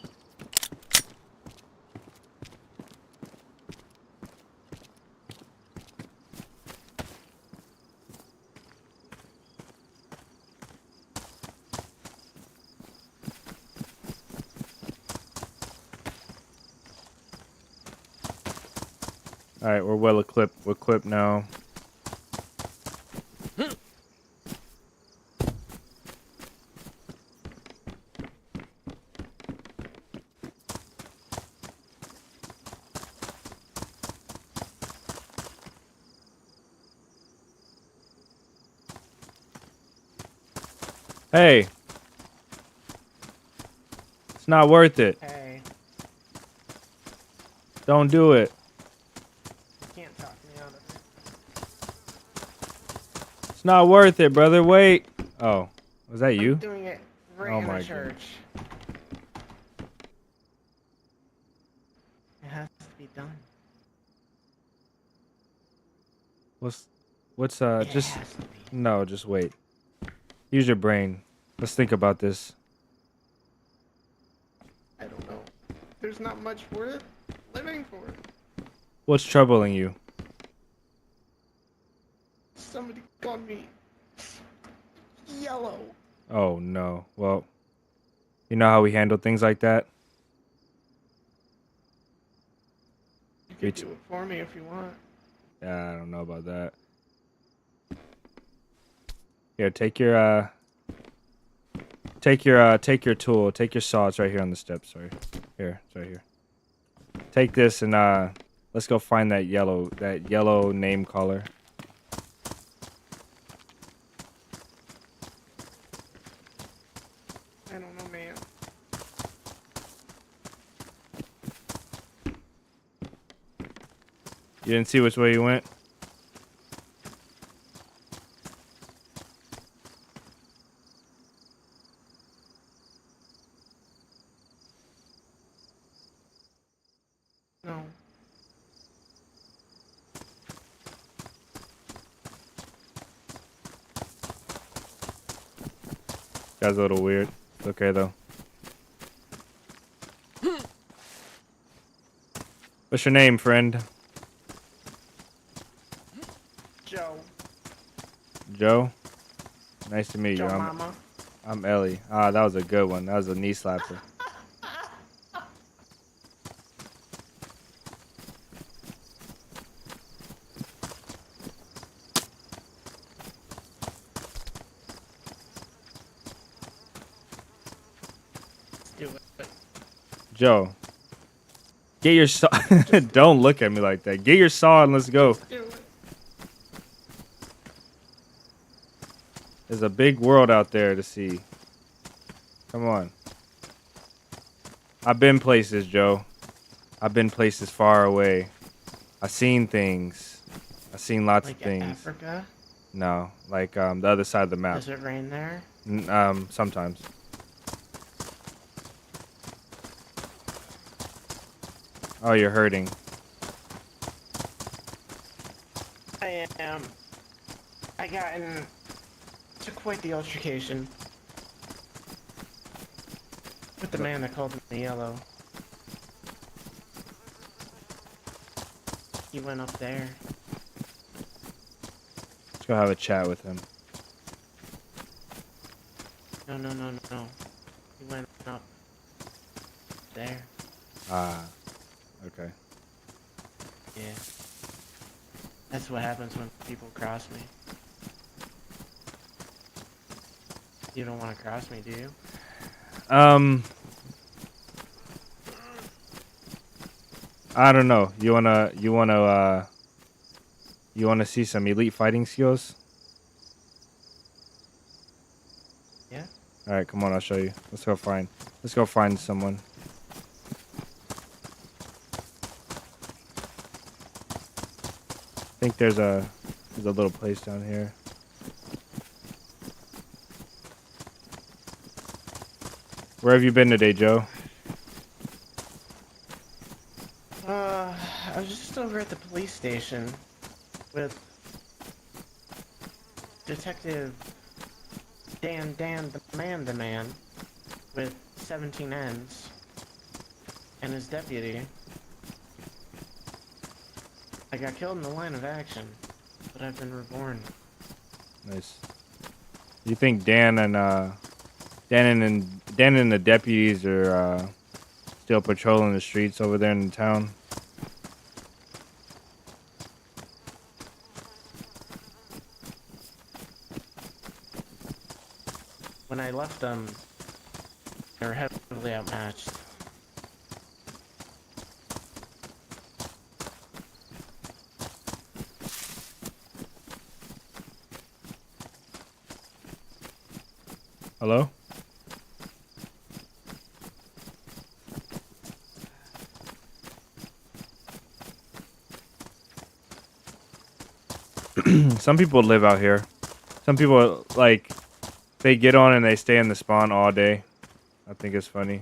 Speaker 3: All right, we're well equipped. We're equipped now. Hey, it's not worth it.
Speaker 2: Hey,
Speaker 3: Don't do it.
Speaker 2: you can't talk me out of it.
Speaker 3: It's not worth it, brother. Wait. Oh, was that
Speaker 2: I'm
Speaker 3: you?
Speaker 2: doing it right
Speaker 3: Oh
Speaker 2: in
Speaker 3: my
Speaker 2: the church. It has to be done.
Speaker 3: What's
Speaker 2: It
Speaker 3: just
Speaker 2: has to be.
Speaker 3: no, just wait. Use your brain. Let's think about this.
Speaker 2: I don't know. There's not much worth living for.
Speaker 3: What's troubling you?
Speaker 2: Somebody called me yellow.
Speaker 3: Oh no. Well, you know how we handle things like that?
Speaker 2: You could do it for me if you want.
Speaker 3: Yeah, I don't know about that. Here, take your tool, take your saw. It's right here on the steps. Sorry. Here, it's right here. Take this and let's go find that yellow name caller.
Speaker 2: I don't know, man.
Speaker 3: You didn't see which way you went?
Speaker 2: No.
Speaker 3: Guy's a little weird. It's okay though. What's your name, friend?
Speaker 2: Joe.
Speaker 3: Joe? Nice to meet
Speaker 2: Joe
Speaker 3: you.
Speaker 2: Mama.
Speaker 3: I'm Ellie. Ah, that was a good one. That was a knee slapper.
Speaker 2: Let's do it.
Speaker 3: Joe, get your saw. Don't look at me like that. Get your saw and let's go.
Speaker 2: Do it.
Speaker 3: There's a big world out there to see. Come on. I've been places, Joe. I've been places far away. I've seen things. I've seen lots
Speaker 2: Like
Speaker 3: of things.
Speaker 2: Africa?
Speaker 3: No, like the other side of the map.
Speaker 2: Does it rain there?
Speaker 3: Sometimes. Oh, you're hurting.
Speaker 2: I am. I got to quite the altercation with the man that called me yellow. He went up there.
Speaker 3: Let's go have a chat with him.
Speaker 2: No. He went up there.
Speaker 3: Ah, okay.
Speaker 2: Yeah. That's what happens when people cross me. You don't want to cross me, do you?
Speaker 3: I don't know. You wanna see some elite fighting skills?
Speaker 2: Yeah?
Speaker 3: All right, come on, I'll show you. Let's go find someone. I think there's a little place down here. Where have you been today, Joe?
Speaker 2: I was just over at the police station with Detective Dan the man with 17 N's and his deputy. I got killed in the line of action, but I've been reborn.
Speaker 3: Nice. You think Dan and the deputies are still patrolling the streets over there in the town?
Speaker 2: against them. They're heavily outmatched.
Speaker 3: Hello? Some people live out here. Some people, like, they get on and they stay in the spawn all day. I think it's funny.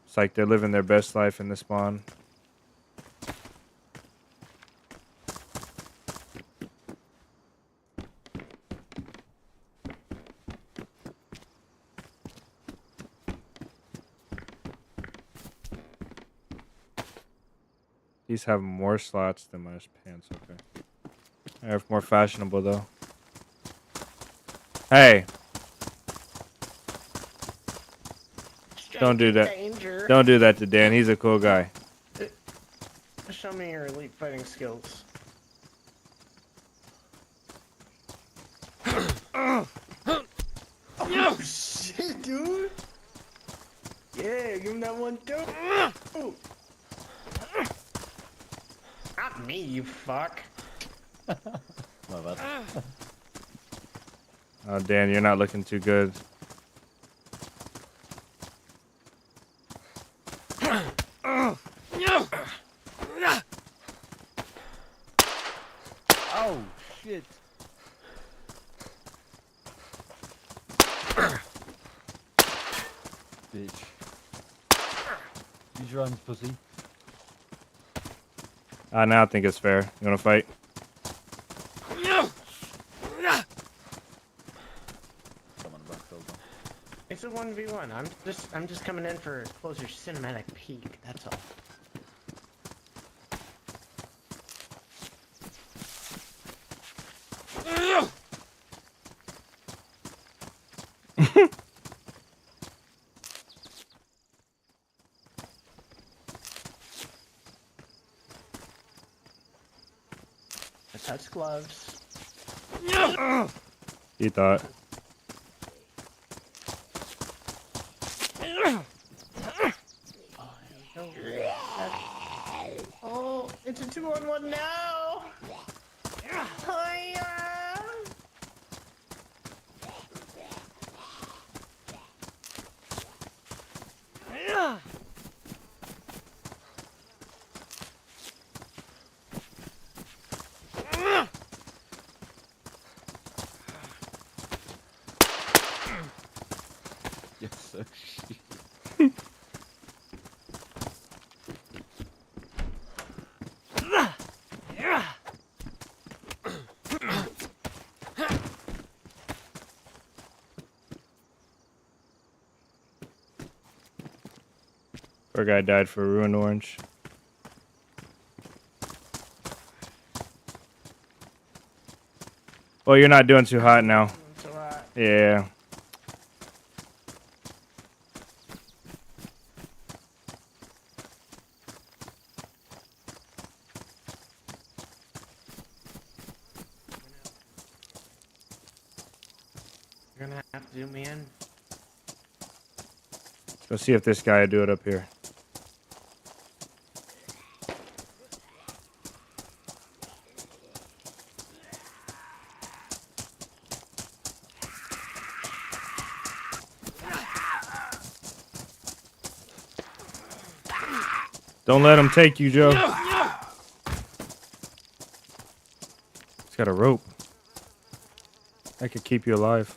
Speaker 3: It's like they're living their best life in the spawn. These have more slots than my pants. Okay. They're more fashionable though. Hey, don't do that.
Speaker 2: Danger.
Speaker 3: Don't do that to Dan. He's a cool guy.
Speaker 2: Show me your elite fighting skills. Oh shit, dude! Yeah, give him that one too. Not me, you fuck.
Speaker 4: My bad.
Speaker 3: Oh, Dan, you're not looking too good.
Speaker 4: Oh shit. Bitch. Use your arms, pussy.
Speaker 3: Now I think it's fair. You wanna fight?
Speaker 4: Someone back over.
Speaker 2: It's a 1v1. I'm just coming in for a closer cinematic peek. That's all. I touch gloves.
Speaker 3: He thought.
Speaker 2: Oh, it's a 2-on-1 now. Hiya.
Speaker 4: Yes, sir. Shit.
Speaker 3: Poor guy died for a ruined orange. Well, you're not doing too hot now.
Speaker 2: It's alright.
Speaker 3: Yeah.
Speaker 2: You're gonna have to do me in.
Speaker 3: Let's see if this guy will do it up here. Don't let him take you, Joe. He's got a rope. That could keep you alive.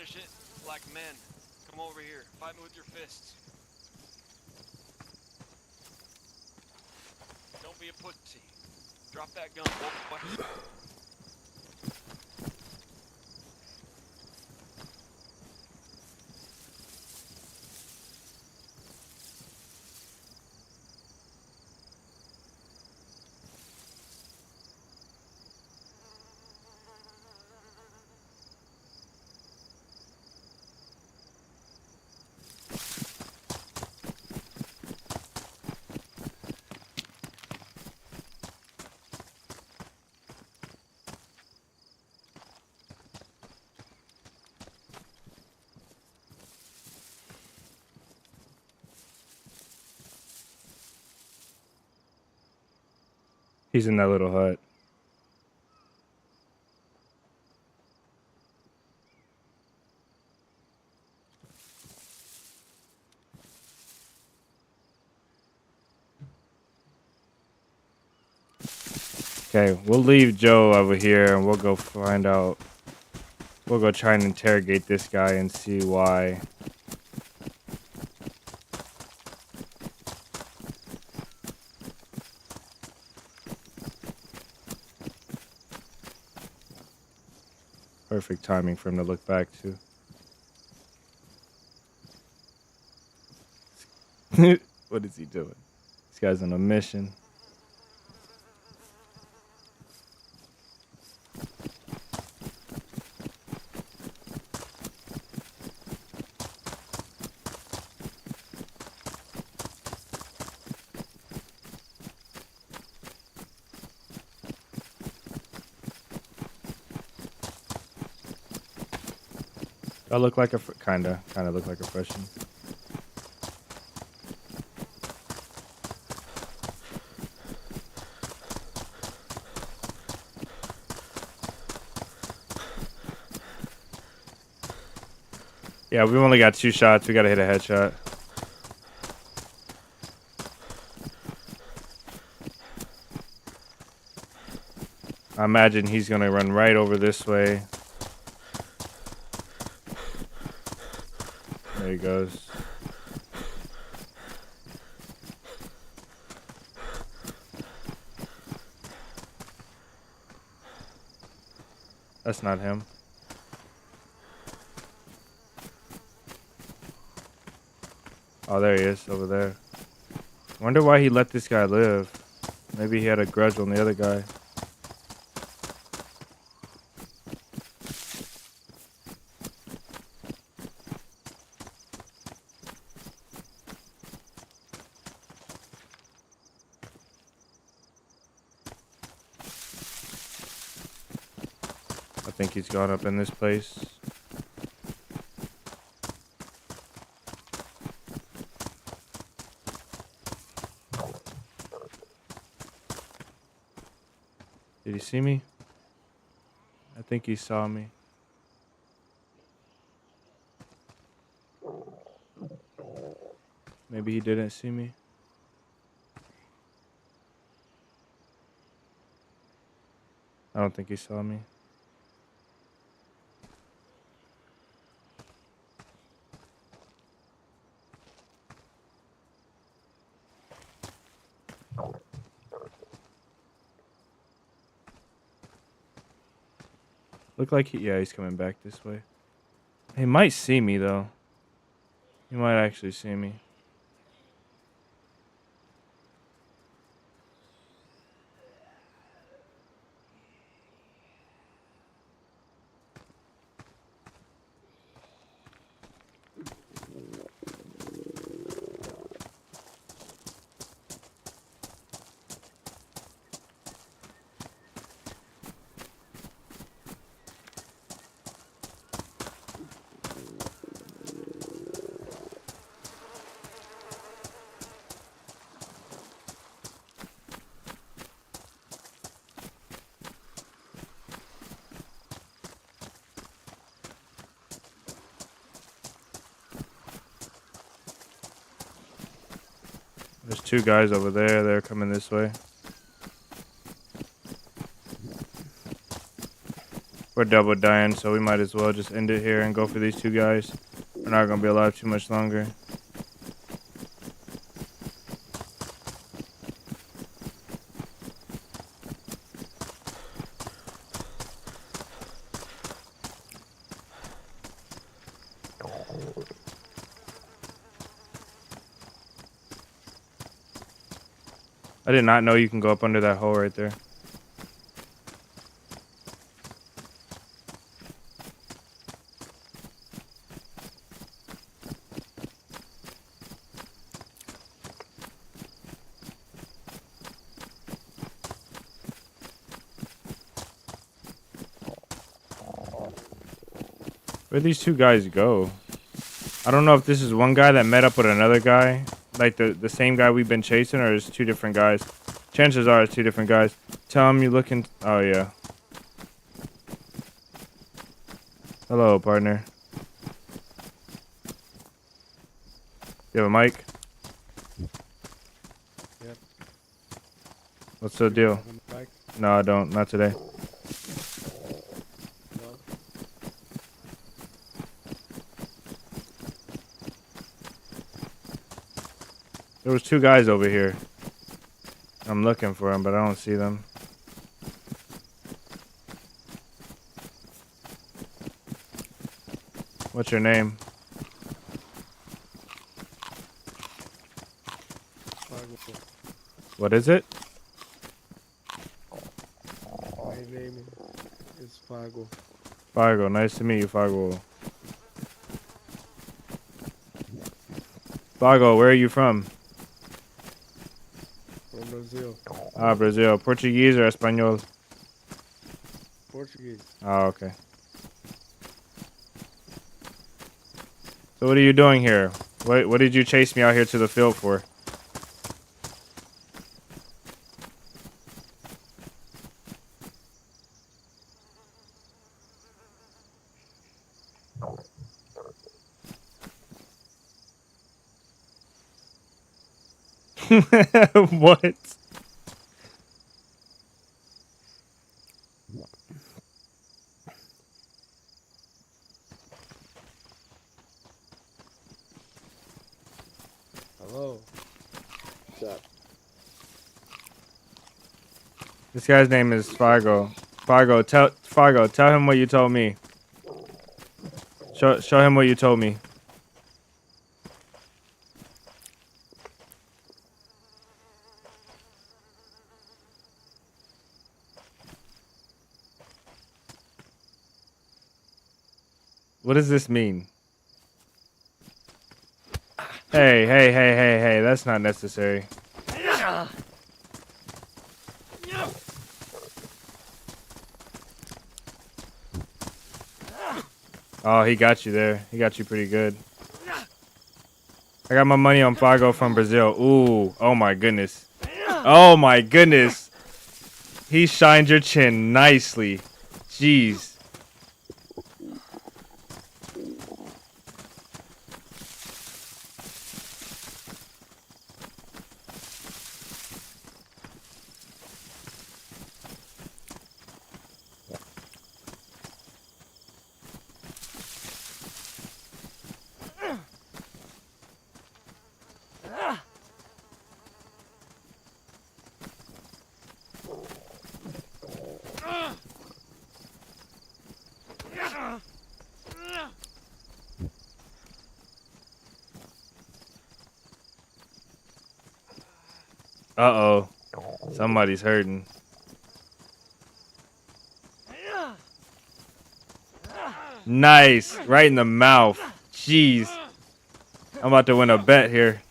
Speaker 5: finish it like men. Come over here. Fight me with your fists. Don't be a pussy. Drop that gun. Boy.
Speaker 3: He's in that little hut. Okay, we'll leave Joe over here and we'll go find out. We'll go try and interrogate this guy and see why. Perfect timing for him to look back to. What is he doing? This guy's on a mission. I look like a kinda look like a freshman. Yeah, we've only got 2 shots. We gotta hit a headshot. I imagine he's gonna run right over this way. There he goes. That's not him. Oh, there he is, over there. Wonder why he let this guy live. Maybe he had a grudge on the other guy. I think he's gone up in this place. Did he see me? I think he saw me. Maybe he didn't see me. I don't think he saw me. Look like he's coming back this way. He might see me though. He might actually see me. There's 2 guys over there. They're coming this way. We're double dying, so we might as well just end it here and go for these two guys. We're not gonna be alive too much longer. I did not know you can go up under that hole right there. Where'd these two guys go? I don't know if this is one guy that met up with another guy, like the same guy we've been chasing, or it's two different guys. Chances are it's two different guys. Tell him you looking. Oh yeah. Hello, partner. You have a mic?
Speaker 2: Yep.
Speaker 3: What's the deal? No, I don't. Not today. There was two guys over here. I'm looking for them, but I don't see them. What's your name? What is it?
Speaker 2: My name is Fargo.
Speaker 3: Fargo. Nice to meet you, Fargo. Fargo, where are you from?
Speaker 2: From Brazil.
Speaker 3: Ah, Brazil. Portuguese or Espanol?
Speaker 2: Portuguese.
Speaker 3: Oh, okay. So what are you doing here? What did you chase me out here to the field for? What?
Speaker 2: Hello. What's up?
Speaker 3: This guy's name is Fargo. Fargo, tell him what you told me. Show him what you told me. What does this mean? Hey, that's not necessary. Oh, he got you there. He got you pretty good. I got my money on Fargo from Brazil. Ooh, oh my goodness. Oh my goodness. He shined your chin nicely. Jeez. Uh-oh. Somebody's hurting. Nice. Right in the mouth. Jeez. I'm about to win a bet here.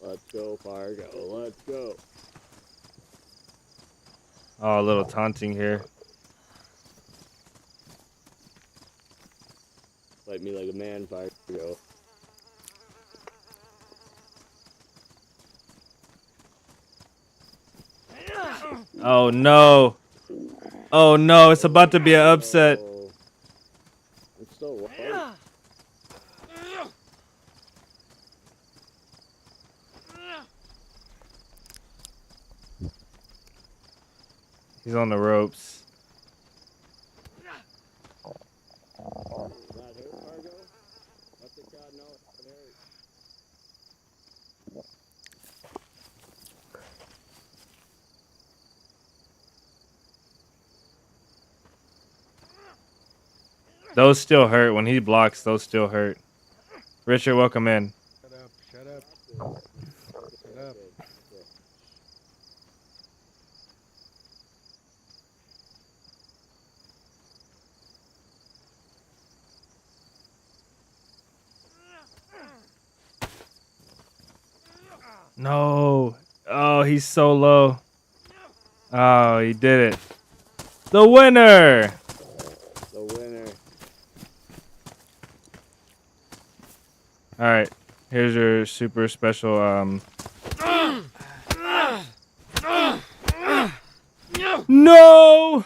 Speaker 2: Let's go, Fargo. Let's go.
Speaker 3: Oh, a little taunting here.
Speaker 2: Fight me like a man, Fargo.
Speaker 3: Oh, no. Oh, no. It's about to be an upset.
Speaker 2: Oh, it's still right.
Speaker 3: He's on the ropes. Those still hurt. When he blocks, those still hurt. Richard, welcome in.
Speaker 2: Shut up. Shut up. Shut up.
Speaker 3: No. Oh, he's so low. Oh, he did it. The winner.
Speaker 2: The winner.
Speaker 3: All right. Here's your super special No.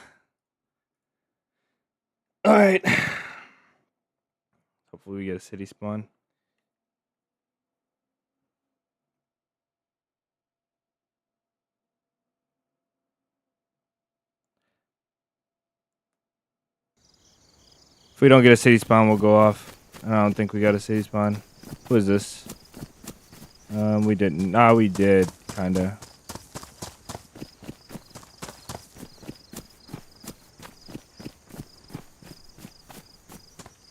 Speaker 3: All right. Hopefully we get a city spawn. If we don't get a city spawn, we'll go off. I don't think we got a city spawn. Who is this? We didn't. Nah, we did, kinda.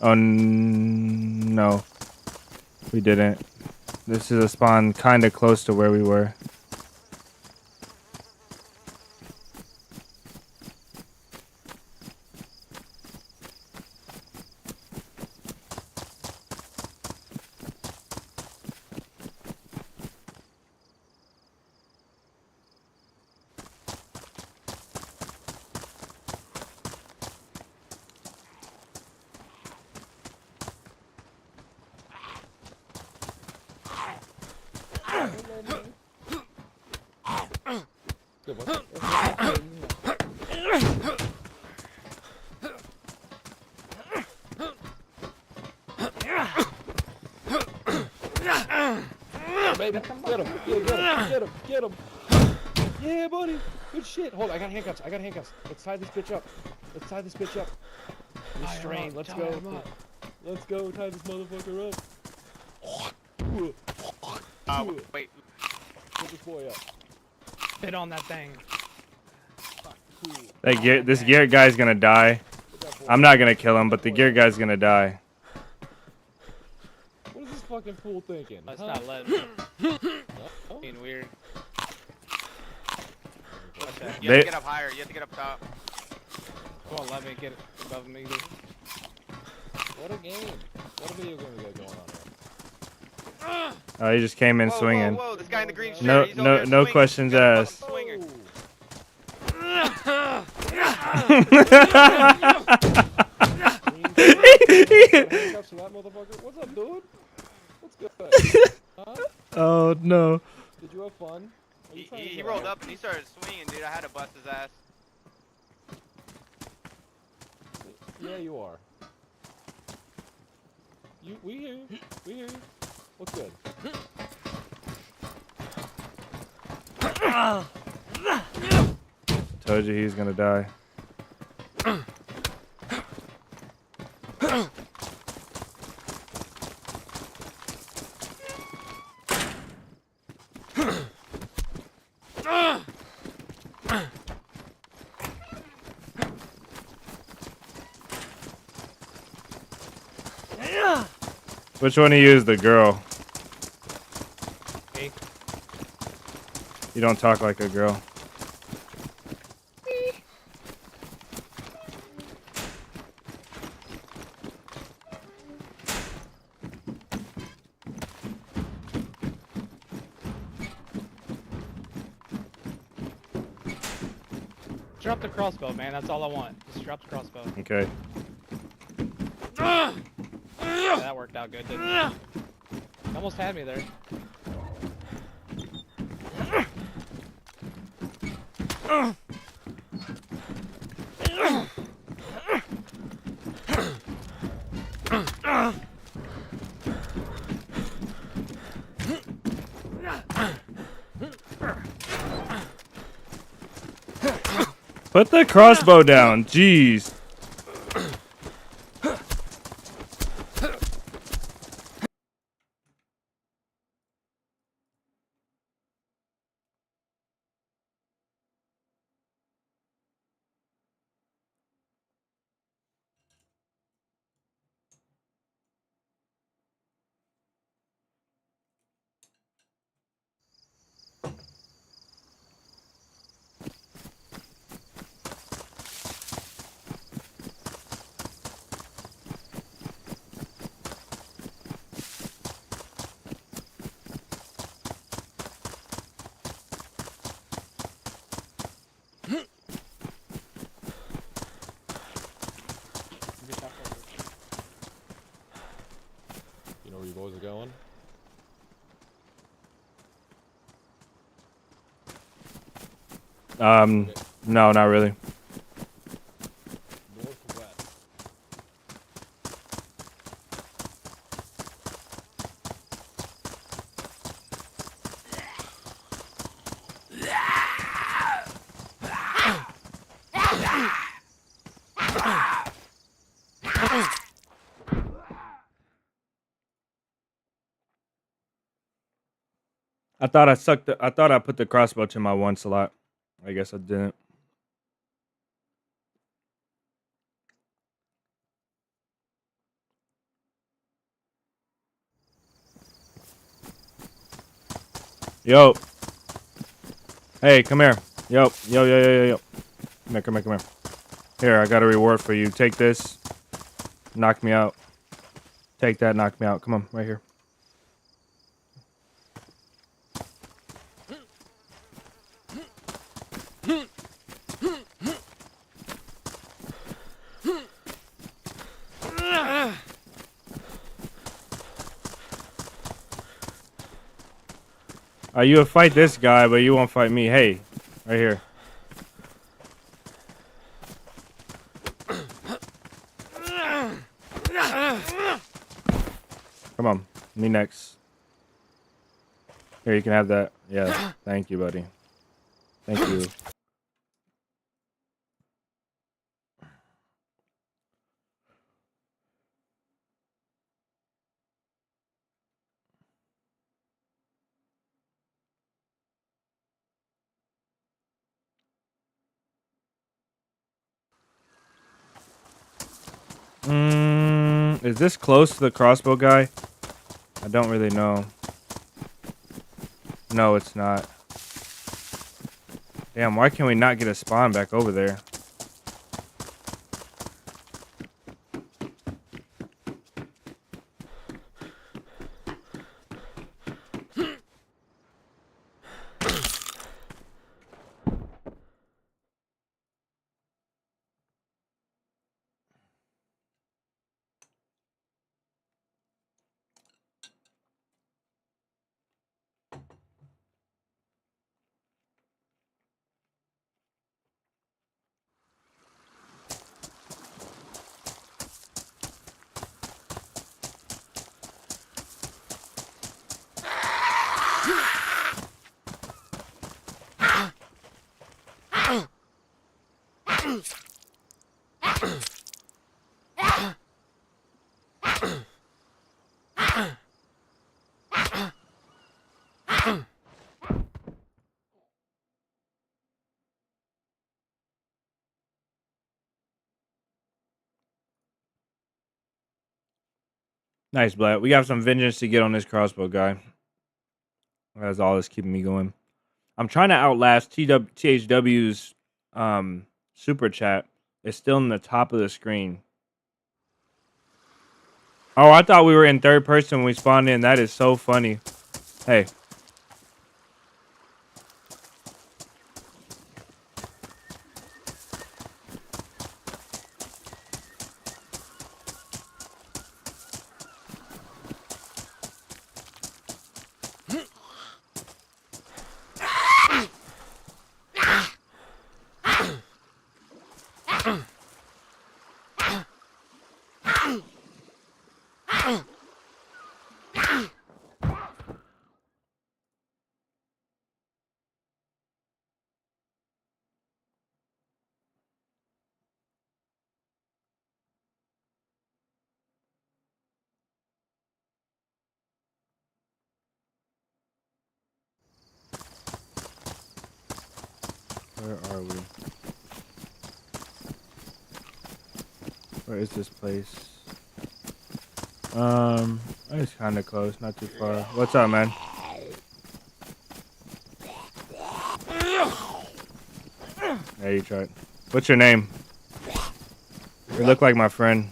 Speaker 3: Oh no, we didn't. This is a spawn kinda close to where we were.
Speaker 2: Good one. Baby, get him, get him. Yeah, buddy. Good shit. Hold on, I got handcuffs. Let's tie this bitch up. Restrain. Let's go. Let's go. Tie this motherfucker up.
Speaker 5: Wait.
Speaker 2: Put this boy up.
Speaker 6: Fit on that thing.
Speaker 3: This Garrett guy's gonna die. I'm not gonna kill him, but the Garrett guy's gonna die.
Speaker 2: What is this fucking fool thinking?
Speaker 6: Let's
Speaker 2: huh?
Speaker 6: not let him.
Speaker 2: Oh.
Speaker 6: Being weird.
Speaker 5: You have to get up higher. You have to get up top.
Speaker 6: Come on, let me get above me.
Speaker 2: What a game. What a video game we got going on here.
Speaker 3: Oh, he just came in
Speaker 5: Whoa,
Speaker 3: swinging.
Speaker 5: Whoa, this guy in the green shirt.
Speaker 3: No,
Speaker 5: he's over
Speaker 3: no,
Speaker 5: there
Speaker 3: no
Speaker 5: swinging.
Speaker 3: questions
Speaker 5: He's a
Speaker 3: asked.
Speaker 5: fucking swinger.
Speaker 2: Handcuffs to that motherfucker. What's up, dude? What's good? Huh?
Speaker 3: Oh no.
Speaker 2: Did you have fun? Are you trying to
Speaker 5: He
Speaker 2: get
Speaker 5: rolled
Speaker 2: out?
Speaker 5: up and he started swinging, dude. I had to bust his ass.
Speaker 2: Yeah, you are. We hear you. We hear you. What's good?
Speaker 3: Told you he's gonna die. Which one of you is the girl?
Speaker 6: Me.
Speaker 3: You don't talk like a girl.
Speaker 6: Drop the crossbow, man. That's all I want. Just drop the crossbow.
Speaker 3: Okay.
Speaker 6: Yeah, that worked out good, didn't it? Almost had me there.
Speaker 3: Put the crossbow down. Jeez.
Speaker 2: You know where you boys are going?
Speaker 3: No, not really.
Speaker 2: Northwest.
Speaker 3: I thought I put the crossbow to my 1 slot. I guess I didn't. Yo. Hey, come here. Yo. Come here. Here, I got a reward for you. Take this. Knock me out. Take that, knock me out. Come on, right here. You would fight this guy, but you won't fight me. Hey, right here. Come on, me next. Here, you can have that. Yeah, thank you, buddy. Thank you. Is this close to the crossbow guy? I don't really know. No, it's not. Damn, why can we not get a spawn back over there? Nice, Black. We got some vengeance to get on this crossbow guy. That's all that's keeping me going. I'm trying to outlast THW's super chat. It's still in the top of the screen. Oh, I thought we were in third person when we spawned in. That is so funny. Hey. Where are we? Where is this place? It's kind of close, not too far. What's up, man? Yeah, you tried. What's your name? You look like my friend.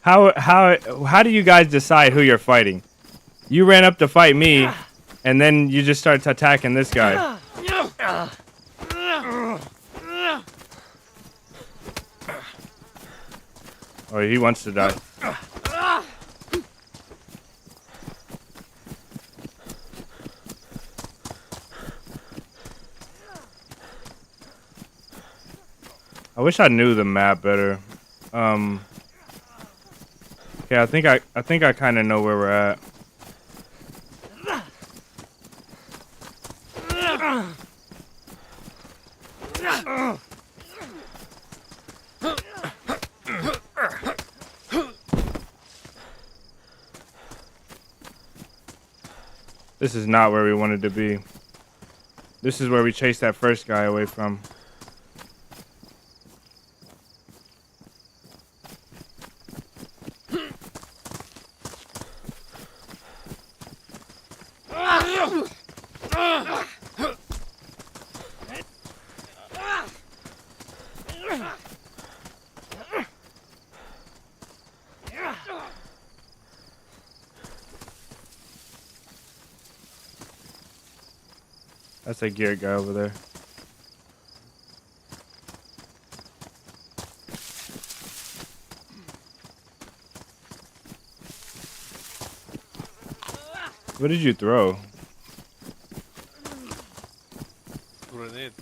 Speaker 3: How do you guys decide who you're fighting? You ran up to fight me, and then you just start attacking this guy. Oh, he wants to die. I wish I knew the map better. Okay, I think I kind of know where we're at. This is not where we wanted to be. This is where we chased that first guy away from. That's a geared guy over there. What did you throw?
Speaker 5: Grenade.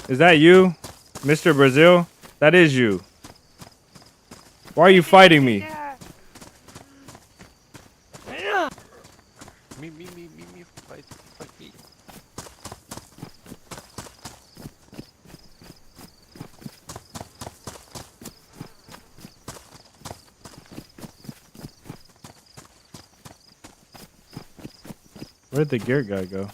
Speaker 3: Is that you, Mr. Brazil? That is you. Why are you fighting me?
Speaker 5: Me, fight me.
Speaker 3: Where'd the gear guy go?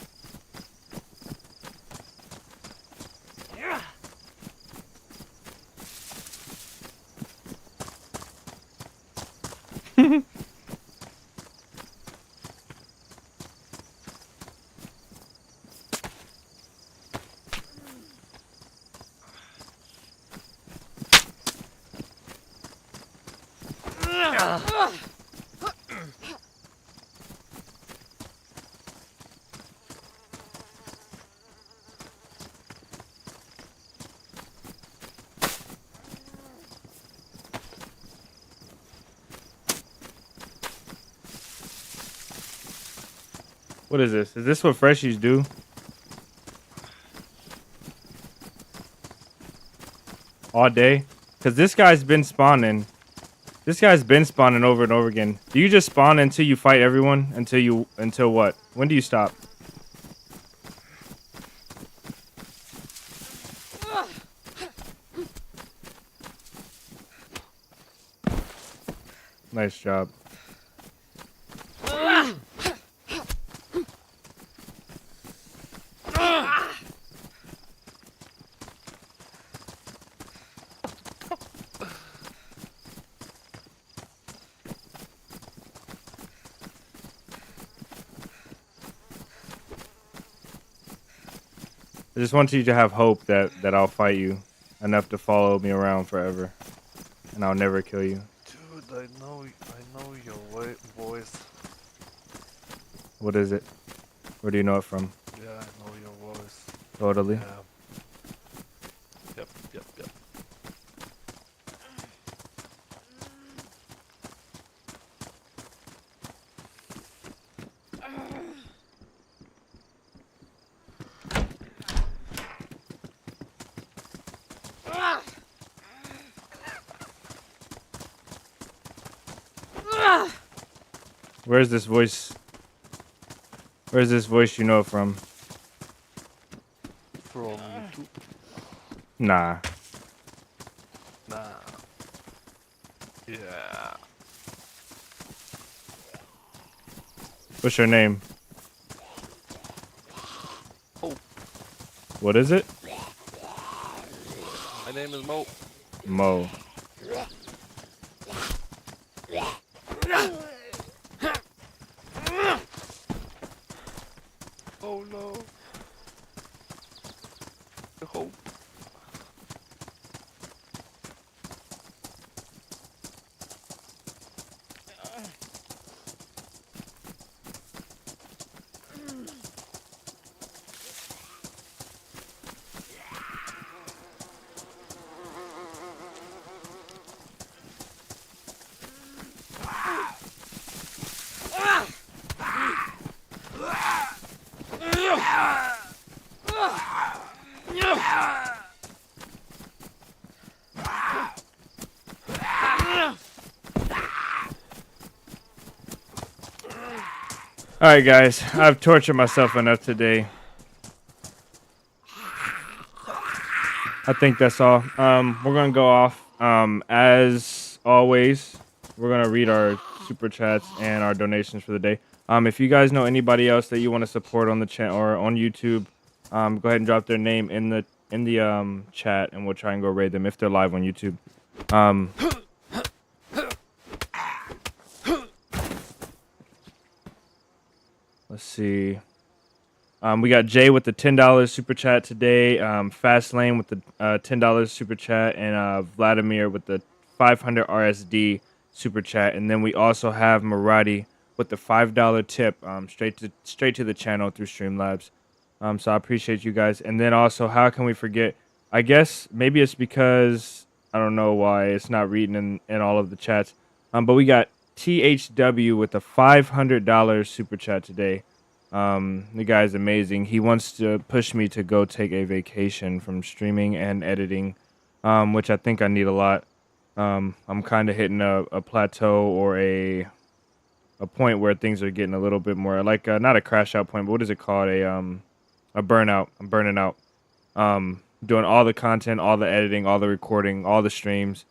Speaker 3: What is this? Is this what freshies do? All day? Because this guy's been spawning. This guy's been spawning over and over again. Do you just spawn until you fight everyone? Until what? When do you stop? Nice job. I just want you to have hope that I'll fight you enough to follow me around forever, and I'll never kill you.
Speaker 5: Dude, I know your voice.
Speaker 3: What is it? Where do you know it from?
Speaker 5: Yeah, I know your voice.
Speaker 3: Totally.
Speaker 5: Yeah. Yep.
Speaker 3: Where's this voice? Where's this voice you know from?
Speaker 5: From YouTube.
Speaker 3: Nah.
Speaker 5: Nah. Yeah.
Speaker 3: What's your name?
Speaker 5: Oh.
Speaker 3: What is it?
Speaker 5: My name is Mo.
Speaker 3: Mo.
Speaker 5: Oh no. The hope.
Speaker 3: All right, guys. I've tortured myself enough today. I think that's all. We're gonna go off. As always, we're gonna read our super chats and our donations for the day. If you guys know anybody else that you want to support on the chat or on YouTube, go ahead and drop their name in the chat, and we'll try and go raid them if they're live on YouTube. Let's see. We got Jay with the $10 super chat today. Fastlane with the $10 super chat, and Vladimir with the 500 RSD super chat. And then we also have Maradi with the $5 tip straight to the channel through Streamlabs. So I appreciate you guys. And then also, how can we forget? I guess maybe it's because I don't know why it's not reading in all of the chats. But we got THW with a $500 super chat today. The guy's amazing. He wants to push me to go take a vacation from streaming and editing, which I think I need a lot. I'm kind of hitting a plateau or a point where things are getting a little bit more like not a crash out point, but what is it called? A burnout. I'm burning out. Doing all the content, all the editing, all the recording, all the streams.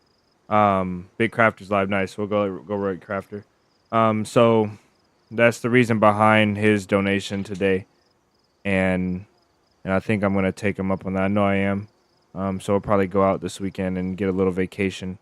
Speaker 3: Big Crafter's live. Nice. We'll go right Crafter. So that's the reason behind his donation today, and I think I'm gonna take him up on that. I know I am. So we'll probably go out this weekend and get a little vacation.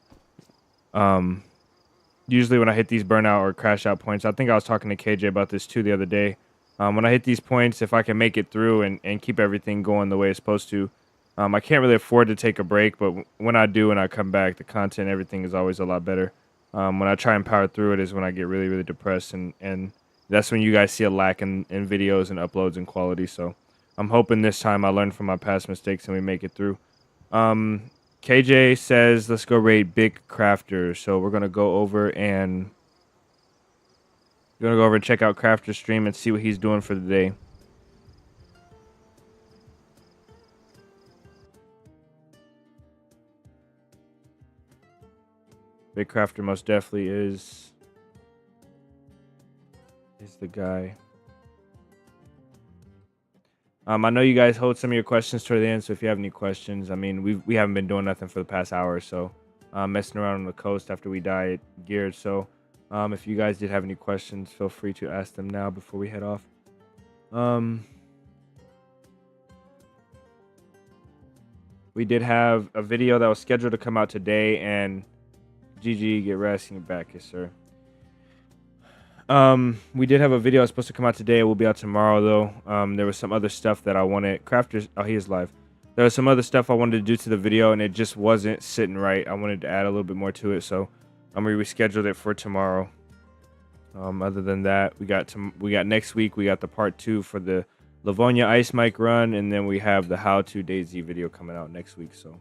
Speaker 3: Usually when I hit these burnout or crash out points, I think I was talking to KJ about this too the other day. When I hit these points, if I can make it through and keep everything going the way it's supposed to, I can't really afford to take a break, but when I do and I come back, the content, everything is always a lot better. When I try and power through it is when I get really, really depressed, and that's when you guys see a lack in videos and uploads and quality. So I'm hoping this time I learn from my past mistakes and we make it through. KJ says, let's go raid Big Crafter. So we're going to go over and check out Crafter's stream and see what he's doing for the day. Big Crafter most definitely is the guy. I know you guys hold some of your questions toward the end, so if you have any questions, I mean, we haven't been doing nothing for the past hour or so, messing around on the coast after we died geared. So if you guys did have any questions, feel free to ask them now before we head off. We did have a video that was scheduled to come out today, and GG, get resting back, yes sir. We did have a video that was supposed to come out today. It will be out tomorrow though. There was some other stuff that I wanted. Crafters, oh, he is live. There was some other stuff I wanted to do to the video, and it just wasn't sitting right. I wanted to add a little bit more to it, so we rescheduled it for tomorrow. Other than that, we got next week. We got the part 2 for the Livonia Ice Mic run, and then we have the How to DayZ video coming out next week. So,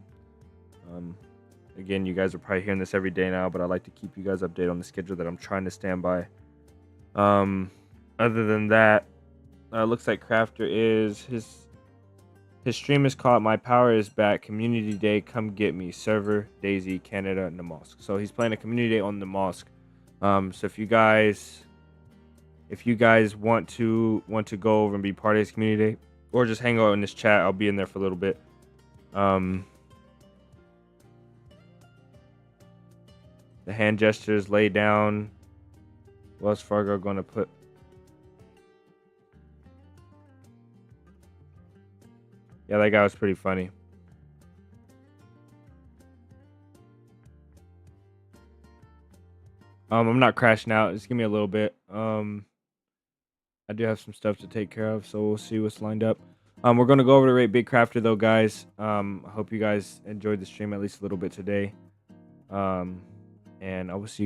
Speaker 3: again, you guys are probably hearing this every day now, but I like to keep you guys updated on the schedule that I'm trying to stand by. Other than that, looks like Crafter is his stream is called My Power Is Back Community Day. Come get me. Server DayZ Canada and the Mosque. So he's playing a community day on the Mosque. So if you guys If you guys want to go over and be part of this community, or just hang out in this chat, I'll be in there for a little bit. The hand gestures, lay down. Wells Fargo going to put. Yeah, that guy was pretty funny. I'm not crashing out. Just give me a little bit. I do have some stuff to take care of, so we'll see what's lined up. We're gonna go over to Rate Big Crafter though, guys. I hope you guys enjoyed the stream at least a little bit today. And I will see you guys.